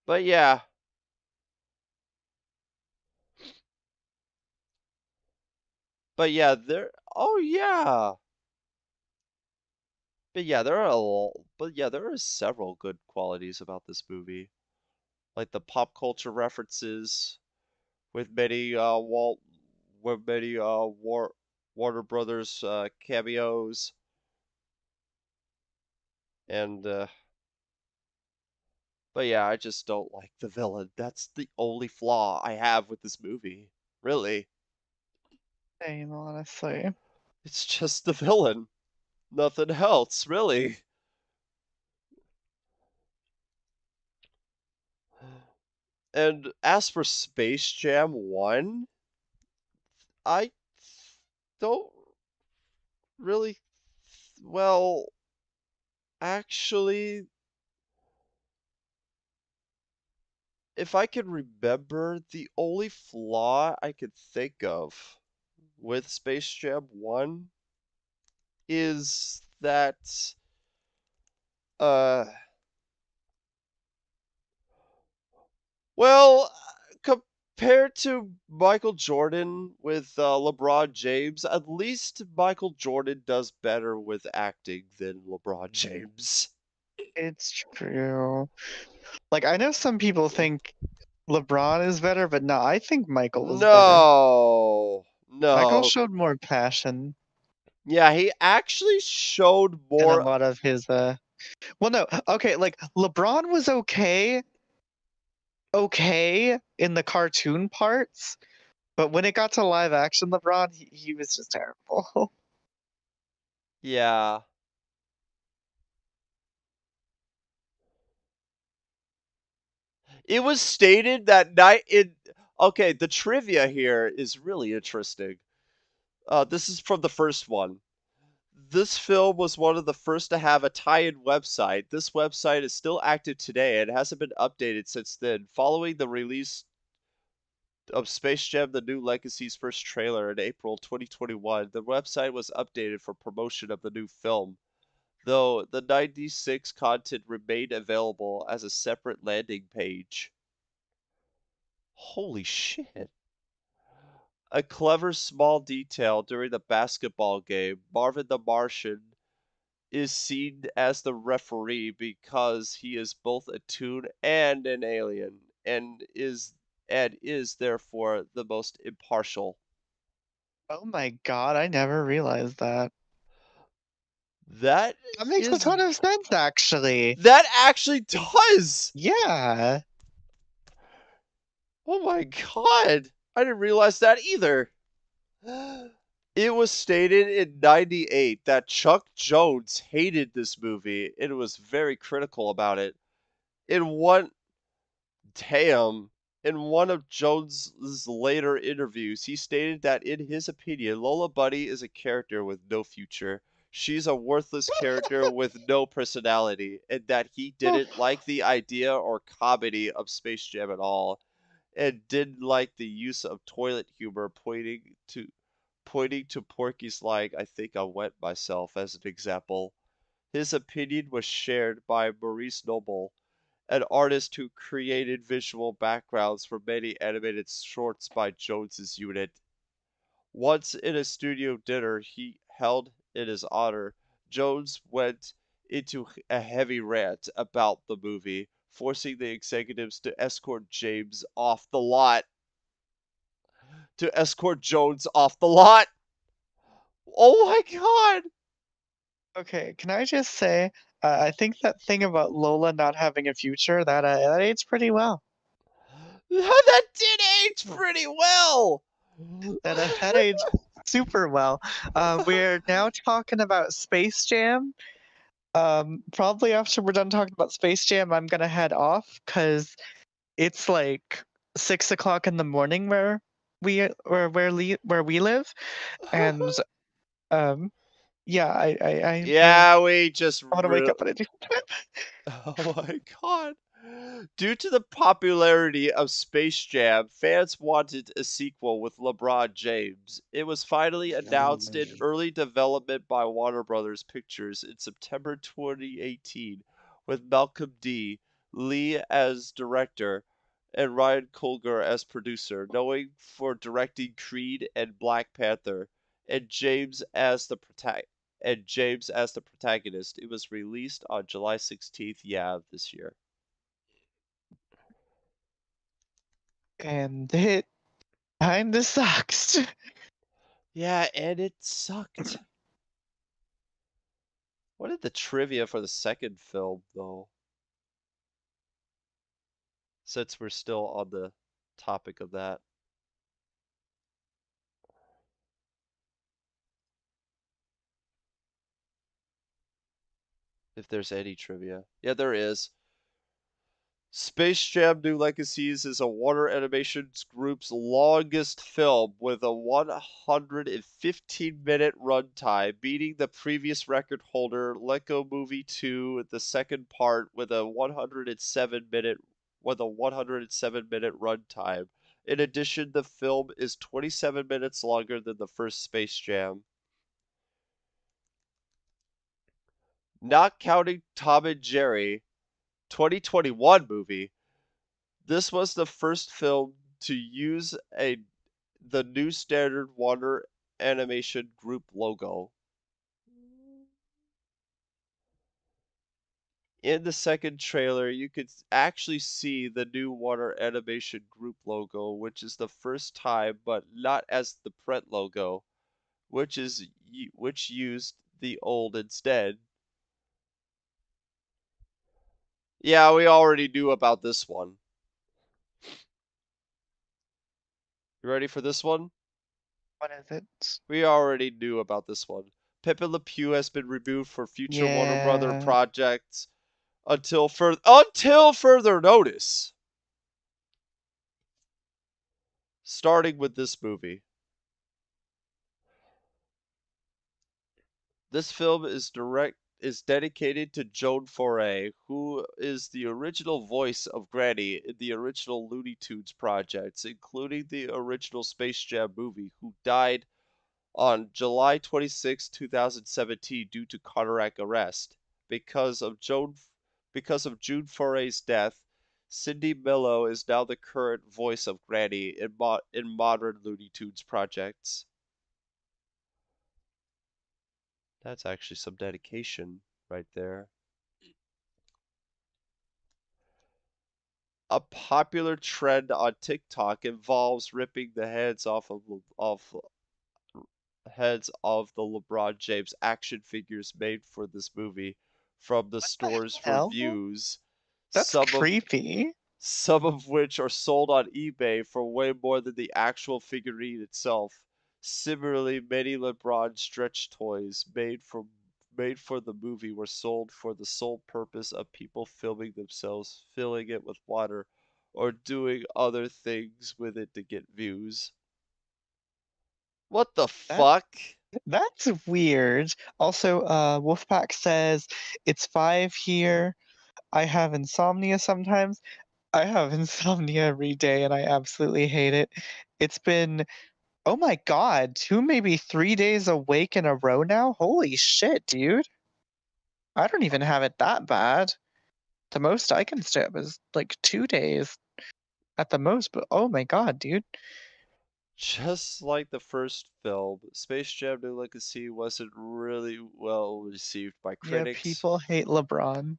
But yeah. But yeah, oh yeah. But yeah, there are several good qualities about this movie. Like the pop culture references with many Warner Brothers cameos, and but yeah, I just don't like the villain. That's the only flaw I have with this movie. Really.
Same, honestly.
It's just the villain. Nothing else, really. And as for Space Jam 1, I don't really. Well, actually, if I can remember, the only flaw I could think of with Space Jam 1 is that well, compared to Michael Jordan with LeBron James, at least Michael Jordan does better with acting than LeBron James.
It's true. Like, I know some people think LeBron is better, but no, I think Michael was better.
No,
Michael
no.
showed more passion
Yeah, he actually showed
in a
more.
lot of his well, no, okay, like LeBron was okay in the cartoon parts, but when it got to live action LeBron, he was just terrible.
Yeah. It was stated that night in. Okay, the trivia here is really interesting. This is from the first one. This film was one of the first to have a tie-in website. This website is still active today and hasn't been updated since then. Following the release of Space Jam: The New Legacy's first trailer in April 2021, the website was updated for promotion of the new film, though the 96 content remained available as a separate landing page. Holy shit. A clever small detail during the basketball game, Marvin the Martian is seen as the referee because he is both a toon and an alien, and is therefore the most impartial.
Oh my god, I never realized that.
That
makes a ton of sense, actually.
That actually does!
Yeah.
Oh my god! I didn't realize that either. It was stated in '98 that Chuck Jones hated this movie and was very critical about it. In one Damn. In one of Jones's later interviews, he stated that in his opinion, Lola Bunny is a character with no future. She's a worthless character with no personality, and that he didn't like the idea or comedy of Space Jam at all, and didn't like the use of toilet humor pointing to Porky's line, "I think I wet myself" as an example. His opinion was shared by Maurice Noble, an artist who created visual backgrounds for many animated shorts by Jones's unit. Once in a studio dinner he held in his honor, Jones went into a heavy rant about the movie, forcing the executives to escort James off the lot. To escort Jones off the lot. Oh my god!
Okay, can I just say, I think that thing about Lola not having a future, that aged pretty well.
That did age pretty well!
That aged super well. We're now talking about Space Jam. Probably after we're done talking about Space Jam, I'm gonna head off, because it's like 6 o'clock in the morning where we live, and yeah,
Yeah, we just
I want to wake up at a different time.
Oh my god. Due to the popularity of Space Jam, fans wanted a sequel with LeBron James. It was finally announced in early development by Warner Brothers Pictures in September 2018, with Malcolm D. Lee as director and Ryan Coogler as producer, knowing for directing Creed and Black Panther, and James as the protagonist. It was released on July 16th, this year.
And it kinda sucks.
Yeah, and it sucked. What is the trivia for the second film, though? Since we're still on the topic of that. If there's any trivia. Yeah, there is. Space Jam: New Legacies is a Warner Animation Group's longest film with a 115-minute runtime, beating the previous record holder, Lego Movie 2, the second part, with a 107-minute runtime. In addition, the film is 27 minutes longer than the first Space Jam. Not counting Tom and Jerry, 2021 movie, this was the first film to use the new standard Warner Animation Group logo. In the second trailer, you could actually see the new Warner Animation Group logo, which is the first time, but not as the Pret logo, which used the old instead. Yeah, we already knew about this one. You ready for this one?
What is it?
We already knew about this one. Pepe Le Pew has been removed for future Warner Brother
Yeah.
projects until further notice. Starting with this movie. This film is dedicated to Joan Foray, who is the original voice of Granny in the original Looney Tunes projects, including the original Space Jam movie, who died on July 26, 2017 due to cardiac arrest. Because of June Foray's death, Cindy Mello is now the current voice of Granny in modern Looney Tunes projects. That's actually some dedication right there. A popular trend on TikTok involves ripping the heads off the LeBron James action figures made for this movie from the stores for
hell?
views.
That's creepy.
Some of which are sold on eBay for way more than the actual figurine itself. Similarly, many LeBron stretch toys made for the movie were sold for the sole purpose of people filming themselves filling it with water or doing other things with it to get views. What the fuck?
That's weird. Also, Wolfpack says it's 5 here. I have insomnia sometimes. I have insomnia every day and I absolutely hate it. It's been, oh my god, 2 maybe 3 days awake in a row now? Holy shit, dude. I don't even have it that bad. The most I can stay up is like 2 days at the most, but oh my god, dude.
Just like the first film, Space Jam: New Legacy wasn't really well received by
Yeah,
critics,
people hate LeBron.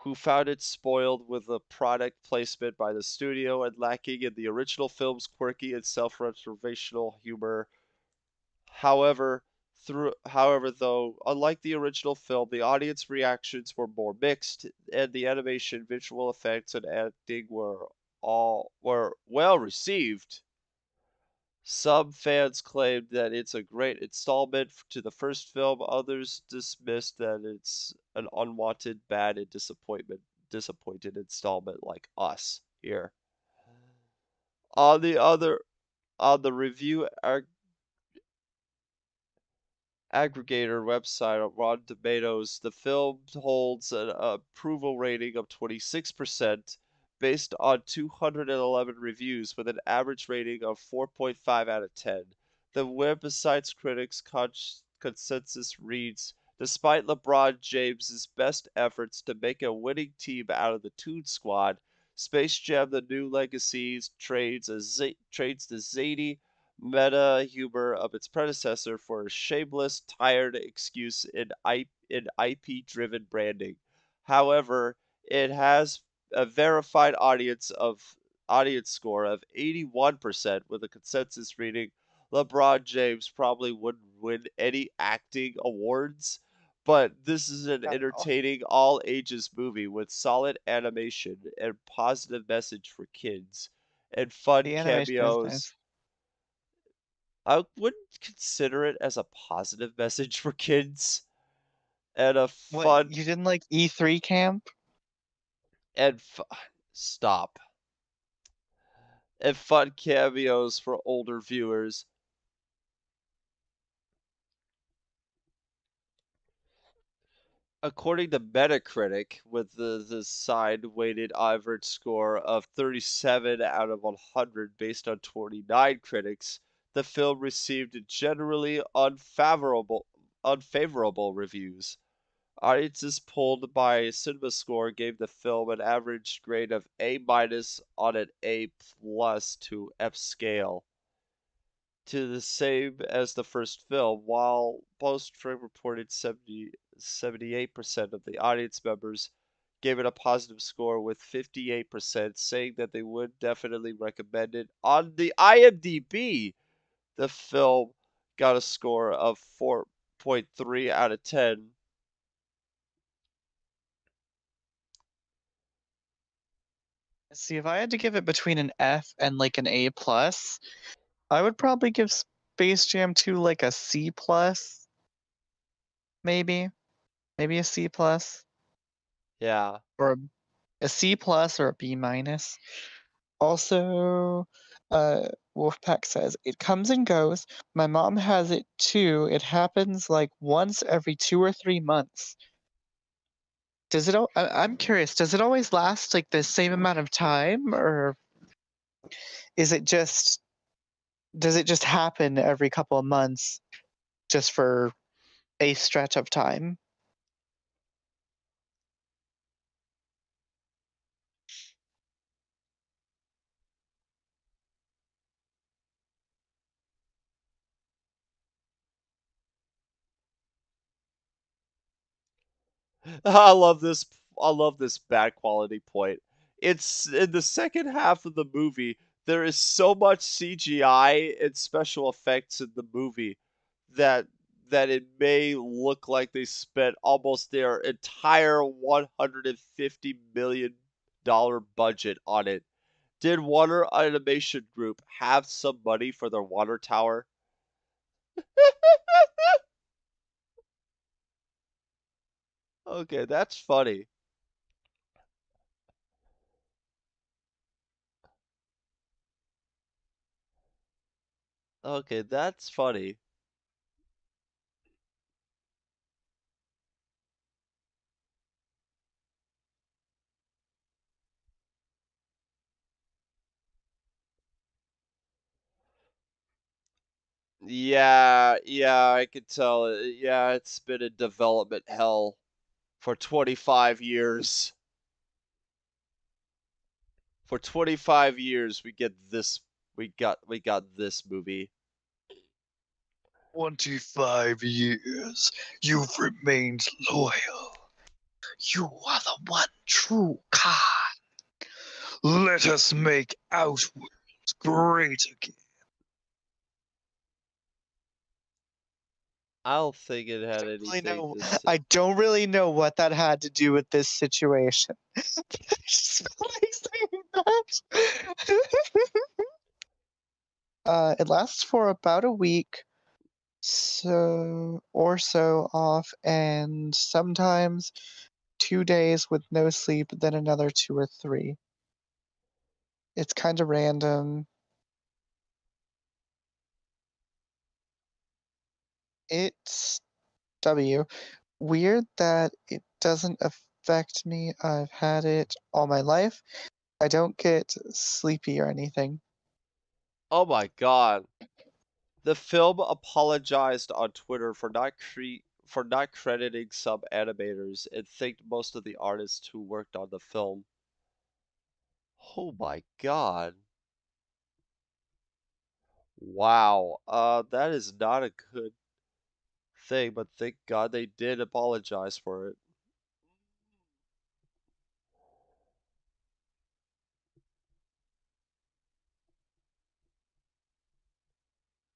who found it spoiled with the product placement by the studio and lacking in the original film's quirky and self-reservational humor. However, though, unlike the original film, the audience reactions were more mixed, and the animation, visual effects, and acting were well received. Some fans claimed that it's a great installment to the first film. Others dismissed that it's an unwanted, bad, and disappointed installment like us here. On the review aggregator website on Rotten Tomatoes, the film holds an approval rating of 26% based on 211 reviews with an average rating of 4.5 out of 10. The website's critics' consensus reads, despite LeBron James's best efforts to make a winning team out of the Toon Squad, Space Jam: The New Legacies trades the zany meta humor of its predecessor for a shameless, tired excuse in IP-driven branding. However, it has a verified audience score of 81% with a consensus reading. LeBron James probably wouldn't win any acting awards, but this is an entertaining all ages movie with solid animation and positive message for kids and fun
The animation is
cameos.
nice.
I wouldn't consider it as a positive message for kids and a
What,
fun
you didn't like E3 camp?
and stop and fun cameos for older viewers. According to Metacritic, with the side weighted average score of 37 out of 100 based on 29 critics, the film received generally unfavorable reviews. Audiences polled by CinemaScore gave the film an average grade of A- on an A+ to F scale, to the same as the first film, while most reported 78% of the audience members gave it a positive score, with 58% saying that they would definitely recommend it. On the IMDb, the film got a score of 4.3 out of 10.
See, if I had to give it between an F and like an A plus, I would probably give Space Jam 2 like a C plus. Maybe a C plus.
Yeah.
Or a C plus or a B minus. Also, Wolfpack says it comes and goes. My mom has it too. It happens like once every 2 or 3 months. Does it? I'm curious. Does it always last like the same amount of time, or is it just? Does it just happen every couple of months, just for a stretch of time?
I love this. I love this bad quality point. It's in the second half of the movie. There is so much CGI and special effects in the movie that it may look like they spent almost their entire $150 million budget on it. Did Warner Animation Group have some money for their water tower? Okay, that's funny. Okay, that's funny. Yeah, I could tell. Yeah, it's been a development hell for 25 years. For 25 years, we get this. We got this movie.
25 years, you've remained loyal. You are the one true God. Let us make Outworlds great again.
I don't think it had anything to say.
I don't really know what that had to do with this situation. I just feel like saying that. It lasts for about a week, so off, and sometimes 2 days with no sleep, then another 2 or 3. It's kind of random. It's W. Weird that it doesn't affect me. I've had it all my life. I don't get sleepy or anything.
Oh my god. The film apologized on Twitter for not crediting some animators and thanked most of the artists who worked on the film. Oh my god. Wow. That is not a good thing, but thank God they did apologize for it.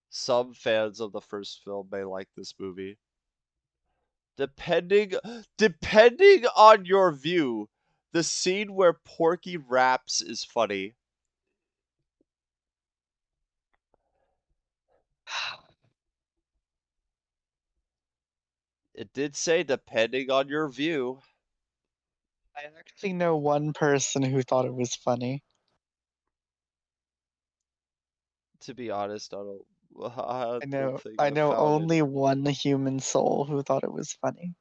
Some fans of the first film may like this movie. Depending on your view, the scene where Porky raps is funny. It did say depending on your view.
I actually know one person who thought it was funny.
To be honest, I
I
don't
know
think
I
I
know
found
only
any.
one human soul who thought it was funny.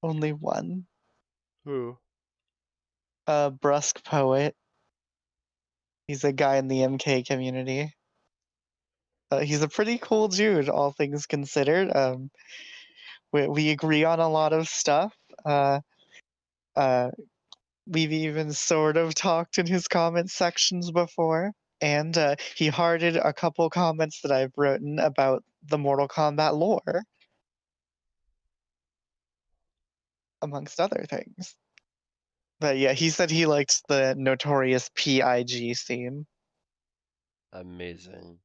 Only one.
Who?
Brusque Poet. He's a guy in the MK community. He's a pretty cool dude, all things considered. We agree on a lot of stuff. Uh, we've even sort of talked in his comment sections before, and he hearted a couple comments that I've written about the Mortal Kombat lore, amongst other things. But yeah, he said he liked the notorious PIG theme.
Amazing.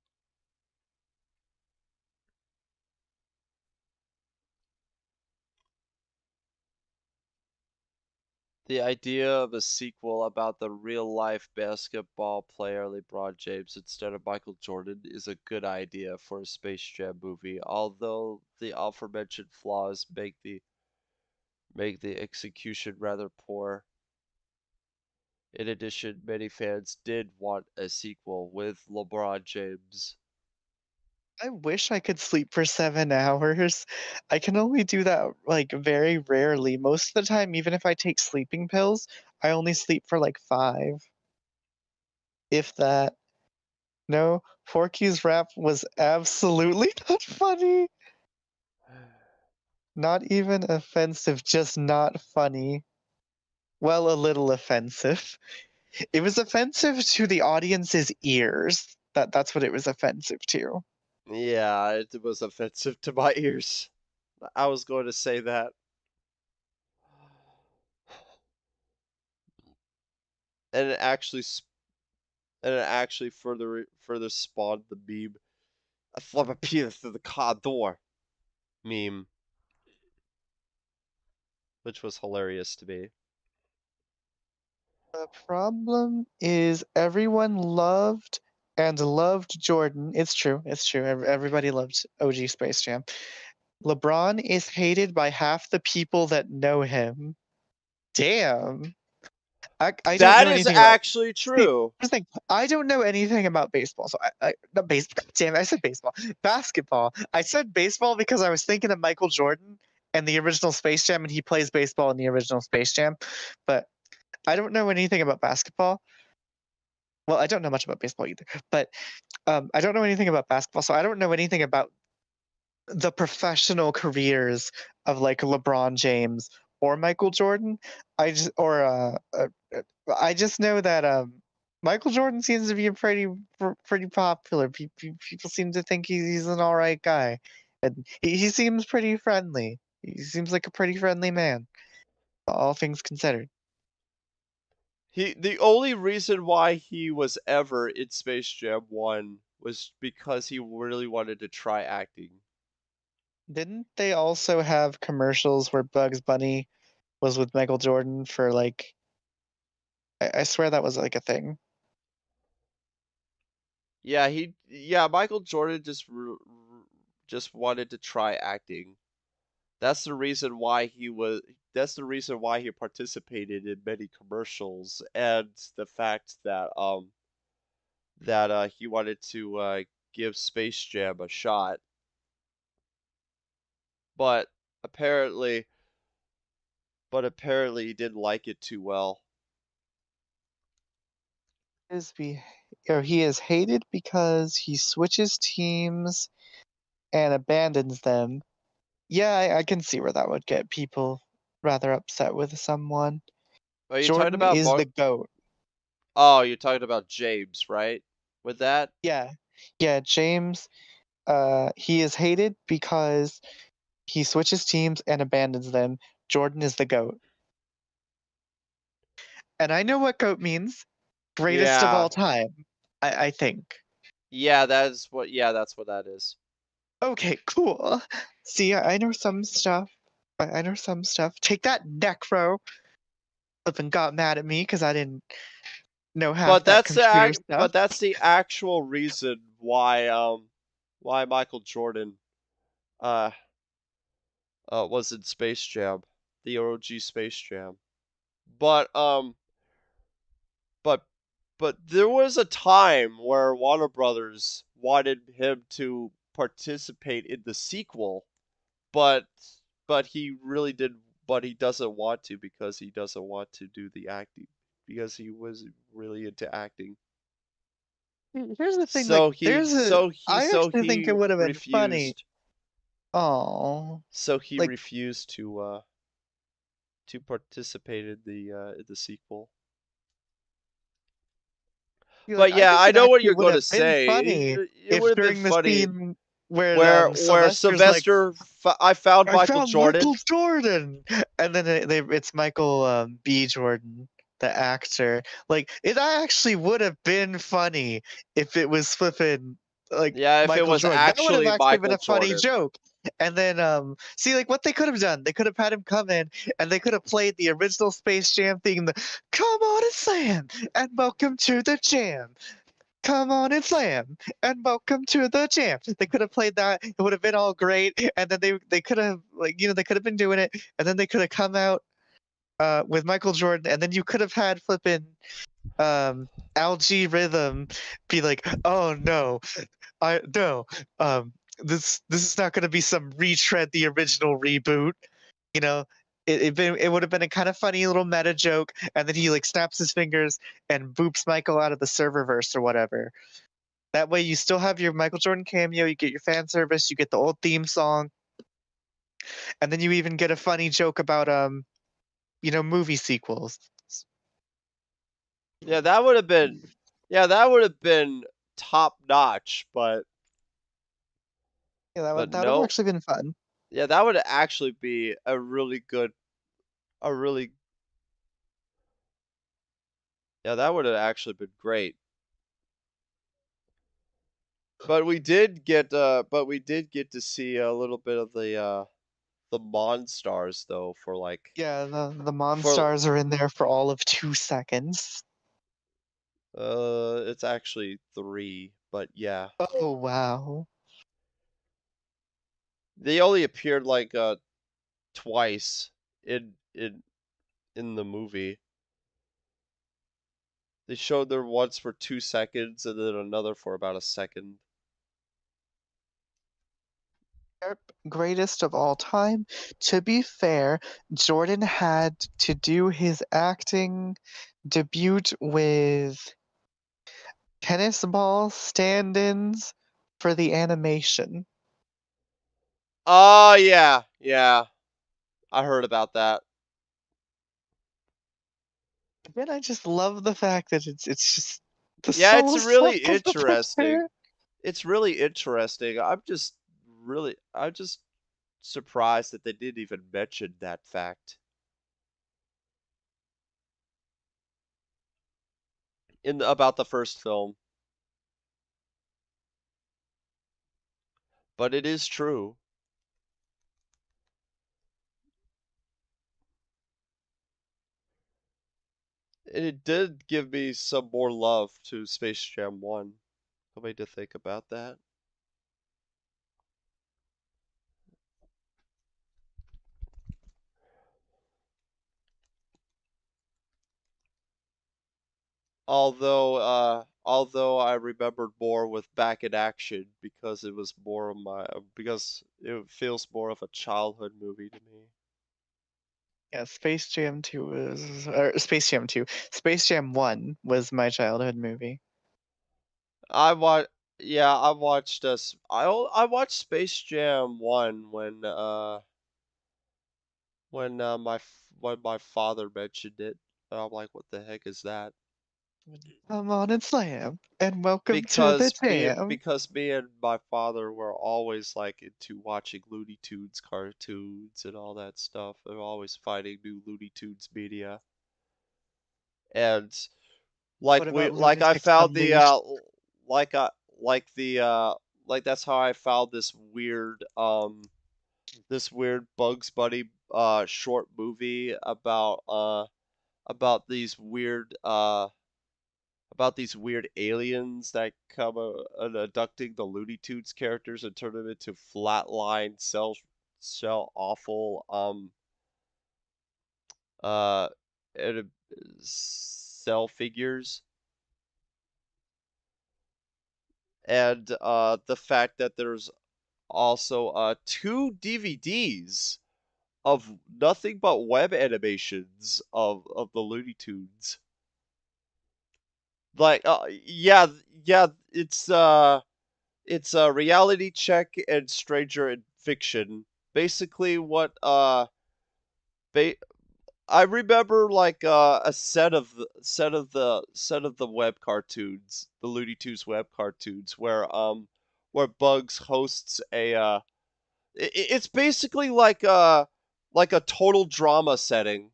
The idea of a sequel about the real-life basketball player LeBron James instead of Michael Jordan is a good idea for a Space Jam movie, although the aforementioned flaws make the execution rather poor. In addition, many fans did want a sequel with LeBron James.
I wish I could sleep for 7 hours. I can only do that like very rarely. Most of the time, even if I take sleeping pills, I only sleep for like 5. If that. No, Forky's rap was absolutely not funny. Not even offensive, just not funny. Well, a little offensive. It was offensive to the audience's ears. That's what it was offensive to.
Yeah, it was offensive to my ears. I was going to say that. And it actually further spawned the meme. I flung a penis through the car door meme, which was hilarious to me.
The problem is everyone loved Jordan. It's true. It's true. Everybody loved OG Space Jam. LeBron is hated by half the people that know him. Damn. I don't
That
know
is
anything about.
actually
See,
true.
here's the thing. I don't know anything about baseball. So not baseball. Damn, I said baseball. Basketball. I said baseball because I was thinking of Michael Jordan and the original Space Jam, and he plays baseball in the original Space Jam. But I don't know anything about basketball. Well, I don't know much about baseball either. But I don't know anything about basketball, so I don't know anything about the professional careers of like LeBron James or Michael Jordan. I just know that Michael Jordan seems to be pretty popular. People seem to think he's an all right guy, and he seems pretty friendly. He seems like a pretty friendly man, all things considered.
The only reason why he was ever in Space Jam 1 was because he really wanted to try acting.
Didn't they also have commercials where Bugs Bunny was with Michael Jordan for like? I swear that was like a thing.
Yeah, Michael Jordan just wanted to try acting. That's the reason why that's the reason why he participated in many commercials, and the fact that he wanted to give Space Jam a shot. But apparently he didn't like it too well.
He is hated because he switches teams and abandons them. Yeah, I can see where that would get people rather upset with someone.
Are you talking
Jordan
about
is the GOAT.
Oh, you're talking about James, right? With that?
Yeah. Yeah, James, he is hated because he switches teams and abandons them. Jordan is the GOAT. And I know what GOAT means. Greatest of
Yeah.
all time, I think.
Yeah, that's what that is.
Okay, cool. See, I know some stuff. I know some stuff. Take that, Necro. Flippin' got mad at me because I didn't know half that computer stuff.
But that's the actual reason why Michael Jordan was in Space Jam, the OG Space Jam. But but there was a time where Warner Brothers wanted him to participate in the sequel, but he really didn't. But he doesn't want to because he doesn't want to do the acting because he was really into acting.
Here's the thing,
So
like, I
so
actually think
he
it would have been funny.
refused.
Oh.
So he
Like,
refused to to participate in the sequel. But yeah, I know what you're going to say. It would have been
during the
funny
scene where
where
Sylvester's like,
I found
I
Michael
found
Jordan.
Michael Jordan, and then it's Michael B. Jordan, the actor. Like, it actually would have been funny if it was flipping like
Yeah, if it
Michael
was
Jordan. That would have
actually
actually been
Michael
a funny
Jordan.
joke. And then see, like, what they could have done, they could have had him come in and they could have played the original Space Jam theme, the "Come on and slam" and "Welcome to the Jam." Come on and slam and welcome to the jam. They could have played that. It would have been all great. And then they could have, like, they could have been doing it. And then they could have come out with Michael Jordan. And then you could have had flipping Algae Rhythm be like, oh no, no, this is not going to be some retread the original reboot. You know, it would have been a kind of funny little meta joke, and then he like snaps his fingers and boops Michael out of the serververse or whatever. That way, you still have your Michael Jordan cameo, you get your fan service, you get the old theme song, and then you even get a funny joke about movie sequels.
Yeah, that would have been top notch, but
Yeah, that would have
no.
actually been fun.
Yeah, that would actually be a really yeah, that would have actually been great. But we did get to see a little bit of the Monstars though for like
Yeah, the Monstars are in there for all of 2 seconds.
It's actually 3, but yeah.
Oh wow.
They only appeared like twice in the movie. They showed there once for 2 seconds and then another for about a second.
Greatest of all time. To be fair, Jordan had to do his acting debut with tennis ball stand-ins for the animation.
Oh yeah, yeah. I heard about that.
Again, I just love the fact that it's just the
Yeah, it's
soul
really
suck of the
interesting.
player.
It's really interesting. I'm just surprised that they didn't even mention that fact about the first film. But it is true. And it did give me some more love to Space Jam 1. Coming to think about that. Although I remembered more with Back in Action because it was more of because it feels more of a childhood movie to me.
Yeah, Space Jam 2 was or Space Jam 2. Space Jam 1 was my childhood movie.
I watched I watched Space Jam 1 when my father mentioned it. And I'm like, what the heck is that?
Come on and slam and welcome to the jam.
Because me and my father were always like into watching Looney Tunes cartoons and all that stuff. They're always finding new Looney Tunes media. And
What about
I
Lunatics
found the
Unleashed?
like I like the like that's how I found this weird Bugs Bunny short movie about these weird aliens that come and abducting the Looney Tunes characters and turn them into flatline cell awful uh and, cell figures. And the fact that there's also 2 DVDs of nothing but web animations of the Looney Tunes. Like it's a Reality Check and Stranger in Fiction. Basically what I remember like a set of the web cartoons, the Looney Tunes web cartoons, where Bugs hosts it's basically like a total drama setting.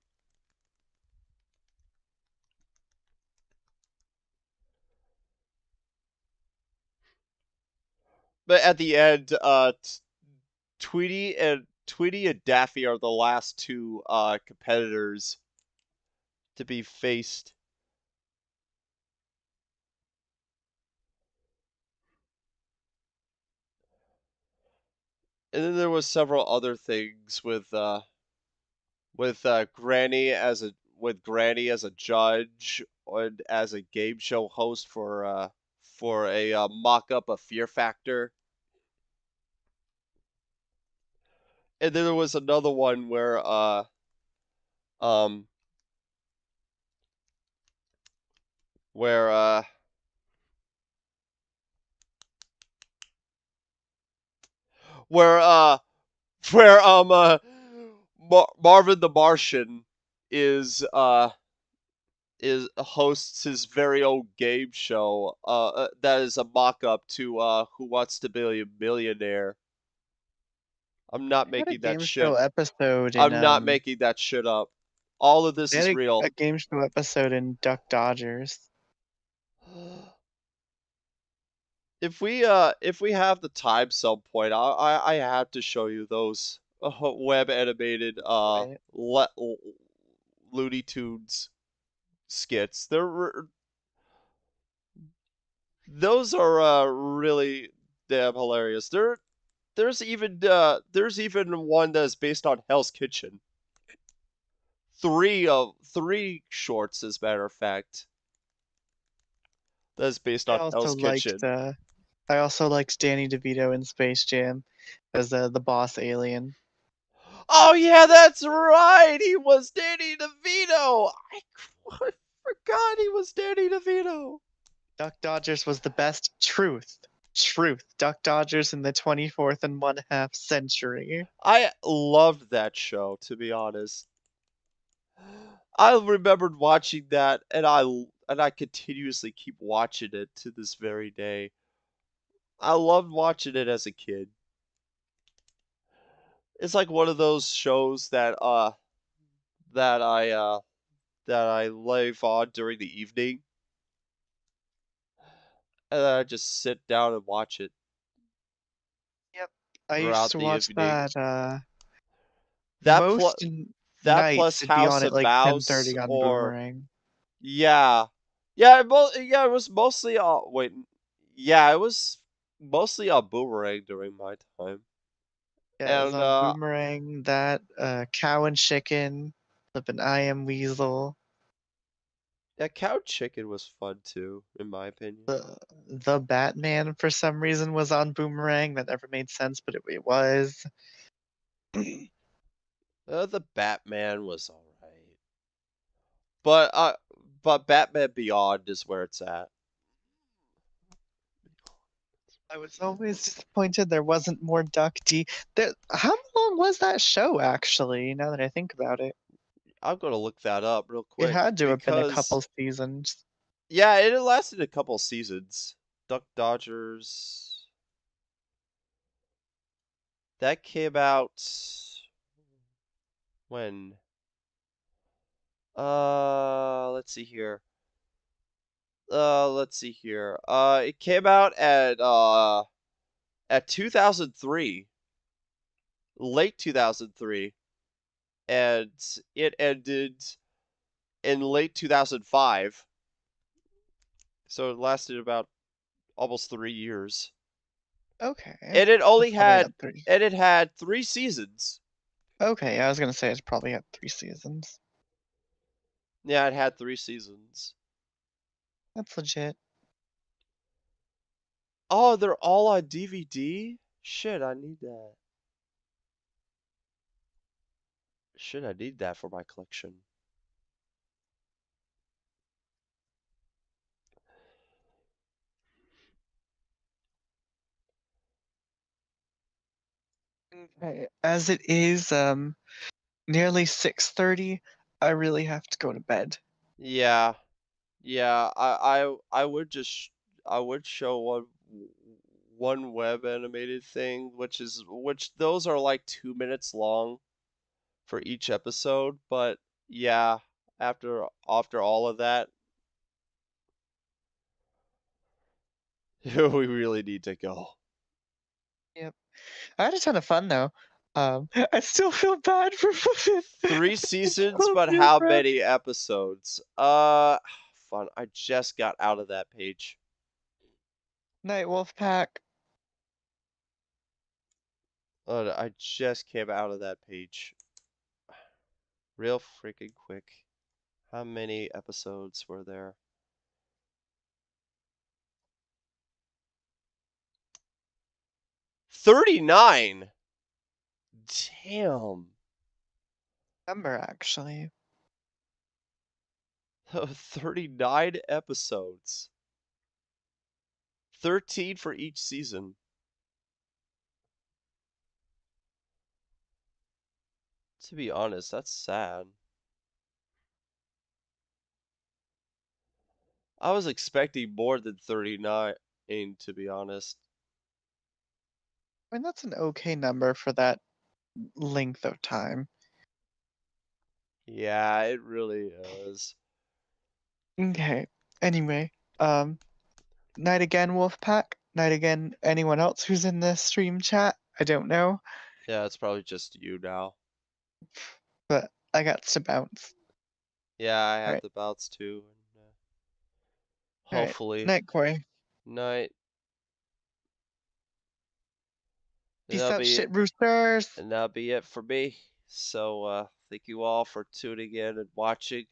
But at the end, Tweety and Daffy are the last two competitors to be faced. And then there was several other things with Granny as a judge and as a game show host for a mock up of Fear Factor. And then there was another one um where where uh where Marvin the Martian is hosts his very own game show that is a mock-up to Who Wants to Be a Millionaire. I'm not
They had a
making that
game
shit.
show episode in
I'm not making that shit up. All of this
they
is
had
real.
a game show episode in Duck Dodgers.
If we have the time some point, I have to show you those web animated
Right.
Looney Tunes skits. Those are really damn hilarious. There's even one that's based on Hell's Kitchen. Three shorts, as a matter of fact. That's based
I
on
also
Hell's
liked
Kitchen.
I also liked Danny DeVito in Space Jam as the boss alien.
Oh yeah, that's right. He was Danny DeVito. I forgot he was Danny DeVito.
Duck Dodgers was the best. Truth. Duck Dodgers in the 24th and 1/2 century.
I loved that show, to be honest. I remembered watching that, and I continuously keep watching it to this very day. I loved watching it as a kid. It's like one of those shows that I live on during the evening, and then I just sit down and watch it
Yep. I used
throughout
to
the
watch
evening.
that
That
most
that
nights
plus
it'd be
House
on at
of
like
Mouse
10:30 on
or
Boomerang.
yeah, it was mostly yeah, it was mostly on Boomerang during my time,
Yeah, it was
and
on Boomerang, that Cow and Chicken, flippin' I Am Weasel.
yeah, Cow Chicken was fun too, in my opinion.
The Batman for some reason was on Boomerang. That never made sense, but it was.
The Batman was alright, but Batman Beyond is where it's at.
I was always disappointed there wasn't more Duck D. How long was that show actually? Now that I think about it,
I'm gonna look that up real
it
quick
had to have been a
because
couple seasons.
yeah, it lasted a couple seasons. Duck Dodgers. That came out when? Let's see here. Let's see here. It came out at 2003, late 2003, and it ended in late 2005. So it lasted about almost 3 years.
Okay.
And it only
Probably
had
had 3.
and it had 3 seasons.
Okay, I was gonna say it's probably had 3 seasons.
Yeah, it had 3 seasons.
That's legit.
Oh, they're all on DVD? Shit, I need that. Shit, I need that for my collection.
Okay. As it is nearly 6:30, I really have to go to bed.
Yeah. Yeah, I would just I would show one web animated thing, which those are like 2 minutes long for each episode, but yeah, after all of that, we really need to go.
Yep. I had a ton of fun though. I still feel bad for
3 seasons, but how many episodes? Fun. I just got out of that page.
Night Wolf Pack.
I just came out of that page. Real freaking quick. How many episodes were there? 39. Damn.
Number actually.
39 episodes. 13 for each season. To be honest, that's sad. I was expecting more than 39, to be honest.
I mean, that's an okay number for that length of time.
Yeah, it really is.
Okay. Anyway, night again, Wolfpack. Night again, anyone else who's in the stream chat. I don't know,
Yeah, it's probably just you now.
but I got to bounce.
Yeah, I have
Alright.
the bouts too.
Alright.
Hopefully.
Night, Corey.
Night.
Peace out, shit roosters.
And that'll be it for me. So, thank you all for tuning in and watching.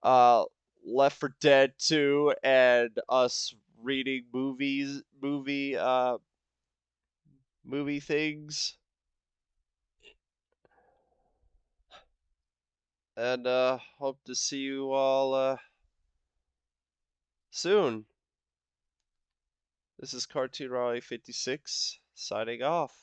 Left 4 Dead 2 and us reading movie things. And hope to see you all soon. This is CartoonRiley56 signing off.